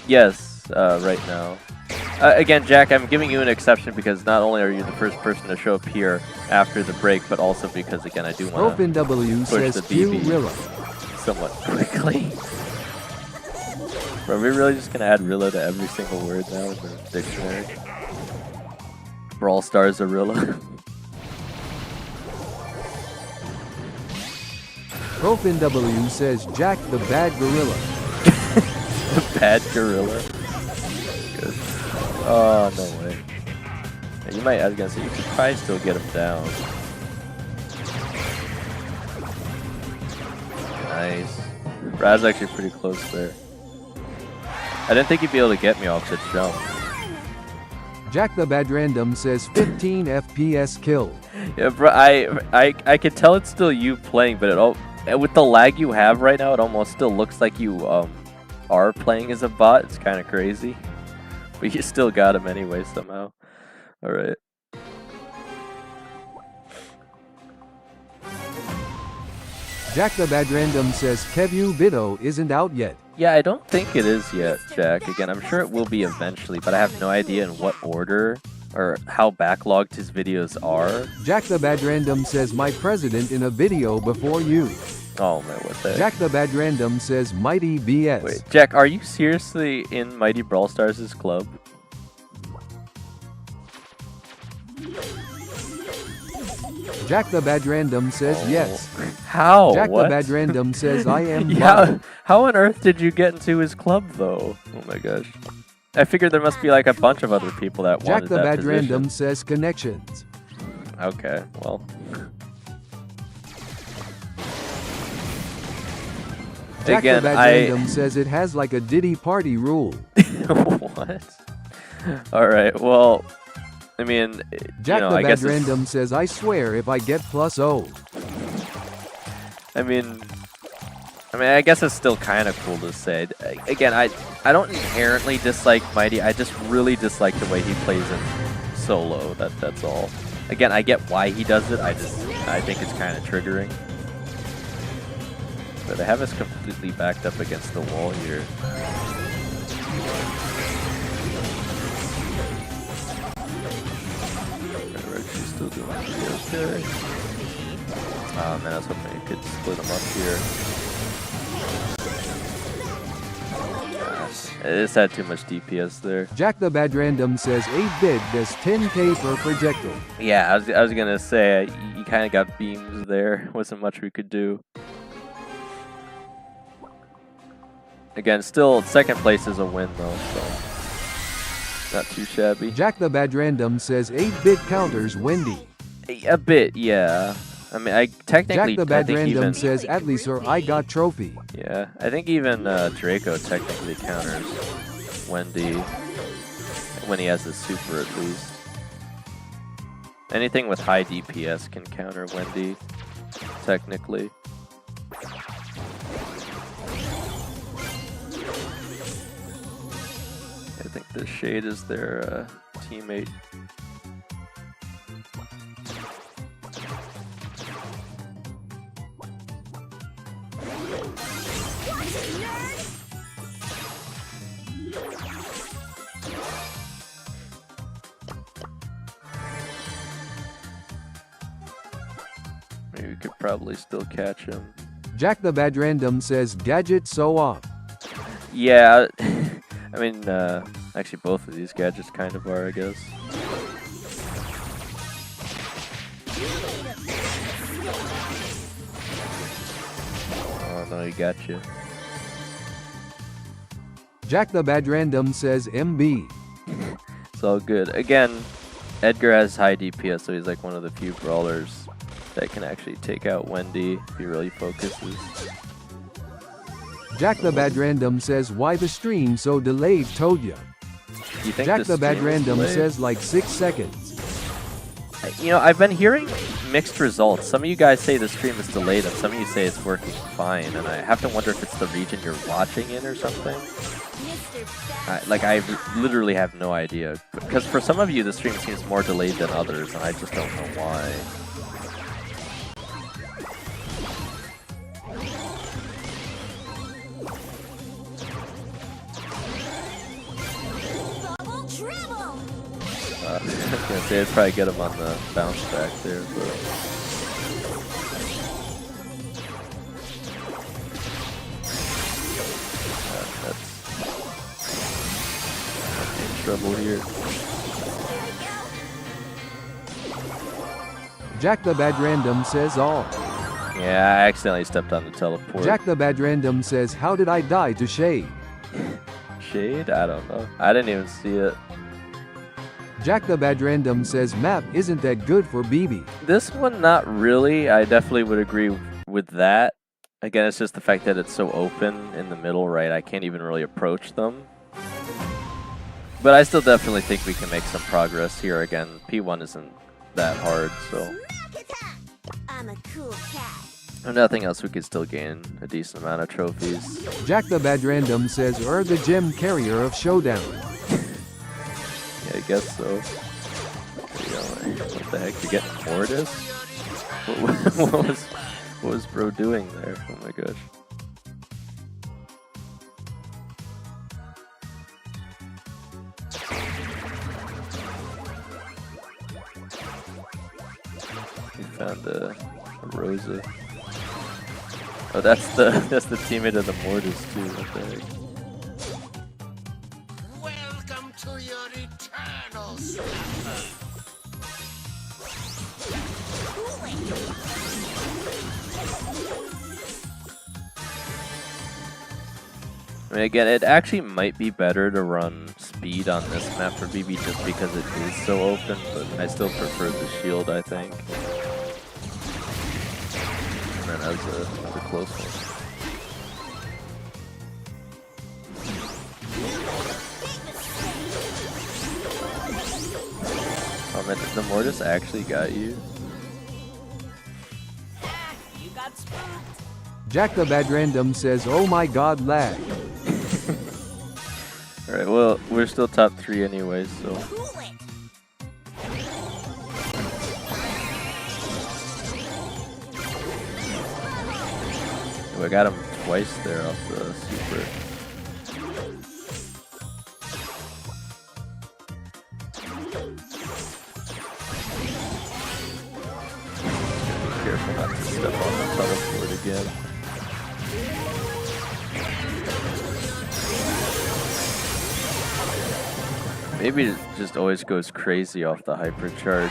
Yes, right now. Again, Jack, I'm giving you an exception because not only are you the first person to show up here after the break, but also because, again, I do want to Profin W push says the Q BB Rilla. somewhat quickly. Bro, are we really just going to add Rilla to every single word now in the dictionary? Brawl Stars Rilla. Profin W says Jack the Bad Gorilla. The bad gorilla. Good. Oh, no way. Yeah, you might, I was gonna say, you could probably still get him down. Nice. Brad's actually pretty close there. I didn't think he'd be able to get me off the jump. Jack the Bad Random says 15 FPS kill. Yeah, bro, I can tell it's still you playing, but with the lag you have right now, it almost still looks like you are playing as a bot. It's kind of crazy. But you still got him anyway somehow. Alright. Jack the Bad Random says Kevu Video isn't out yet. Yeah, I don't think it is yet, Jack. Again, I'm sure it will be eventually, but I have no idea in what order or how backlogged his videos are. Jack the Bad Random says my president in a video before you. Oh man, what the heck? Jack the Bad Random says Mighty BS. Wait, Jack, are you seriously in Mighty Brawl Stars' club? Jack the Bad Random says yes. How? Jack What? the Bad Random says I am Yeah, blind. how on earth did you get into his club though? Oh my gosh. I figured there must be like a bunch of other people that Jack wanted the that Bad position. Random says connections. Okay, well. Jack Again, the Bad Random says it has like a Diddy party rule. What? Alright, well, I mean, Jack you know, the I Bad guess Random says I swear if I get +0. I mean, I guess it's still kind of cool to say. Again, I don't inherently dislike Mighty. I just really dislike the way he plays in solo. That's all. Again, I get why he does it. I think it's kind of triggering. But I have us completely backed up against the wall here. She's still doing pretty okay. Oh man, I was hoping you could split them up here. It just had too much DPS there. Jack the Bad Random says 8-bit does 10k per projectile. Yeah, I was gonna say you kind of got beams there. Wasn't much we could do. Again, still second place is a win though, so not too shabby. Jack the Bad Random says 8-bit counters Wendy. A bit, yeah. I mean, I technically. Jack the Bad I think Random even, says at least or I got trophy. Yeah, I think even Draco technically counters Wendy when he has his super at least. Anything with high DPS can counter Wendy, technically. I think the Shade is their teammate. Maybe we could probably still catch him. Jack the Bad Random says gadget so off. Yeah, I mean, actually both of these gadgets kind of are, I guess. Oh no, he got you. Jack the Bad Random says MB. It's all good. Again, Edgar has high DPS, so he's like one of the few brawlers that can actually take out Wendy if he really focuses. Jack the Bad Random says why the stream so delayed told ya. You think Jack the Bad stream is Random delayed? says like 6 seconds. You know, I've been hearing mixed results. Some of you guys say the stream is delayed, and some of you say it's working fine. And I have to wonder if it's the region you're watching in or something. I literally have no idea. Because for some of you, the stream seems more delayed than others, and I just don't know why. Double trouble. I was gonna say I'd probably get him on the bounce back there, but that's in trouble here. Jack the Bad Random says all. Yeah, I accidentally stepped on the teleport. Jack the Bad Random says how did I die to Shade? Shade? I don't know. I didn't even see it. Jack the Bad Random says map isn't that good for BB. This one, not really. I definitely would agree with that. Again, it's just the fact that it's so open in the middle, right? I can't even really approach them. But I still definitely think we can make some progress here. Again, P1 isn't that hard, so. I'm a cool cat. If nothing else, we could still gain a decent amount of trophies. Jack the Bad Random says, the gem carrier of Showdown. Yeah, I guess so. What the heck? You're getting Mortis? What was bro doing there? Oh my gosh. We found a Rosa. Oh, that's the teammate of the Mortis too. What the heck? Welcome to your eternal slumber. I mean, again, it actually might be better to run speed on this map for BB just because it is so open, but I still prefer the shield, I think. Man, that was a close one. Oh man, the Mortis actually got you? You got spooked. Jack the Bad Random says, oh my god, lag. Alright, well, we're still top 3 anyway, so... Oh, I got him twice there off the super. Be careful not to step on the teleport again. Maybe it just always goes crazy off the hypercharge.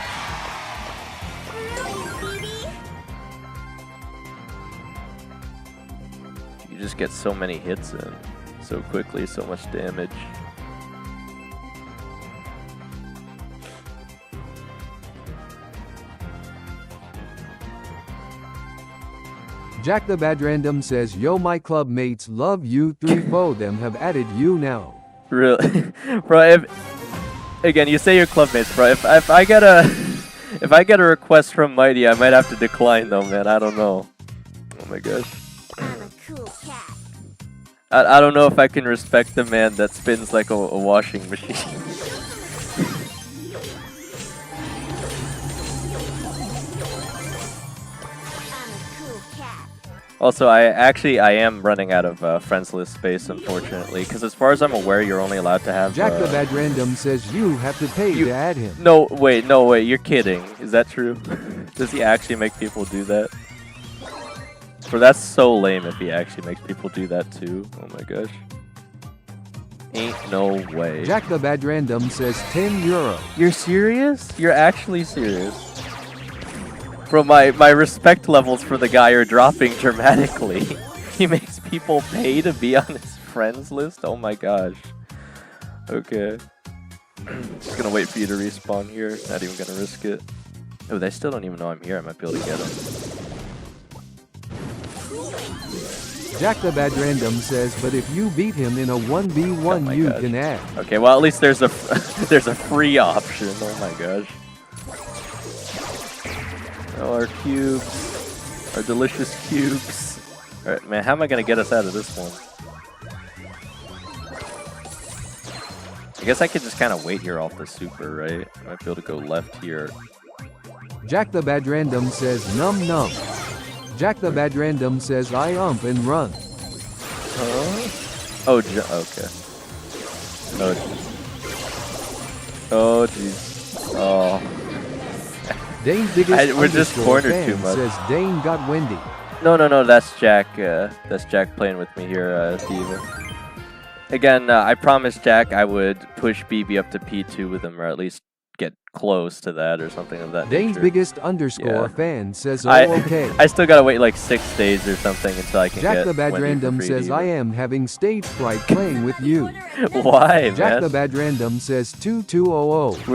You just get so many hits in so quickly, so much damage. Jack the Bad Random says, yo my club mates love you, 3-4 them have added you now. Really? Bro, again, you say your club mates, bro. If I get a request from Mighty, I might have to decline though, man. I don't know. Oh my gosh. I'm a cool cat. I don't know if I can respect the man that spins like a washing machine. Also, I am running out of friends list space, unfortunately, because as far as I'm aware, you're only allowed to have. Jack the Bad Random says you have to pay to add him. No, wait, you're kidding. Is that true? Does he actually make people do that? Bro, that's so lame if he actually makes people do that too. Oh my gosh. Ain't no way. Jack the Bad Random says €10. You're serious? You're actually serious? Bro, my respect levels for the guy are dropping dramatically. He makes people pay to be on his friends list? Oh my gosh. Okay. Just gonna wait for you to respawn here. Not even gonna risk it. Oh, they still don't even know I'm here. I might be able to get them. Jack the Bad Random says, but if you beat him in a 1v1, you can add. Okay, well at least there's a there's a free option. Oh my gosh. Oh, our cubes. Our delicious cubes. Alright, man, how am I going to get us out of this one? I guess I could just kind of wait here off the super, right? I might be able to go left here. Jack the Bad Random says, num num. Jack the Bad Random says, I ump and run. Huh? Oh, okay. Oh, jeez. Oh. Dane's biggest we're just cornered fan too much. Says Dane got windy. No, that's Jack. That's Jack playing with me here, Steven. Again, I promised Jack I would push BB up to P2 with him, or at least get close to that, or something of that Dane's nature. biggest underscore fan says, oh, okay. I still gotta wait like 6 days or something until I can Jack get the Bad Wendy Random for free says, to I use am having stage fright playing with you. it. Why, Jack man? the Bad Random says 2200.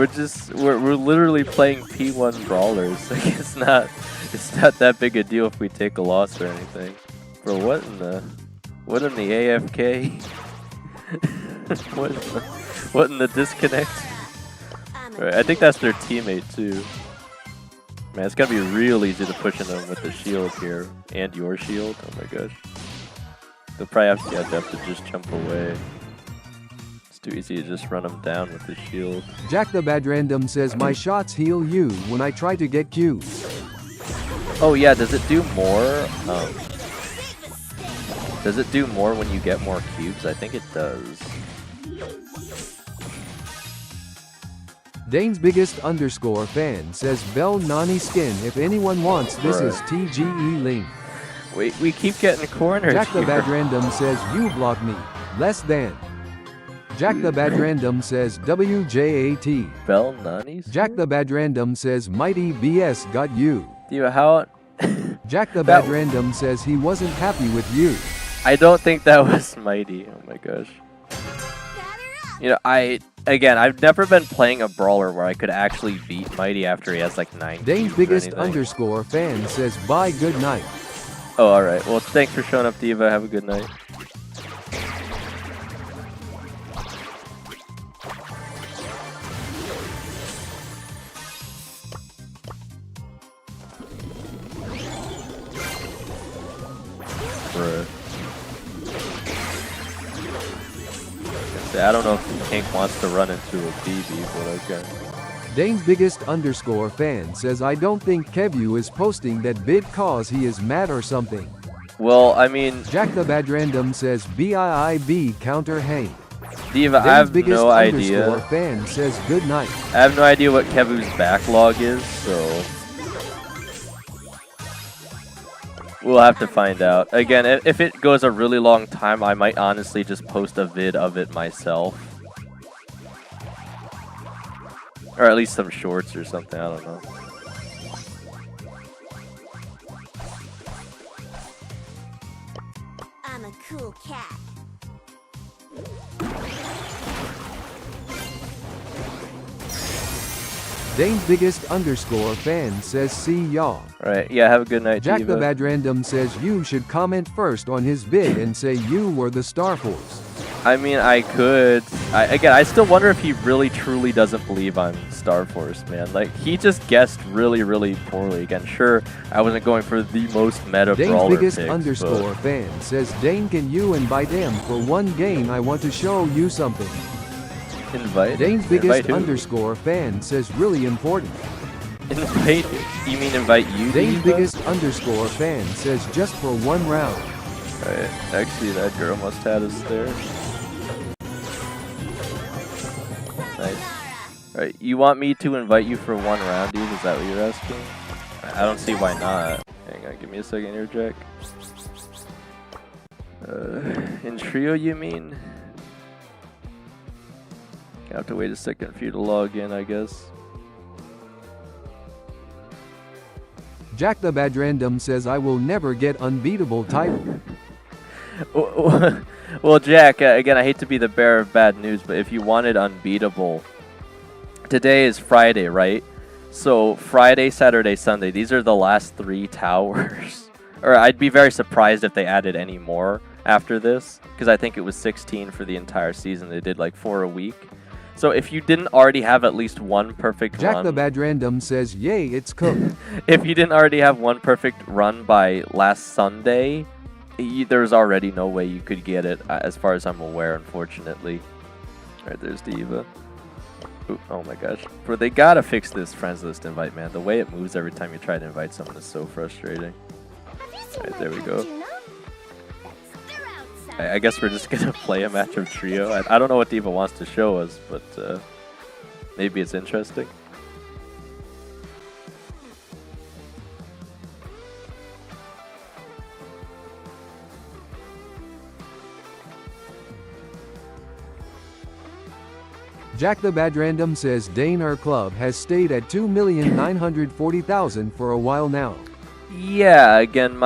We're literally playing P1 brawlers. Like it's not that big a deal if we take a loss or anything. Bro, what in the AFK? what in the disconnect? Right, I think that's their teammate too. Man, it's gonna be real easy to push into him with the shield here. And your shield. Oh my gosh. They'll probably have to just jump away. It's too easy to just run him down with the shield. Jack the Bad Random says my shots heal you when I try to get cubes. Oh yeah, does it do more? Does it do more when you get more cubes? I think it does. Dane's biggest underscore fan says Bell Nani skin if anyone wants this is TGE link. We keep getting cornered Jack the here. Bad Random says you block me. Less than. Jack the Bad Random says WJAT. Bell Nani's? Jack the Bad Random says Mighty BS got you. Dude, how? Jack the Bad Random says he wasn't happy with you. I don't think that was Mighty. Oh my gosh. You know, I've never been playing a brawler where I could actually beat Mighty after he has like 9 Dane's cubes or biggest anything. underscore fan says bye good night. Oh, alright. Well, thanks for showing up, Diva. Have a good night. Bruh. I don't know if Hank wants to run into a BB, but okay. Dane's biggest underscore fan says I don't think Kevu is posting that bit cause he is mad or something. Well, I mean, Jack the Bad Random says BIIB counter Hank. Diva, Dane's I have biggest no idea. underscore fan says good night. I have no idea what Kevu's backlog is, so we'll have to find out. Again, if it goes a really long time, I might honestly just post a vid of it myself. Or at least some shorts or something, I don't know. I'm a cool cat. Dane's biggest underscore fan says see y'all. Alright, yeah, have a good night, Jack Diva. the Bad Random says you should comment first on his vid and say you were the Star Force. I mean, I could. Again, I still wonder if he really truly doesn't believe I'm Star Force, man. Like, he just guessed really, really poorly. Again, sure, I wasn't going for the most meta Dane's brawler biggest picks, underscore but fan says Dane can you invite him for one game I want to show you something. invite? Dane's biggest Invite who? underscore fan says really important. Invite? You mean invite you, Dane's Diva? biggest underscore fan says just for one round. Alright, actually that girl must have us there. Nice. Alright, you want me to invite you for one round, dude? Is that what you're asking? I don't see why not. Hang on, give me a second here, Jack. In trio, you mean? I have to wait a second for you to log in, I guess. Jack the Bad Random says I will never get unbeatable title. Well, Jack, again, I hate to be the bearer of bad news, but if you wanted unbeatable, today is Friday, right? So Friday, Saturday, Sunday, these are the last 3 towers. Or I'd be very surprised if they added any more after this, because I think it was 16 for the entire season. They did like 4 a week. So if you didn't already have at least one perfect Jack run, the Bad Random says yay, it's cooked. if you didn't already have one perfect run by last Sunday, there's already no way you could get it, as far as I'm aware, unfortunately. Alright, there's Diva. Ooh, oh my gosh. Bro, they gotta fix this friends list invite, man. The way it moves every time you try to invite someone is so frustrating. Alright, there we go. I guess we're just gonna play a match of trio. I don't know what Diva wants to show us, but maybe it's interesting. Jack the Bad Random says Dane our club has stayed at 2,940,000 for a while now. Yeah, again,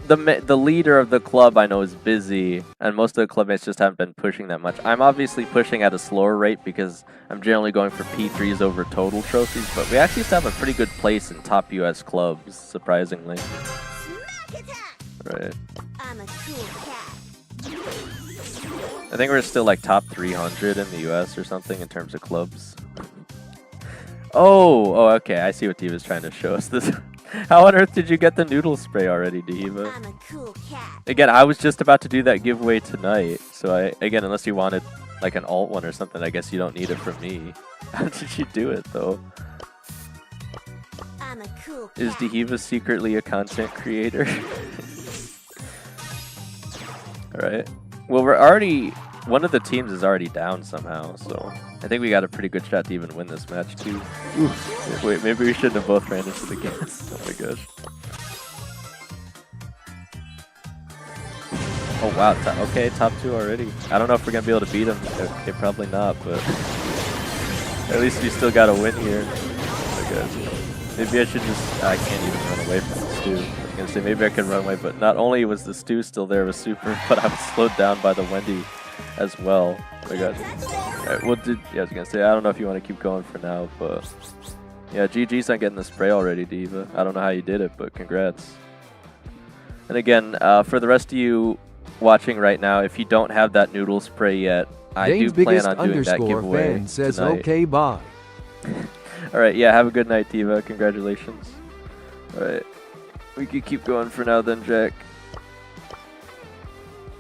the leader of the club I know is busy, and most of the clubmates just haven't been pushing that much. I'm obviously pushing at a slower rate because I'm generally going for P3s over total trophies, but we actually have a pretty good place in top US clubs, surprisingly. Right. I'm a cool cat. I think we're still like top 300 in the US or something in terms of clubs. Oh, okay. I see what D.A.S trying to show us. This. How on earth did you get the noodle spray already, D.A.S? I'm a cool cat. Again, I was just about to do that giveaway tonight. So again, unless you wanted like an alt one or something, I guess you don't need it from me. How did you do it though? I'm a cool cat. Is D.A.S secretly a content creator? Alright. Well, we're already... One of the teams is already down somehow, so... I think we got a pretty good shot to even win this match, too. Oof. Wait, maybe we shouldn't have both ran into the gas. Oh my gosh. Oh wow, okay, top 2 already. I don't know if we're gonna be able to beat him. Okay, probably not, but... At least we still got a win here. Oh my gosh. Maybe I should just... I can't even run away from the stew. I was gonna say maybe I could run away, but not only was the stew still there with Super, but I was slowed down by the Wendy as well. Oh my gosh. Alright, well, yeah, I was gonna say, I don't know if you want to keep going for now, but... Yeah, GG's on getting the spray already, D.A.S. I don't know how you did it, but congrats. And again, for the rest of you watching right now, if you don't have that noodle spray yet, I Dane's do plan biggest on doing that underscore giveaway fan says tonight. okay, bye. Alright, yeah, have a good night, D.A.S. Congratulations. Alright, we can keep going for now then, Jack.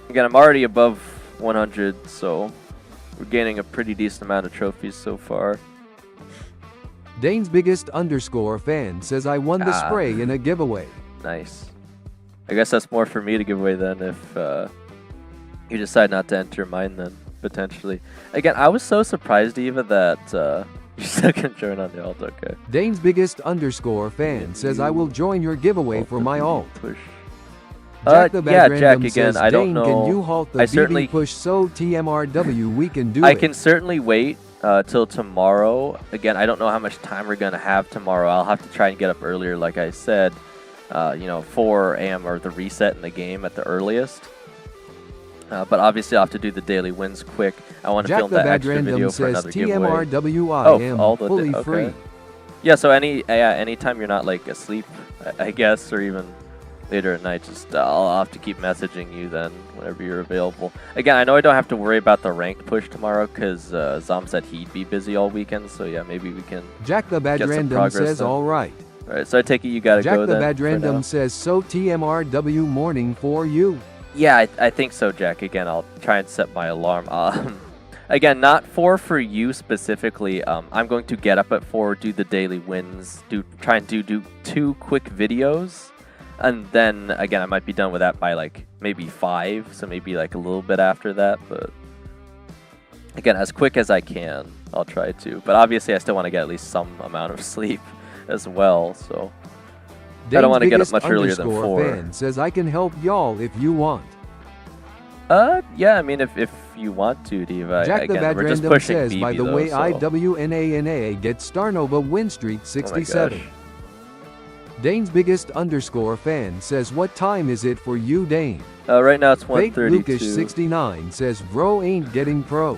Again, I'm already above 100, so we're gaining a pretty decent amount of trophies so far. Dane's biggest underscore fan says I won the spray in a giveaway. Nice. I guess that's more for me to give away then if you decide not to enter mine then, potentially. Again, I was so surprised, Eva, that you still can join on the alt, okay. Dane's biggest underscore fan says I will join your giveaway for my alt. Push. Jack the Bad yeah, Random Jack, again, says, I don't Dane, know. can you halt the I BB certainly push so TMRW we can do I it. can certainly wait till tomorrow. Again, I don't know how much time we're going to have tomorrow. I'll have to try and get up earlier, like I said. You know, 4 a.m. or the reset in the game at the earliest. But obviously, I'll have to do the daily wins quick. I want to film that extra video for another giveaway. TMRWI all the fully okay. free. Yeah, so anytime you're not like asleep, I guess, or even later at night, just I'll have to keep messaging you then whenever you're available. Again, I know I don't have to worry about the ranked push tomorrow because Zom said he'd be busy all weekend. So yeah, maybe we can. Jack the Bad Random says then. all right. All right, so I take it you gotta Jack go the then. Bad Random says so TMRW morning for you. Yeah, I think so, Jack. Again, I'll try and set my alarm. Again, not 4 for you specifically. I'm going to get up at 4, do the daily wins, try and do 2 quick videos, and then again I might be done with that by like maybe 5, so maybe like a little bit after that. But again, as quick as I can, I'll try to. But obviously, I still want to get at least some amount of sleep as well. So. Dane's I don't want to get up biggest much earlier than underscore 4. Fan says I can help y'all if you want. Yeah, I mean, if you want to, Diva. Jack the Again, Bad we're just Random pushing says, BB by the though, way, so. IWNANA gets Starnova win streak 67. gosh. Dane's biggest underscore fan says, what time is it for you, Dane? Right now it's Fake 1:32. Lucas69 says, bro ain't getting pro.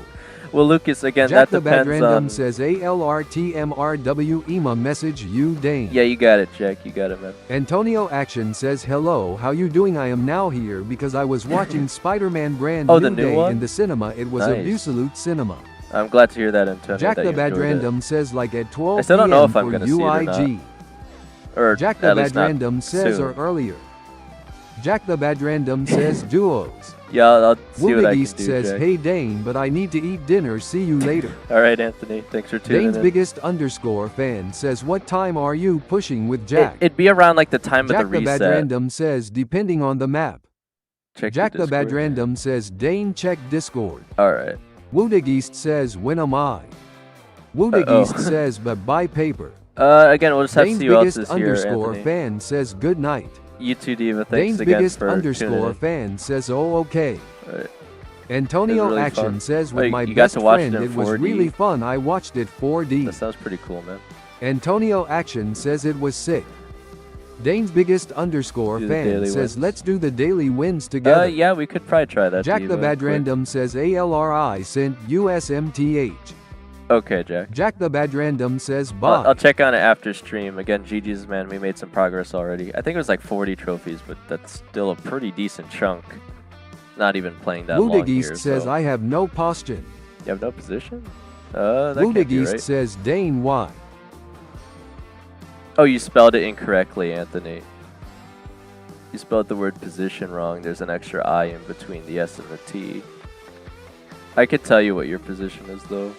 Well, Lucas, again, Jack that the Bad depends Random on. says, ALRTMRW EMA message you, Dane. Yeah, you got it, Jack. You got it, man. Antonio Action says, hello, how you doing? I am now here because I was watching Spider-Man brand Oh, new the new day one? in the cinema. It was Nice. a Busalute cinema. I'm glad to hear that, Antonio. Jack that the you Bad enjoyed it. Random says like at 12 I still don't know p.m. if I'm for gonna see it or UIG. not. Or Jack the at least Bad not Random says soon. or earlier. Jack the Bad Random says duos. Yeah, I'll see what I can East do, says, Jack. hey Dane, but I need to eat dinner. See you later. All right, Anthony. Thanks for tuning Dane's in. biggest underscore fan says, what time are you pushing with Jack? It'd be around like the time Jack of the the Bad reset. Random says, depending on the map. Check Jack the Bad Discord. Random says, Dane check Discord. All right. East says, when am I? East says, but buy paper. Again, we'll just have to Dane's see who else biggest is here, underscore Anthony. fan says, good night. You too, Diva. Thanks Dane's again biggest for tuning underscore in. fan says, oh okay. All right. Antonio really Action fun. says, Oh, with my you got best to watch friend, it in it was 4D? really fun. I watched it 4D. That sounds pretty cool, man. Antonio Action says it was sick. Dane's biggest underscore Do the fan daily says, wins. let's do the daily wins together. Yeah, we could probably try that. Jack Diva, the Bad quick. Random says, ALRI sent USMTH. Okay, Jack. Jack the Bad Random says, bye. I'll check on it after stream. Again, GG's, man, we made some progress already. I think it was like 40 trophies, but that's still a pretty decent chunk. Not even playing that long East here, says, so. I have no posture. You have no position? That can't be East right. says, Dane, why? Oh, you spelled it incorrectly, Anthony. You spelled the word position wrong. There's an extra I in between the S and the T. I could tell you what your position is, though.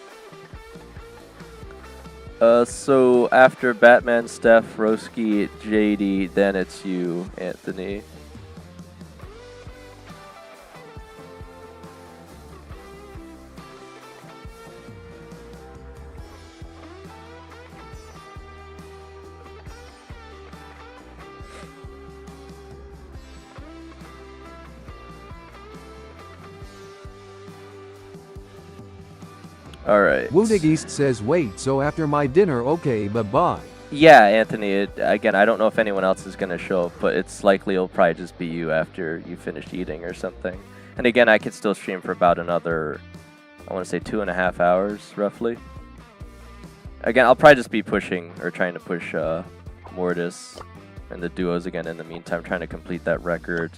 So after Batman, Steph, Roski, JD, then it's you, Anthony. All right. Woodig East says, wait, so after my dinner, okay, bye-bye. Yeah, Anthony, again, I don't know if anyone else is going to show up, but it's likely it'll probably just be you after you finish eating or something. And again, I could still stream for about another, I want to say 2.5 hours, roughly. Again, I'll probably just be pushing, or trying to push Mortis and the duos again in the meantime, trying to complete that record.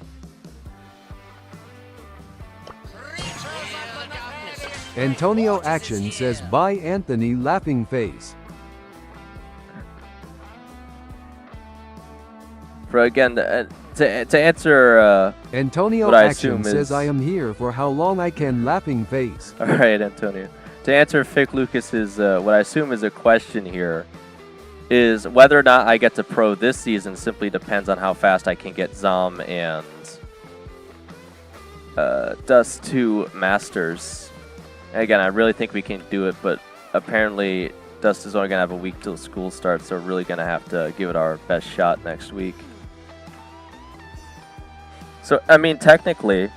Antonio Action says, bye Anthony, laughing face. For again, to answer Antonio what I Action assume says, is, I am here for how long I can, laughing face. all right, Antonio. To answer Fick Lucas's, what I assume is a question here, is whether or not I get to pro this season simply depends on how fast I can get Zom and Dust to Masters. Again, I really think we can do it, but apparently Dust is only going to have a week till school starts, so we're really going to have to give it our best shot next week. So, I mean, technically,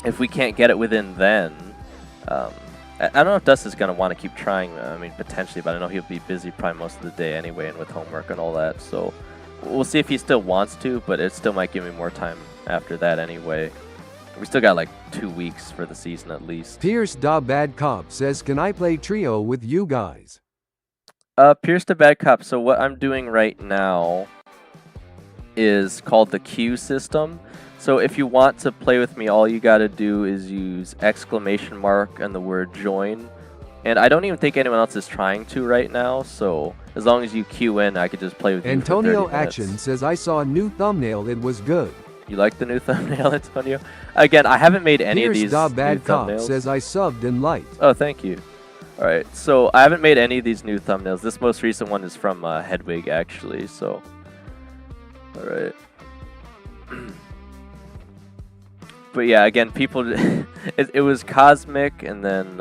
if we can't get it within then, I don't know if Dust is going to want to keep trying. I mean, potentially, but I know he'll be busy probably most of the day anyway and with homework and all that. So we'll see if he still wants to, but it still might give me more time after that anyway. We still got like 2 weeks for the season at least. Pierce Da Bad Cop says, can I play trio with you guys? Pierce the Bad Cop. So what I'm doing right now is called the queue system. So if you want to play with me, all you got to do is use ! and the word join. And I don't even think anyone else is trying to right now, so as long as you queue in, I could just play with you Antonio for 30 minutes. Action says, I saw a new thumbnail, it was good. You like the new thumbnail, Antonio? Again, I haven't made any Pierce of these Da new Bad Cop thumbnails. says, I subbed and liked. Oh, thank you. Alright, so I haven't made any of these new thumbnails. This most recent one is from Hedwig, actually, so... Alright. But yeah, again, people... it was Cosmic, and then...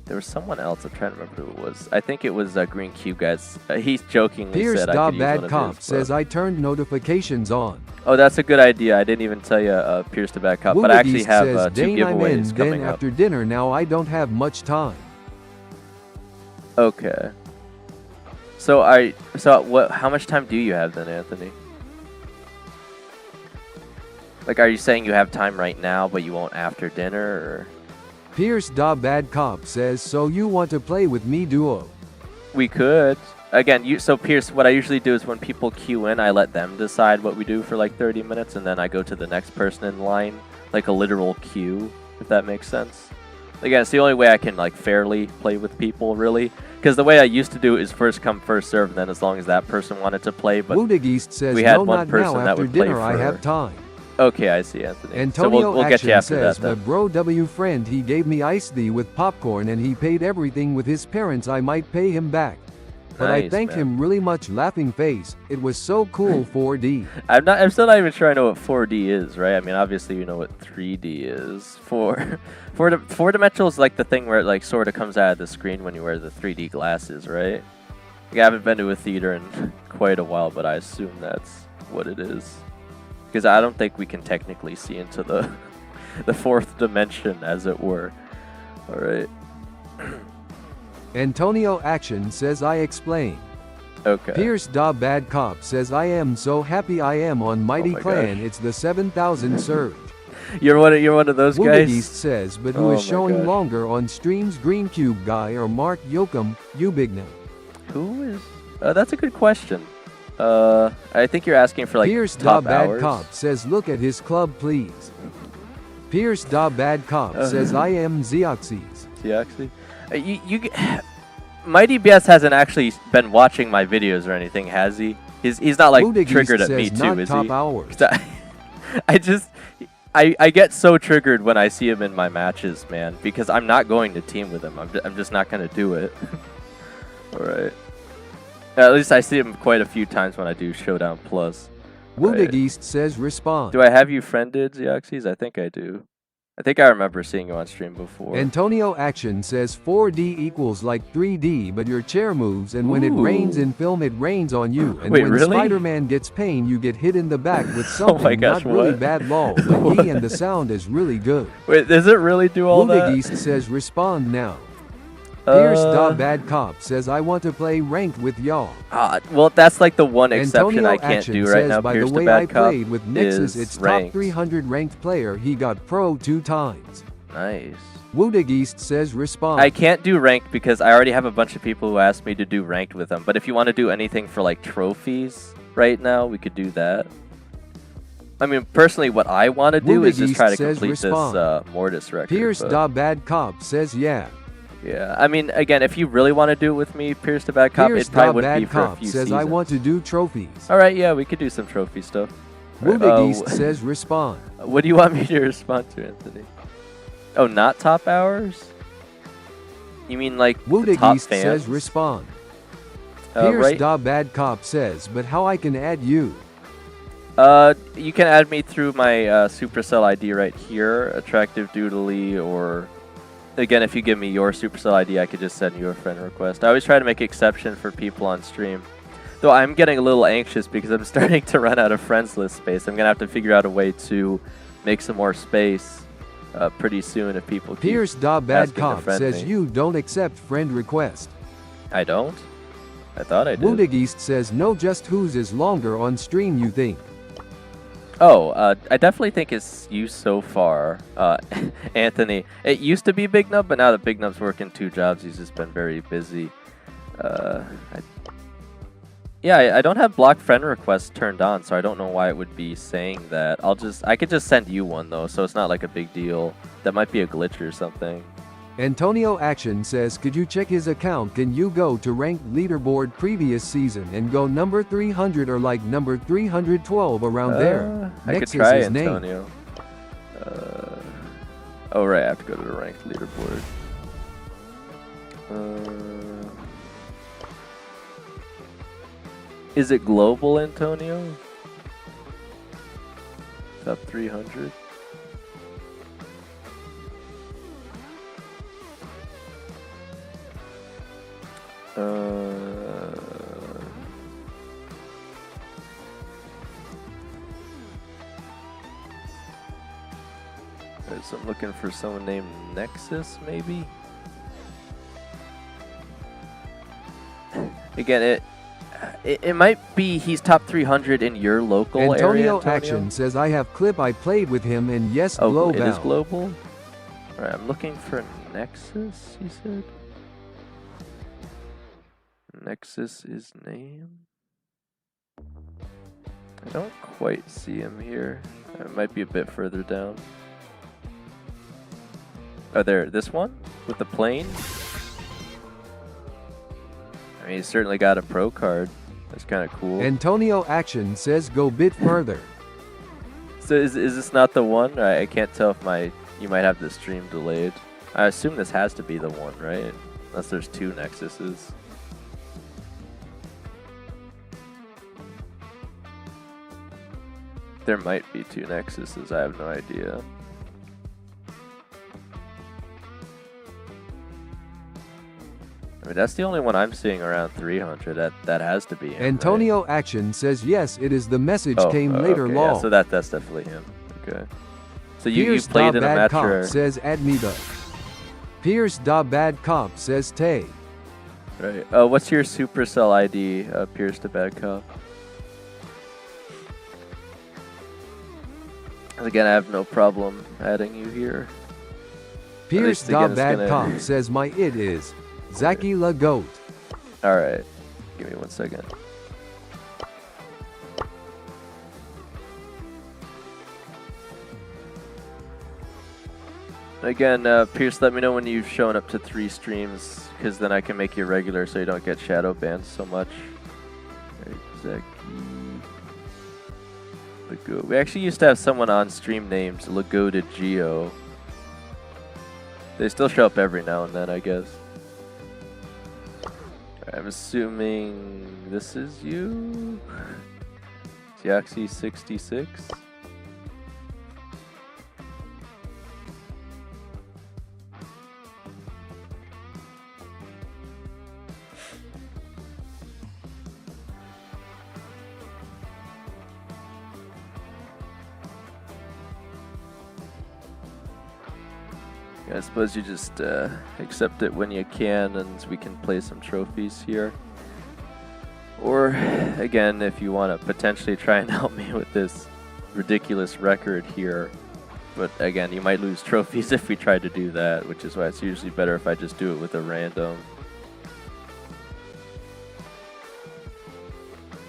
there was someone else. I'm trying to remember who it was. I think it was Green Cube guys. He jokingly Pierce said Da I could use one Bad of Cop his, says, I turned notifications on. Oh, that's a good idea. I didn't even tell you Pierce the Bad Cop, but I actually East have says, 2 Dane, I'm in, giveaways coming then up. after dinner now I don't have much time. Okay. So what? How much time do you have then, Anthony? Like, are you saying you have time right now, but you won't after dinner, or? Pierce Da Bad Cop says, so you want to play with me duo? We could. Again, so Pierce, what I usually do is when people queue in, I let them decide what we do for like 30 minutes, and then I go to the next person in line, like a literal queue, if that makes sense. Again, it's the only way I can like fairly play with people, really. Because the way I used to do it is first come, first serve, and then as long as that person wanted to play, but Woodig East says, we had no, one not person now, that after would play dinner I for- have time. Okay, I see, Anthony. Antonio so we'll get Action you after says, that my then. bro W friend, he gave me iced tea with popcorn and he paid everything with his parents. I might pay him back. But I Nice, thanked man. him really much, laughing face. It was so cool, 4D. I'm still not even sure I know what 4D is, right? I mean, obviously you know what 3D is. Four-dimensional is like the thing where it like sort of comes out of the screen when you wear the 3D glasses, right? Like, I haven't been to a theater in quite a while, but I assume that's what it is. Because I don't think we can technically see into the the fourth dimension, as it were. All right. Antonio Action says, I explain. Okay. Pierce Da Bad Cop says, I am so happy I am on Mighty my Clan. gosh. It's the 7,000 surge. You're one of those Woodig guys. East says, but who Oh is my showing gosh. longer on streams, Green Cube Guy or Mark Yoakum, Ubigna? Who is? That's a good question. I think you're asking for like Pierce Da top Bad hours. Cop says, look at his club, please. Pierce Da Bad Cop says, I am Zeoxys. See, actually, Mighty BS hasn't actually been watching my videos or anything, has he? He's not like Buddha triggered Geist at me says too, not is top he? hours. 'Cause I get so triggered when I see him in my matches, man, because I'm not going to team with him. I'm just not going to do it. All right. At least I see him quite a few times when I do Showdown Plus. Buddha Right. Geist says respond. Do I have you friended, Xeoxys? I think I do. I think I remember seeing you on stream before. Antonio Action says 4D equals like 3D, but your chair moves, and when it rains Ooh. in film, it rains on you. And Wait, when really? Spider-Man gets pain, you get hit in the back with Oh my something gosh, not really what? bad lol, but and the sound is really good. Wait, does it really do all Buddha that? Geist says respond now. Pierce Bad Cop says I want to play ranked with y'all. Well, that's like the one exception Antonio I can't Action do says right now. by the Pierce way the I Bad Cop played with Nexus, is it's ranked. top 300 ranked player. He got pro 2 times. Nice. Buddha Geist says respond. I can't do ranked because I already have a bunch of people who asked me to do ranked with them. But if you want to do anything for like trophies right now, we could do that. I mean, personally, what I want to do Buddha is just Geist try to says complete respond. this Mortis record. Pierce but- Bad Cop says yeah. Yeah, I mean, again, if you really want to do it with me, Pierce the Bad Cop, Pierce it probably wouldn't be Bad for a Cop few says seasons. I want to do trophies. All right, yeah, we could do some trophy stuff. Buddha Alright, Geist says respond. what do you want me to respond to, Anthony? Oh, not top hours? You mean like the Buddha top Geist fans? says respond. Pierce right? Bad Cop says, but how I can add you? You can add me through my Supercell ID right here, Attractive Doodly, or again, if you give me your Supercell ID, I could just send you a friend request. I always try to make exception for people on stream. Though I'm getting a little anxious because I'm starting to run out of friends list space. I'm gonna have to figure out a way to make some more space pretty soon if people keep Pierce Bad asking to Cop friend says me. you don't accept friend request. I don't? I thought I did. Buddha Geist says no, just whose is longer on stream you think. Oh, I definitely think it's you so far, Anthony. It used to be Big Nub, but now that Big Nub's working 2 jobs, he's just been very busy. I don't have block friend requests turned on, so I don't know why it would be saying that. I could just send you one though, so it's not like a big deal. That might be a glitch or something. Antonio Action says, could you check his account? Can you go to ranked leaderboard previous season and go number 300 or like number 312 around there? I could Nexus try, is named. Antonio. Oh right, I have to go to the ranked leaderboard. Is it global, Antonio? Top 300? Alright, so I'm looking for someone named Nexus, maybe? Again, it might be he's top 300 in your local area, Antonio Antonio. Action says I have clip I played with him and yes, Oh, global. it is global? Alright, I'm looking for Nexus, you said? Nexus is name? I don't quite see him here. It might be a bit further down. Oh, there, this one? With the plane? I mean, he's certainly got a pro card. That's kind of cool. Antonio Action says go bit further. So is this not the one? I can't tell if you might have the stream delayed. I assume this has to be the one, right? Unless there's 2 Nexuses. There might be 2 Nexuses, I have no idea. I mean, that's the only one I'm seeing around 300. That has to be him, Antonio right? Action says yes, it is the message came Oh, later okay, law. yeah, so that's definitely him. Okay. So you Pierce played in a Bad match Cop or... says add me the. Pierce Bad Cop says Tay. Right. What's your Supercell ID, Pierce the Bad Cop? Again, I have no problem adding you here. Pierce least, again, it's Bad gonna- Cop says my it is Zaki La Goat. Alright. Give me 1 second. Again, Pierce, let me know when you've shown up to 3 streams, because then I can make you regular so you don't get shadow banned so much. Lago. We actually used to have someone on stream named Lagoda Geo. They still show up every now and then, I guess. I'm assuming this is you? Yaxi66? I suppose you just accept it when you can, and we can play some trophies here. Or, again, if you want to potentially try and help me with this ridiculous record here. But again, you might lose trophies if we try to do that, which is why it's usually better if I just do it with a random.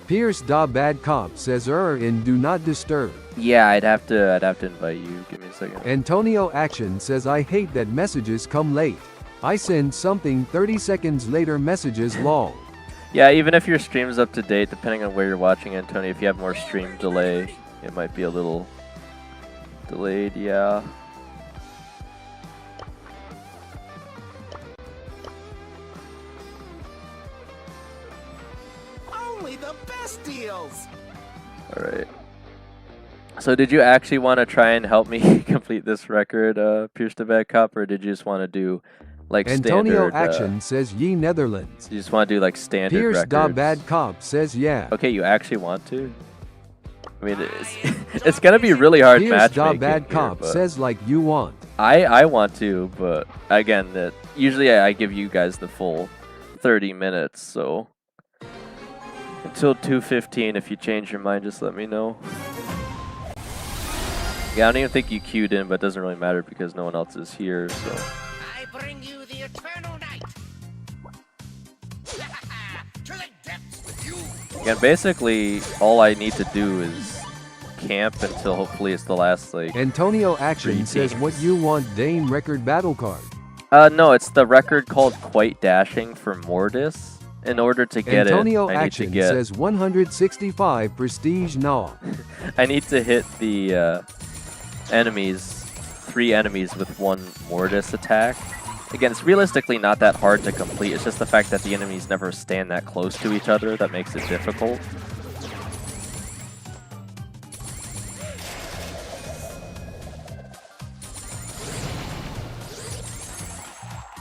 Pierce Da Bad Cop says in do not disturb. Yeah, I'd have to invite you. Give me a second. Antonio Action says I hate that messages come late. I send something 30 seconds later messages lol. Yeah, even if your stream's up to date, depending on where you're watching, Antonio, if you have more stream delay, it might be a little delayed, yeah. Only the best deals. Alright. So did you actually want to try and help me complete this record, Pierce the Bad Cop, or did you just want to do like Antonio standard? Action says ye Netherlands. You just want to do like standard Pierce records? Da Bad Cop says yeah. Okay, you actually want to? I mean, it's gonna be really hard Pierce matchmaking Da Bad here, Cop but says like you want. I want to, but again, usually I give you guys the full 30 minutes, so until 2:15. If you change your mind, just let me know. Yeah, I don't even think you queued in, but it doesn't really matter because no one else is here, so. I bring you the eternal night. To the depths with you. Again, basically, all I need to do is camp until hopefully it's the last, like, Antonio Action says teams. what you want Dane record battle card. No, it's the record called Quite Dashing for Mortis. In order to get Antonio it, I need Action to get... says 165 prestige gnaw. I need to hit the enemies, 3 enemies with 1 Mortis attack. Again, it's realistically not that hard to complete. It's just the fact that the enemies never stand that close to each other that makes it difficult.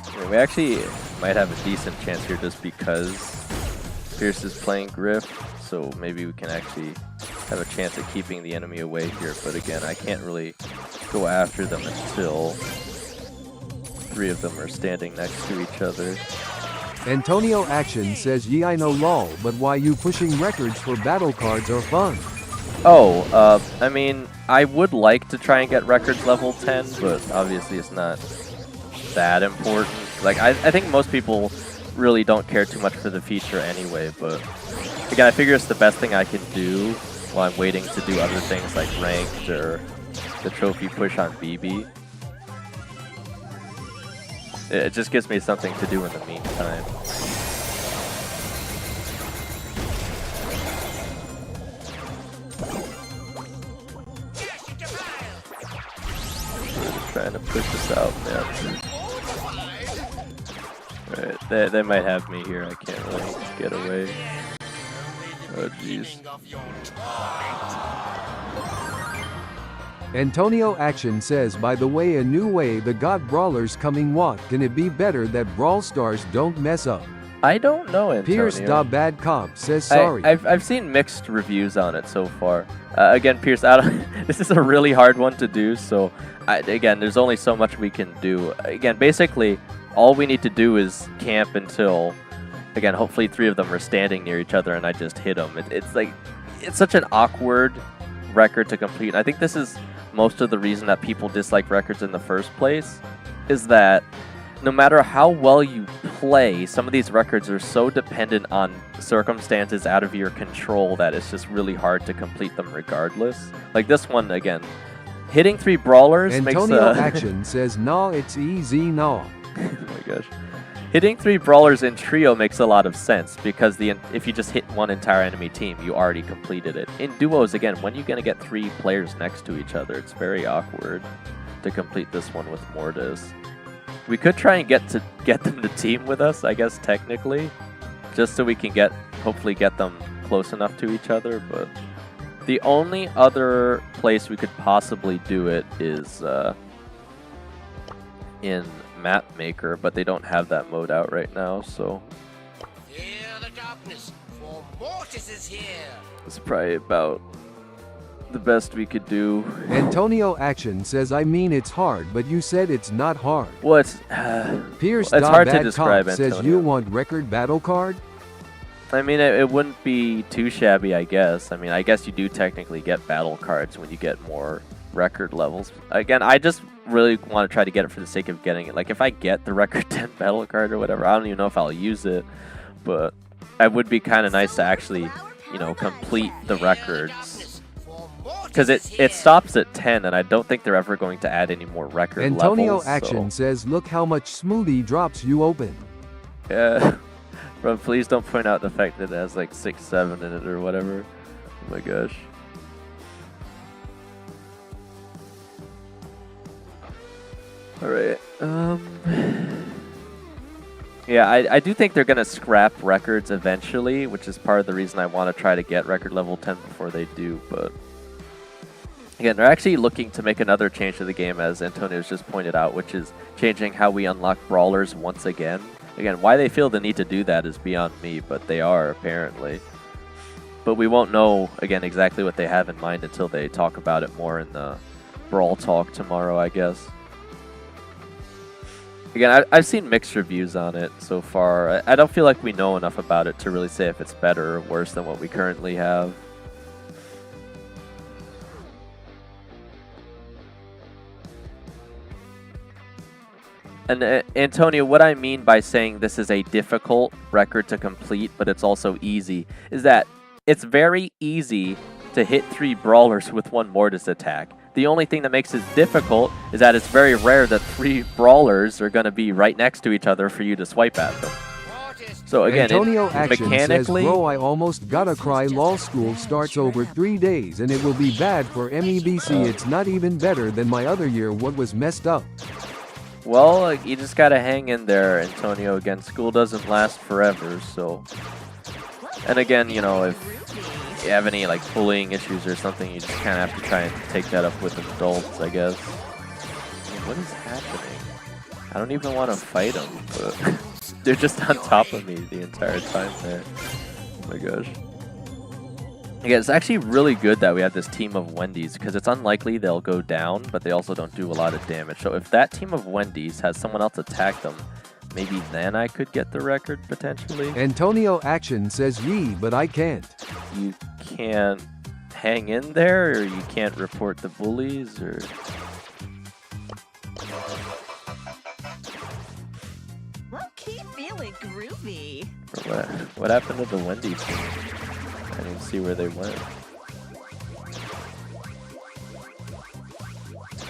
I mean, we actually might have a decent chance here just because Pierce is playing Griff, so maybe we can actually have a chance at keeping the enemy away here. But again, I can't really go after them until 3 of them are standing next to each other. Antonio Action says ye I know lol, but why you pushing records for battle cards are fun. Oh, I mean, I would like to try and get records level 10, but obviously it's not that important. Like, I think most people really don't care too much for the feature anyway, but again, I figure it's the best thing I can do while I'm waiting to do other things like ranked or the trophy push on BB. It just gives me something to do in the meantime. Really trying to push this out, man. Right, they might have me here. I can't really get away. Oh, jeez. Antonio Action says by the way a new way the God Brawlers coming what can it be better that Brawl Stars don't mess up? I don't know, Antonio. Pierce Da Bad Cop says sorry. I've seen mixed reviews on it so far. Again, Pierce, this is a really hard one to do, so again, there's only so much we can do. Again, basically, all we need to do is camp until, again, hopefully 3 of them are standing near each other and I just hit them. It's such an awkward record to complete. I think this is most of the reason that people dislike records in the first place, is that no matter how well you play, some of these records are so dependent on circumstances out of your control that it's just really hard to complete them regardless. Like this one, again, hitting 3 brawlers Antonio makes Action says, nah, it's easy, nah. Oh my gosh. Hitting 3 brawlers in trio makes a lot of sense because if you just hit one entire enemy team, you already completed it. In duos, again, when you're going to get 3 players next to each other, it's very awkward to complete this one with Mortis. We could try and get them to team with us, I guess, technically, just so we can hopefully get them close enough to each other, but the only other place we could possibly do it is in Map Maker, but they don't have that mode out right now, so Fear the darkness, for Mortis is here. it's probably about the best we could do. Antonio Action says, I mean it's hard, but you said it's not hard. Well, it's Pierce it's hard to Bad describe, Cop says, Antonio. you want record battle card? I mean, it wouldn't be too shabby, I guess. I mean, I guess you do technically get battle cards when you get more record levels. Again, I just really want to try to get it for the sake of getting it. Like, if I get the record 10 battle card or whatever, I don't even know if I'll use it, but it would be kind of nice to actually, you know, complete the records. Because it stops at 10, and I don't think they're ever going to add any more record Antonio levels. Action So. says, look how much smoothie drops you open. Yeah. Bro, please don't point out the fact that it has like 6, 7 in it or whatever. Oh my gosh. Alright, yeah, I do think they're gonna scrap records eventually, which is part of the reason I want to try to get record level 10 before they do, but again, they're actually looking to make another change to the game, as Antonio's just pointed out, which is changing how we unlock brawlers once again. Again, why they feel the need to do that is beyond me, but they are, apparently. But we won't know, again, exactly what they have in mind until they talk about it more in the Brawl Talk tomorrow, I guess. Again, I've seen mixed reviews on it so far. I don't feel like we know enough about it to really say if it's better or worse than what we currently have. And Antonio, what I mean by saying this is a difficult record to complete, but it's also easy, is that it's very easy to hit 3 brawlers with 1 Mortis attack. The only thing that makes it difficult is that it's very rare that 3 brawlers are going to be right next to each other for you to swipe at them. So again, Antonio Action says, mechanically, bro, I almost gotta cry. Law school starts over 3 days and it will be bad for MEBC. It's not even better than my other year. What was messed up? well, you just gotta hang in there, Antonio. Again, school doesn't last forever, so. And again, you know, if you have any like bullying issues or something, you just kind of have to try and take that up with adults, I guess. What is happening? I don't even want to fight them, but they're just on top of me the entire time there. Oh my gosh. Again, it's actually really good that we have this team of Wendy's, because it's unlikely they'll go down, but they also don't do a lot of damage. So if that team of Wendy's has someone else attack them, maybe then I could get the record, potentially. Antonio Action says, yee, but I can't. You can't hang in there, or you can't report the bullies, or... Low-key feeling groovy. What happened to the Wendy's team? I didn't see where they went.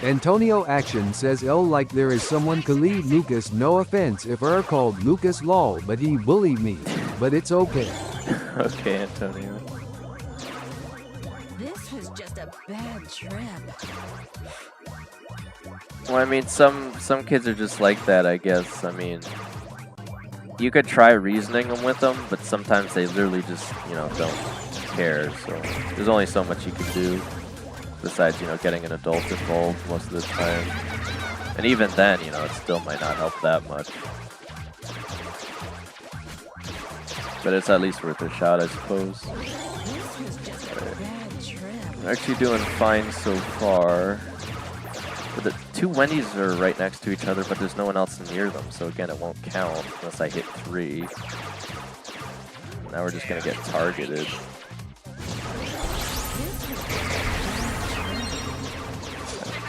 Antonio Action says, L like there is someone Khalid Lucas, no offense if called Lucas lol, but he bullied me. But it's okay. Okay, Antonio. This was just a bad trip. Well, I mean, some kids are just like that, I guess. I mean, you could try reasoning them with them, but sometimes they literally just, you know, don't care. So there's only so much you can do besides, you know, getting an adult involved most of the time. And even then, you know, it still might not help that much. But it's at least worth a shot, I suppose. This was just a bad trip. We're actually doing fine so far. But the 2 Wendy's are right next to each other, but there's no one else near them, so again, it won't count unless I hit 3. Now we're just gonna get targeted.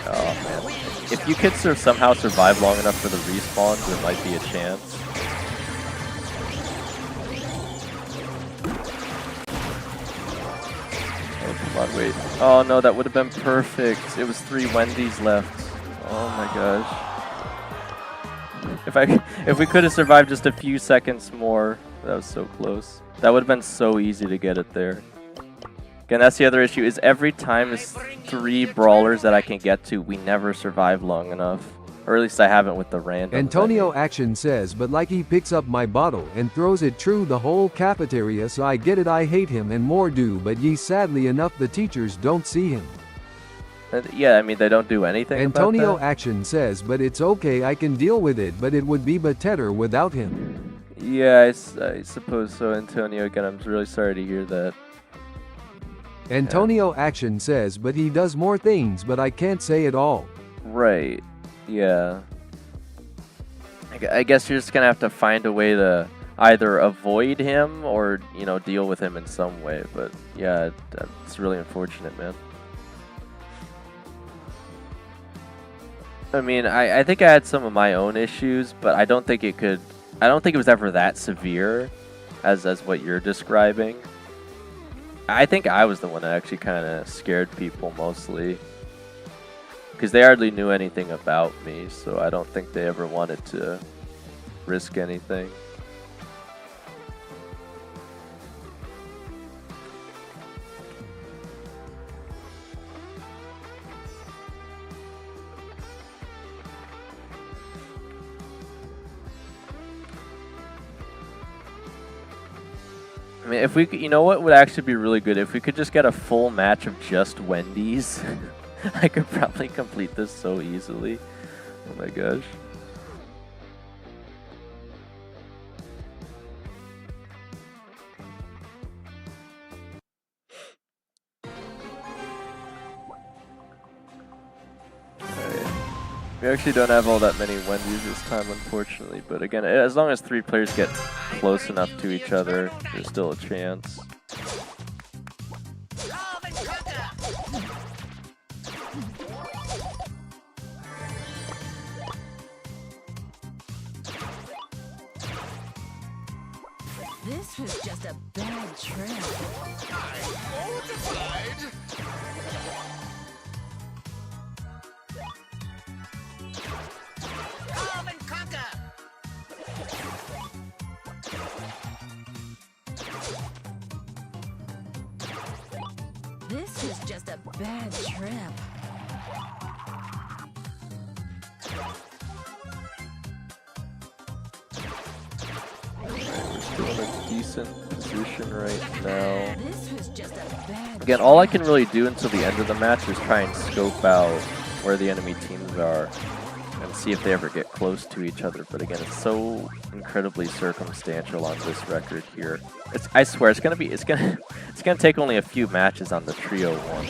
Oh man. If you could somehow survive long enough for the respawns, there might be a chance. Oh, come on, wait. Oh no, that would have been perfect. It was 3 Wendy's left. Oh my gosh. If we could have survived just a few seconds more, that was so close. That would have been so easy to get it there. Again, that's the other issue, is every time it's 3 brawlers that I can get to, we never survive long enough. Or at least I haven't with the random. Antonio Action says, but like he picks up my bottle and throws it through the whole cafeteria, so I get it, I hate him and more do, but ye sadly enough the teachers don't see him. Yeah, I mean, they don't do anything Antonio about that? Action says, but it's okay, I can deal with it, but it would be better without him. Yeah, I suppose so, Antonio. Again, I'm really sorry to hear that. Antonio Action says, but he does more things, but I can't say it all. Right. Yeah. I guess you're just gonna have to find a way to either avoid him or, you know, deal with him in some way. But yeah, it's really unfortunate, man. I mean, I think I had some of my own issues, but I don't think it was ever that severe as what you're describing. I think I was the one that actually kind of scared people mostly, because they hardly knew anything about me, so I don't think they ever wanted to risk anything. I mean, if we could, you know what would actually be really good? If we could just get a full match of just Wendy's. I could probably complete this so easily. Oh my gosh. Alright. We actually don't have all that many Wendy's this time, unfortunately. But again, as long as 3 players get close enough to each other, there's still a chance. This was just a bad trip. Mortified. Carve and conquer. This was just a bad trip. We're still in a decent position right now. This was just a bad Again, all I can really do until the end of the match is try and scope out where the enemy teams are and see if they ever get close to each other. But again, it's so incredibly circumstantial on this record here. I swear, it's gonna take only a few matches on the trio one.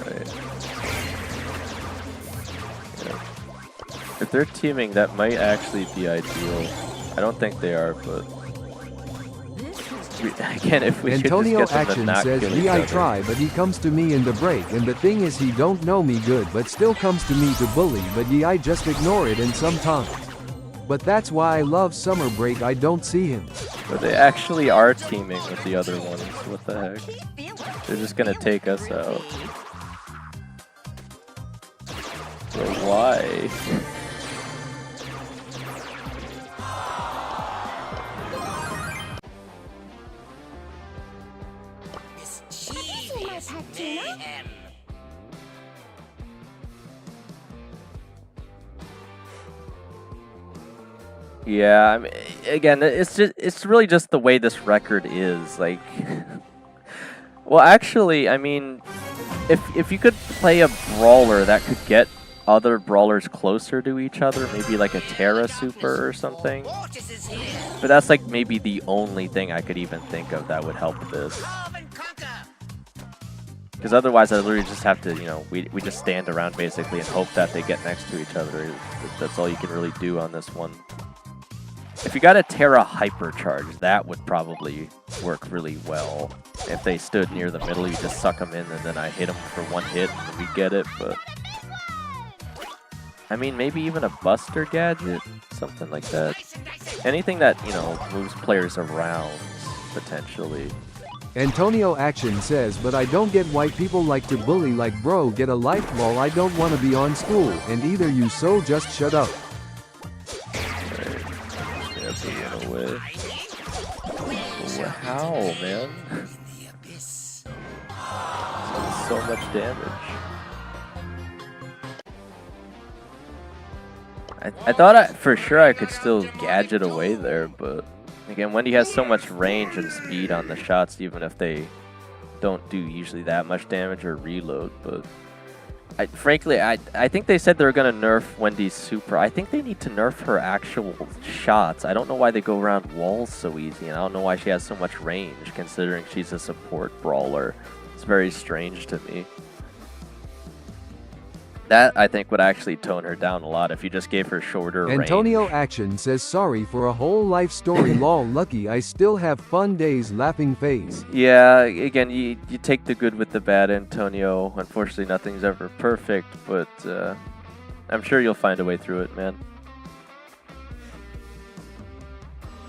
Right. Yeah. If they're teaming, that might actually be ideal. I don't think they are, but again, if we Antonio could just get them to Action not says, kill "Me, each I other." try, but he comes to me in the break, and the thing is he don't know me good, but still comes to me to bully, but I just ignore it and sometimes. But that's why I love summer break, I don't see him." But they actually are teaming with the other ones. What the heck? They're just gonna take us out. So why? Mischievous mayhem. Yeah, I mean, again, it's really just the way this record is. Like, well, actually, I mean, if you could play a brawler that could get other brawlers closer to each other, maybe like a Terra Super or something. Mortis is here. But that's like maybe the only thing I could even think of that would help this. Carve and conquer. Because otherwise, I literally just have to, you know, we just stand around basically and hope that they get next to each other. That's all you can really do on this one. If you got a Terra Hypercharge, that would probably work really well. If they stood near the middle, you just suck them in, and then I hit them for one hit, and we get it, but... I mean, maybe even a Buster Gadget, something like that. Anything that, you know, moves players around, potentially. Antonio Action says, but I don't get why people like to bully like bro get a life lol. I don't want to be on school, and either you so just shut up. Away. How, man? So much damage. I thought for sure I could still gadget away there, but again, Wendy has so much range and speed on the shots, even if they don't do usually that much damage or reload. But frankly, I think they said they're going to nerf Wendy's super. I think they need to nerf her actual shots. I don't know why they go around walls so easy, and I don't know why she has so much range, considering she's a support brawler. It's very strange to me. That, I think, would actually tone her down a lot if you just gave her shorter Antonio range. Action says, sorry for a whole life story lol. Lucky I still have fun days laughing face. Yeah, again, you take the good with the bad, Antonio. Unfortunately, nothing's ever perfect, but I'm sure you'll find a way through it, man.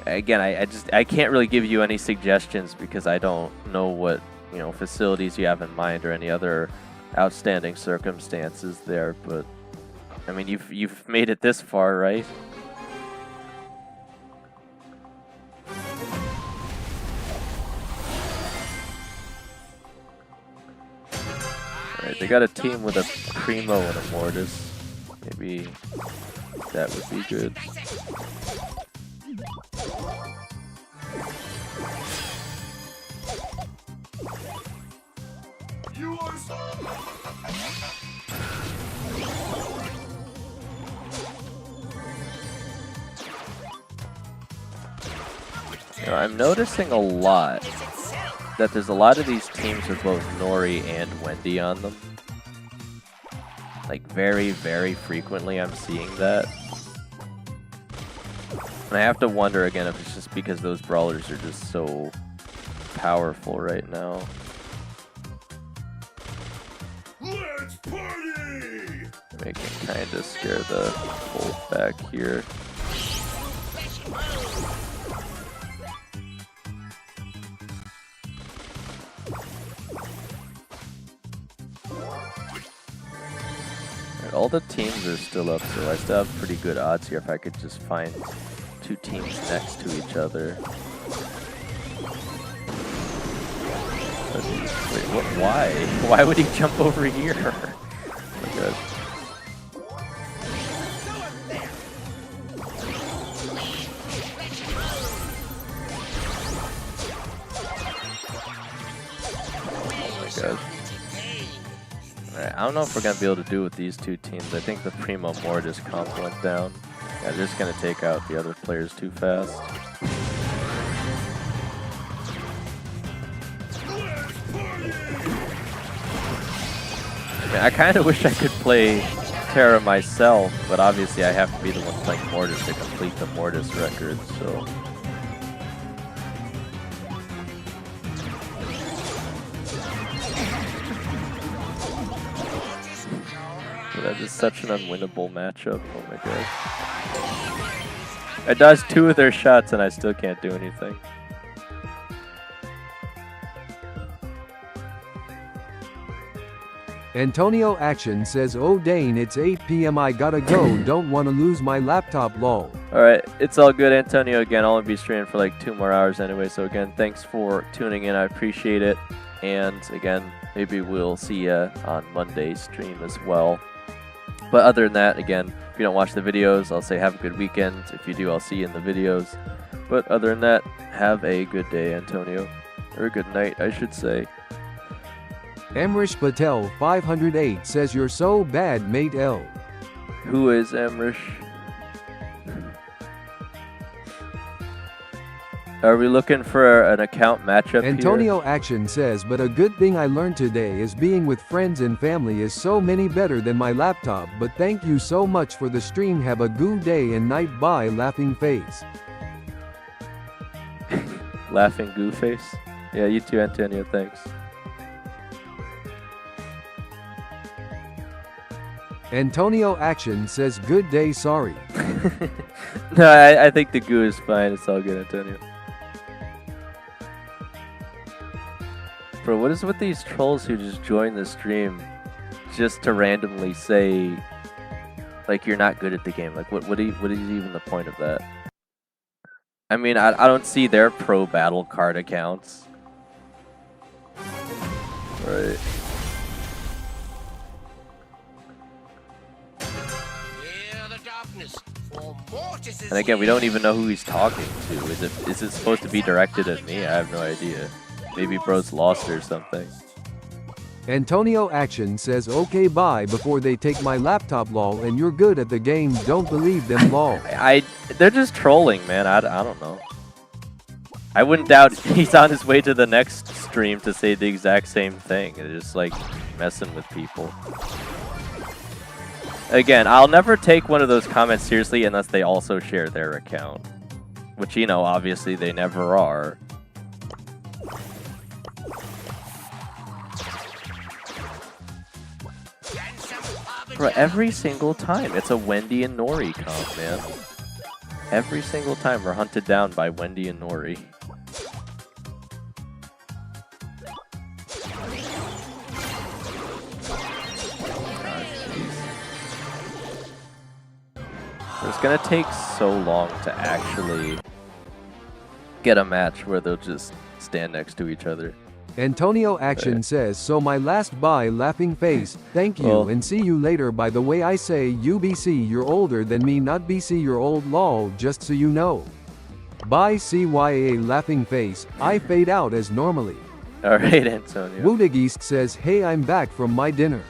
Again, I can't really give you any suggestions because I don't know what, you know, facilities you have in mind or any other outstanding circumstances there, but I mean, you've made it this far, right? Alright, they got a team with a Primo and a Mortis. Maybe that would be good. You are so... You know, I'm noticing a lot that there's a lot of these teams with both Nori and Wendy on them. Like very, very frequently I'm seeing that. And I have to wonder again if it's just because those brawlers are just so powerful right now. Let's party! They can kind of scare the Bolt back here. And all the teams are still up, so I still have pretty good odds here if I could just find two teams next to each other. But, wait, what? Why? Why would he jump over here? Oh my god. Oh my god. Alright, I don't know if we're gonna be able to do with these two teams. I think the Primo Mortis comp went down. Yeah, they're just gonna take out the other players too fast. I mean, I kind of wish I could play Terra myself, but obviously I have to be the one playing Mortis to complete the Mortis record, so... That is such an unwinnable matchup, oh my god. I dodged 2 of their shots and I still can't do anything. Antonio Action says, oh Dane, it's 8 PM, I gotta go, don't wanna lose my laptop lol. Alright, it's all good, Antonio. Again, I'll only be streaming for like 2 more hours anyway, so again, thanks for tuning in, I appreciate it. And again, maybe we'll see you on Monday's stream as well. But other than that, again, if you don't watch the videos, I'll say have a good weekend. If you do, I'll see you in the videos. But other than that, have a good day, Antonio. Or a good night, I should say. Amrish Patel 508 says, you're so bad, mate L. Who is Amrish? Are we looking for an account matchup Antonio here? Action says, but a good thing I learned today is being with friends and family is so many better than my laptop. But thank you so much for the stream. Have a good day and night. Bye, laughing face. Laughing goo face? Yeah, you too, Antonio. Thanks. Antonio Action says, good day, sorry. No, I think the goo is fine. It's all good, Antonio. Bro, what is with these trolls who just join the stream just to randomly say, like, you're not good at the game? Like, what is even the point of that? I mean, I don't see their pro battle card accounts. Right. Hear the darkness, for Mortis is And again, we here. don't even know who he's talking to. Is it supposed to be directed at me? I have no idea. Maybe bro's lost or something. Antonio Action says okay bye before they take my laptop lol and you're good at the game, don't believe them lol. They're just trolling, man. I don't know. I wouldn't doubt he's on his way to the next stream to say the exact same thing. They're just like messing with people. Again, I'll never take one of those comments seriously unless they also share their account. Which, you know, obviously they never are. Bro, every single time, it's a Wendy and Nori comp, man. Every single time we're hunted down by Wendy and Nori. It's gonna take so long to actually get a match where they'll just stand next to each other. Antonio Action says, so my last bye laughing face, thank you Well, and see you later. By the way, I say UBC, you're older than me, not BC, you're old lol, just so you know. Bye CYA laughing face, I fade out as normally. Alright, Antonio. Woodageist says, hey, I'm back from my dinner.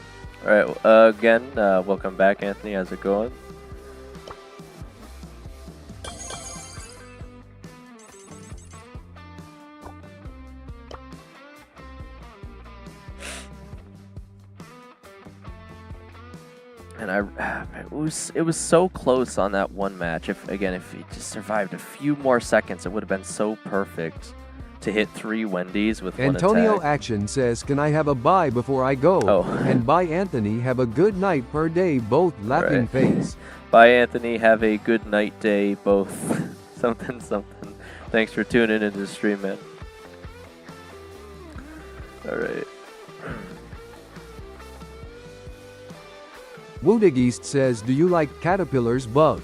Alright, again, welcome back, Anthony. How's it going? And it was so close on that one match. If he just survived a few more seconds, it would have been so perfect to hit 3 Wendy's with Antonio one attack. Action says, can I have a bye before I go? Oh. And bye Anthony, have a good night per day, both laughing Right. face. Bye, Anthony. Have a good night day, both. something. Thanks for tuning into the stream, man. Alright. Woodageist says, do you like caterpillars bug?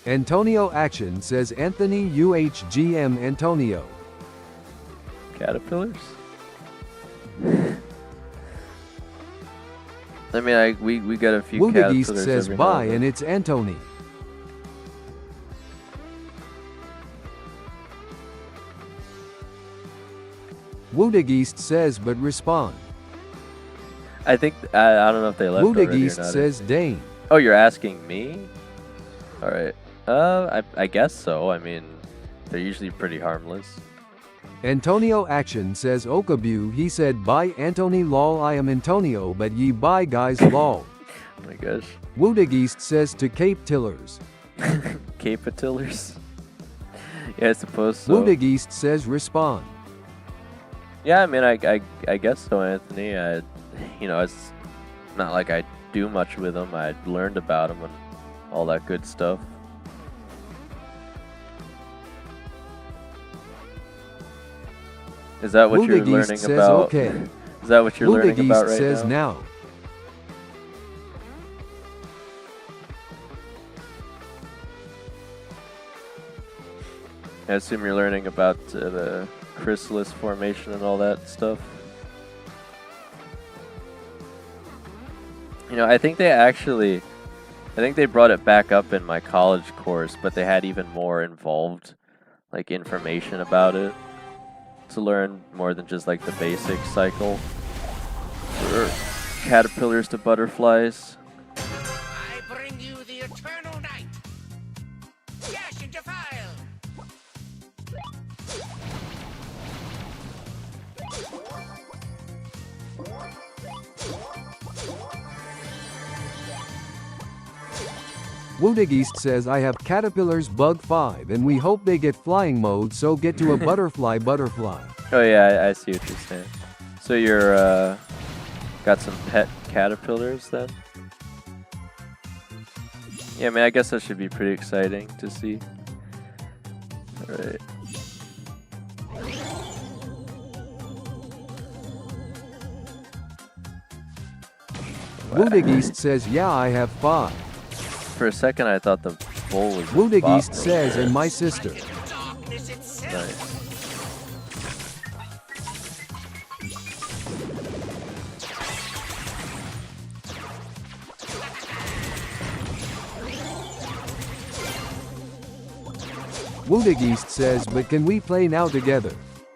Antonio Action says, Anthony UHGM Antonio. Caterpillars? I mean, we got a few Woodageist caterpillars says, every now bye and then. and it's Anthony. Woodageist says, but respond. I think I don't know if they left already or Woodageist not. says, Dane. Oh, you're asking me? All right. I guess so. I mean, they're usually pretty harmless. Antonio Action says, Okabu, he said, bye Anthony lol, I am Antonio, but ye bye guys lol. Oh my gosh. Woodageist says to Cape Tillers. Capitillers? Yeah, I suppose so. Woodageist says, respond. Yeah, I mean, I guess so, Anthony. You know, it's not like I do much with them. I learned about them and all that good stuff. Is that what you're Woodageist learning says, about? okay. Is that what you're learning about Woodageist right says now? now. I assume you're learning about the chrysalis formation and all that stuff. You know, I think they brought it back up in my college course, but they had even more involved, like, information about it to learn more than just like the basic cycle. For caterpillars to butterflies. I bring you the eternal night. Dash and defile. Woodageist says, I have caterpillars bug 5 and we hope they get flying mode, so get to a butterfly. Oh yeah, I see what you're saying. So you're got some pet caterpillars then? Yeah, I mean, I guess that should be pretty exciting to see. Alright. Woodig East says, yeah, I have 5. For a second, I thought the bowl was. Woodig bot. East says, and my sister. Darkness itself. Nice. Woodig East says, but can we play now together?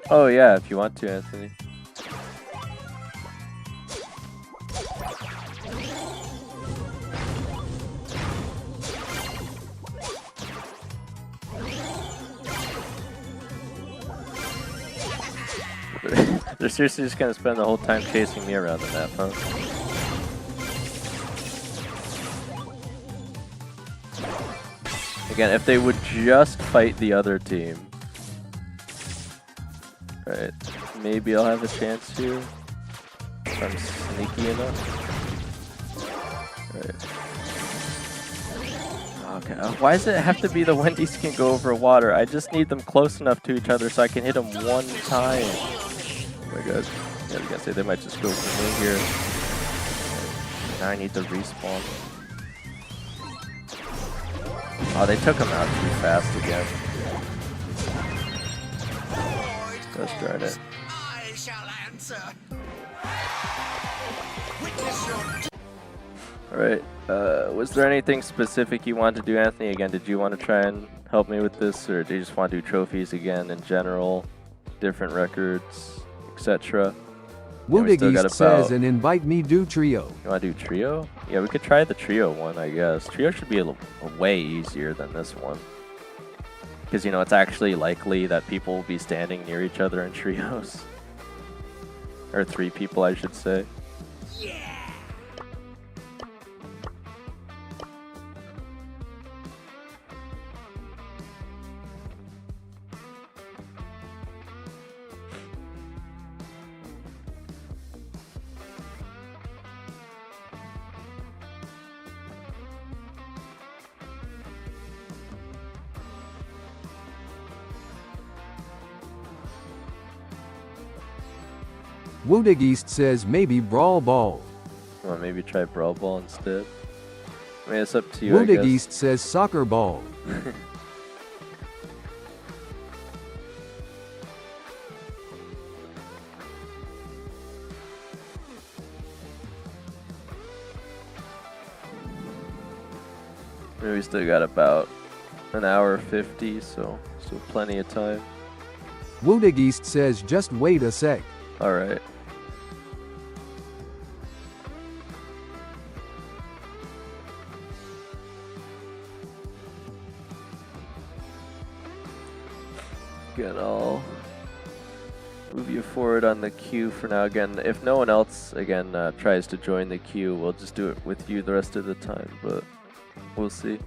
Oh yeah, if you want to, Anthony. They're seriously just gonna spend the whole time chasing me around the map, huh? Again, if they would just fight the other team. Right, maybe I'll have a chance here. If I'm sneaky enough. Right. Okay, why does it have to be the Wendy's can go over water? I just need them close enough to each other so I can hit them one time. Oh my god. Yeah, I was gonna say they might just go for me here. Now I need to respawn. Oh, they took him out too fast again. Let's try it. I shall answer. Witness your Alright, was there anything specific you wanted to do, Anthony? Again, did you want to try and help me with this, or do you just want to do trophies again in general, different records, etc.? Woodig East says, and invite me do trio. You want to do trio? Yeah, we could try the trio one, I guess. Trio should be a way easier than this one. Because, you know, it's actually likely that people will be standing near each other in trios. Or 3 people, I should say. Woodig East says, maybe Brawl Ball. Well, maybe try Brawl Ball instead. I mean, it's up to you, I Woodig guess. East says, Soccer Ball. We still got about an hour 50, so still plenty of time. Woodig East says, just wait a sec. Alright. Good, I'll move you forward on the queue for now. Again, if no one else, again, tries to join the queue, we'll just do it with you the rest of the time, but we'll see.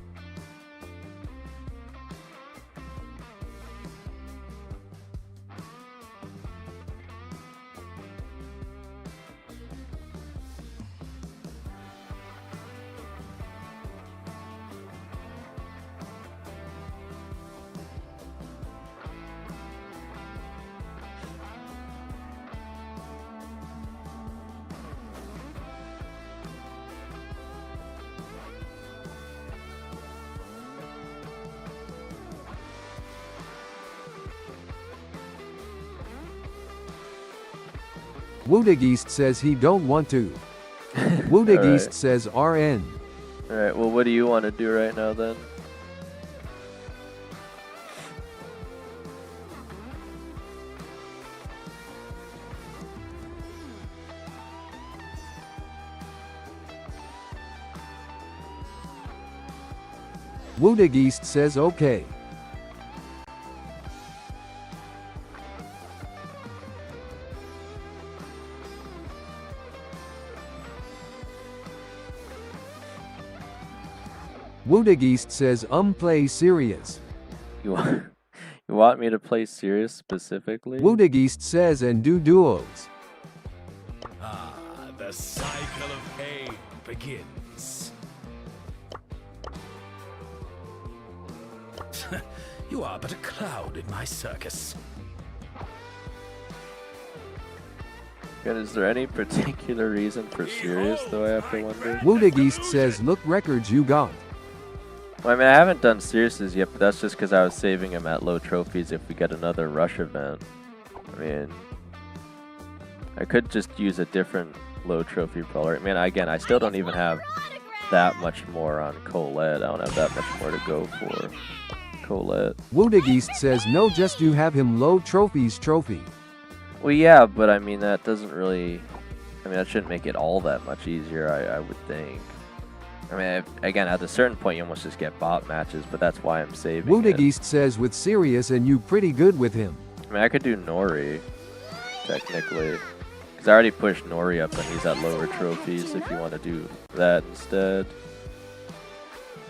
Woodig East says he don't want to. Woodig Alright. East says RN. Alright, well, what do you want to do right now then? Woodig East says okay. Woodig East says play serious. You want me to play serious specifically? Woodig East says and do duos. Ah, the cycle of pain begins. You are but a cloud in my circus. God, is there any particular reason for Sirius, though, I have to wonder? Woodig East says, look records you got. Well, I mean, I haven't done Sirius's yet, but that's just because I was saving him at low trophies if we get another rush event. I mean, I could just use a different low trophy brawler. I mean, again, I still don't even have that much more on Colette. I don't have that much more to go for Colette. Woodig East says, no, just you have him low trophies trophy. Well, yeah, but I mean, that doesn't really... I mean, that shouldn't make it all that much easier, I would think. I mean, again, at a certain point, you almost just get bot matches, but that's why I'm saving Woodig it. East says, with Sirius and you pretty good with him. I mean, I could do Nori, technically. Because I already pushed Nori up and he's at lower trophies if you want to do that instead.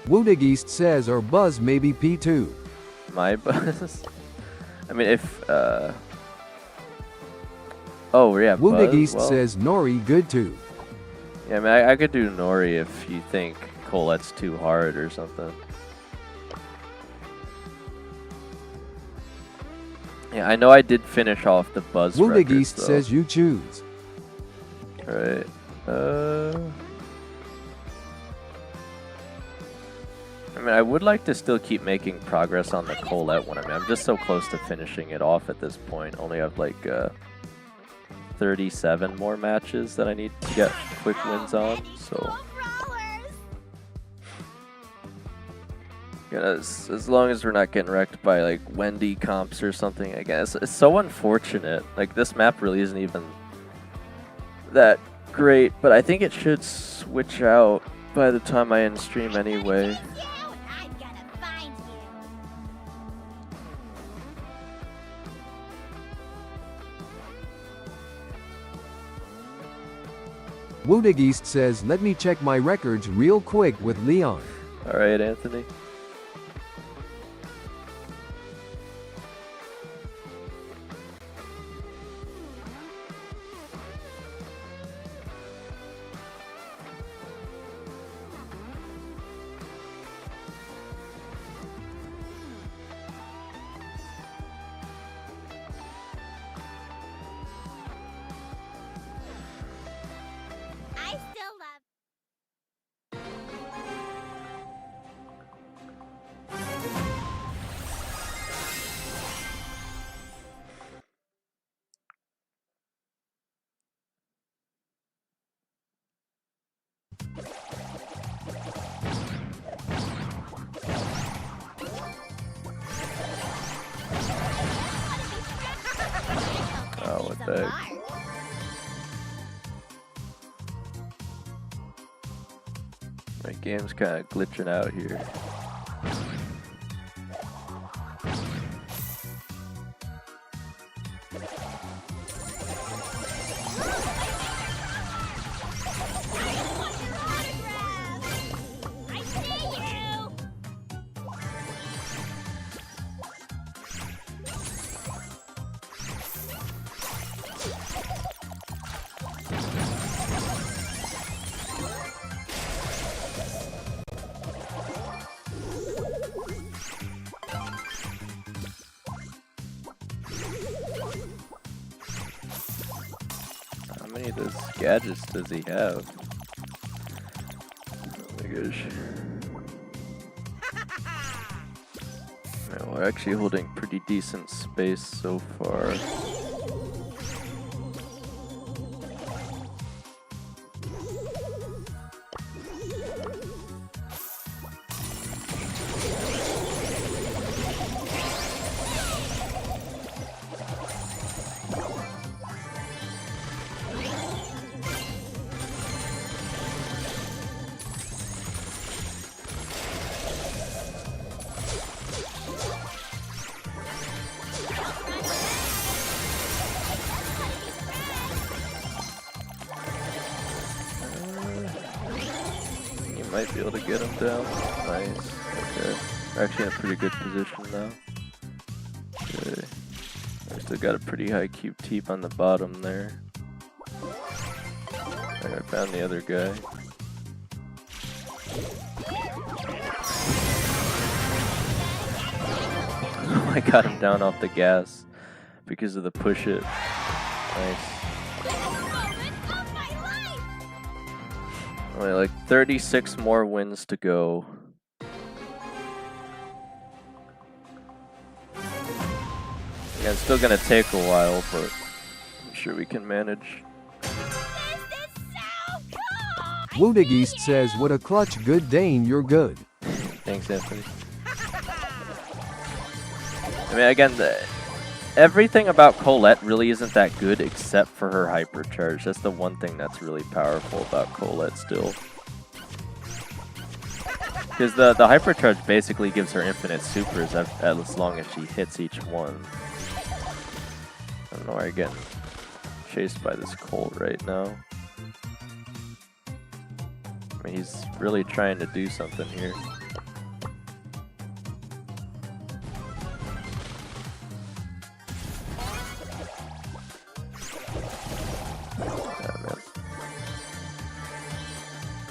Woodig East says, or Buzz maybe P2. My Buzz? I mean, if... Oh, yeah, Woodig Buzz, East well, says, Nori good too. Yeah, I mean, I could do Nori if you think Colette's too hard or something. Yeah, I know I did finish off the Buzz Woodig records, East though. says you choose. Right. I mean, I would like to still keep making progress on the Colette one. I mean, I'm just so close to finishing it off at this point. Only have like 37 more matches that I need to get quick wins on. So, yeah, as long as we're not getting wrecked by like Wendy comps or something, I guess. It's so unfortunate. Like, this map really isn't even that great, but I think it should switch out by the time I end stream anyway. Woodig East says, let me check my records real quick with Leon. Alright, Anthony. Oh, what the heck? My game's kind of glitching out here. How many of those gadgets does he have? Oh my gosh. Yeah, we're actually holding pretty decent space so far. Might be able to get him down. Nice. Okay. We're actually in a pretty good position now. Okay. I still got a pretty high QT on the bottom there. I found the other guy. I got him down off the gas because of the push it. Nice. Only like 36 more wins to go. Yeah, it's still gonna take a while, but I'm sure we can manage. Woodageist says, what a clutch, good Dane, you're good. Thanks, Anthony. I mean, again, everything about Colette really isn't that good except for her hypercharge. That's the one thing that's really powerful about Colette still. Because the hypercharge basically gives her infinite supers as long as she hits each one. I don't know why I'm getting chased by this Colt right now. I mean, he's really trying to do something here. Yeah, man.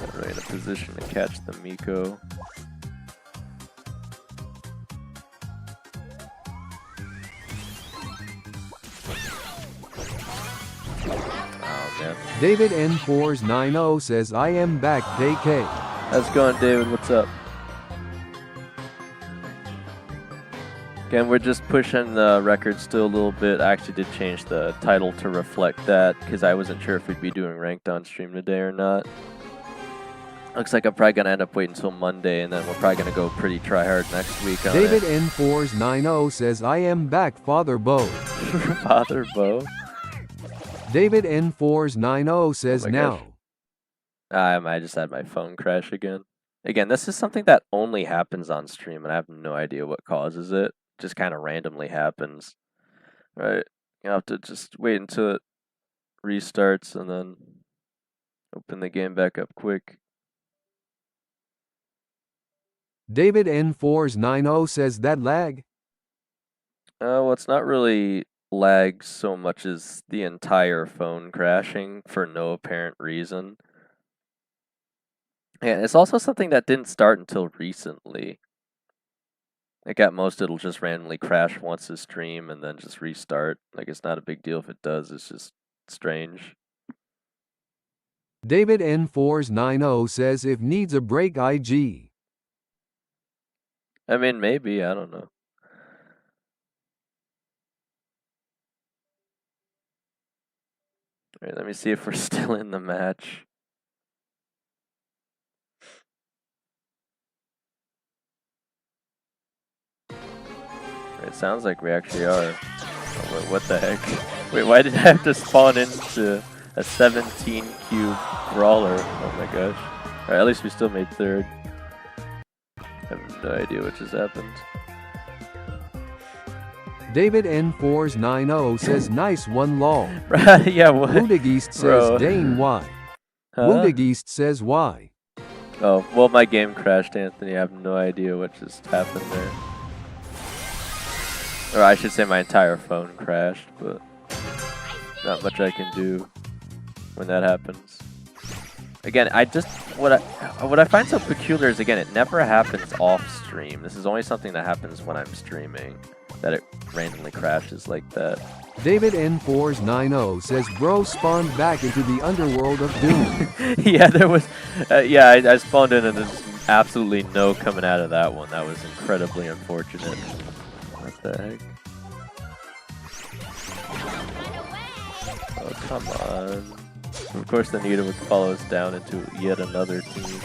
Not really in a position to catch the Miko. David N4s90 says, I am back, KK. How's it going, David? What's up? Again, we're just pushing the record still a little bit. I actually did change the title to reflect that because I wasn't sure if we'd be doing ranked on stream today or not. Looks like I'm probably going to end up waiting until Monday, and then we're probably going to go pretty try-hard next week on David it. N4s90 says, I am back, Father Bo. Father Bo? David N4s90 says, now. I just had my phone crash again. Again, this is something that only happens on stream, and I have no idea what causes it. Just kind of randomly happens. Right? You have to just wait until it restarts and then open the game back up quick. David N4s90 says, that lag? Well, it's not really lag so much as the entire phone crashing for no apparent reason. And it's also something that didn't start until recently. Like at most it'll just randomly crash once a stream and then just restart. Like it's not a big deal if it does, it's just strange. David N4s90 says, if needs a break, IG. I mean, maybe, I don't know. Alright, let me see if we're still in the match. It sounds like we actually are. Oh, what the heck? Wait, why did I have to spawn into a 17 cube brawler? Oh my gosh. Alright, at least we still made third. I have no idea what just happened. David N4s90 says, nice one, lol. Yeah, what? Woodageist says, Dane, why? Huh? Woodageist says, why? Oh, well, my game crashed, Anthony. I have no idea what just happened there. Or I should say my entire phone crashed, but not much I can do when that happens. Again, what I find so peculiar is, again, it never happens off stream. This is only something that happens when I'm streaming, that it randomly crashes like that. David N4s90 says, bro spawned back into the underworld of doom. Yeah, there was, I spawned in and there's absolutely no coming out of that one. That was incredibly unfortunate. What the heck? Oh, come on. Of course, the Nita would follow us down into yet another team.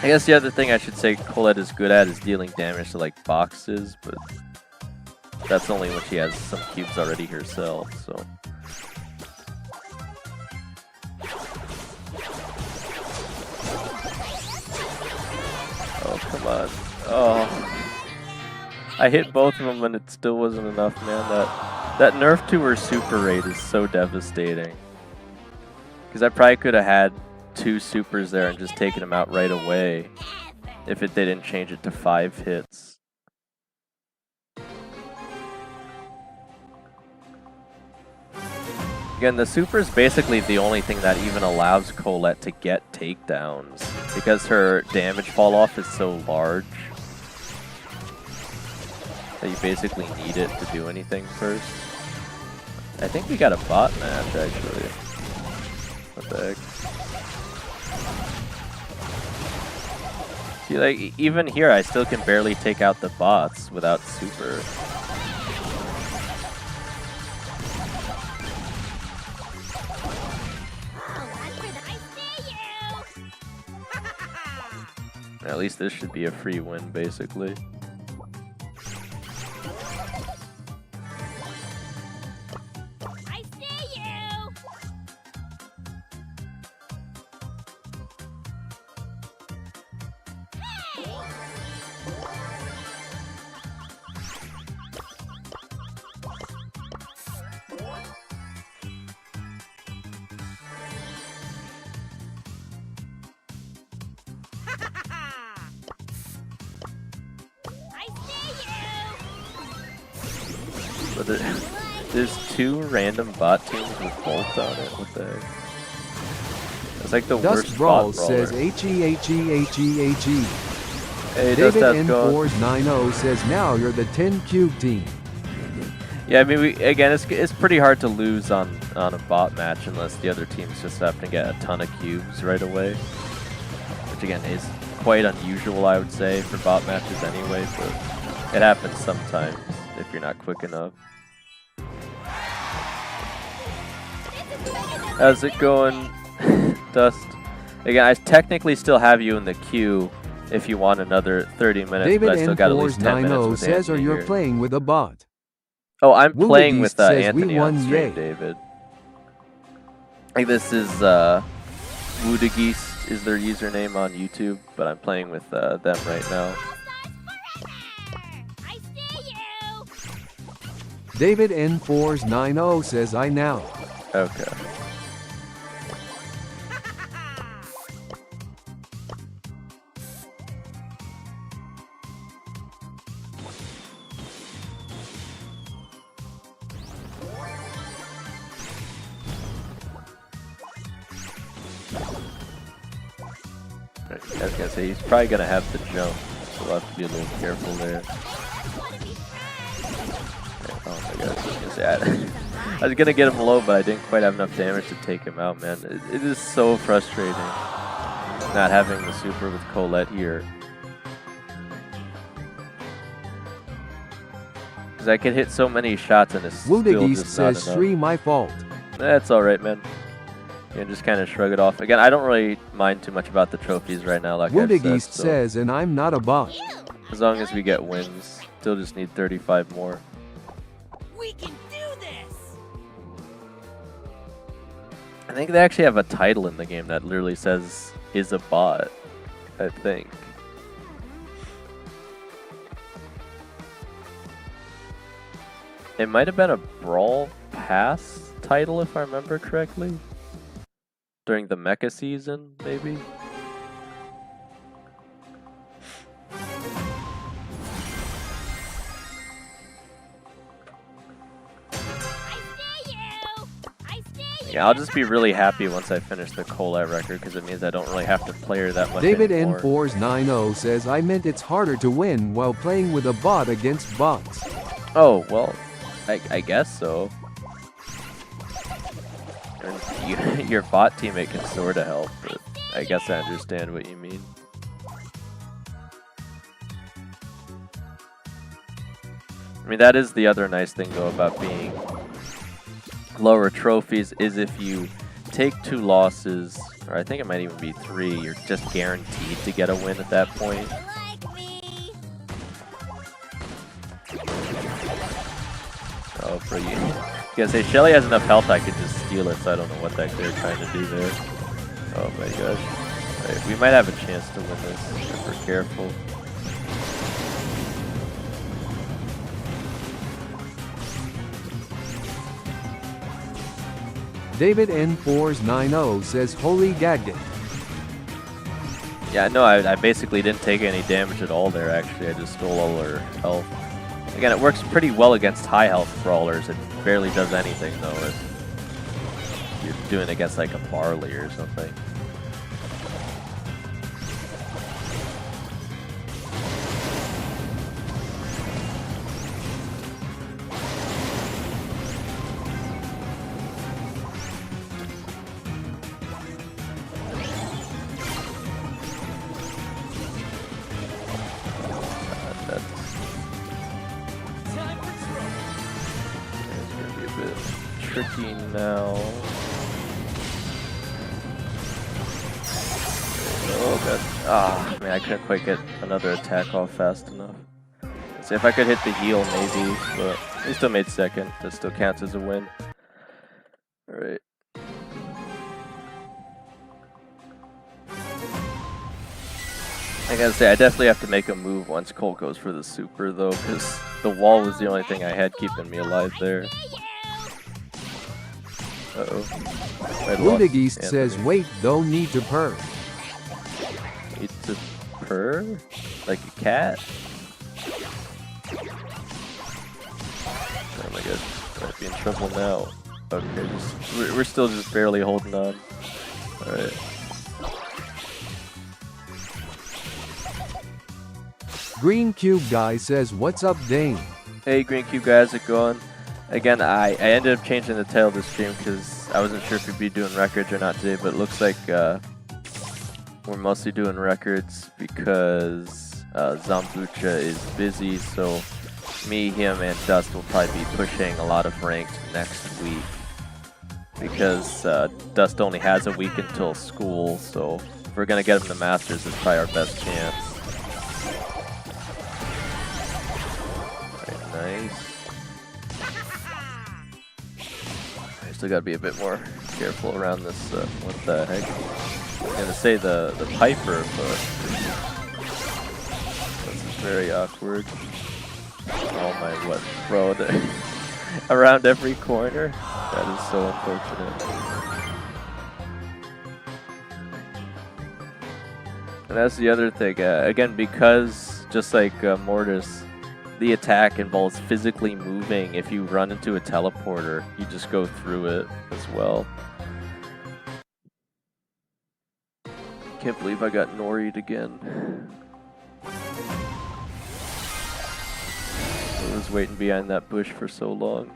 I guess the other thing I should say Colette is good at is dealing damage to like boxes, but that's only when she has some cubes already herself, so. Oh, come on. Oh. I hit both of them and it still wasn't enough, man. That nerf to her super rate is so devastating. Because I probably could have had 2 supers there and just taken them out right away if they didn't change it to 5 hits. Again, the super is basically the only thing that even allows Colette to get takedowns because her damage fall off is so large that you basically need it to do anything first. I think we got a bot match actually. What the heck? See, like, even here, I still can barely take out the bots without super. At least this should be a free win, basically. But there's 2 random bot teams with Bolt on it. What the heck? It's like the Dust worst Brawl bot brawler. says H-E-H-E-H-E-H-E. Hey, David Dust, how's it going? N490 says now you're the 10 cube team. Yeah, I mean, it's pretty hard to lose on a bot match unless the other teams just happen to get a ton of cubes right away. Which again is quite unusual, I would say, for bot matches anyway, but it happens sometimes if you're not quick enough. How's it going, Dust? Again, I technically still have you in the queue if you want another 30 minutes, David but I still got at least 10 minutes N490 with says, or Anthony you're here. playing with a bot. Oh, I'm playing Woolagist with says, "We Anthony won, on stream, yay." David. Like, this is Woolagist is their username on YouTube, but I'm playing with them right now. David N490 says, I now. Okay. I was gonna say, he's probably gonna have the jump, so we'll have to be a little careful there. Oh my god, I was gonna say, I was gonna get him low, but I didn't quite have enough damage to take him out, man. It is so frustrating not having the super with Colette here. Because I can hit so many shots and it's still Woolagist just not says, enough. Sri, my fault. That's alright, man. You can just kind of shrug it off. Again, I don't really mind too much about the trophies right now, like I've said. Woolagist So says, and I'm not a bot. as long as we get wins, still just need 35 more. We can do this! I think they actually have a title in the game that literally says, is a bot, I think. It might have been a Brawl Pass title, if I remember correctly. During the Mecha season, maybe? Yeah, I'll just be really happy once I finish the Colette record, because it means I don't really have to play her that much David anymore. N490 says, I meant it's harder to win while playing with a bot against bots. Oh, well, I guess so. And your bot teammate can sort of help, but I guess I understand what you mean. I mean, that is the other nice thing, though, about being lower trophies, is if you take 2 losses, or I think it might even be 3, you're just guaranteed to get a win at that point. Oh, for you. I was gonna say, Shelly has enough health I could just steal it, so I don't know what the heck they're trying to do there. Oh my gosh. Right, we might have a chance to win this if we're careful. David N490 says, holy gadget. Yeah, no, I basically didn't take any damage at all there, actually. I just stole all her health. Again, it works pretty well against high health brawlers. It barely does anything, though, if you're doing it against, like, a Barley or something. tricky now. Oh god. Ah, man, I couldn't quite get another attack off fast enough. Let's see if I could hit the heal maybe, but he still made second. That still counts as a win. Alright. I gotta say, I definitely have to make a move once Cole goes for the super though, because the wall was the only thing I had keeping me alive there. Uh-oh. Wounded East says, wait, don't need to purr. Need to purr? Like a cat? Oh my god, might be in trouble now. Okay, we're still just barely holding on. Alright. Green Cube Guy says, what's up, Dane? Hey Green Cube guys, how's it going? Again, I ended up changing the title of this stream because I wasn't sure if we'd be doing records or not today, but it looks like we're mostly doing records because Zambucha is busy, so me, him, and Dust will probably be pushing a lot of ranked next week because Dust only has a week until school, so if we're going to get him to Masters, it's probably our best chance. Nice. I still gotta be a bit more careful around this. What the heck? I'm gonna say the Piper, but this is very awkward. Oh my, what, bro? Around every corner? That is so unfortunate. And that's the other thing. Again, because just like Mortis, the attack involves physically moving. If you run into a teleporter, you just go through it as well. Can't believe I got Nori'd again. I was waiting behind that bush for so long.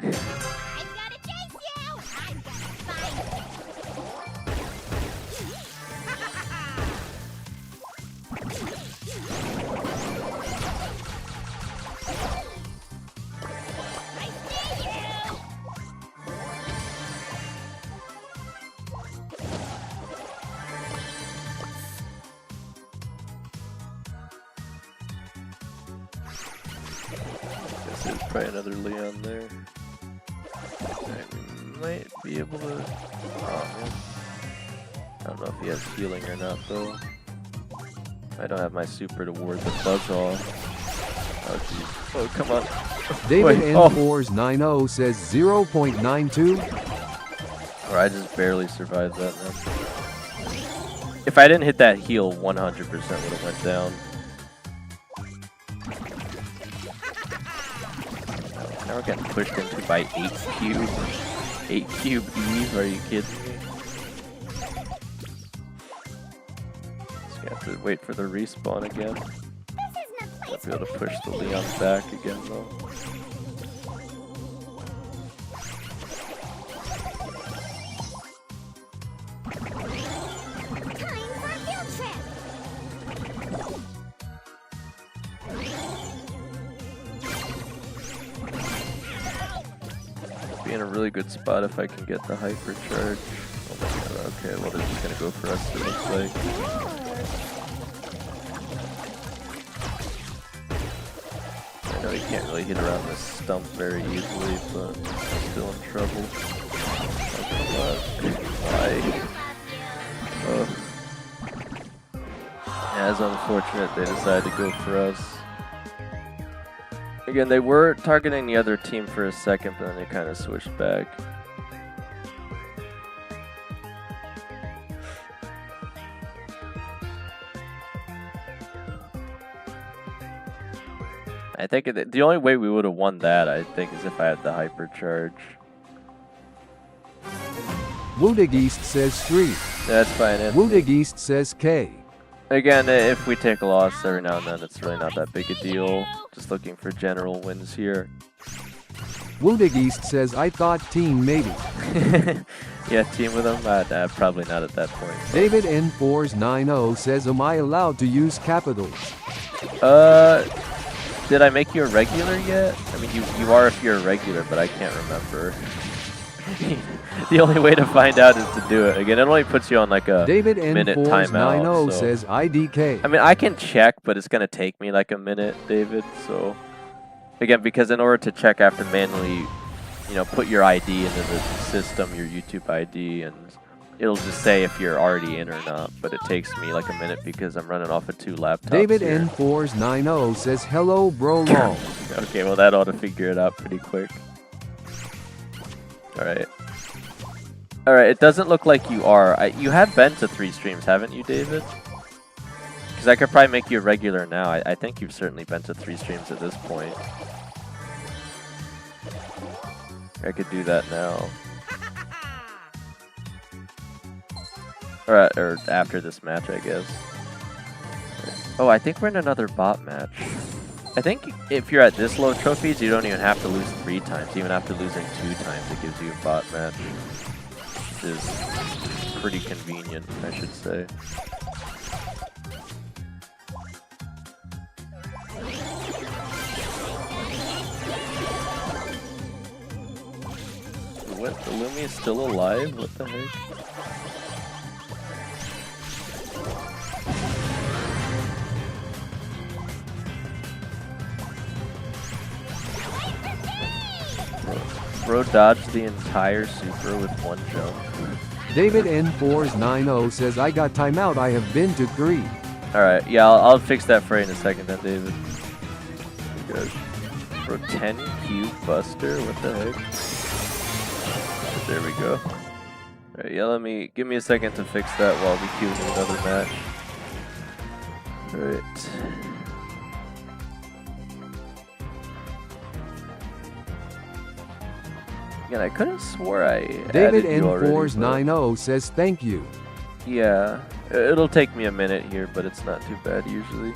There's probably another Leon there. Right, we might be able to. Oh, man. I don't know if he has healing or not though. I don't have my super to ward the buzz off. Oh jeez. Oh come on. David Wait, N490 says 0.92. Or I just barely survived that, man. If I didn't hit that heal, 100% would have went down. Now we're getting pushed into by 8 cube. 8 cube Eve, are you kidding me? Just gonna have to wait for the respawn again. I'll be able to push the Leon back again though. Be in a really good spot if I can get the hyper charge. Oh my god, okay, well they're just gonna go for us, it looks like. I know he can't really hit around this stump very easily, but I'm still in trouble. Why? Oh. Yeah, it's unfortunate they decided to go for us. Again, they were targeting the other team for a second, but then they kind of switched back. I think the only way we would have won that, I think, is if I had the hyper charge. Wounded East says 3. That's fine. Wounded East says K. Again, if we take a loss every now and then, it's really not that big a deal. Just looking for general wins here. Wounded East says, I thought team maybe. Yeah, team with them? Probably not at that point. David N490 says, am I allowed to use capitals? Did I make you a regular yet? I mean, you are if you're a regular, but I can't remember. The only way to find out is to do it. Again, it only puts you on like a David minute N490 timeout. So. says IDK. I mean, I can check, but it's gonna take me like a minute, David. So again, because in order to check, I have to manually, you know, put your ID into the system, your YouTube ID, and it'll just say if you're already in or not. But it takes me like a minute because I'm running off of 2 laptops. David here. N490 says hello, bro. Long. Okay, well that ought to figure it out pretty quick. All right. All right. It doesn't look like you are. You have been to 3 streams, haven't you, David? Because I could probably make you a regular now. I think you've certainly been to 3 streams at this point. I could do that now. Or after this match, I guess. Oh, I think we're in another bot match. I think if you're at this low trophies, you don't even have to lose 3 times. Even after losing 2 times, it gives you a bot match. Which is pretty convenient, I should say. What? The Lumi is still alive? What the heck? Bro dodged the entire super with 1 jump. David N490 says I got timeout. I have been to 3. Alright, yeah, I'll fix that for you in a second then, David. Good. Bro, 10 cube buster? What the heck? There we go. Alright, yeah, give me a second to fix that while we queue into another match. Alright. Again, I could have swore I David added you already, N490 says thank you. Yeah, it'll take me a minute here, but it's not too bad usually.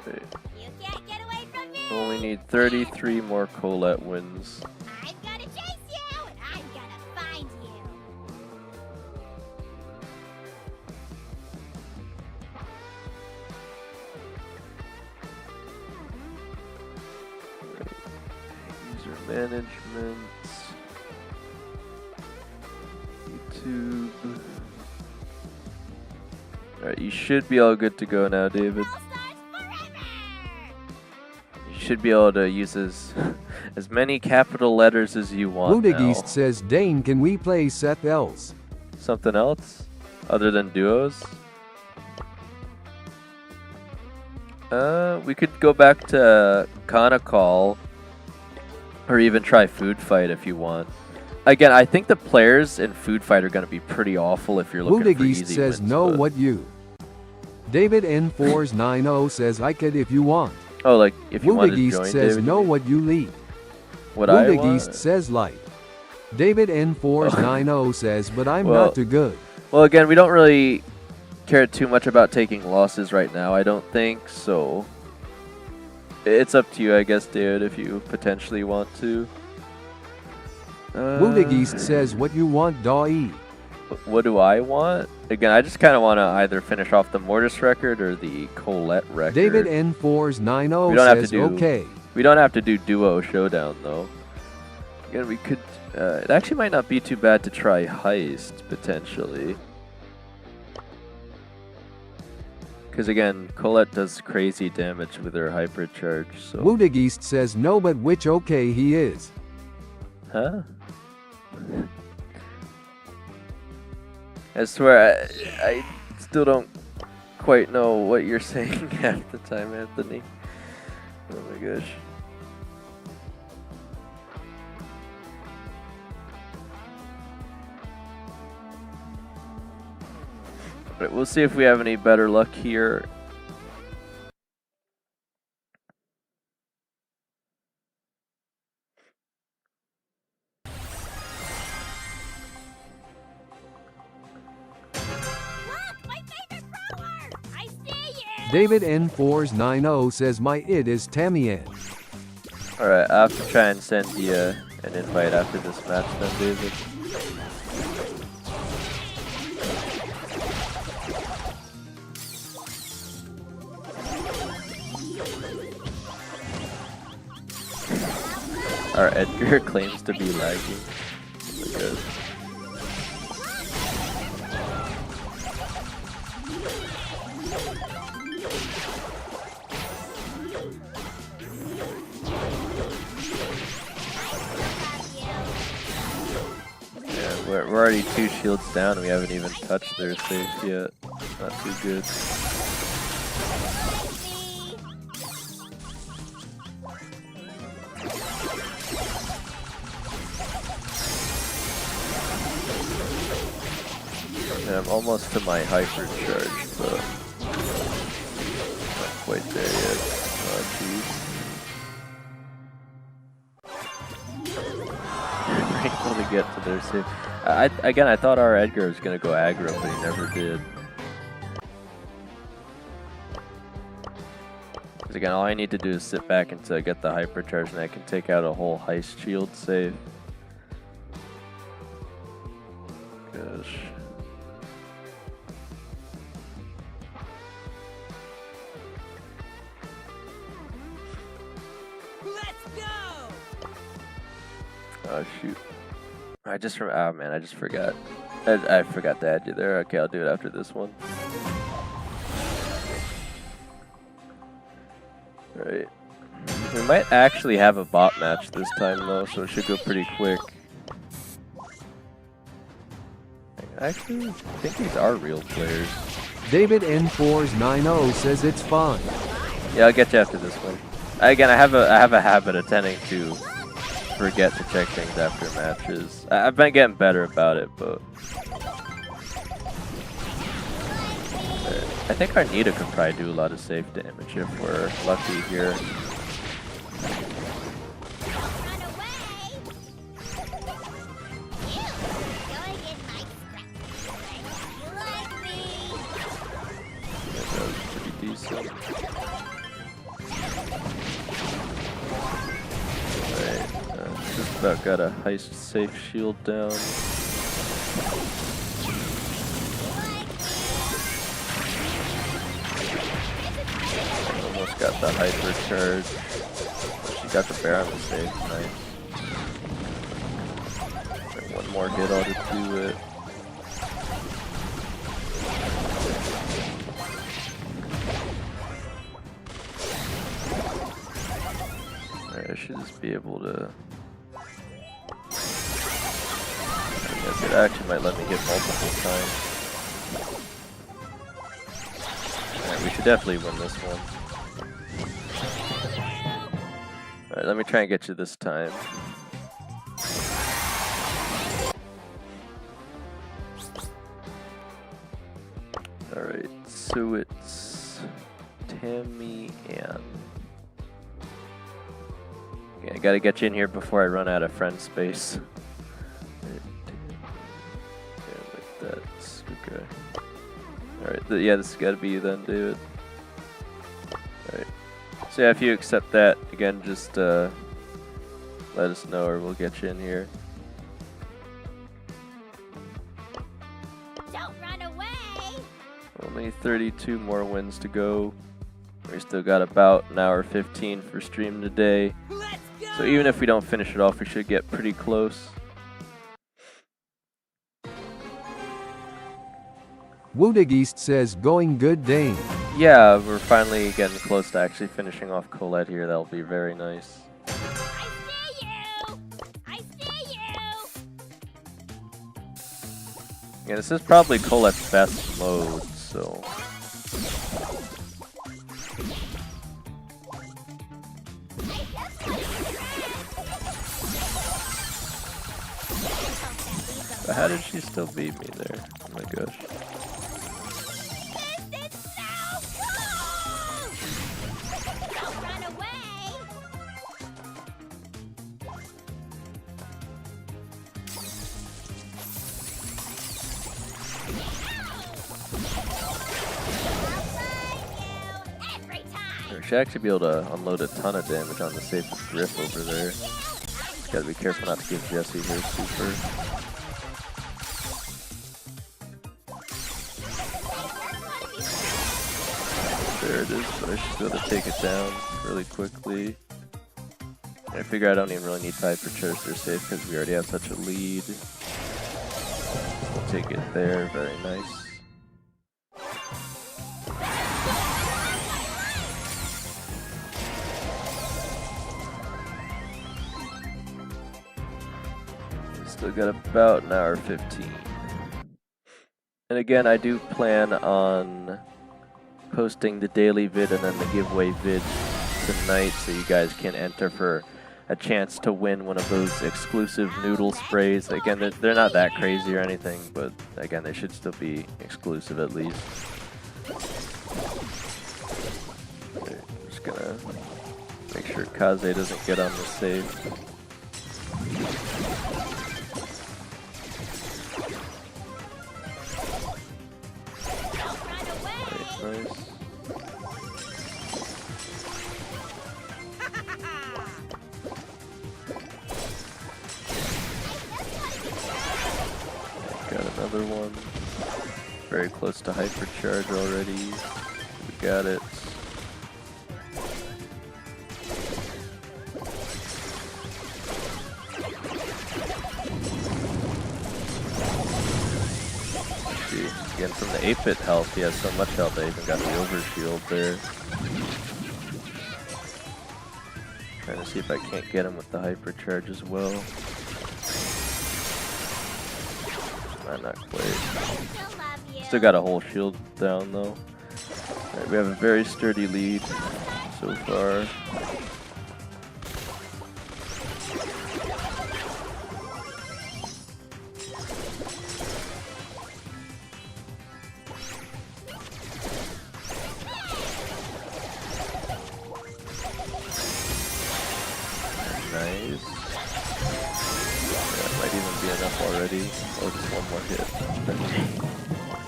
Right. You can't get away from me. Only need 33 more Colette wins. I'm gonna chase you, and I'm gonna find you. User management. YouTube. Alright, you should be all good to go now, David. You should be able to use as many capital letters as you want now. says, Dane, can we play Seth else? Something else? Other than duos? We could go back to Call, or even try Food Fight if you want. Again, I think the players in Food Fight are going to be pretty awful if you're looking for easy says, wins, no, but... what you? David N490 says, I could if you want. Oh, like, if you want to join, says, David, no, what you lead. what I want? says, light. David N490 says, but I'm not too good. Well, again, we don't really care too much about taking losses right now, I don't think, so... It's up to you, I guess, David, if you potentially want to. says, what you want, Daw-E. What do I want? Again, I just kind of want to either finish off the Mortis record or the Colette record. David N490 says, okay. We don't have to do duo showdown, though. Again, we could... it actually might not be too bad to try Heist, potentially. Because again, Colette does crazy damage with her hypercharge, so... Woodageist says, no, but which okay he is. Huh? I swear, I still don't quite know what you're saying half the time, Anthony. Oh my gosh. But we'll see if we have any better luck here. David N490 says, my id is Tamian. Alright, I have to try and send you an invite after this match then, David. our Edgar claims to be lagging. Because yeah, we're already 2 shields down and we haven't even touched their safe yet. Not too good. Yeah, I'm almost to my hyper charge, but not quite there yet. Oh jeez. Able to get to their safe. Again, I thought our Edgar was gonna go aggro, but he never did. Because again, all I need to do is sit back until I get the hyper charge, and I can take out a whole heist shield safe. Gosh. Oh shoot! I just forgot. I forgot to add you there. Okay, I'll do it after this one. Right. We might actually have a bot match this time though, so it should go pretty quick. Actually, I think these are real players. David N490 says it's fine. Yeah, I'll get you after this one. Again, I have a habit of tending to forget to check things after matches. I've been getting better about it, but I think our Nita could probably do a lot of safe damage if we're lucky here. That was pretty decent. Just about got a heist safe shield down. Almost got the hyper charge. She got the bear on the safe. Nice. One more hit ought to do it. Alright, I should just be able to. It actually might let me hit multiple times. Alright, we should definitely win this one. Alright, let me try and get you this time. Alright, so it's Tammy and... Yeah, I gotta get you in here before I run out of friend space. That's okay. Alright, yeah, this has got to be you then, David. Alright. So yeah, if you accept that, again, just let us know or we'll get you in here. Don't run away! Only 32 more wins to go. We still got about an hour 15 for stream today. So even if we don't finish it off, we should get pretty close. Woodigist says, going good, Dane. Yeah, we're finally getting close to actually finishing off Colette here. That'll be very nice. I see you! I see you! Yeah, this is probably Colette's best mode, so... But how did she still beat me there? Oh my gosh. This is so cool! Don't run away! Every time! We should actually be able to unload a ton of damage on the safest grip over there. Gotta be careful not to give Jesse her super. There it is, but I should be able to take it down really quickly. I figure I don't even really need to hypercharge their safe because we already have such a lead. We'll take it there, very nice. Still got about an hour 15. And again, I do plan on posting the daily vid and then the giveaway vid tonight so you guys can enter for a chance to win one of those exclusive noodle sprays. Again, they're not that crazy or anything, but again, they should still be exclusive at least. Okay, just gonna make sure Kaze doesn't get on the save. Nice. Got another one. Very close to hypercharge already. We got it. Again, from the 8-bit health, he has so much health I even got the overshield there. Trying to see if I can't get him with the hypercharge as well. Not quite. Still got a whole shield down though. Alright, we have a very sturdy lead so far. Nice. That might even be enough already. Oh, just one more hit.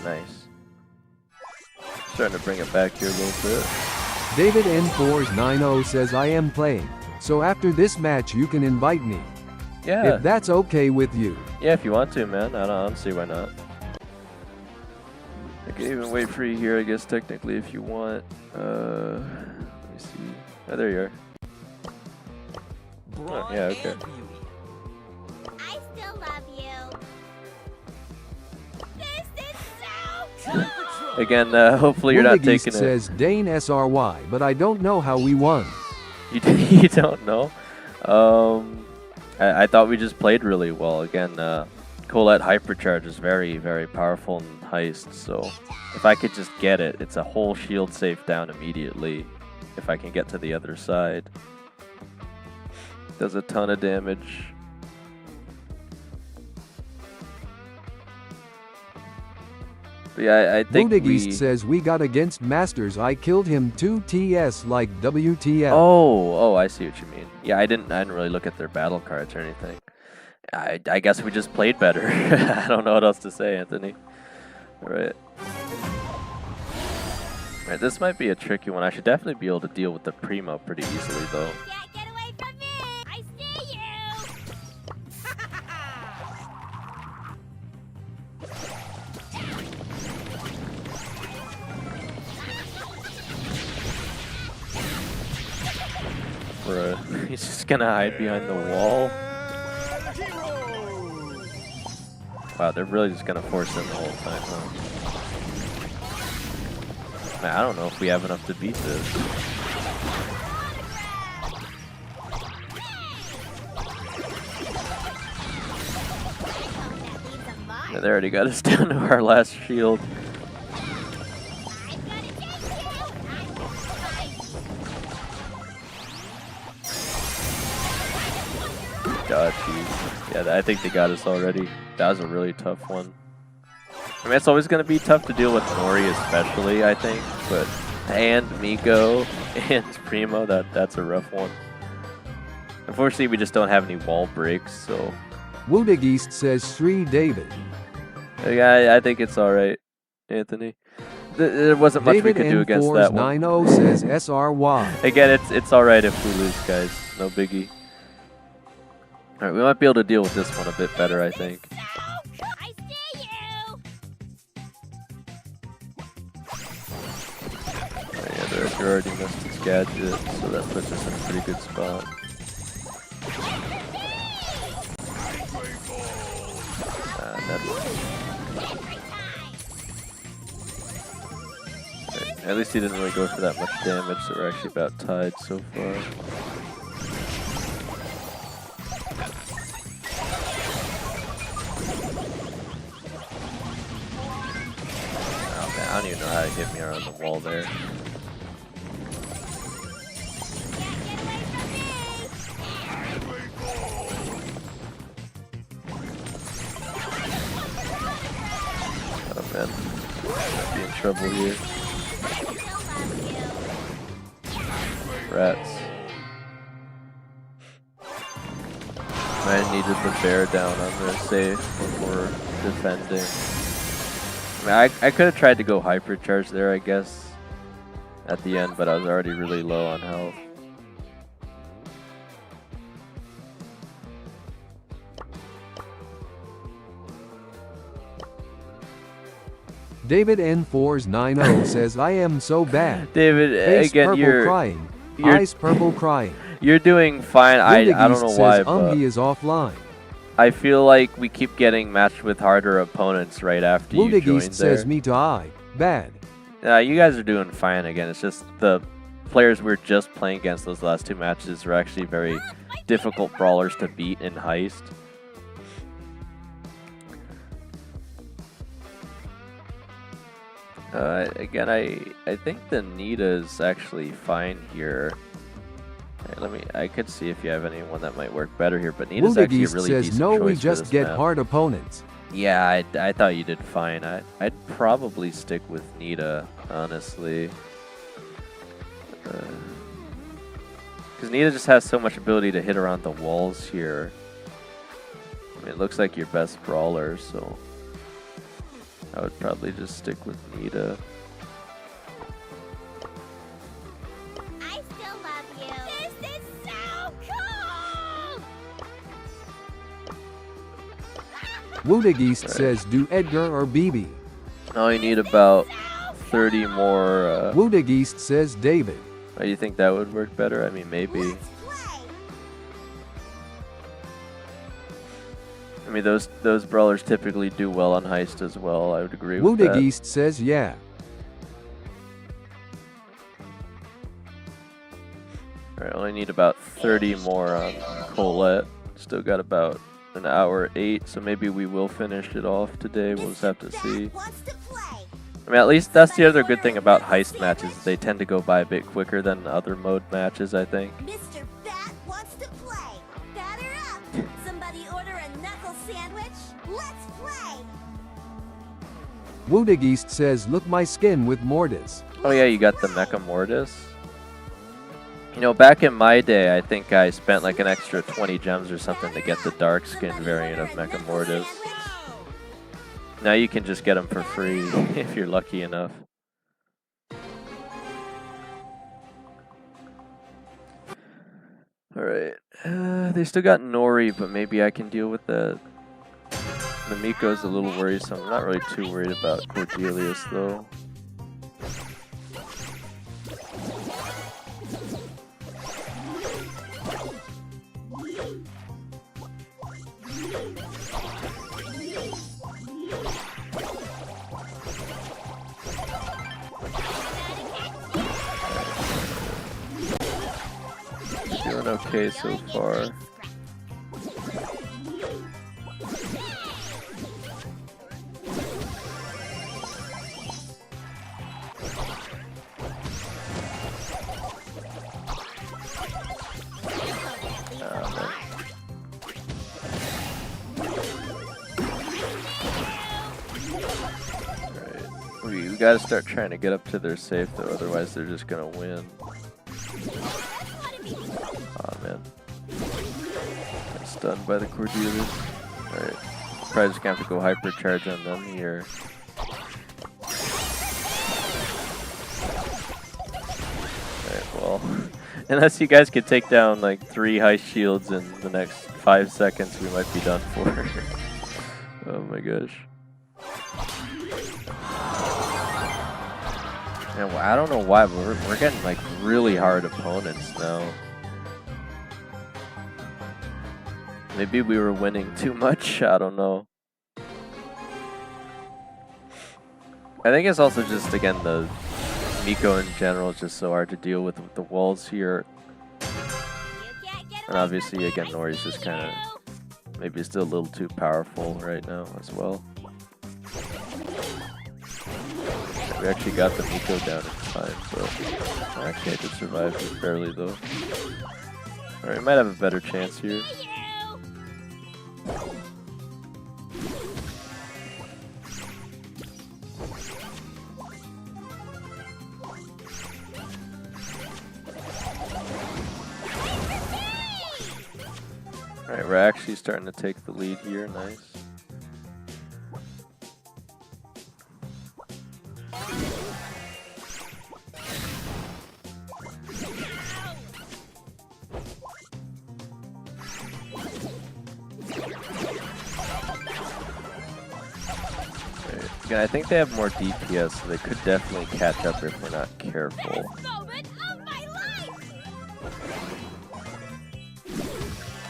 Nice. Starting to bring it back here a little bit. David N490 says I am playing, so after this match you can invite me. Yeah. If that's okay with you. Yeah, if you want to, man. I don't see why not. I can even wait for you here, I guess, technically, if you want. Let me see. Oh, there you are. Oh, yeah, okay. I still love you. This is so cool. Again, hopefully you're not taking it. Says Dane SRY, but I don't know how we won. You don't know? I thought we just played really well. Again, Colette Hypercharge is very, very powerful in Heist, so if I could just get it, it's a whole shield safe down immediately if I can get to the other side. Does a ton of damage. But yeah, I think Buddhist says we got against Masters. I killed him 2 TS like WTF. Oh, I see what you mean. Yeah, I didn't really look at their battle cards or anything. I guess we just played better. I don't know what else to say, Anthony. Alright. Alright, this might be a tricky one. I should definitely be able to deal with the Primo pretty easily, though. Get away from me! I see you! Bruh, he's just gonna hide behind the wall. Wow, they're really just gonna force him the whole time, huh? Man, I don't know if we have enough to beat this. Yeah, they already got us down to our last shield. Got you. Yeah, I think they got us already. That was a really tough one. I mean, it's always going to be tough to deal with Nori especially, I think. But, and Miko and Primo, that's a rough one. Unfortunately, we just don't have any wall breaks, so... Woodagist says Sri David. Yeah, I think it's alright, Anthony. There wasn't much we could do against that one. David N490 says SRY. Again, it's alright if we lose, guys. No biggie. Alright, we might be able to deal with this one a bit better, I think. I see you! Yeah, Derek already missed his gadget, so that puts us in a pretty good spot. At least he didn't really go for that much damage, so we're actually about tied so far. Oh man, I don't even know how to hit me around the wall there. Oh man, might be in trouble here. Rats. I needed the bear down. I'm gonna save before defending. I mean, I could have tried to go hypercharge there, I guess, at the end, but I was already really low on health. David N4s90 says, I am so bad. David, Face again, purple crying. Eyes purple crying. You're doing fine. I don't know why, but he is offline. I feel like we keep getting matched with harder opponents right after you joined there. says me to I. Bad. You guys are doing fine again. It's just the players we're just playing against those last two matches are actually very difficult brawlers to beat in Heist. Again, I think the A.D.I.D.A is actually fine here. I could see if you have anyone that might work better here, but A.D.I.D.A is actually a really decent no, choice we for just this get map. hard opponents. Yeah, I thought you did fine. I'd probably stick with A.D.I.D.A, honestly. Because A.D.I.D.A just has so much ability to hit around the walls here. I mean, it looks like your best brawler, so I would probably just stick with A.D.I.D.A. I still love you. This is so cool! Woodageist says, do Edgar or BB? Oh, you need about 30 more. Woodageist says, David. Do you think that would work better? I mean, maybe. I mean, those brawlers typically do well on Heist as well. I would agree with that. Woodageist says, yeah. Alright, only need about 30 more on Colette. Still got about an hour 8, so maybe we will finish it off today. We'll just have to see. I mean, at least that's the other good thing about Heist matches. They tend to go by a bit quicker than other mode matches, I think. Mr. Bat wants to play. Batter up. Somebody order a knuckle sandwich. Let's play. Woodageist says, look my skin with Mortis. Oh yeah, you got the Mecha Mortis. You know, back in my day, I think I spent like an extra 20 gems or something to get the dark skin variant of Mecha Mortis. Now you can just get them for free if you're lucky enough. Alright, they still got Nori, but maybe I can deal with that. Namiko's a little worrisome. I'm not really too worried about Cordelius though. Doing okay so far. We gotta start trying to get up to their safe though, otherwise they're just gonna win. Aw man. Got stunned by the Cordelius. Alright. Probably just gonna have to go hypercharge on them here. Alright, well. Unless you guys could take down like 3 high shields in the next 5 seconds, we might be done for. Oh my gosh. Yeah, well, I don't know why, but we're getting like really hard opponents now. Maybe we were winning too much, I don't know. I think it's also just, again, the Miko in general is just so hard to deal with the walls here. And obviously, again, Nori's just kind of maybe still a little too powerful right now as well. We actually got the Miko down in time, so actually I did survive just barely though. Alright, might have a better chance here. Alright, we're actually starting to take the lead here, nice. Again, I think they have more DPS, so they could definitely catch up if we're not careful.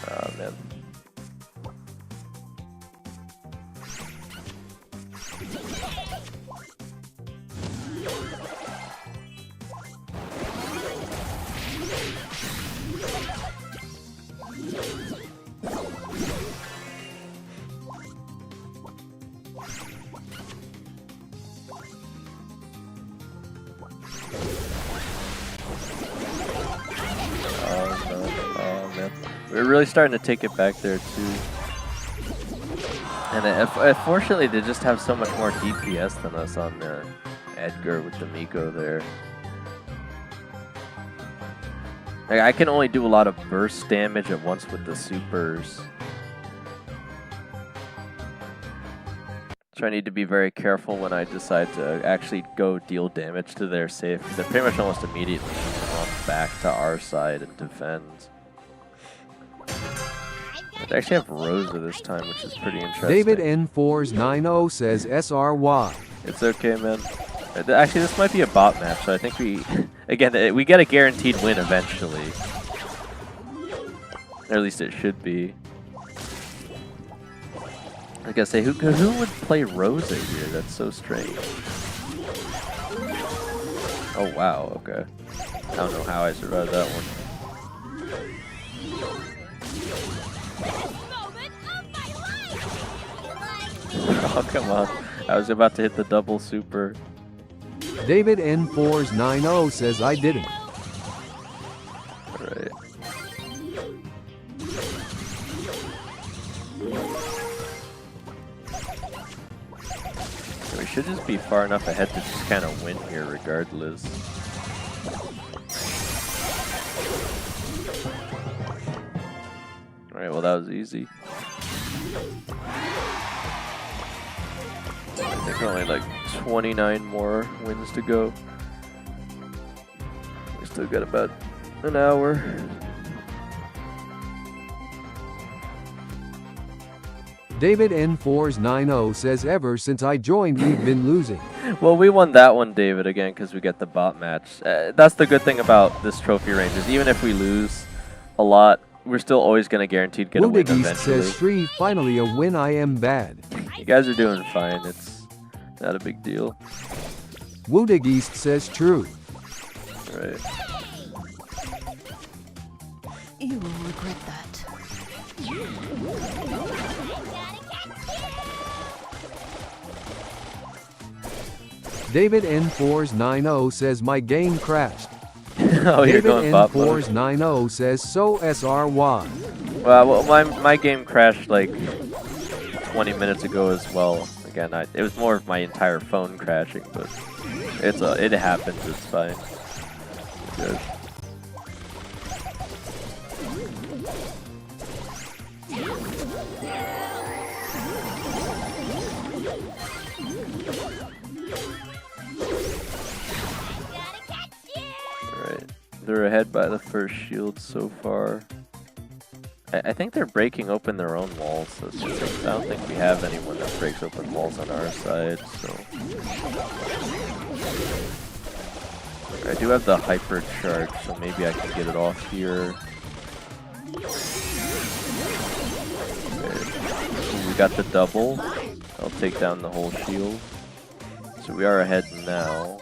Oh man. We're really starting to take it back there too. And unfortunately they just have so much more DPS than us on Edgar with the Miko there. Like, I can only do a lot of burst damage at once with the supers. So I need to be very careful when I decide to actually go deal damage to their safe, because they're pretty much almost immediately run back to our side and defend. They actually have Rosa this time, which is pretty interesting. David N4s90 says SRY. It's okay, man. Actually, this might be a bot match, so I think we get a guaranteed win eventually. Or at least it should be. I gotta say, who would play Rosa here? That's so strange. Oh wow, okay. I don't know how I survived that one. Oh, come on. I was about to hit the double super. David N4s90 says I didn't. Alright. We should just be far enough ahead to just kind of win here regardless. Alright, well that was easy. I think only like 29 more wins to go. We still got about an hour. David N4s90 says ever since I joined we've been losing. Well, we won that one, David, again, because we get the bot match. That's the good thing about this trophy range is even if we lose a lot, we're still always going to guaranteed get a win eventually. Says Shree, finally a win, I am bad. You guys are doing fine. It's not a big deal. Woodig says true. Right. You will regret that. David N4s90 says my game crashed. Oh, you're going bot mode. David N4s90 says so SRY. Well, my game crashed like 20 minutes ago as well. Again, it was more of my entire phone crashing, but it happens. It's fine. Good. Alright, they're ahead by the first shield so far. I think they're breaking open their own walls, so it's just, I don't think we have anyone that breaks open walls on our side, so... I do have the hyper charge, so maybe I can get it off here. Okay. Ooh, we got the double. I'll take down the whole shield. So we are ahead now.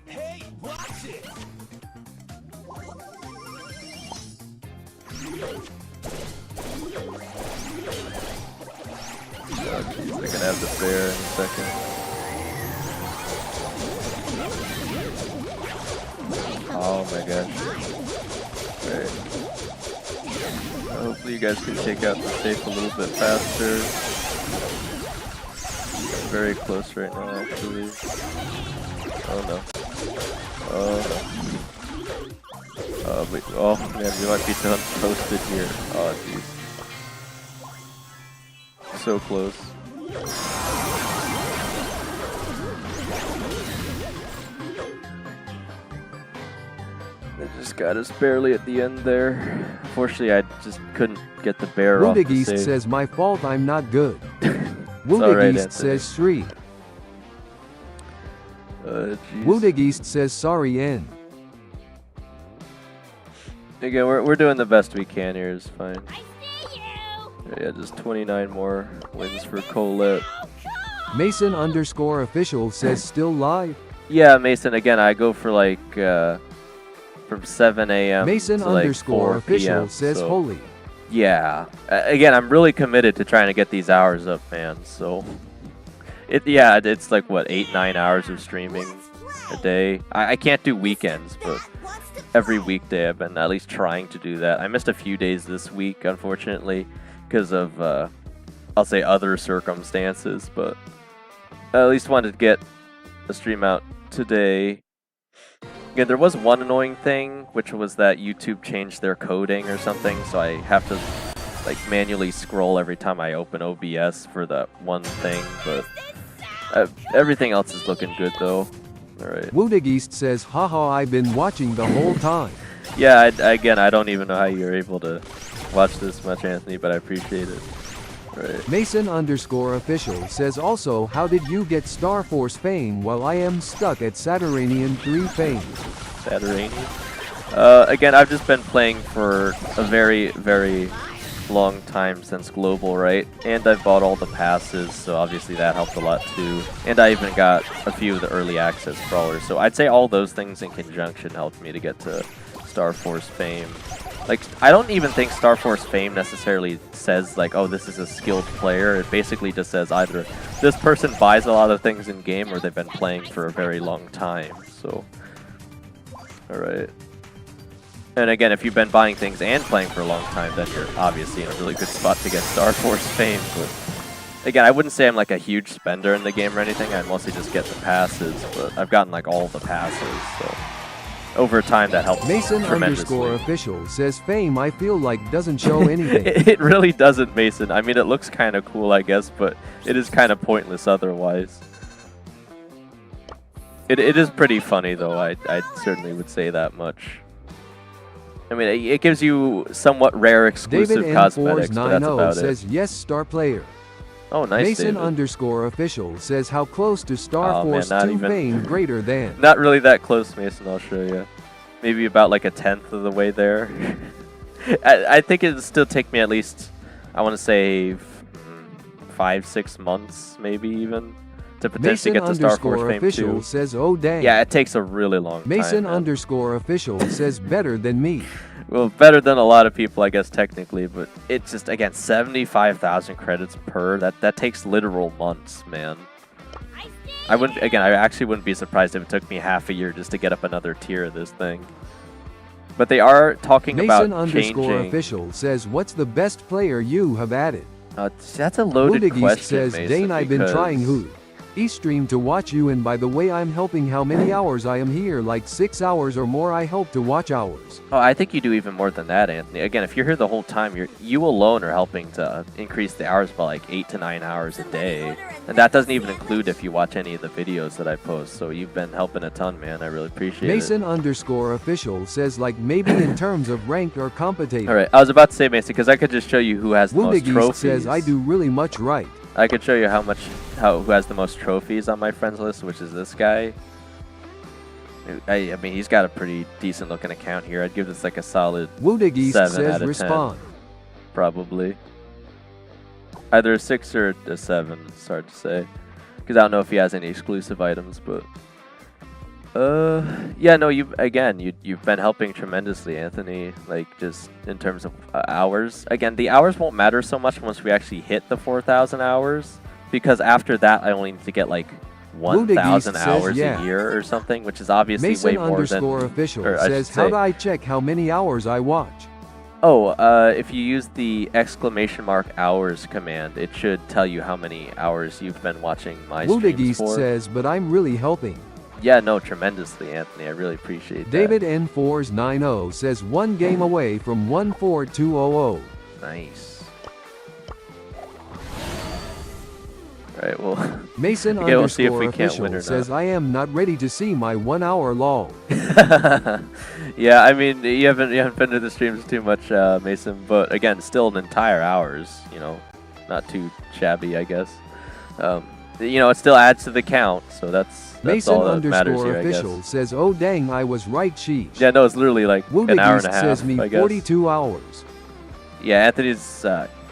Hey, watch it! Oh, geez, they're gonna have the bear in a second. Oh my gosh. Alright. Hopefully you guys can take out the safe a little bit faster. Very close right now, actually. Oh no. Oh no. Oh man, we might be done toasted here. Oh jeez. So close. They just got us barely at the end there. Unfortunately, I just couldn't get the bear off the Wounded save. says, my fault, I'm not good. Alright, Wounded Anthony. says, Sri. Jeez. Wounded says, sorry, N. Again, we're doing the best we can here. It's fine. Yeah, just 29 more wins for Colette. Mason _ official says, still live. Yeah, Mason. Again, I go for like from 7 a.m. Mason to like _ 4 official p.m., says, so, holy. Yeah. Again, I'm really committed to trying to get these hours up, man. So, it's like what 8-9 hours of streaming a day. I can't do weekends, but every weekday I've been at least trying to do that. I missed a few days this week, unfortunately, because of I'll say other circumstances, but I at least wanted to get a stream out today. Again, there was one annoying thing, which was that YouTube changed their coding or something, so I have to like manually scroll every time I open OBS for that one thing, but everything else is looking good though. Alright. Wounded says, haha, I've been watching the whole time. Yeah, again, I don't even know how you're able to watch this much, Anthony, but I appreciate it. Right. Mason _ official says also, how did you get Star Force fame while I am stuck at Saturninian 3 fame? Saturninian? Again, I've just been playing for a very, very long time since Global, right? And I've bought all the passes, so obviously that helped a lot too. And I even got a few of the early access brawlers, so I'd say all those things in conjunction helped me to get to Star Force fame. Like, I don't even think Star Force fame necessarily says, like, oh, this is a skilled player. It basically just says either this person buys a lot of things in game or they've been playing for a very long time. So, alright. And again, if you've been buying things and playing for a long time, then you're obviously in a really good spot to get Star Force fame. But again, I wouldn't say I'm like a huge spender in the game or anything. I mostly just get the passes, but I've gotten like all the passes, so over time that helps Mason tremendously. _ official says, fame I feel like doesn't show anything. It really doesn't, Mason. I mean, it looks kind of cool, I guess, but it is kind of pointless otherwise. It is pretty funny, though. I certainly would say that much. I mean, it gives you somewhat rare exclusive David cosmetics, but that's N490 about says, it. yes, star player. Oh, nice, Mason David. _ official says, how close to Star Oh, man, Force not 2 even- fame greater than? Not really that close, Mason, I'll show you. Maybe about like a 1/10 of the way there. I think it'll still take me at least, I want to say, 5-6 months, maybe even, to potentially Mason get to Star Force _ fame official 2. says, oh dang. Yeah, it takes a really long Mason time. man. _ official says, better than me. Well, better than a lot of people, I guess, technically, but it's just, again, 75,000 credits per. That takes literal months, man. I actually wouldn't be surprised if it took me half a year just to get up another tier of this thing. But they are talking Mason about _ changing. official says, what's the best player you have added? That's a loaded Wounded question, says, Mason, Dane, I've been because- trying who? E-stream to watch you, and by the way, I'm helping how many hours I am here, like 6 hours or more. I help to watch hours. Oh, I think you do even more than that, Anthony. Again, if you're here the whole time, you alone are helping to increase the hours by like 8 to 9 hours a day. And that doesn't even include if you watch any of the videos that I post. So you've been helping a ton, man. I really appreciate Mason it. _ official says, like maybe in terms of rank or competitive. All right, I was about to say, Mason, because I could just show you who has the most Wounded trophies. says, I do really much right. I could show you who has the most trophies on my friends list, which is this guy. I mean, he's got a pretty decent looking account here. I'd give this like a solid Wounded 7 says, out of respond. 10, probably. Either a 6 or a 7. It's hard to say. Because I don't know if he has any exclusive items, but... yeah, no, you've been helping tremendously, Anthony, like, just in terms of hours. Again, the hours won't matter so much once we actually hit the 4,000 hours, because after that, I only need to get, like, 1,000 hours a year or something, which is obviously way more than... Mason_official says, how do I check how many hours I watch? Oh, if you use the !hours command, it should tell you how many hours you've been watching my streams for. says, but I'm really helping. Yeah, no, tremendously, Anthony. I really appreciate that. David N4s90 says 1 game away from 14200. Nice. Alright, well... Mason okay, we'll see if we can't win or says, not. I am not ready to see my 1 hour lol. Yeah, I mean, you haven't been to the streams too much, Mason, but again, still an entire hours, you know, not too shabby, I guess. You know, it still adds to the count, so that's Mason all that matters here, _official says, oh dang, I was right, sheesh. Yeah, no, it's literally like an hour and a half, says me I guess. 42 hours. Yeah, Anthony's...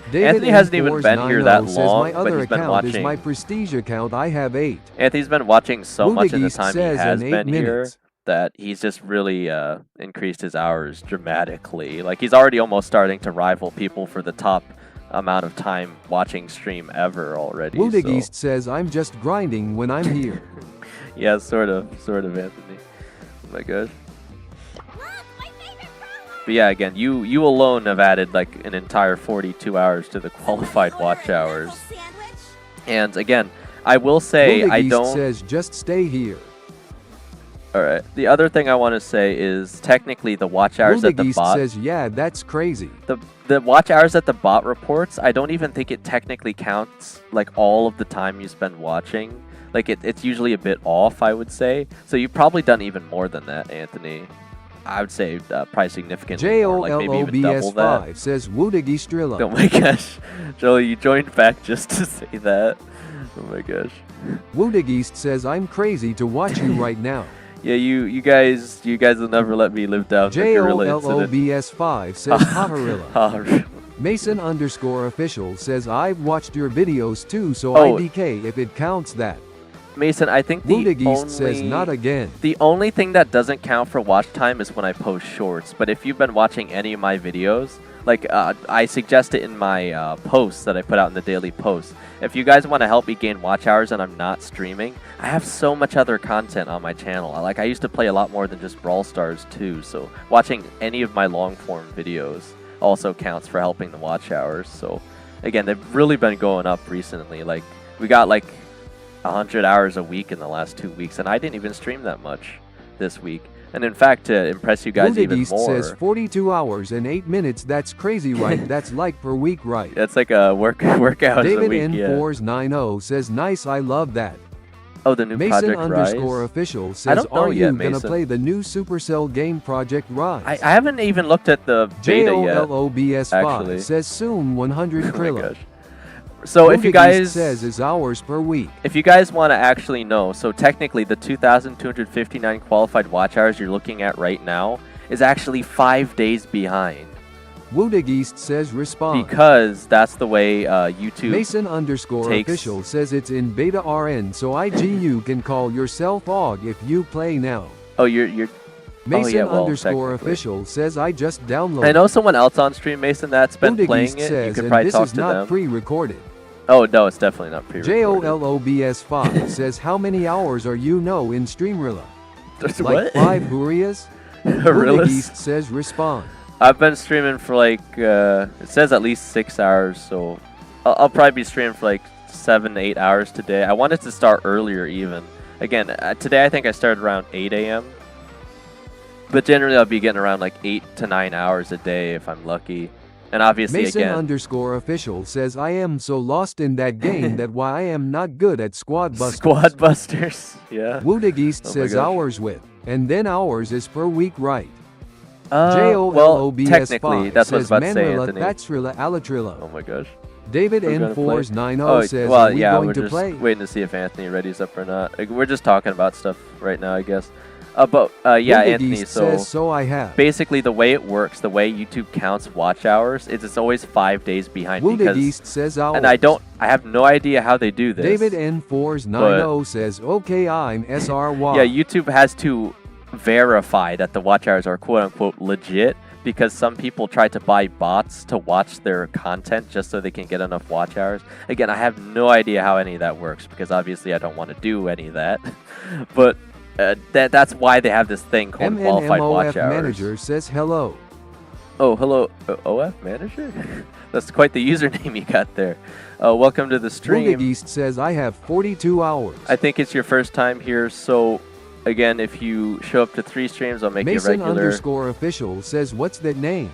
David Anthony hasn't even been here that says, long, my other but he's been account watching... is my prestige account, I have 8. Anthony's been watching so much in the Wudageist time he says has in 8 been here minutes. that he's just really increased his hours dramatically. Like, he's already almost starting to rival people for the top amount of time watching stream ever already. Wudageist says, I'm just grinding when I'm here. Yeah, sort of, Anthony. Oh my gosh. But yeah, again, you alone have added like an entire 42 hours to the qualified watch hours. And again, I will say I don't... says, just stay here. Alright, the other thing I want to say is technically the watch hours that the bot... says, yeah, that's crazy. The watch hours that the bot reports, I don't even think it technically counts like all of the time you spend watching. Like it's usually a bit off, I would say. So you've probably done even more than that, Anthony. I would say probably significantly more, like maybe even double that. JOLOBS5 says Wudageist. Oh my gosh. Joel, you joined back just to say that. Oh my gosh. Wudageist says, I'm crazy to watch you right now. Yeah, you guys will never let me live down the gorilla incident. JOLOBS5 says Haharilla. Mason _official says, I've watched your videos too, so IDK if it counts that. Mason, I think Wudageist says, not again. The only thing that doesn't count for watch time is when I post shorts. But if you've been watching any of my videos, like I suggest it in my posts that I put out in the daily posts. If you guys want to help me gain watch hours and I'm not streaming, I have so much other content on my channel. Like I used to play a lot more than just Brawl Stars too. So watching any of my long form videos also counts for helping the watch hours. So again, they've really been going up recently. Like we got like 100 hours a week in the last 2 weeks, and I didn't even stream that much this week. And in fact, to impress you guys even more, says 42 hours and 8 minutes. That's crazy, right? That's like per week, right? That's like a workout a David week. N4s90 says, nice, I love that. Oh, the new Mason Project Rise. _official says, are you gonna play the new Supercell game Project Rise? I haven't even looked at the beta yet. JOLOBS5 says soon 100 Krilla. So if you guys says is hours per week. If you guys want to actually know, so technically the 2,259 qualified watch hours you're looking at right now is actually 5 days behind. Wudageist says respond. Because that's the way YouTube Mason _official says it's in beta RN, so IGU can call yourself OG if you play now. Oh, you're Mason _official says I just downloaded. I know someone else on stream, Mason, that's been Wudageist playing it. Says, you could probably talk this is to not them. pre-recorded. Oh no, it's definitely not pre-recorded. JOLOBS5 says how many hours are you in Streamrilla? Like what? 5 Hurias? Wudageist says respond. I've been streaming for like, it says at least 6 hours, so I'll probably be streaming for like 7 to 8 hours today. I wanted to start earlier even. Again, today I think I started around 8 a.m. But generally I'll be getting around like 8 to 9 hours a day if I'm lucky. And obviously Mason again... _official says I am so lost in that game that why I am not good at Squad Busters. Squad Busters, yeah. Wudageist says hours with, and then hours is per week, right? Well, technically, that's what I was about to say, Manrilla, Anthony. That'srilla, Alatrilla. Oh my gosh. David We're N4s90 says, well, are we yeah, going we're to just play? waiting to see if Anthony readies up or not. Like, we're just talking about stuff right now, I guess. Yeah, Windig Anthony. East So says, so I have. basically, the way it works, the way YouTube counts watch hours, is it's always 5 days behind. Windig Because, East says hours. and I have no idea how they do this. David N490 says, okay, I'm SRY. Yeah, YouTube has to verify that the watch hours are quote unquote legit, because some people try to buy bots to watch their content just so they can get enough watch hours. Again, I have no idea how any of that works, because obviously I don't want to do any of that. But that's why they have this thing called qualified watch MNMOF hours. Manager says hello. Oh, hello, OF Manager? That's quite the username you got there. Welcome to the stream. Windig East says, I have 42 hours. I think it's your first time here, so again, if you show up to 3 streams, I'll make you Mason regular. _official says, what's that name?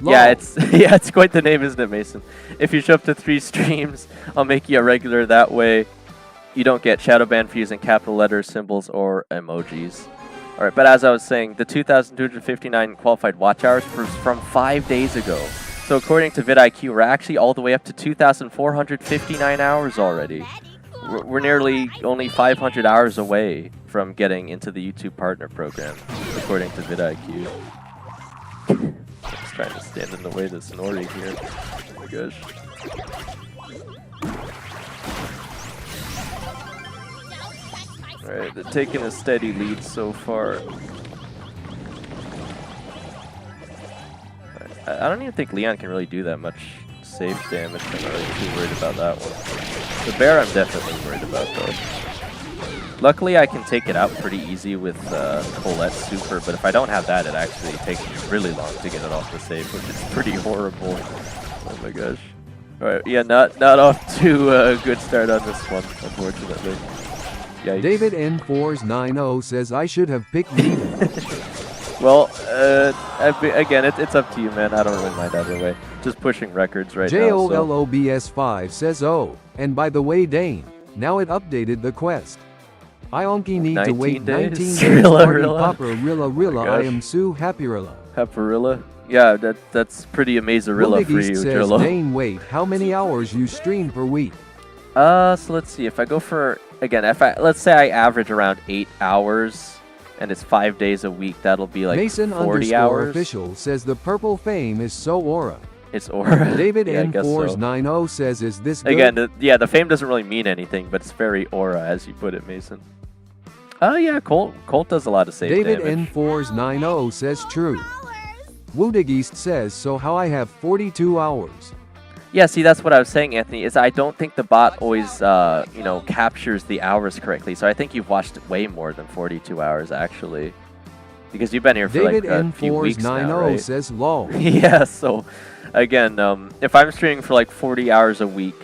Yeah, Lol. it's quite the name, isn't it, Mason? If you show up to 3 streams, I'll make you a regular. That way, you don't get shadow banned for using capital letters, symbols, or emojis. All right, but as I was saying, the 2,259 qualified watch hours from 5 days ago. So according to vidIQ, we're actually all the way up to 2,459 hours already. We're nearly only 500 hours away from getting into the YouTube Partner Program, according to vidIQ. Just trying to stand in the way of this Nori here. Oh my gosh. Alright, they're taking a steady lead so far. I don't even think Leon can really do that much safe damage. I'm not really too worried about that one. The bear I'm definitely worried about though. Luckily I can take it out pretty easy with Colette Super, but if I don't have that, it actually takes me really long to get it off the safe, which is pretty horrible. Oh my gosh. Alright, yeah, not off to a good start on this one, unfortunately. Yikes. David N490 says, I should have picked Needle. Well, again, it's up to you, man. I don't really mind either way. Just pushing records right now. So. JOLOBS5 says, oh, and by the way, Dane, now it updated the quest. I only need to wait 19 days. Rilla, Party Rilla. Popper, Rilla, Rilla, Oh I am Sue Happyrilla. Happyrilla? Yeah, that's pretty amazing-rilla for you, says, Drillo. Dane, wait, how many hours you stream per week? So let's see. If I go for, again, let's say I average around 8 hours, and it's 5 days a week, that'll be like Mason 40 hours. Official says the purple fame is so aura. It's aura. David Yeah, I guess so. N490 says, is this good? Again, the fame doesn't really mean anything, but it's very aura, as you put it, Mason. Oh yeah, Colt does a lot of safe David damage. N490 says true. Windig East says, so how I have 42 hours. Yeah, see, that's what I was saying, Anthony, is I don't think the bot always, captures the hours correctly. So I think you've watched way more than 42 hours, actually. Because you've been here for David like a few weeks now, right? says, lol. Yeah, so, again, if I'm streaming for like 40 hours a week,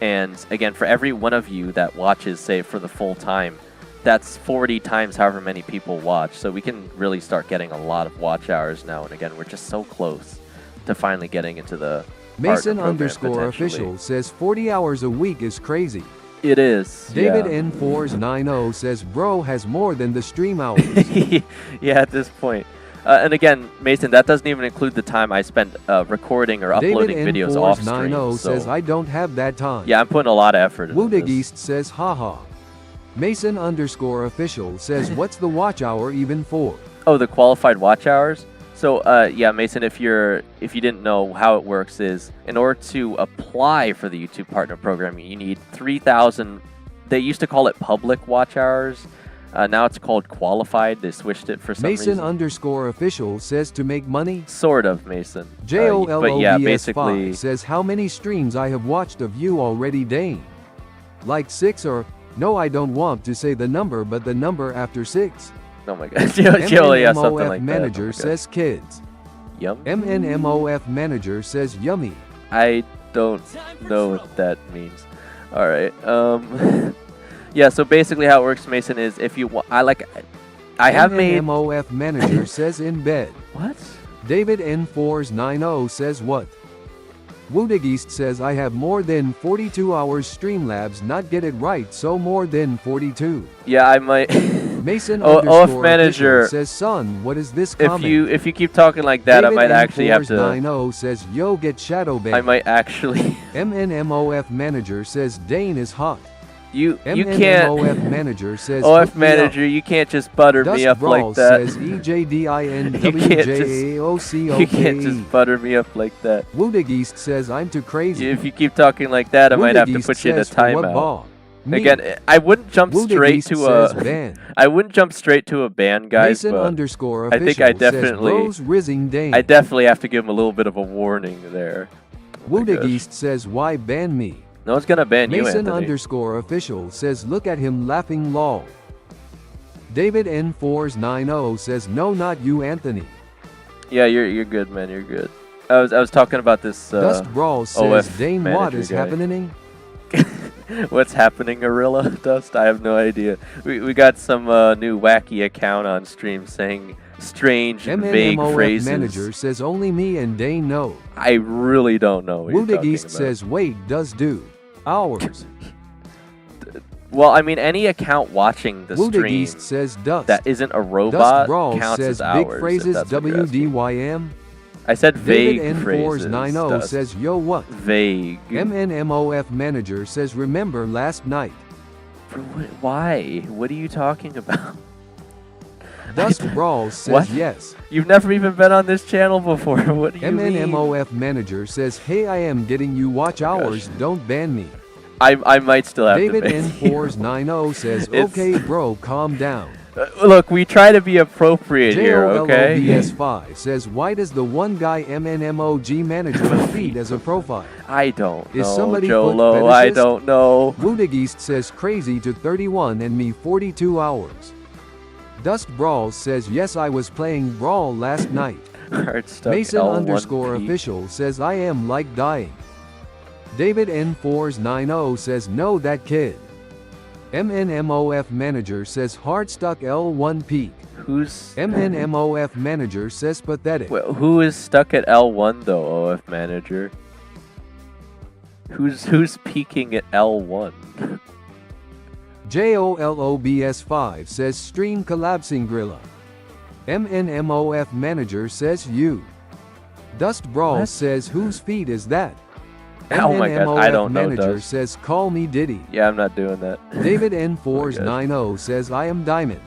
and again, for every one of you that watches, say, for the full time, that's 40 times however many people watch. So we can really start getting a lot of watch hours now. And again, we're just so close to finally getting into the Mason partner program, _official potentially. says 40 hours a week is crazy. It is. David yeah. N490 says bro has more than the stream hours. Yeah, at this point. And again, Mason, that doesn't even include the time I spend recording or uploading David videos off stream. N490 So. says I don't have that time. Yeah, I'm putting a lot of effort into Wudig this. East says haha. Mason _official says what's the watch hour even for? Oh, the qualified watch hours? So, yeah, Mason, if you didn't know how it works is, in order to apply for the YouTube Partner Program, you need 3,000, they used to call it public watch hours. Now it's called qualified. They switched it for some Mason reason. _official says to make money. Sort of, Mason. But yeah, basically, JOLOBS5 says how many streams I have watched of you already, Dane? Like 6 or... No, I don't want to say the number, but the number after 6. oh my god, yeah, something MNMOF like manager that. Oh my says kids. Yum? MNMOF manager says yummy. I don't know what that means. Alright, yeah, so basically how it works, Mason, is if you I have made... MNMOF manager says in bed. What? David N490 says what? Wudig East says I have more than 42 hours Streamlabs not get it right, so more than 42. Yeah, I might... Mason OF manager says son, what is this comment? if you keep talking like that, David I might actually have to... N490 says yo get shadow banned. I might actually... MNMOF manager says Dane is hot. You can't. MNMOF manager says OF hook me up. manager, you can't just butter me Dust up Brawl like that. says You can't just EJDINWJAOCOKE. butter me up like that. Woodageist says I'm too crazy. If you keep talking like that, I might have to Woodageist put you in a says, "For what timeout. ball?" Me. Again, I wouldn't jump straight Woodageist to says a. ban. I wouldn't jump straight to a ban, guys. Mason But underscore I think official I definitely, says, Bros Rizzing Dane. I definitely have to give him a little bit of a warning there. Oh my gosh. Woodageist says why ban me? No one's gonna ban you, Mason Anthony. underscore official says look at him laughing lol. David N490 says no not you Anthony. Yeah, you're good, man. You're good. I was talking about this. Dust Brawl says OF Dane what manager is guy. happening? What's happening, Gorilla Dust? I have no idea. We got some new wacky account on stream saying strange, vague MNMOF phrases. manager says only me and Dane know. I really don't know what you're talking Woodageist about. says wait does do. Hours. Well, I mean, any account watching the stream Woodageist says dust. that isn't a Dust robot Brawl counts says as hours. big if phrases that's what you're asking. WDYM. I said vague David phrases. N490 Dust. says yo what? Vague. MNMOF manager says remember last night. Why? What are you talking about? Dust Brawl says What? yes. You've never even been on this channel before. What do you mean? MNMOF manager says hey I am getting you watch hours don't ban me. I might still have David to ban you. N490 says It's- okay bro calm down. Look, we try to be appropriate here, okay? JOLOBS5 says why does the one guy MNMOG manager feed as a profile? I don't know, Is somebody foot Jolo. I fetishist? don't know. Woodageist says crazy to 31 and me 42 hours. Dust Brawl says yes I was playing Brawl last night. Heart stuck Mason L1P. underscore official says I am like dying. David N490 says no that kid. MNMOF manager says hard stuck L1 peak. Who's MNMOF manager says pathetic. Well, who is stuck at L1 though, OF manager? Who's peaking at L1? JOLOBS5 says stream collapsing Grilla. MNMOF manager says you. Dust Brawl What? says whose feed is that? Oh my god, I don't know, manager Dust. says call me Diddy. Yeah, I'm not doing that. David Oh N490 says I am diamond.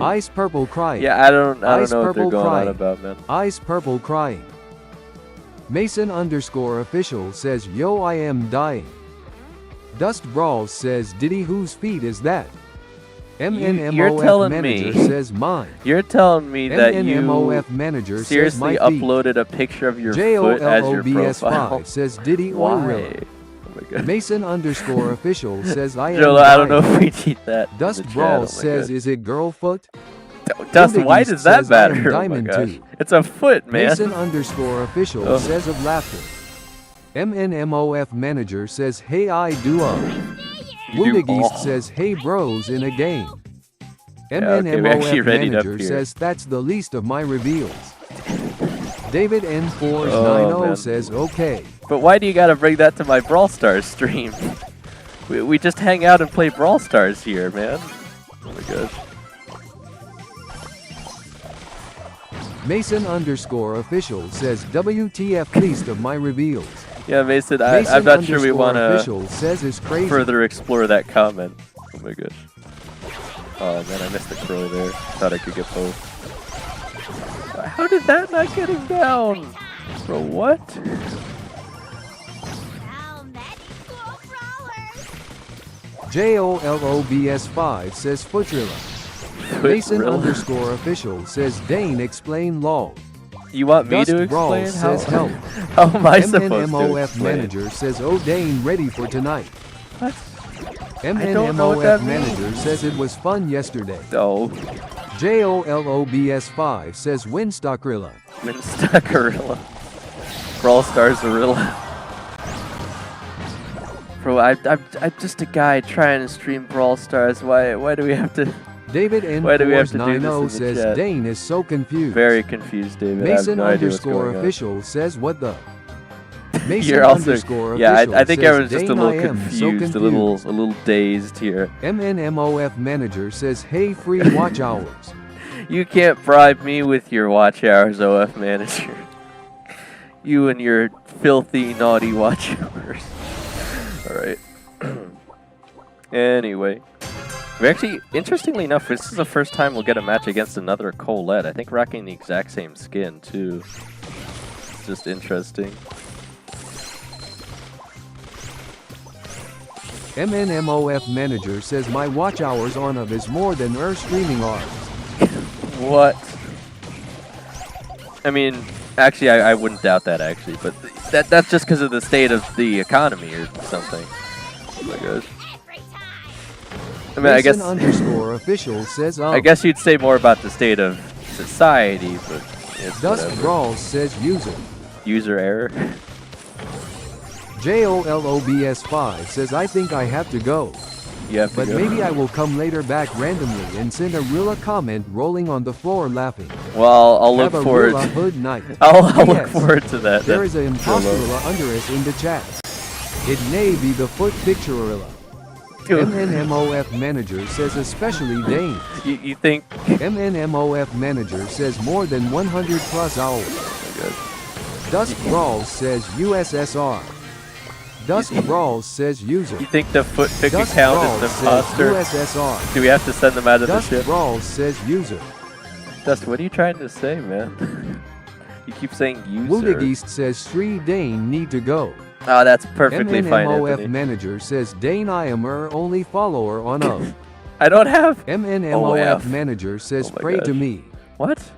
Ice purple crying. Yeah, I don't know Ice what they're purple going crying. on about, man. Ice purple crying. Mason underscore official says yo I am dying. Dust Brawl says Diddy whose feed is that? You're MNMOF telling manager me- says mine. You're telling me that MNMOF you manager says seriously my feed. uploaded a picture of your foot as your profile? JOLOBS5 says Diddy or Why? Rilla. Oh my god. Mason underscore official says I am Jolo, I don't know dying. if we need that. in Dust the chat. Brawl Oh my says god. is it girl foot? Dust, why Woodageist does that says I am matter? Oh my diamond gosh. too. It's a foot, man. Mason underscore official Ugh. says of laughter. MNMOF manager says hey I do You do all. Woodageist says hey bros in a game. okay, we're actually MNMOF ready up manager here. says that's the least of my reveals. David N490 Oh, man. says okay. But why do you gotta bring that to my Brawl Stars stream? We just hang out and play Brawl Stars here, man. Oh my gosh. Mason underscore official says WTF least of my reveals. Yeah, Mason, Mason I'm not sure we underscore want to official says is crazy. further explore that comment. Oh my gosh. Oh man, I missed the crow there. Thought I could get both. How did that not get him down? Bro, what? JOLOBS5 says Footrilla. Mason Really? underscore official says Dane explain law. You want me Dust to Brawl explain? How, says help. how am I supposed to MNMOF explain? manager says oh Dane ready for tonight. What? I don't know what that MNMOF manager says it was fun yesterday. No. JOLOBS5 says Winstockrilla. Winstock Gorilla. Brawl Stars Gorilla. Bro, I'm just a guy trying to stream Brawl Stars. Why do we have to? David Why do we have to do this in N490 the says chat? Dane is so confused. Very confused, David. I have Mason no idea what's underscore going on. official says what the? Mason You're also, underscore yeah. official I think says everyone's just a Dane little I am so confused, a little dazed here. MNMOF manager says hey free watch hours. You can't bribe me with your watch hours, OF manager. You and your filthy, naughty watch hours. All right. Anyway. We actually, interestingly enough, this is the first time we'll get a match against another Colette. I think rocking the exact same skin, too. It's just interesting. MNMOF manager says my watch hours on of is more than her streaming hours. What? I mean, actually, I wouldn't doubt that, actually, but that's just because of the state of the economy or something. Oh my gosh. I mean, I guess underscore official says I guess you'd say more about the state of society, but it's Dust whatever. Brawls says user. User error. JOLOBS5 says I think I have to go. You have to But go. maybe I will come later back randomly and send a Rilla comment rolling on the floor laughing. Well, I'll look Have a forward. Rilla hood night. I'll look Yes. forward to that. There then. is an imposter Rilla. Rilla under us in the chat. It may be the foot picture Rilla. MNMOF manager says especially Dane. You think? MNMOF manager says more than 100 plus hours. Dust Brawls says USSR. Dust Brawls says user. You think the foot picking Dust count Brawls is an says imposter? USSR. Do we have to send them out of Dust the ship? Brawls says user. Dust, what are you trying to say, man? You keep saying user. Wudigeist says Sri Dane need to go. Oh, that's perfectly fine, MNMOF Anthony. manager says Dane I am her only follower on of. I don't have. MNMOF OF. manager says Oh my pray to gosh. me. What?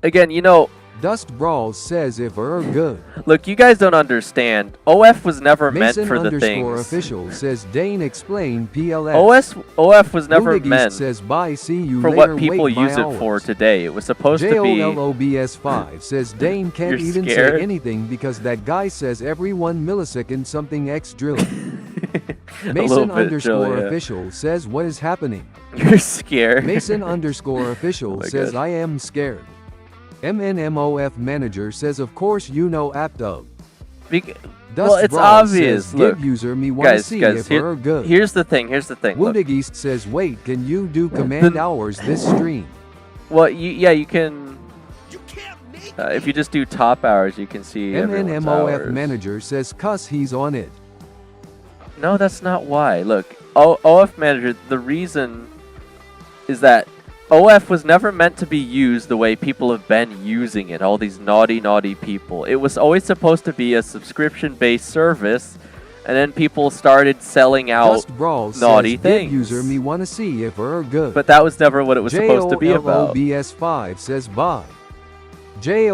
Again, you know, Dust Brawls says if her good. look, you guys don't understand. OF was never meant Mason for the underscore things. official says Dane explain PLS. OF was never Wudigeist meant says bye see you for later what people wait my use it hours. for today. It was supposed to be. JOLOBS5 says Dane can't You're even scared? say anything because that guy says every 1 millisecond something X drilling. A little Mason bit underscore drill, yeah. official says what is happening. You're scared. Mason underscore official my says gosh. I am scared. MNMOF manager says of course you know APTO. Bec- Dust well, it's Brawls obvious. says, Look, give user me wanna guys, see guys. if her good. Here's the thing. Here's the thing. Look. Wudigeist says wait can you do command hours this stream? Well, yeah, you can. You can't make If you just do top hours, you can see everyone's MNMOF hours. manager says cuss he's on it. No, that's not why. Look, OF manager. The reason is that OF was never meant to be used the way people have been using it. All these naughty people. It was always supposed to be a subscription-based service, and then people started selling out Dust Brawls naughty says things. give user me wanna see if her good. But that was never what it was supposed to be about. JOLOBS5 says bye.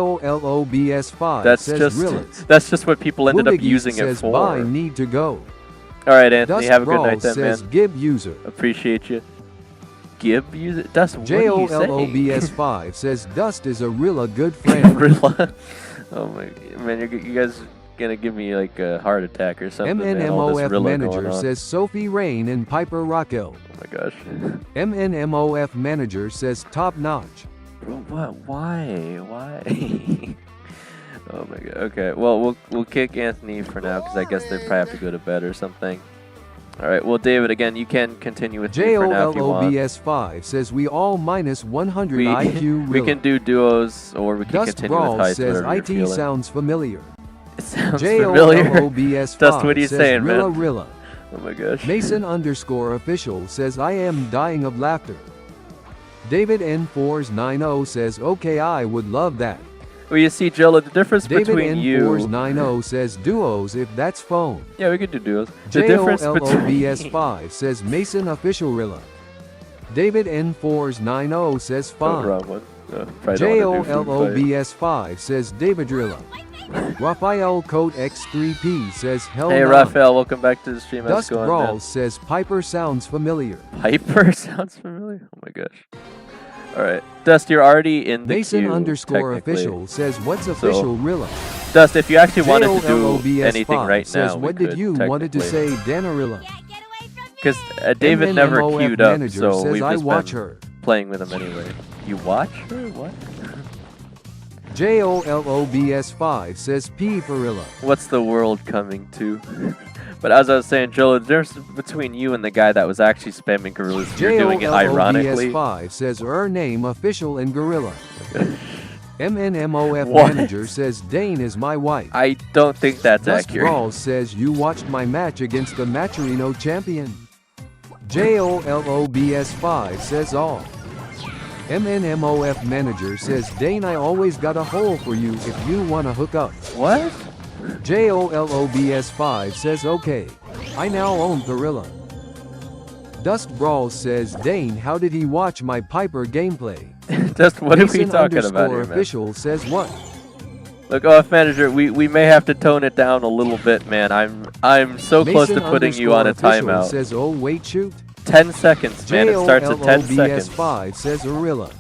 JOLOBS5 That's says just Rillis. that's just what people ended up Wudigeist using it says for. bye need to go. All right, Anthony, Dust have a good Brawls night then, says man. give user. Appreciate you. Gib user. Dust. What are you saying? JOLOBS5 says Dust is a real good friend. Rilla. Oh my man, you guys gonna give me like a heart attack or something? man, all this MNMOF Rilla going manager on. says Sophie Rain and Piper Raquel. Oh my gosh. MNMOF manager says top notch. Bro, what? Why? Why? Oh my god. Okay. Well, we'll kick Anthony for now because I guess they probably have to go to bed or something. All right. Well, David, again, you can continue with me for now if you want. JOLOBS5 says we all minus 100 IQ we Rilla. can do duos or we can Dust continue with Brawls heists, says whatever you're IT feeling. sounds familiar. It sounds familiar. JOLOBS5 Dust, what are you says saying, Rilla man? Rilla. Oh my gosh. Mason underscore official says I am dying of laughter. David N4s90 says okay I would love that. Well, you see, Jill, the difference David between you. N4s90 says duos if that's phone. Yeah, we could do duos. The difference between. JOLOBS5 says Mason official Rilla. David N4s90 says Oh, fine. wrong one. Probably don't wanna do food fight. JOLOBS5 says David Rilla. Raphael Coat X3P says hell Hey, no. Raphael, welcome back to the stream. How's Dust it going, Brawls says Piper sounds familiar. man? Piper sounds familiar. Oh my gosh. All right, Dust, you're already in the Mason queue, underscore technically. official says what's official Rilla. Dust, if you actually wanted to do JOLOBS5 anything right says now, what did you wanted to say Danarilla? Because David never MNMOF queued up, manager so says we've I just watch been her. playing with him anyway. You watch her? What? JOLOBS5 says P for Rilla. What's the world coming to? But as I was saying, Joe, the difference between you and the guy that was actually spamming gorillas, you're doing it ironically. JOLOBS5 says her name official and gorilla. MNMOF What? manager says Dane is my wife. I don't think that's Dust accurate. Brawls says you watched my match against the Matcherino champion. JOLOBS5 says all. MNMOF manager says Dane, I always got a hole for you if you wanna hook up. What? JOLOBS5 says okay. I now own Gorilla. Dust Brawls says Dane, how did he watch my Piper gameplay? Just what are we Mason talking about here, man? official says what? Look, OF manager, we may have to tone it down a little bit, man. I'm so close to putting you on a official timeout. says oh wait shoot. 10 seconds, man. It starts at 10 seconds. JOLOBS5 says Gorilla.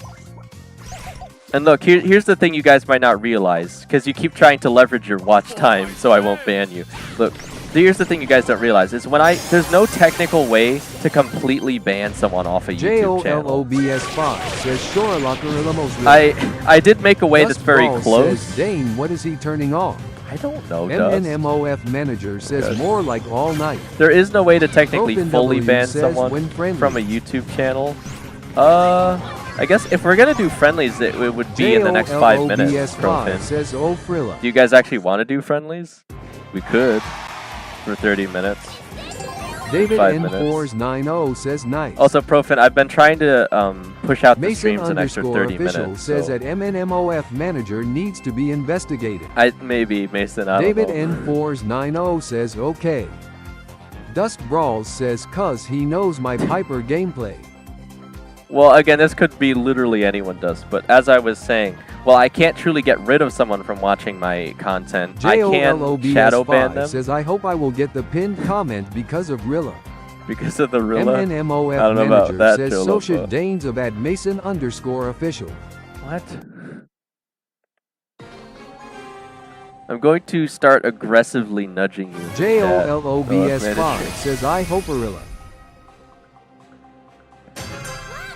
And look, here's the thing you guys might not realize, because you keep trying to leverage your watch time so I won't ban you. Look, here's the thing you guys don't realize, is there's no technical way to completely ban someone off a YouTube channel. JOLOBS5 says Sherlock Gorilla most I did make a way that's very Brawls close. Says, Dane, what is he turning off? I don't know, Dust. MNMOF manager says Dust. more like all night. There is no way to technically Open fully W ban says someone when friendly. from a YouTube channel. I guess if we're gonna do friendlies, it would be in the next 5 minutes. JOLOBS5 says oh Frilla. Do you guys actually want to do friendlies? We could for 30 minutes. David 5 minutes. N4s90 says nice. Also, Profin, I've been trying to push out the Mason streams an extra 30 official minutes. says So that MNMOF manager needs to be investigated. maybe Mason. I David don't know. N4s90 says okay. Dust Brawls says cuz he knows my Piper gameplay. Well, again, this could be literally anyone does, but as I was saying, well, I can't truly get rid of someone from watching my content. I can shadow ban them says I hope I will get the pinned comment because of Rilla. because of the Rilla. MNMOF I don't know about manager that, says Jolo, so should but- Danes of @Mason_official. What? I'm going to start aggressively nudging you. JOLOBS5 says I hope Rilla.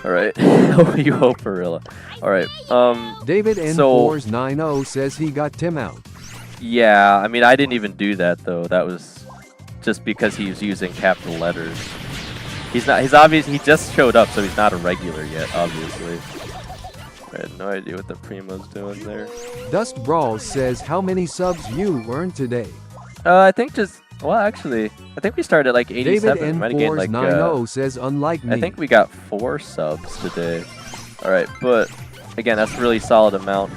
Alright. You hope, Gorilla. Alright. David So- N4s90 says he got Tim out. Yeah, I mean, I didn't even do that, though. That was just because he was using capital letters. He's obvious, he just showed up, so he's not a regular yet, obviously. I had no idea what the Primo's doing there. Dust Brawls says how many subs you earned today. I think just, well, actually, I think we started at like 87. David We might have gained like, N4s90 says unlike me. I think we got 4 subs today. Alright, but again, that's a really solid amount.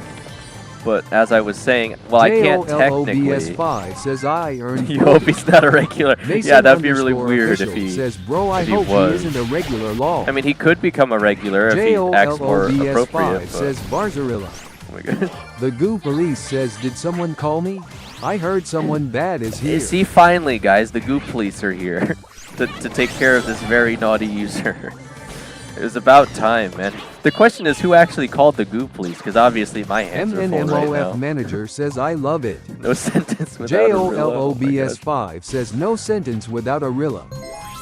But as I was saying, well, I can't technically. JOLOBS5 says I earned You hope he's not a regular. Mason Yeah, that'd be really weird if official he says, bro, I if he hope was. he isn't a regular lol. I mean, he could become a regular if he acts more appropriate. JOLOBS5 But, says Barzarilla. oh my gosh. The Goo Police says, did someone call me? I heard someone bad is here. See, finally, guys, the Goop Police are here to take care of this very naughty user. It was about time, man. The question is, who actually called the Goop Police? Because obviously my hands are full right MNMOF now. manager says I love it. No sentence without a Rilla. Oh my gosh. JOLOBS5 says no sentence without a Rilla.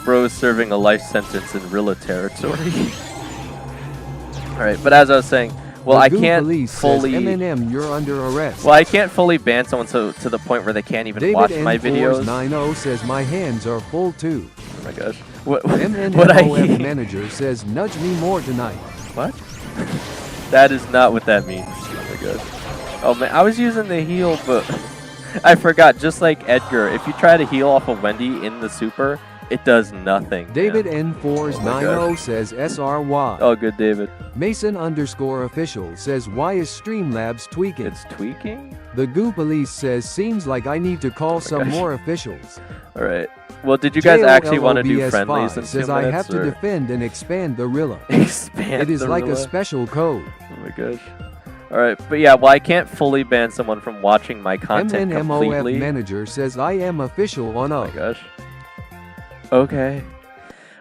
Bro's serving a life sentence in Rilla territory. Alright, but as I was saying, well, The I Goo can't Police fully... says Eminem, you're under arrest. Well, I can't fully ban someone to the point where they can't even David watch my videos. N4s90 says my hands are full too. Oh my gosh. What MNMOF manager says nudge me more tonight. What? That is not what that means. Oh my gosh. Oh man, I was using the heal, but I forgot. Just like Edgar, if you try to heal off of Wendy in the super, it does nothing. David man. N4s90 says SRY. Oh, good, David. Mason_official says why is Streamlabs tweaking? It's tweaking? The Goo Police says seems like I need to call some gosh. more officials. Alright. Well, did you guys actually want to do friendlies in 2 says minutes? I have to or defend and expand the Rilla. expand It is the like a Rilla? special code. Oh my gosh. Alright, but yeah, well, I can't fully ban someone from watching my content completely. MNMOF manager says I am official on Oh a. my gosh. Okay.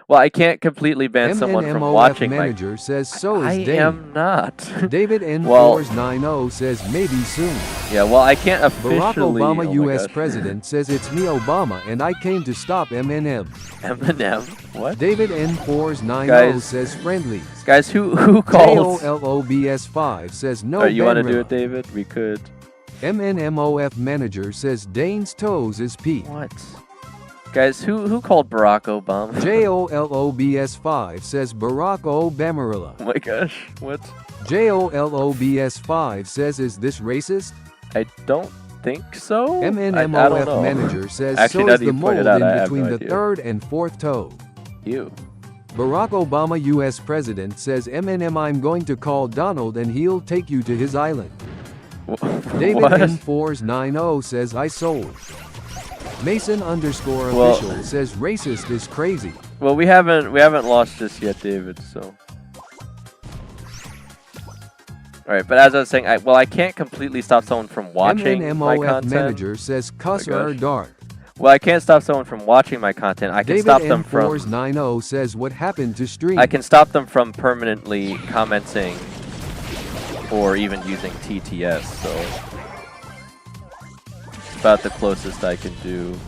Well, I can't completely ban someone from MNMOF watching my... manager says so is I Dane. am not. David Well- N4s90 says maybe soon. Yeah, well, I can't officially... Barack Obama, oh my U.S. gosh. president, says it's me Obama and I came to stop Eminem. Eminem? What? David N4s90 Guys. says friendlies. Guys, who called? JOLOBS5 says no. Oh, you want to do Benrilla. it, David? We could. MNMOF manager says Dane's toes is Pete. What? Guys, who called Barack Obama? JOLOBS5 says Barack Obamarilla. Oh my gosh, what? JOLOBS5 says, is this racist? I don't think so. I don't MNMOF know. manager says, Actually, so now is that the you point mold it out, I in have between no the idea. third and fourth toe. You. Barack Obama, U.S. President, says, I'm going to call Donald and he'll take you to his island. David What? N490 says, I sold. Mason _ Well- official says, racist is crazy. Well, we haven't lost this yet, David. So. All right, but as I was saying, I can't completely stop someone from watching my MNMOF content. manager says, cuss Oh my or gosh. dark. Well, I can't stop someone from watching my content. I can David stop them from. N490 says, what happened to stream? I can stop them from permanently commenting or even using TTS. So it's about the closest I can do.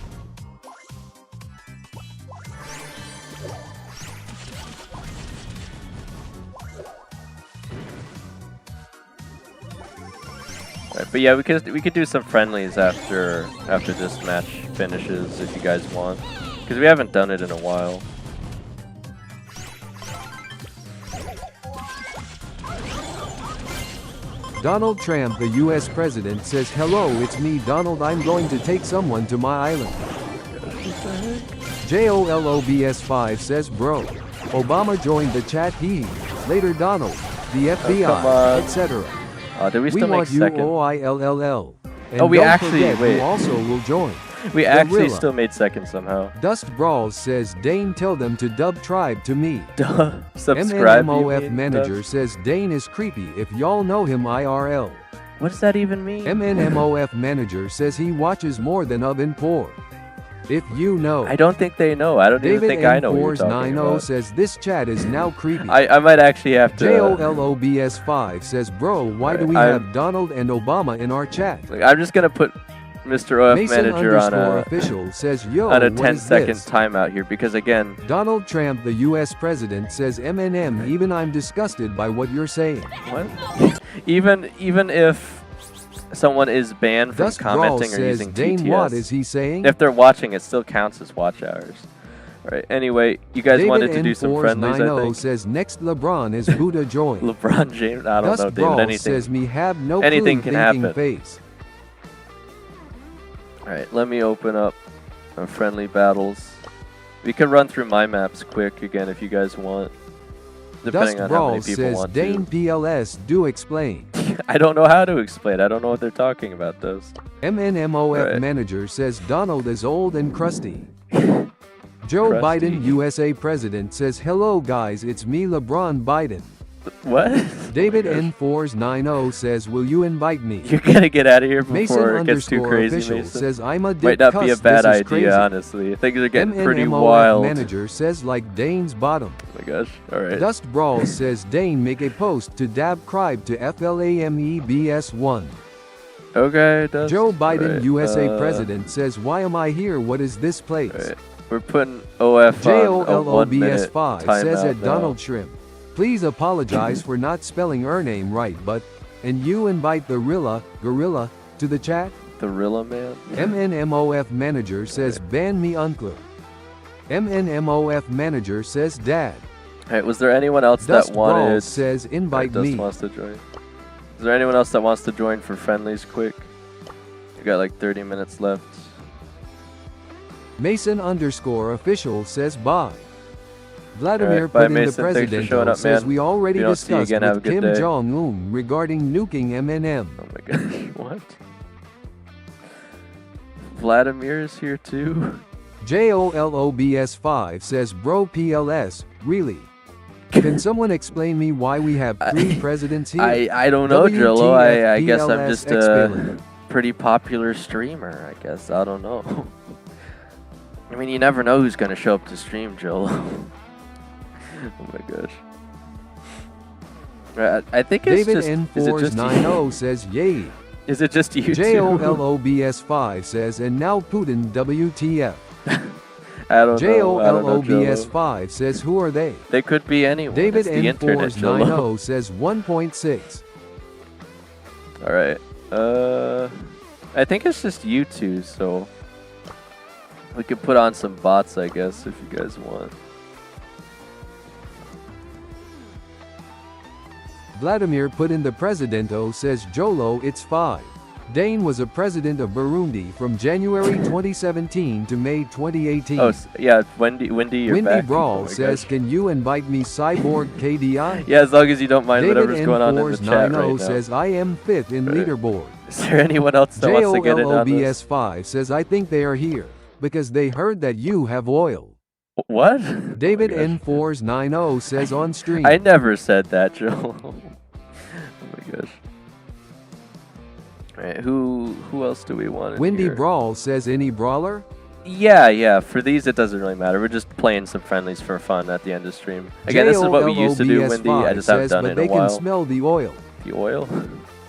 Right, but yeah, we could do some friendlies after this match finishes if you guys want, because we haven't done it in a while. Donald Trump, the U.S. President, says, hello, it's me, Donald. I'm going to take someone to my island. JOLOBS5 says, bro. Obama joined the chat. He. Later, Donald. The come FBI, on. etc. Did we We still make want you, second? OILLL. And Oh, we don't actually- forget wait. who also will join. We actually Gorilla. still made second somehow. Dust Brawls says, Dane, tell them to dub tribe to me. Duh. Subscribe. you MNMOF mean, manager duh? says, Dane is creepy if y'all know him IRL. What does that even mean? MNMOF manager says he watches more than Of and Poor. If you know. I don't think they know. I don't even David think I know what you're talking N490 about. says this chat is now creepy. I might actually have to. JOLOBS5 says, bro, why do we have Donald and Obama in our chat? Like, I'm just gonna put Mr. OF Mason manager on _official a official says, yo, on a what 10-second is this? timeout here because again. Donald Trump, the U.S. President, says, MNM, even I'm disgusted by what you're saying. What? even if someone is banned from Dust Brawl commenting or says, using Dane, TTS, what is he saying? if they're watching, it still counts as watch hours. All right. Anyway, you guys David wanted to do some friendlies, I N490 think. says, next LeBron is Buddha join. LeBron James. I don't Dust know, David. Brawl Anything. says, me have no anything clue can thinking happen. face. All right. Let me open up our friendly battles. We can run through my maps quick again if you guys want. Depending Dust on how Brawl many people says, want Dane to. PLS, do explain. I don't know how to explain. I don't know what they're talking about, those. MNMOF Right. manager says Donald is old and crusty. Joe Crusty. Biden, USA President, says, hello guys, it's me, LeBron Biden. What? David Oh my gosh. N490 says, will you invite me? You're gonna get out of here Mason before it gets too _official crazy, Mason. says, I'm a dick Might not be a cuss, bad this is idea, crazy. honestly. Things are getting pretty MNMOF wild. manager says, like Dane's bottom. Oh my gosh. All right. Dust Brawl says, Dane make a post to dab cribe to FLAMEBS1. Okay. That's, Joe Biden, right, USA President, says, why am I here? What is this place? Right. We're putting OF on a 1 minute JOLOBS5 says timeout at now. Donald Shrimp. Please apologize for not spelling her name right, but. And you invite the gorilla, to the chat? The Rilla Man. MNMOF manager says ban me uncler. MNMOF manager says dad. Alright, was there anyone else Dust that wanted... Brawl says invite Dust me. wants to join. Is there anyone else that wants to join for friendlies quick? We got like 30 minutes left. Mason _official says bye. Vladimir Alright, bye, Putin, the Mason. Thanks for president, showing up, says man. we already If we don't see you discussed again, have a with good Kim day. Jong-un regarding nuking MNM. Oh my gosh, what? Vladimir is here too? JOLOBS5 says bro PLS, really? Can someone explain me why we have 3 presidents here? I don't know, Drillo. I guess I'm WTF just PLS a pretty popular streamer, I guess. I don't know. I mean, you never know who's going to show up to stream, Drillo. Oh my gosh. Right, I think it's David just... Is it just N490 says yay. Is it just you two? JOLOBS5 says and now Putin WTF. I don't know. I don't know, Drillo. JOLOBS5 says who are they? They could be anyone. David It's the internet, Drillo. N490 says 1.6. Alright. I think it's just you two, so... We could put on some bots, I guess, if you guys want. Vladimir put in the Presidento says Jolo it's 5. Dane was a president of Burundi from January 2017 to May 2018. Oh, yeah, Wendy, you're Windy back. Brawl Oh my says, gosh. can you invite me Cyborg KDI? Yeah, as long as you don't mind David whatever's going on in the chat right now. says, I am 5th in Right. leaderboard. Is there anyone else that wants to get in on this? JOLOBS5 says, I think they are here because they heard that you have oil. What? David Oh my gosh. N4s90 says on stream. I never said that, Joel. Oh my gosh. Alright, who else do we want in Windy here? Brawl says, any brawler? Yeah. For these, it doesn't really matter. We're just playing some friendlies for fun at the end of stream. Again, this is what we used to do, Wendy. I just haven't says, done but it in a they while. can smell the oil. The oil?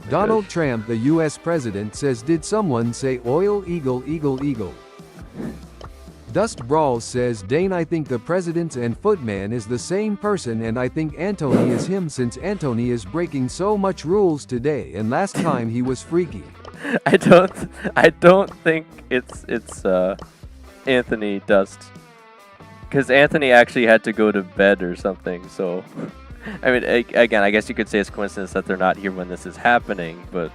Donald Trump, the U.S. president, says, did someone say oil eagle eagle eagle? Dust Brawl says, Dane, I think the president and Footman is the same person, and I think Anthony is him since Anthony is breaking so much rules today and last time he was freaky. I don't think it's Anthony Dust, because Anthony actually had to go to bed or something. So, I mean, again, I guess you could say it's coincidence that they're not here when this is happening, but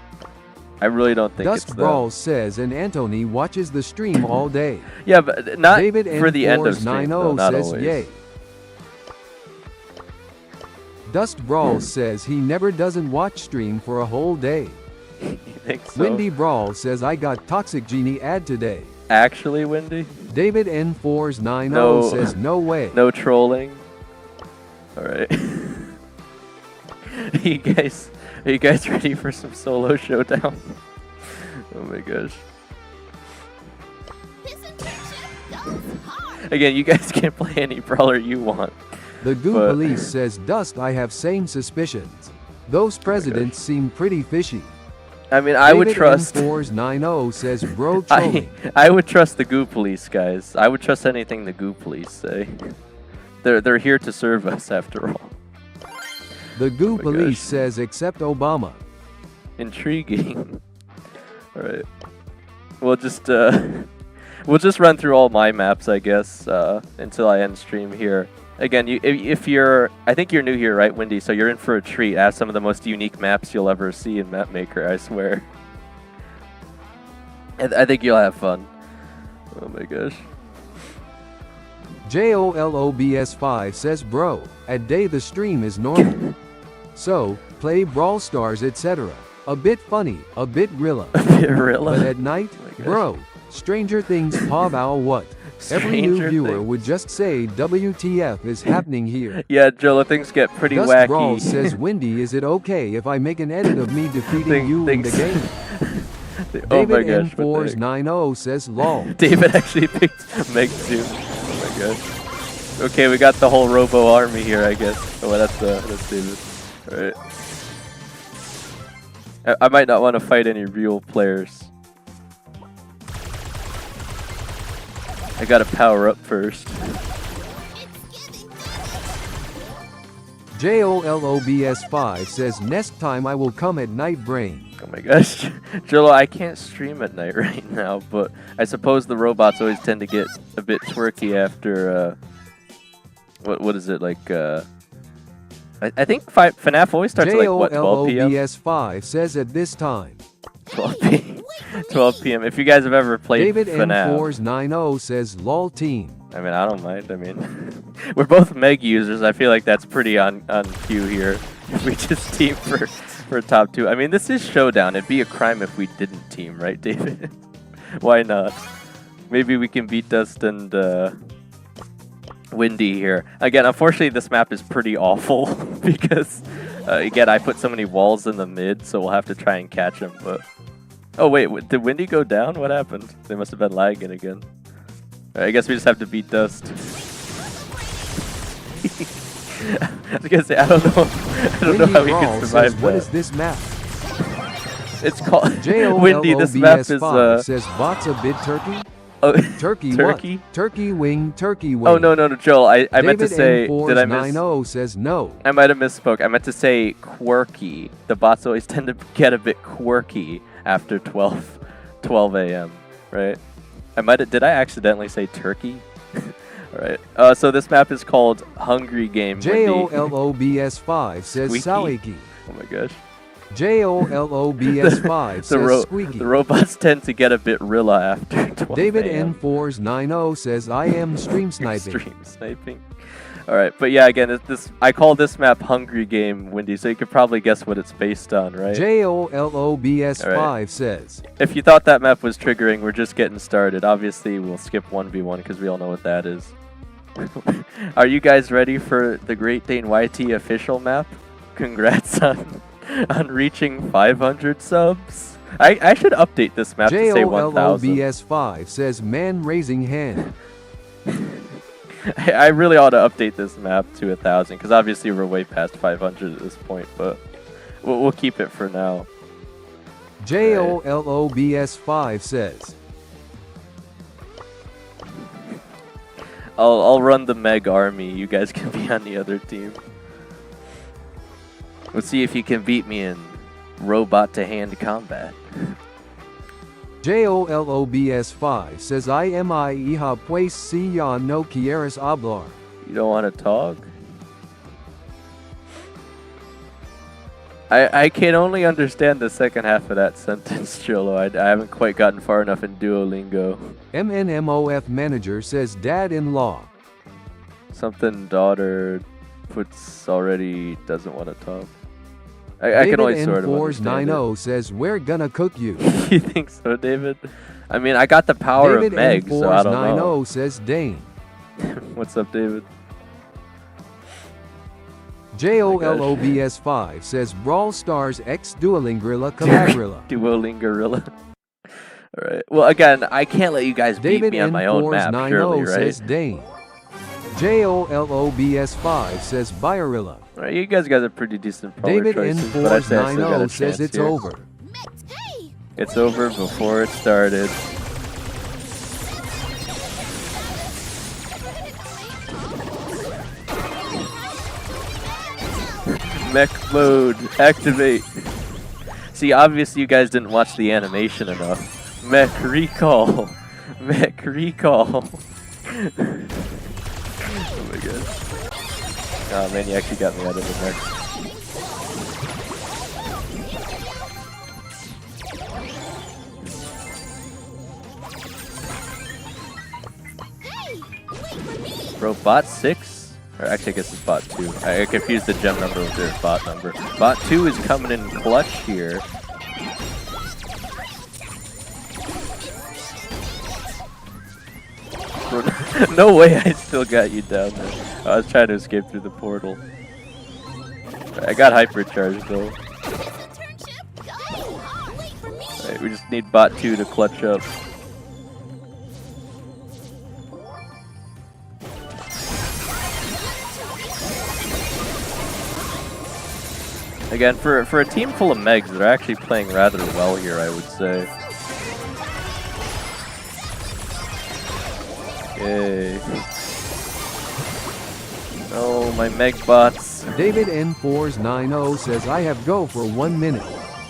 I really don't think Dust it's Brawl them. says, and Anthony watches the stream all day. Yeah, but not David for the end of stream, though, not says, always. yay. Dust Brawl says he never doesn't watch stream for a whole day. You think so? Windy Brawl says, I got Toxic Genie ad today. Actually, Wendy? David N4s90 No. says, no way. No trolling. All right. Are you guys ready for some solo showdown? Oh my gosh. Again, you guys can play any brawler you want. The Goo but- Police says, Dust, I have same suspicions. Those presidents seem pretty fishy. I mean, I would David trust. N4s90 says, bro trolling. I would trust the Goo Police, guys. I would trust anything the Goo Police say. They're here to serve us after all. The Goo Oh my Police gosh. says, except Obama. Intriguing. All right. We'll just run through all my maps, I guess, until I end stream here. Again, if you're, I think you're new here, right, Wendy? So you're in for a treat. I have some of the most unique maps you'll ever see in Map Maker, I swear. And I think you'll have fun. Oh my gosh. JOLOBS5 says, bro, at day the stream is normal. So, play Brawl Stars, etc. A bit funny, a bit Rilla. Rilla. But at night, Oh my gosh. bro, Stranger Things Paw what? Every new Stranger viewer Things. would just say WTF is happening here. Yeah, Jolo, things get pretty Dust wacky. Brawl says, Windy, is it okay if I make an edit of me defeating you in the game? Oh my David gosh. what the heck. N4s90 says, lol. David actually picked Meg too. Oh my gosh. Okay, we got the whole Robo army here, I guess. Oh, that's David. Alright. I might not want to fight any real players. I gotta power up first. JOLOBS5 says, next time I will come at night, brain. Oh my gosh. Jolo, I can't stream at night right now, but I suppose the robots always tend to get a bit twerky after, what is it, like, I think FNAF always starts at like, what, 12 p.m.? JOLOBS5 says at this time. 12 p.m. 12 p.m. If you guys have ever played David FNAF. N4s90 says, lol team. I mean, I don't mind. I mean, we're both Meg users. I feel like that's pretty on cue here. If we just team for top 2. I mean, this is Showdown. It'd be a crime if we didn't team, right, David? Why not? Maybe we can beat Dust and Windy here. Again, unfortunately, this map is pretty awful because, again, I put so many walls in the mid, so we'll have to try and catch them. But oh wait, did Windy go down? What happened? They must have been lagging again. I guess we just have to beat Dust. I was gonna say, I don't know how we can survive that. What is this map? It's called Windy. This map is says bots a bit turkey. Oh, Turkey Turkey? what? Turkey wing, turkey wing. Oh no, Joel. I meant to say. David Did I miss? N4s90 says no. I might have misspoke. I meant to say quirky. The bots always tend to get a bit quirky after 12 a.m. Right? Did I accidentally say turkey? Alright. So this map is called Hungry Game. Windy. JOLOBS5 says Squeaky? Saliki. Oh my gosh. JOLOBS5 says squeaky. The robots tend to get a bit Rilla after 12 David a.m. N4s90 says I am stream sniping. Stream sniping. All right, but yeah, again, I call this map Hungry Game, Windy, so you could probably guess what it's based on, right? JOLOBS5 says. If you thought that map was triggering, we're just getting started. Obviously, we'll skip 1v1 because we all know what that is. Are you guys ready for the Great Dane YT official map? Congrats on reaching 500 subs. I should update this map to say 1,000. JOLOBS5 says man raising hand. I really ought to update this map to 1,000 because obviously we're way past 500 at this point, but we'll keep it for now. JOLOBS5 says. I'll run the Meg army. You guys can be on the other team. Let's see if you can beat me in robot to hand combat. JOLOBS5 says I am hija pues si ya no quieres hablar. You don't want to talk? I can only understand the second half of that sentence, Cholo. I haven't quite gotten far enough in Duolingo. MNMOF manager says dad-in-law. Something daughter puts already doesn't want to talk. I can only sort of understand it. says we're gonna cook you. You think so, David? I mean, I got the power of Meg, so I don't know. says Dane. What's up, David? JOLOBS5 says Brawl Stars X Duolingrilla Calagrilla. Duolingrilla. Alright. Well, again, I can't let you guys beat me on my own map, surely, right? says Dane. JOLOBS5 says Byarilla. Alright, you guys got a pretty decent power David choices, but I say I still got a N4s90 says chance it's here. over. It's over before it started. Mech mode, activate. See, obviously you guys didn't watch the animation enough. Mech recall. Mech recall. Oh my god. Oh man, you actually got me out of the mech. Bro, bot 6? Or actually I guess it's bot 2. I confused the gem number with their bot number. Bot 2 is coming in clutch here. No way I still got you down there. I was trying to escape through the portal. I got hypercharged though. Alright, we just need bot 2 to clutch up. Again, for a team full of Megs, they're actually playing rather well here, I would say. Yay. Oh, my Meg bots. David N4s90 says I have go for 1 minute.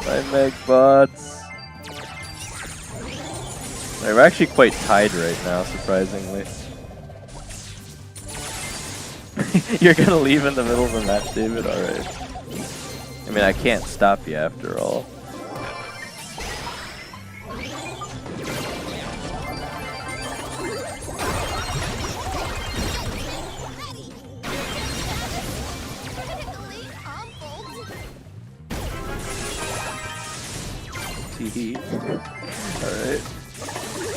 My Meg bots. We're actually quite tied right now, surprisingly. You're gonna leave in the middle of the match, David? Alright. I mean, I can't stop you after all. Alright.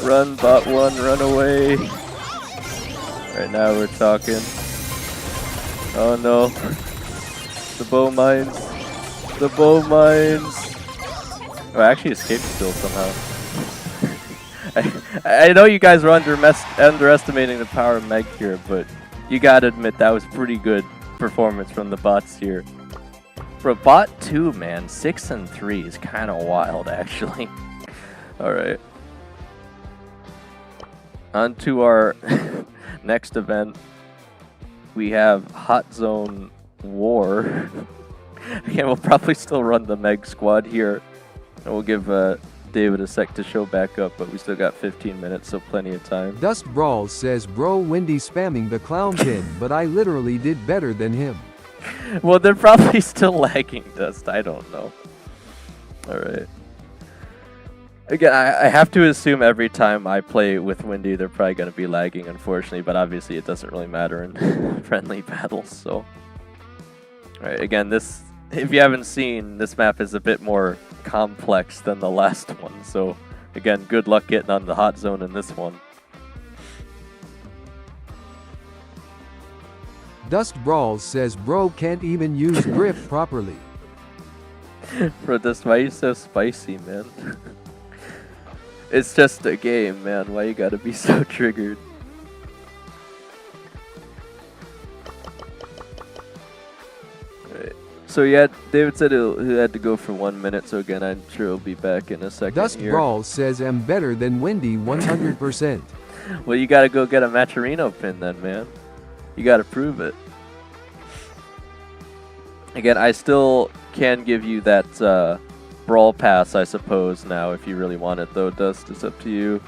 Run, bot 1, run away. Right now we're talking. Oh no. The bow mines. The bow mines. Oh, I actually escaped still somehow. I know you guys were underestimating the power of Meg here, but you gotta admit that was pretty good performance from the bots here. Bro, bot 2, man, 6 and 3 is kind of wild, actually. Alright. On to our next event. We have Hot Zone War. Again, we'll probably still run the Meg squad here. And we'll give David a sec to show back up, but we still got 15 minutes, so plenty of time. Dust Brawls says bro Wendy spamming the clown pin, but I literally did better than him. Well, they're probably still lagging, Dust. I don't know. Alright. Again, I have to assume every time I play with Windy, they're probably going to be lagging, unfortunately, but obviously it doesn't really matter in friendly battles, so. Alright, again, this, if you haven't seen, this map is a bit more complex than the last one, so again, good luck getting on the hot zone in this one. Dust Brawls says bro can't even use grip properly. Bro, Dust, why are you so spicy, man? It's just a game, man. Why you gotta be so triggered? Alright. So yeah, David said he had to go for 1 minute, so again, I'm sure he'll be back in a second. Dust here. Brawls says I'm better than Windy 100%. Well, you gotta go get a Maturino pin then, man. You gotta prove it. Again, I still can give you that Brawl Pass, I suppose, now, if you really want it, though, Dust. It's up to you.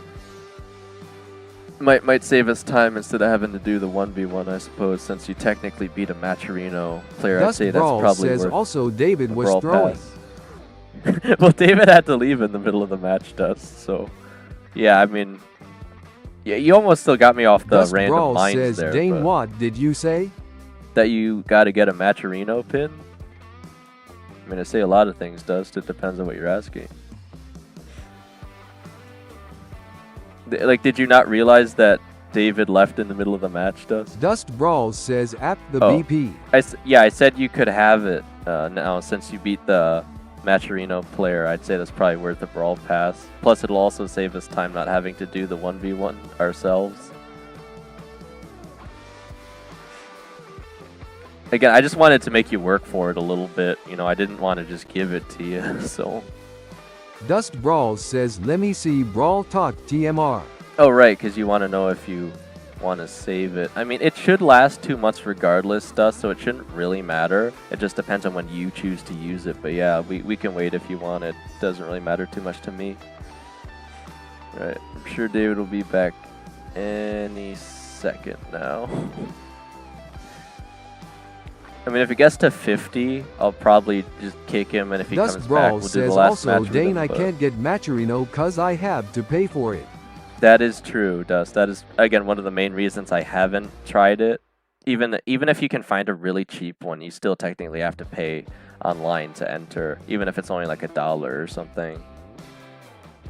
Might save us time instead of having to do the 1v1, I suppose, since you technically beat a Maturino player. Dust I'd say that's Brawls probably says worth also David the was Brawl throwing. Pass. Well, David had to leave in the middle of the match, Dust, so... Yeah, I mean... Yeah, you almost still got me off the Dust random Brawls mines says there. Dane but what did you say? that you gotta get a Maturino pin? I mean, I say a lot of things, Dust. It depends on what you're asking. Like, did you not realize that David left in the middle of the match, Dust? Dust Brawls says app the Oh. BP. Yeah, I said you could have it now since you beat the Maturino player. I'd say that's probably worth the Brawl Pass. Plus, it'll also save us time not having to do the 1v1 ourselves. Again, I just wanted to make you work for it a little bit. You know, I didn't want to just give it to you, so... Dust Brawls says let me see Brawl Talk TMR. Oh, right, because you want to know if you want to save it. I mean, it should last 2 months regardless, Dust, so it shouldn't really matter. It just depends on when you choose to use it. But yeah, we can wait if you want. It doesn't really matter too much to me. Right, I'm sure David will be back any second now. I mean, if it gets to 50, I'll probably just kick him, and if he Dust comes back, Brawls we'll do the says last also match with Dane him, I but- can't get Maturino cause I have to pay for it. That is true, Dust. That is, again, one of the main reasons I haven't tried it. Even if you can find a really cheap one, you still technically have to pay online to enter, even if it's only like $1 or something.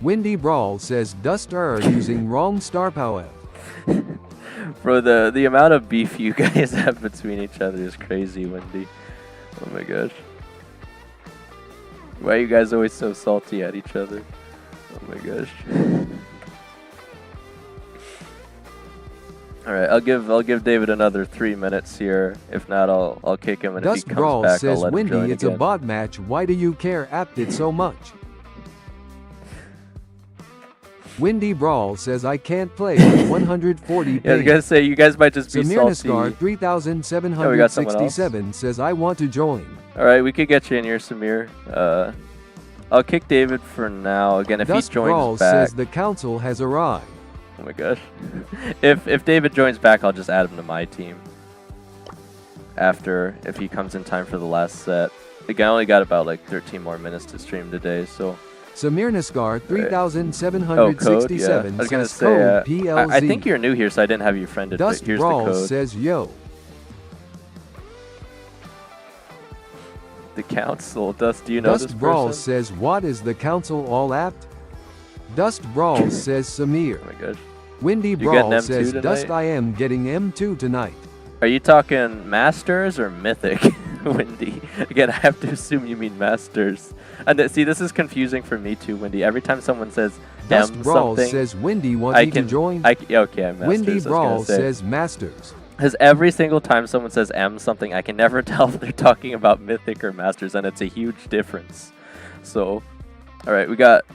Windy Brawl says Dust using wrong star power. Bro, the amount of beef you guys have between each other is crazy, Wendy. Oh my gosh. Why are you guys always so salty at each other? Oh my gosh. Alright, I'll give David another 3 minutes here. If not, I'll kick him, and Dust if he comes Brawl back, I'll says let him Windy join it's again. a bot match, why do you care apt it so much? Windy Brawl says I can't play with 140 Yeah, I was ping. gonna say, you guys might just be Samir salty. Naskar Oh, we got someone else? 3767 says I want to join. Alright, we could get you in here, Samir. I'll kick David for now. Again, if Dust he joins Brawl back... says the council has arrived. Oh my gosh. If David joins back, I'll just add him to my team. After, if he comes in time for the last set. Again, I only got about like 13 more minutes to stream today, so... Samir Naskar Oh, code? Yeah. 3767 I was gonna says say, code PLZ. I think you're new here, so I didn't have you friended, Dust but here's Brawl the code. says yo. The council. Dust, do you know this Dust Brawl person? says what is the council all apt? Dust Brawl says Samir. Oh my gosh. Windy You getting Brawl M2 says tonight? Dust I am getting M2 tonight. Are you talking Masters or Mythic, Wendy? Again, I have to assume you mean Masters. And see, this is confusing for me too, Wendy. Every time someone says Dust M Brawl something, says Windy want I me can to join. yeah, okay, I'm Masters. Windy I was gonna Brawl say. says Masters. Because every single time someone says M something, I can never tell if they're talking about Mythic or Masters, and it's a huge difference. So, alright, we got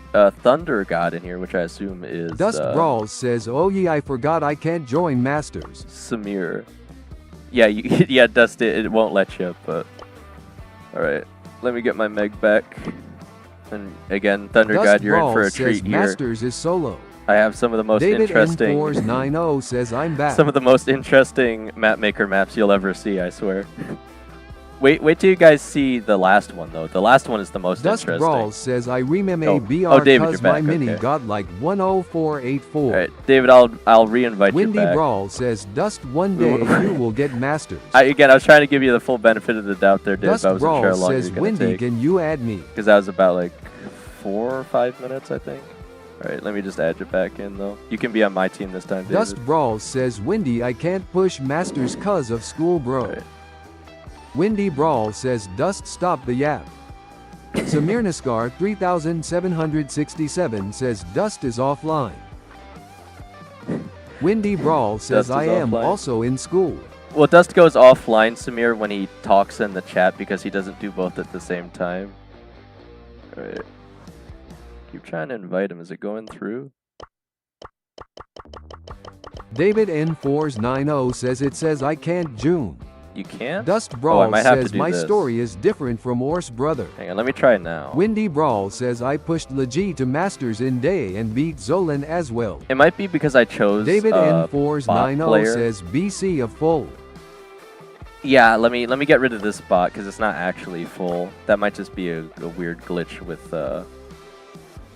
Thunder God in here, which I assume is Dust Brawl says, oh yeah, I forgot I can't join Masters. Samir. Yeah, yeah, Dust, it won't let you, but... Alright, let me get my Meg back. And again, Thunder Dust God, you're in Brawl for a says treat here. Masters is solo. I have some of the most David interesting... N490 says I'm back. some of the most interesting map maker maps you'll ever see, I swear. Wait till you guys see the last one though. The last one is the most Dust interesting. Brawls says I remember Oh. BR Oh, David, cause you're my back, mini okay. got like 10484. All right, David, I'll re-invite you Windy back. Brawl says Dust one day you will get masters. Again, I was trying to give you the full benefit of the doubt there, David. Dust I wasn't Brawl sure how long says you were gonna Windy take. can you add me? Because that was about like 4 or 5 minutes, I think. All right, let me just add you back in though. You can be on my team this time, David. Dust Brawl says Windy I can't push masters cause of school bro. Right. Windy Brawl says Dust stop the yap. Samir Naskar 3767 says Dust is offline. Windy Brawl says Dust is I am offline. also in school. Well, Dust goes offline, Samir, when he talks in the chat because he doesn't do both at the same time. All right. Keep trying to invite him. Is it going through? David N490 says it says I can't June. You can't? Dust Oh, I Brawl might have to says do my this. story is different from Orse brother. Hang on, let me try it now. Windy Brawl says I pushed Leji to masters in day and beat Zolan as well. It might be because I chose David bot N490 player. says BC of full. Yeah, let me get rid of this bot because it's not actually full. That might just be a weird glitch with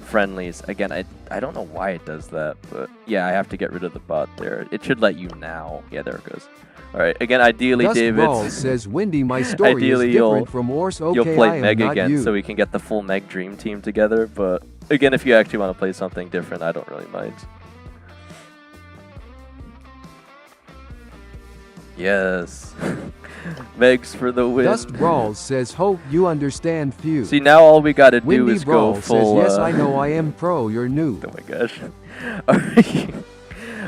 friendlies. Again, I don't know why it does that, but yeah, I have to get rid of the bot there. It should let you now. Yeah, there it goes. All right. Again, ideally, Dust David. Brawl says Windy my story Ideally, is different from Orse. Okay, you'll I play am Meg not again you. so we can get the full Meg Dream team together. But again, if you actually want to play something different, I don't really mind. Yes. Megs for the win. Dust Brawl says hope you understand few. See, now all we gotta do Windy is Brawl go full. says yes I know I am pro, you're new. Oh my gosh.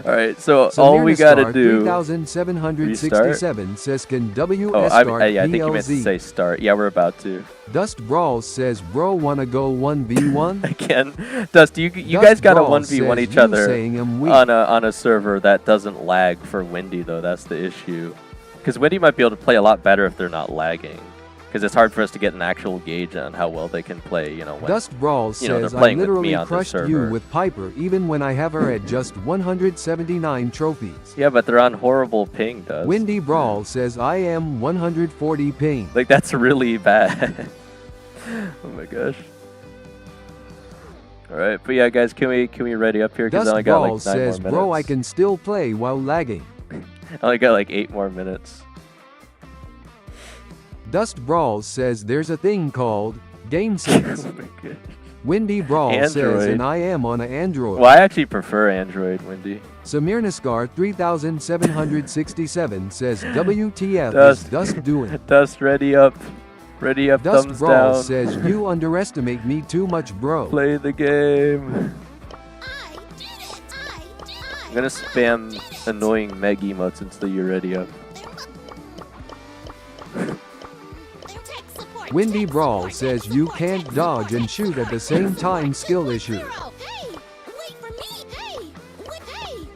Alright, so all we gotta do. 3767 says can WS Oh, start I think you meant to PLZ. say start. Yeah, we're about to. Dust Brawl says bro wanna go 1v1? Again, Dust, you Dust guys gotta Brawl 1v1 says each you other saying I'm weak. on a server that doesn't lag for Windy though. That's the issue. Because Windy might be able to play a lot better if they're not lagging. Because it's hard for us to get an actual gauge on how well they can play, you know, when Dust Brawl you know, says they're I playing with me literally on the crushed you server. with Piper even when I have her at just 179 trophies. Yeah, but they're on horrible ping, Dust. Windy Brawl says I am 140 ping. Like, that's really bad. Oh my gosh. Alright, but yeah, guys, can we ready up here? Because I Dust only got Brawl like 9 says more bro I minutes. can still play while lagging. I only got like 8 more minutes. Dust Brawl says there's a thing called game sense. Oh my gosh. Windy Brawl says Android. and I am on an Android. Well, I actually prefer Android, Windy. Samir Naskar 3767 says WTF Dust. is Dust doing? Dust, ready up. Ready up, Dust thumbs Brawl down. says you underestimate me too much, bro. Play the game. I did it! I did it! I'm gonna spam annoying Meg emotes until you're ready up. Windy Brawl says you can't dodge and shoot at the same time, skill issue. Hey, wait for me! Hey, wait, hey,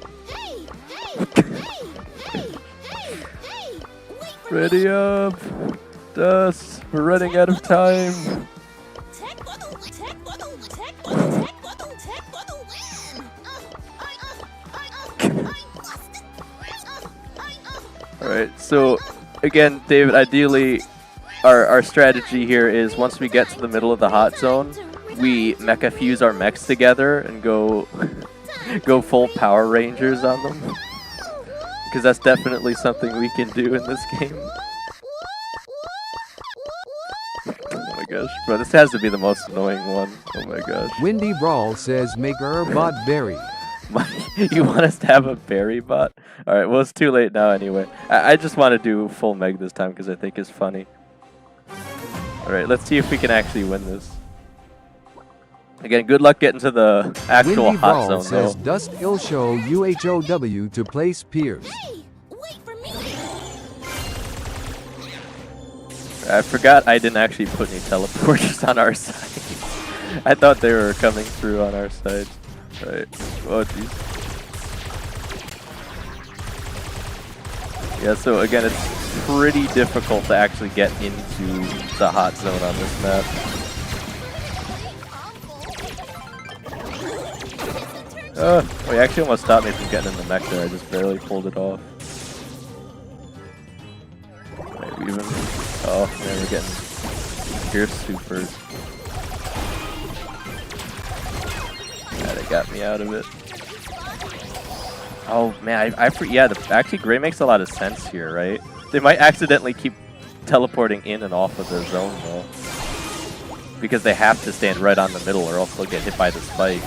wait for Ready up. Dust, we're running out of time. Tech for the win! Alright, so again, David, ideally our strategy here is once we get to the middle of the hot zone, we mecha fuse our mechs together and go go full Power Rangers on them. Because that's definitely something we can do in this game. Oh my gosh, bro, this has to be the most annoying one. Oh my gosh. Windy Brawl says make her bot berry. You want us to have a berry bot? Alright, well it's too late now anyway. I just want to do full Meg this time because I think it's funny. Alright, let's see if we can actually win this. Again, good luck getting to the actual Windy hot Brawl zone says though. Dust ill show UHOW to place Pierce. I forgot I didn't actually put any teleporters on our side. I thought they were coming through on our side. Right. Oh jeez. Yeah, so again, it's pretty difficult to actually get into the hot zone on this map. Oh, he actually almost stopped me from getting in the mech there. I just barely pulled it off. Maybe even. Oh man, we're getting pure supers. Yeah, they got me out of it. Oh man, actually Gray makes a lot of sense here, right? They might accidentally keep teleporting in and off of the zone though, because they have to stand right on the middle or else they'll get hit by the spike.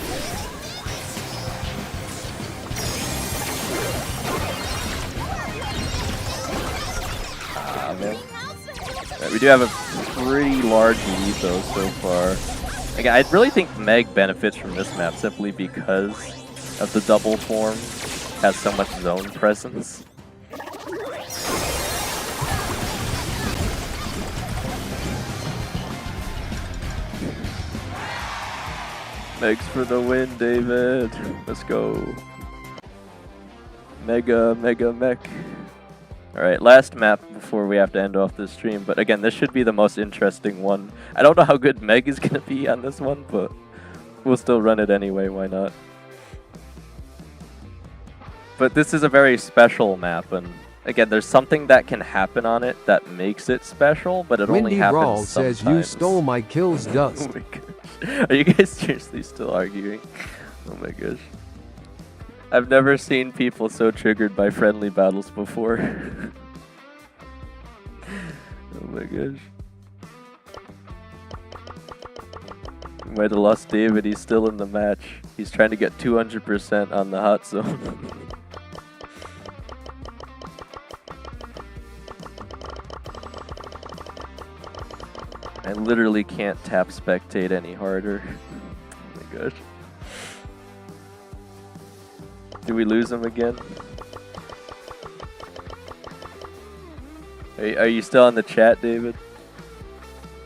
Ah man. Right, we do have a pretty large lead though so far. Again, I really think Meg benefits from this map simply because of the double form. Has so much zone presence. Megs for the win, David. Let's go. Mega mech. Alright, last map before we have to end off this stream. But again, this should be the most interesting one. I don't know how good Meg is going to be on this one, but we'll still run it anyway, why not? But this is a very special map, and again, there's something that can happen on it that makes it special, but it only happens Brawl sometimes. says you stole my kills, Dust. Oh my gosh. Are you guys seriously still arguing? Oh my gosh. I've never seen people so triggered by friendly battles before. Oh my gosh. We might have lost David, he's still in the match. He's trying to get 200% on the hot zone. I literally can't tap spectate any harder. Oh my gosh. Do we lose him again? Are you still on the chat, David?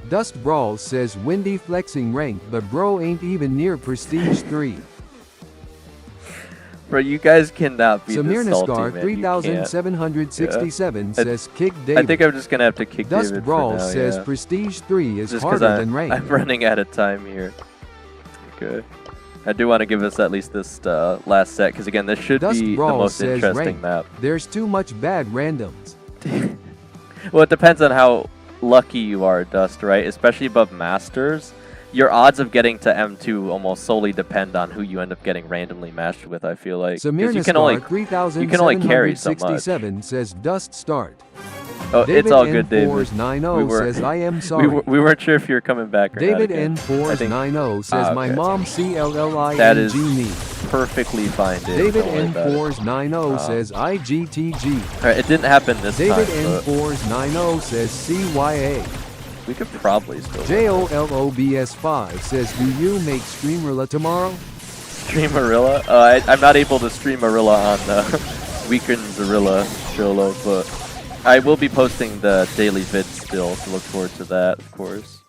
Dust Brawl says Windy flexing rank, but bro ain't even near Prestige 3. Bro, you guys cannot be Samir this salty, Naskar man. 3767 says kick David. I think I'm just gonna have to kick Dust David Brawl for now, says yeah. Prestige 3 is Just harder than rank. I'm running out of time here. Okay. I do want to give us at least this last set, because again, this should Dust be Brawl the most says interesting rank. map. There's too much bad randoms. Well, it depends on how lucky you are, Dust, right? Especially above Masters. Your odds of getting to M2 almost solely depend on who you end up getting randomly matched with, I feel like. Samir You can only carry so much. says Dust start. Oh, David it's all good, David. N490 says I am sorry. We weren't sure if you were coming back or David not. N490 says my okay. mom CLLING That is me. perfectly fine, David. David Don't worry about it. N490 says IGTG. Alright, it didn't happen this David time. but N490 says CYA. We could probably still JOLOBS5 says do you make Streamerilla tomorrow? Streamerilla? I'm not able to stream Marilla on the Weekend Zarilla Jolo, but I will be posting the daily vid still, so look forward to that, of course.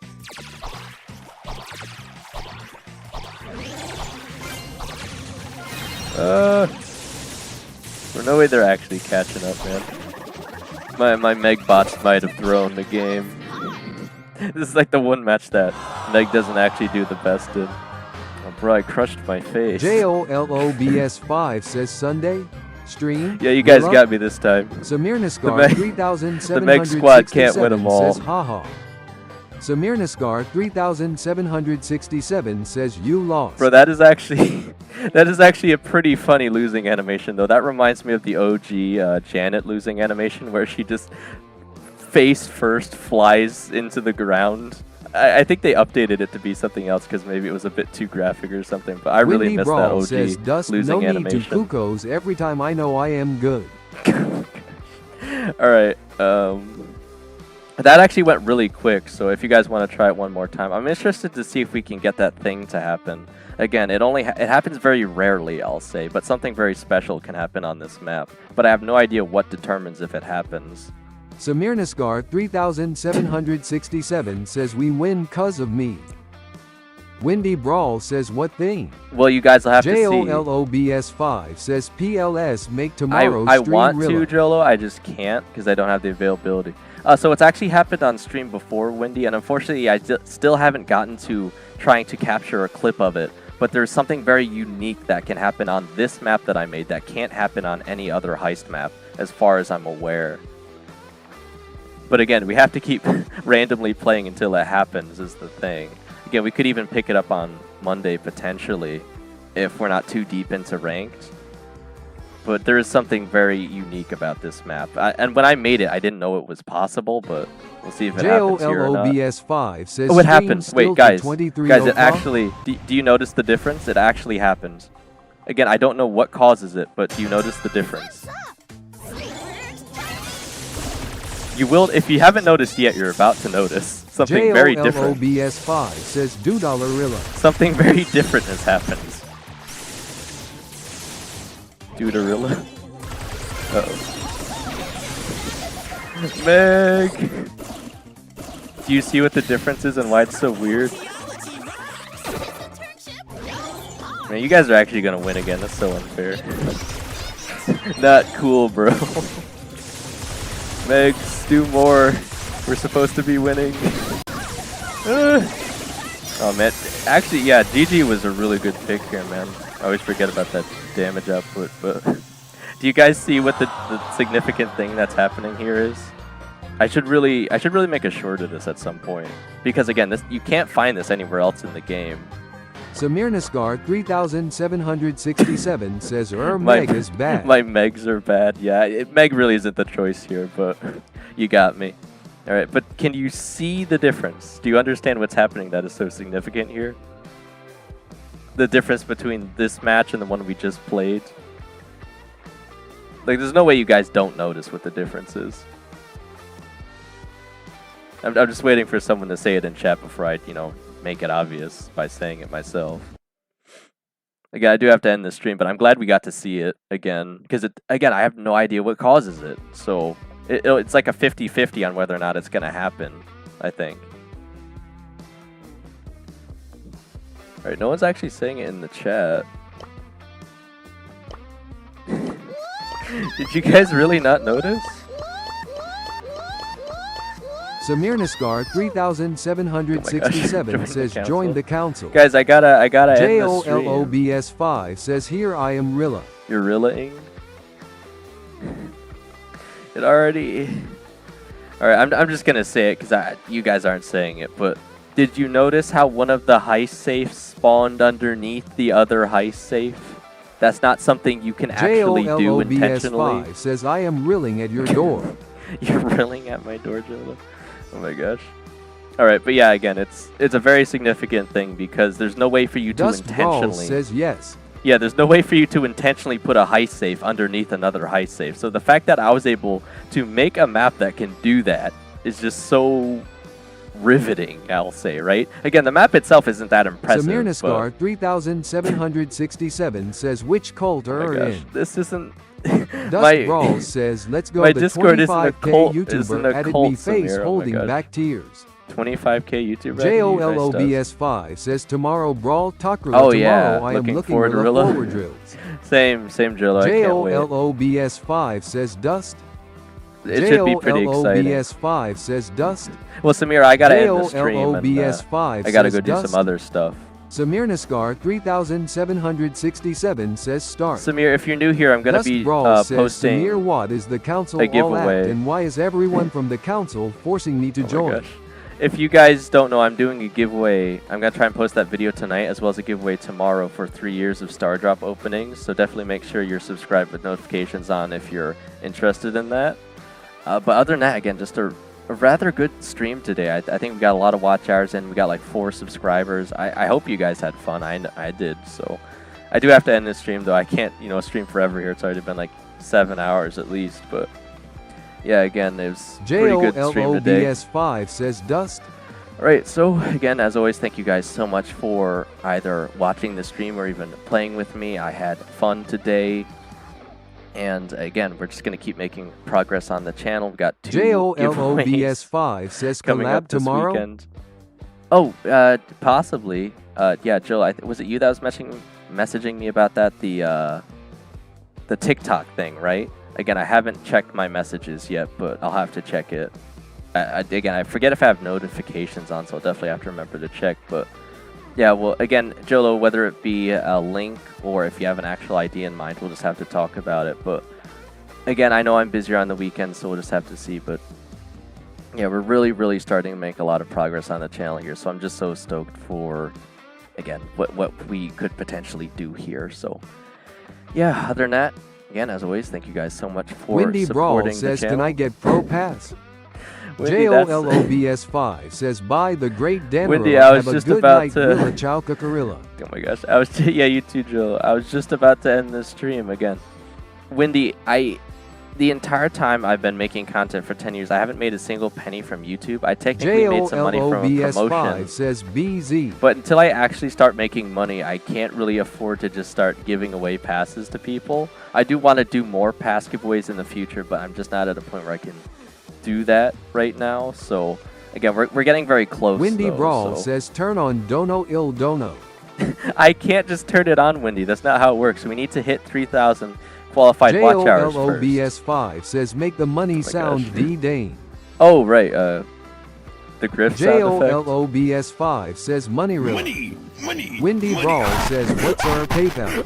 There's no way they're actually catching up, man. My Meg bots might have thrown the game. This is like the one match that Meg doesn't actually do the best in. Oh, bro, I crushed my face. JOLOBS5 says Sunday stream. Yeah, you guys Rilla? got me this time. Samir Naskar Meg 3767 squad can't win 'em all. says haha. Samir Naskar 3767 says you lost. Bro, that is actually a pretty funny losing animation though. That reminds me of the OG Janet losing animation where she just face first flies into the ground. I think they updated it to be something else because maybe it was a bit too graphic or something, but I really miss that OG says, Dust, losing no animation. need to cuckoos every time I know I am good. Alright, that actually went really quick, so if you guys want to try it one more time, I'm interested to see if we can get that thing to happen. Again, it happens very rarely, I'll say, but something very special can happen on this map. But I have no idea what determines if it happens. Samir Naskar 3767 says we win 'cause of me. Windy Brawl says what thing? Well, you guys will have to see. JOLOBS5 says PLS make tomorrow I stream want Rilla. to, Jolo, I just can't because I don't have the availability. So it's actually happened on stream before, Windy, and unfortunately I still haven't gotten to trying to capture a clip of it. But there's something very unique that can happen on this map that I made that can't happen on any other heist map, as far as I'm aware. But again, we have to keep randomly playing until it happens is the thing. Again, we could even pick it up on Monday potentially if we're not too deep into ranked. But there is something very unique about this map. And when I made it, I didn't know it was possible, but we'll see if it happens here or not. JOLOBS5 says Oh, it happens. Wait, guys. Guys, it 23:05. actually... Do you notice the difference? It actually happens. Again, I don't know what causes it, but do you notice the difference? You will... If you haven't noticed yet, you're about to notice. Something very different. JOLOBS5 says Doodollarilla. Something very different has happened. Doodorilla. Uh-oh. Meg! Do you see what the difference is and why it's so weird? Man, you guys are actually gonna win again. That's so unfair. Not cool, bro. Megs, do more. We're supposed to be winning. Oh man, actually, yeah, GG was a really good pick here, man. I always forget about that damage output, but do you guys see what the significant thing that's happening here is? I should really make a short of this at some point because again, this you can't find this anywhere else in the game. Samir Nasgar 3767 says Meg is bad. My Megs are bad. Yeah, Meg really isn't the choice here, but you got me. All right, but can you see the difference? Do you understand what's happening that is so significant here? The difference between this match and the one we just played? Like, there's no way you guys don't notice what the difference is. I'm just waiting for someone to say it in chat before I, make it obvious by saying it myself. Again, I do have to end this stream, but I'm glad we got to see it again. Because, again, I have no idea what causes it. So, it's like a 50-50 on whether or not it's going to happen, I think. Alright, no one's actually saying it in the chat. Did you guys really not notice? Samir Nasgar 3767 says join the council. Guys, I gotta end the stream. JOLOBS5 says here I am Rilla. You're Rillaing? It already... Alright, I'm just gonna say it because you guys aren't saying it, but did you notice how one of the heist safes spawned underneath the other heist safe? That's not something you can actually do intentionally. JOLOBS5 says I am rilling at your door. You're rilling at my door, Jolo? Oh my gosh. Alright, but yeah, again, it's a very significant thing because there's no way for you to intentionally... says yes. Yeah, there's no way for you to intentionally put a heist safe underneath another heist safe. So the fact that I was able to make a map that can do that is just so riveting, I'll say, right? Again, the map itself isn't that impressive. Samir Nascar 3767 says which cult are in. This isn't... Dust Brawl says let's go my the Discord 25k YouTuber added me face holding back tears. 25k YouTuber. JOLOBS5 says tomorrow Brawl Takrilla. Oh tomorrow yeah, I am looking forward for to the forward drills. Same Jolo. JOLOBS5 says Dust. It should be pretty exciting. JOLOBS5 says Dust. Well, Samir, I gotta end the stream and JOLOBS5 I gotta go says do Dust. some other stuff. Samir Nascar 3767 says start. Samir, if you're new here, I'm gonna be posting Samir, what is the council a all giveaway. at, and why is everyone from the council forcing me to join? Gosh. If you guys don't know, I'm doing a giveaway. I'm gonna try and post that video tonight, as well as a giveaway tomorrow for 3 years of Star Drop openings. So definitely make sure you're subscribed with notifications on if you're interested in that. But other than that, again, just a rather good stream today. I think we got a lot of watch hours in. We got like 4 subscribers. I hope you guys had fun. I did. So I do have to end this stream though. I can't stream forever here. It's already been like 7 hours at least. But yeah, again, it was pretty good stream today. JOLOBS5 says Dust. All right. So again, as always, thank you guys so much for either watching the stream or even playing with me. I had fun today. And again, we're just going to keep making progress on the channel. We've got 2 JOLOBS5 says coming collab up this tomorrow. Weekend. Oh, possibly. Yeah, Jill, was it you that was messaging me about that? The TikTok thing, right? Again, I haven't checked my messages yet, but I'll have to check it. Again, I forget if I have notifications on, so I'll definitely have to remember to check. But yeah, well, again, Jolo, whether it be a link or if you have an actual idea in mind, we'll just have to talk about it. But again, I know I'm busier on the weekends, so we'll just have to see. But yeah, we're really starting to make a lot of progress on the channel here. So I'm just so stoked for, again, what we could potentially do here. So yeah, other than that, again, as always, thank you guys so much for Windy Brawl supporting the says, channel. "Can I get Pro Pass?" Windy, that's- JOLOBS5 says, "Buy the great Danero. Windy, I was Have just a good about night, to- Rilla Chow Cucarilla." Oh my gosh, I was yeah, you too, Joe. I was just about to end the stream again. Windy, the entire time I've been making content for 10 years, I haven't made a single penny from YouTube. I technically made some money from a promotion. JOLOBS5 says, "BZ." But until I actually start making money, I can't really afford to just start giving away passes to people. I do want to do more pass giveaways in the future, but I'm just not at a point where I can do that right now. So again, we're getting very close. Windy though, Brawl so. says, "Turn on Dono Il Dono." I can't just turn it on, Windy. That's not how it works. We need to hit 3,000 qualified watch hours first. JOLOBS5 says, "Make the money sound gosh. D-Dane." Oh, right. The Griff sound effect. JOLOBS5 says, "Money Rilla." Money. Windy Brawl says, "What's our PayPal?"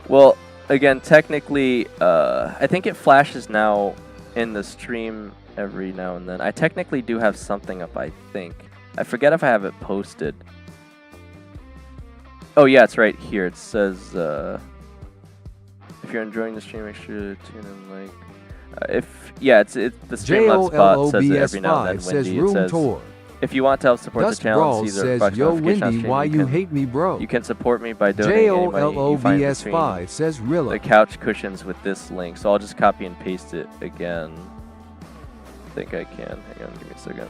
Well, again, technically, I think it flashes now in the stream every now and then. I technically do have something up, I think. I forget if I have it posted. Oh, yeah, it's right here. It says, if you're enjoying the stream, make sure to tune in, like... the Streamlabs bot says it every now and JOLOBS5 then, says, Windy. It "Room says, tour." if you want to help support Dust the channel Brawl and see the says, box "Yo, notification on Windy, stream, why you can, hate me, bro?" you can support me by donating any money you find between JOLOBS5 says, "Rilla." the couch cushions with this link. So I'll just copy and paste it again. I think I can. Hang on, give me a second.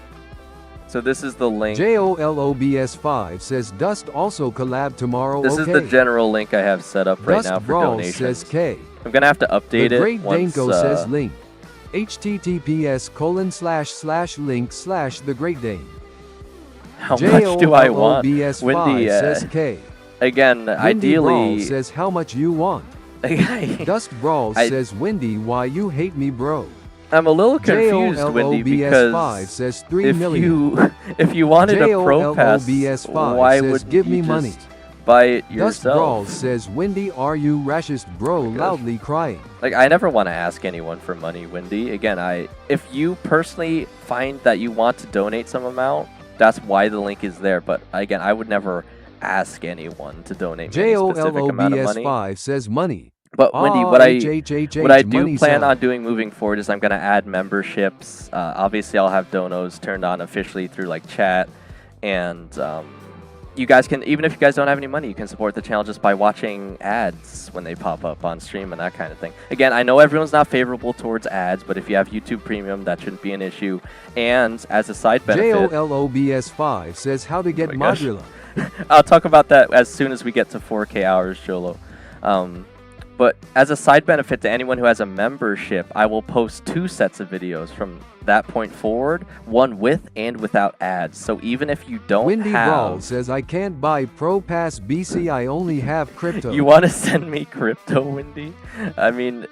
So this is the link. JOLOBS5 says, "Dust also collab tomorrow." This is the general link I have set up right Dust now for Brawl donations. says, "K." I'm gonna have to update The it Great once. Danko says, "Link." https://link/thegreatdane. How much do I want? JOLOBS5 Windy, says, "K." again, Windy ideally. Brawl says, "How much you want?" Dust Brawl says, "Windy, why you hate me, bro?" I'm a little confused, Windy, JOLOBS5 because says, 3 if million. if you wanted a pro pass, JOLOBS5 why says, would "Give you me just money." buy it Dust Brawl yourself? says, "Windy, are you racist, bro?" gosh. Loudly crying. Like, I never want to ask anyone for money, Windy. Again, if you personally find that you want to donate some amount, that's why the link is there. But again, I would never ask anyone to donate me any specific amount of money. JOLOBS5 says, "Money." But Windy, what I do money plan sign. on doing moving forward is I'm going to add memberships. Obviously, I'll have donos turned on officially through like chat, and you guys can, even if you guys don't have any money, you can support the channel just by watching ads when they pop up on stream and that kind of thing. Again, I know everyone's not favorable towards ads, but if you have YouTube Premium, that shouldn't be an issue. And as a side benefit, JOLOBS5 says, "How to get Oh my gosh. Modrilla." I'll talk about that as soon as we get to 4K hours, Jolo. But as a side benefit to anyone who has a membership, I will post 2 sets of videos from that point forward, one with and without ads. So even if you don't Windy Brawl have... says, "I can't buy Pro Pass BC, I only have crypto." You want to send me crypto, Windy? I mean,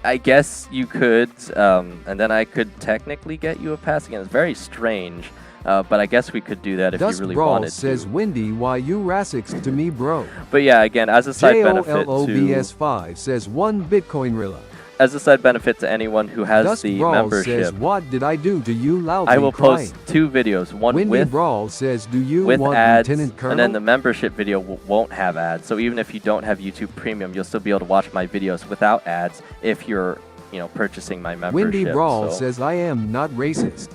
I guess you could, and then I could technically get you a pass again. It's very strange. But I guess we could do that if Dust you really Brawl wanted says, to. "Windy, why you racist to me, bro?" But yeah, again, as a side benefit to JOLOBS5 says, "1 Bitcoin Rilla." as a side benefit to anyone who has Dust the Brawl membership, says, "What did I do to you?" Loudly I will crying. post 2 videos, one Windy with Brawl says, "Do you with want ads, Lieutenant Colonel?" and then the membership video won't have ads. So even if you don't have YouTube Premium, you'll still be able to watch my videos without ads if you're, purchasing my membership. Windy Brawl so. says, "I am not racist."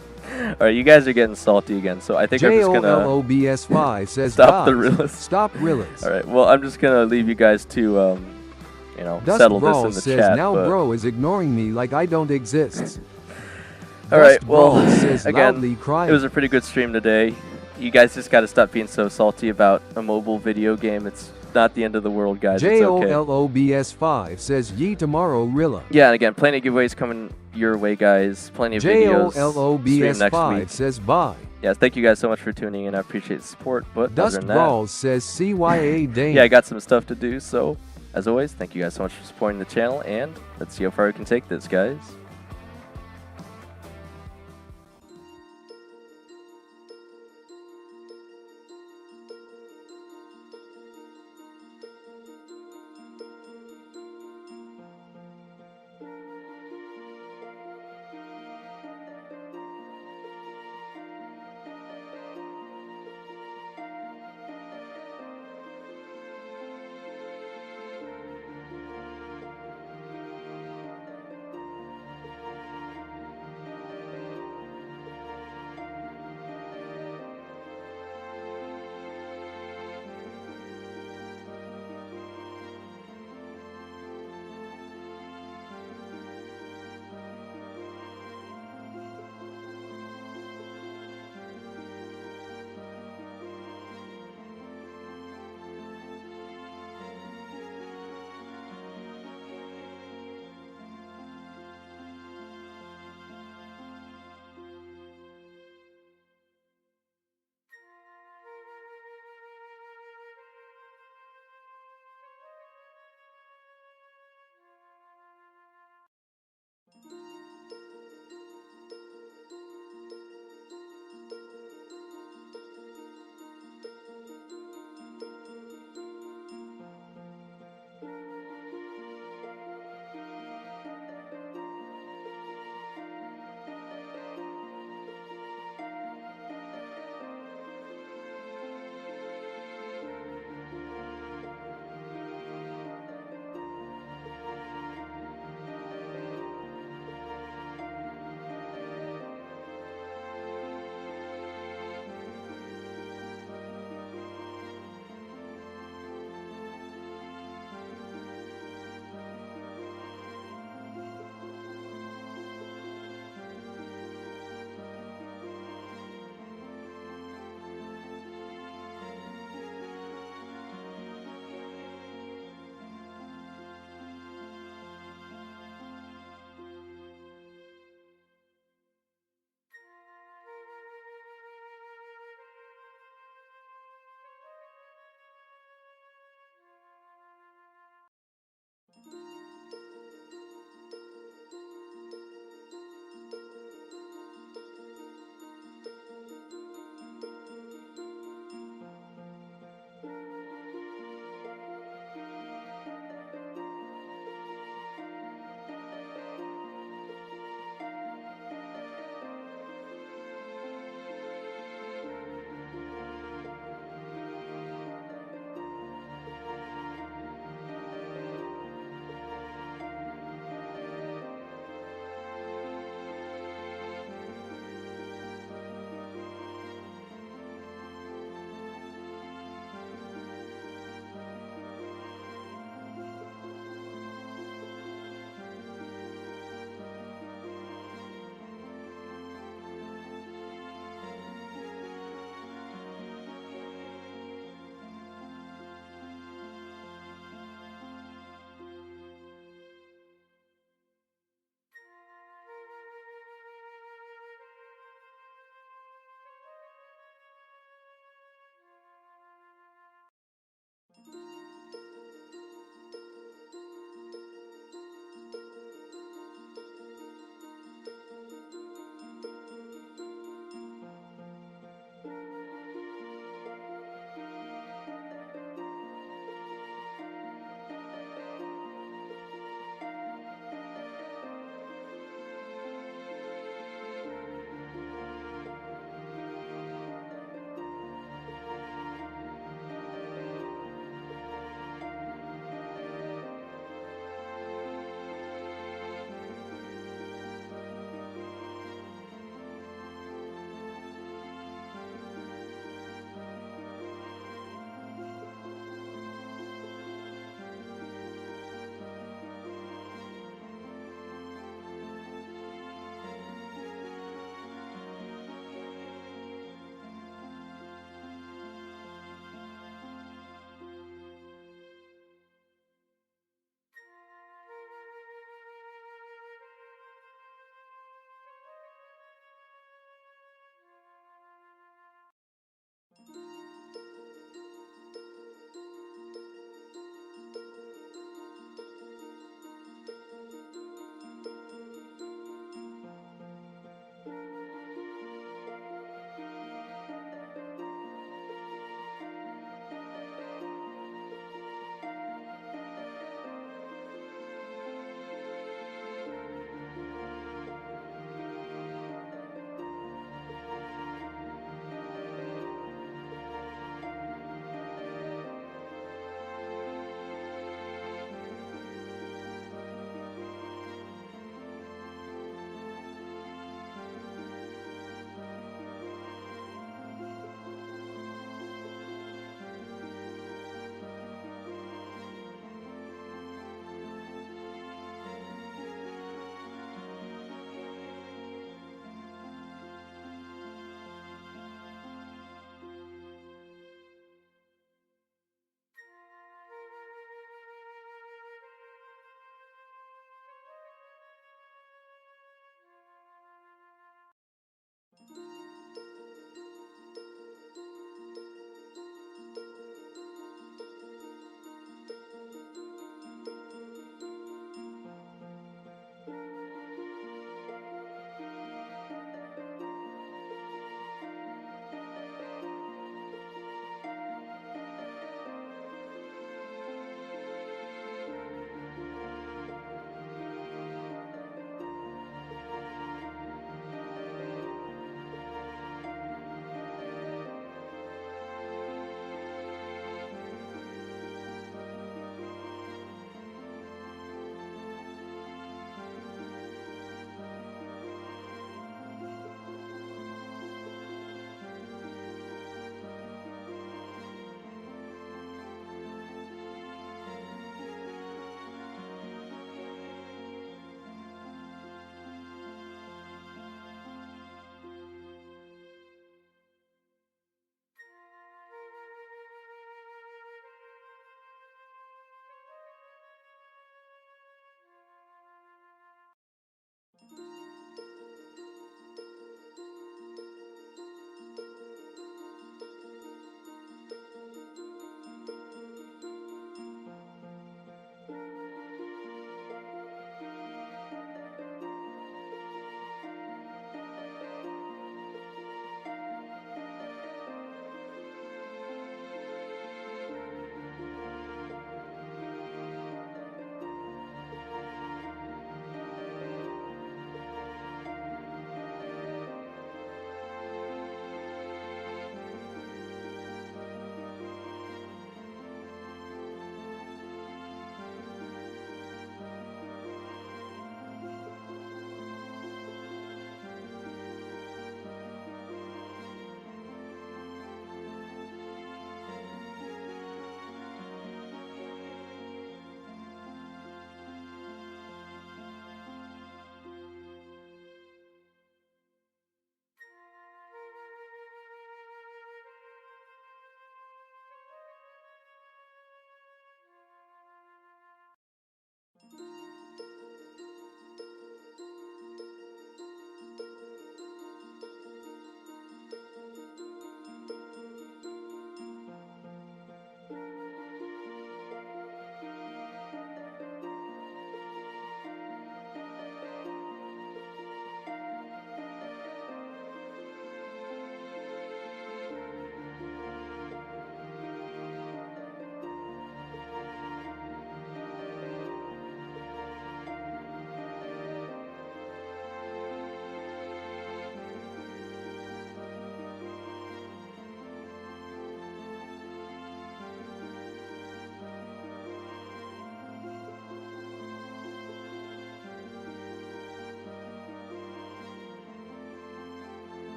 All right, you guys are getting salty again, so I think I'm just gonna JOLOBS5 says, stop the "Guys, realists. Stop realists." All right, well, I'm just gonna leave you guys to, Dust settle Brawl this in the says, chat. "Now but- bro is ignoring me like I don't exist." All right, Dust well, Brawl says, again, loudly crying. it was a pretty good stream today. You guys just got to stop being so salty about a mobile video game. It's not the end of the world, guys. It's okay. JOLOBS5 says, "Ye tomorrow, Rilla." Yeah, and again, plenty of giveaways coming your way, guys. Plenty of videos. Stream next JOLOBS5 week. says, "Bye." Yes, thank you guys so much for tuning in. I appreciate the support. But Dust other than that, Brawl says, "CYA Dane." yeah, I got some stuff to do. So, as always, thank you guys so much for supporting the channel, and let's see how far we can take this, guys.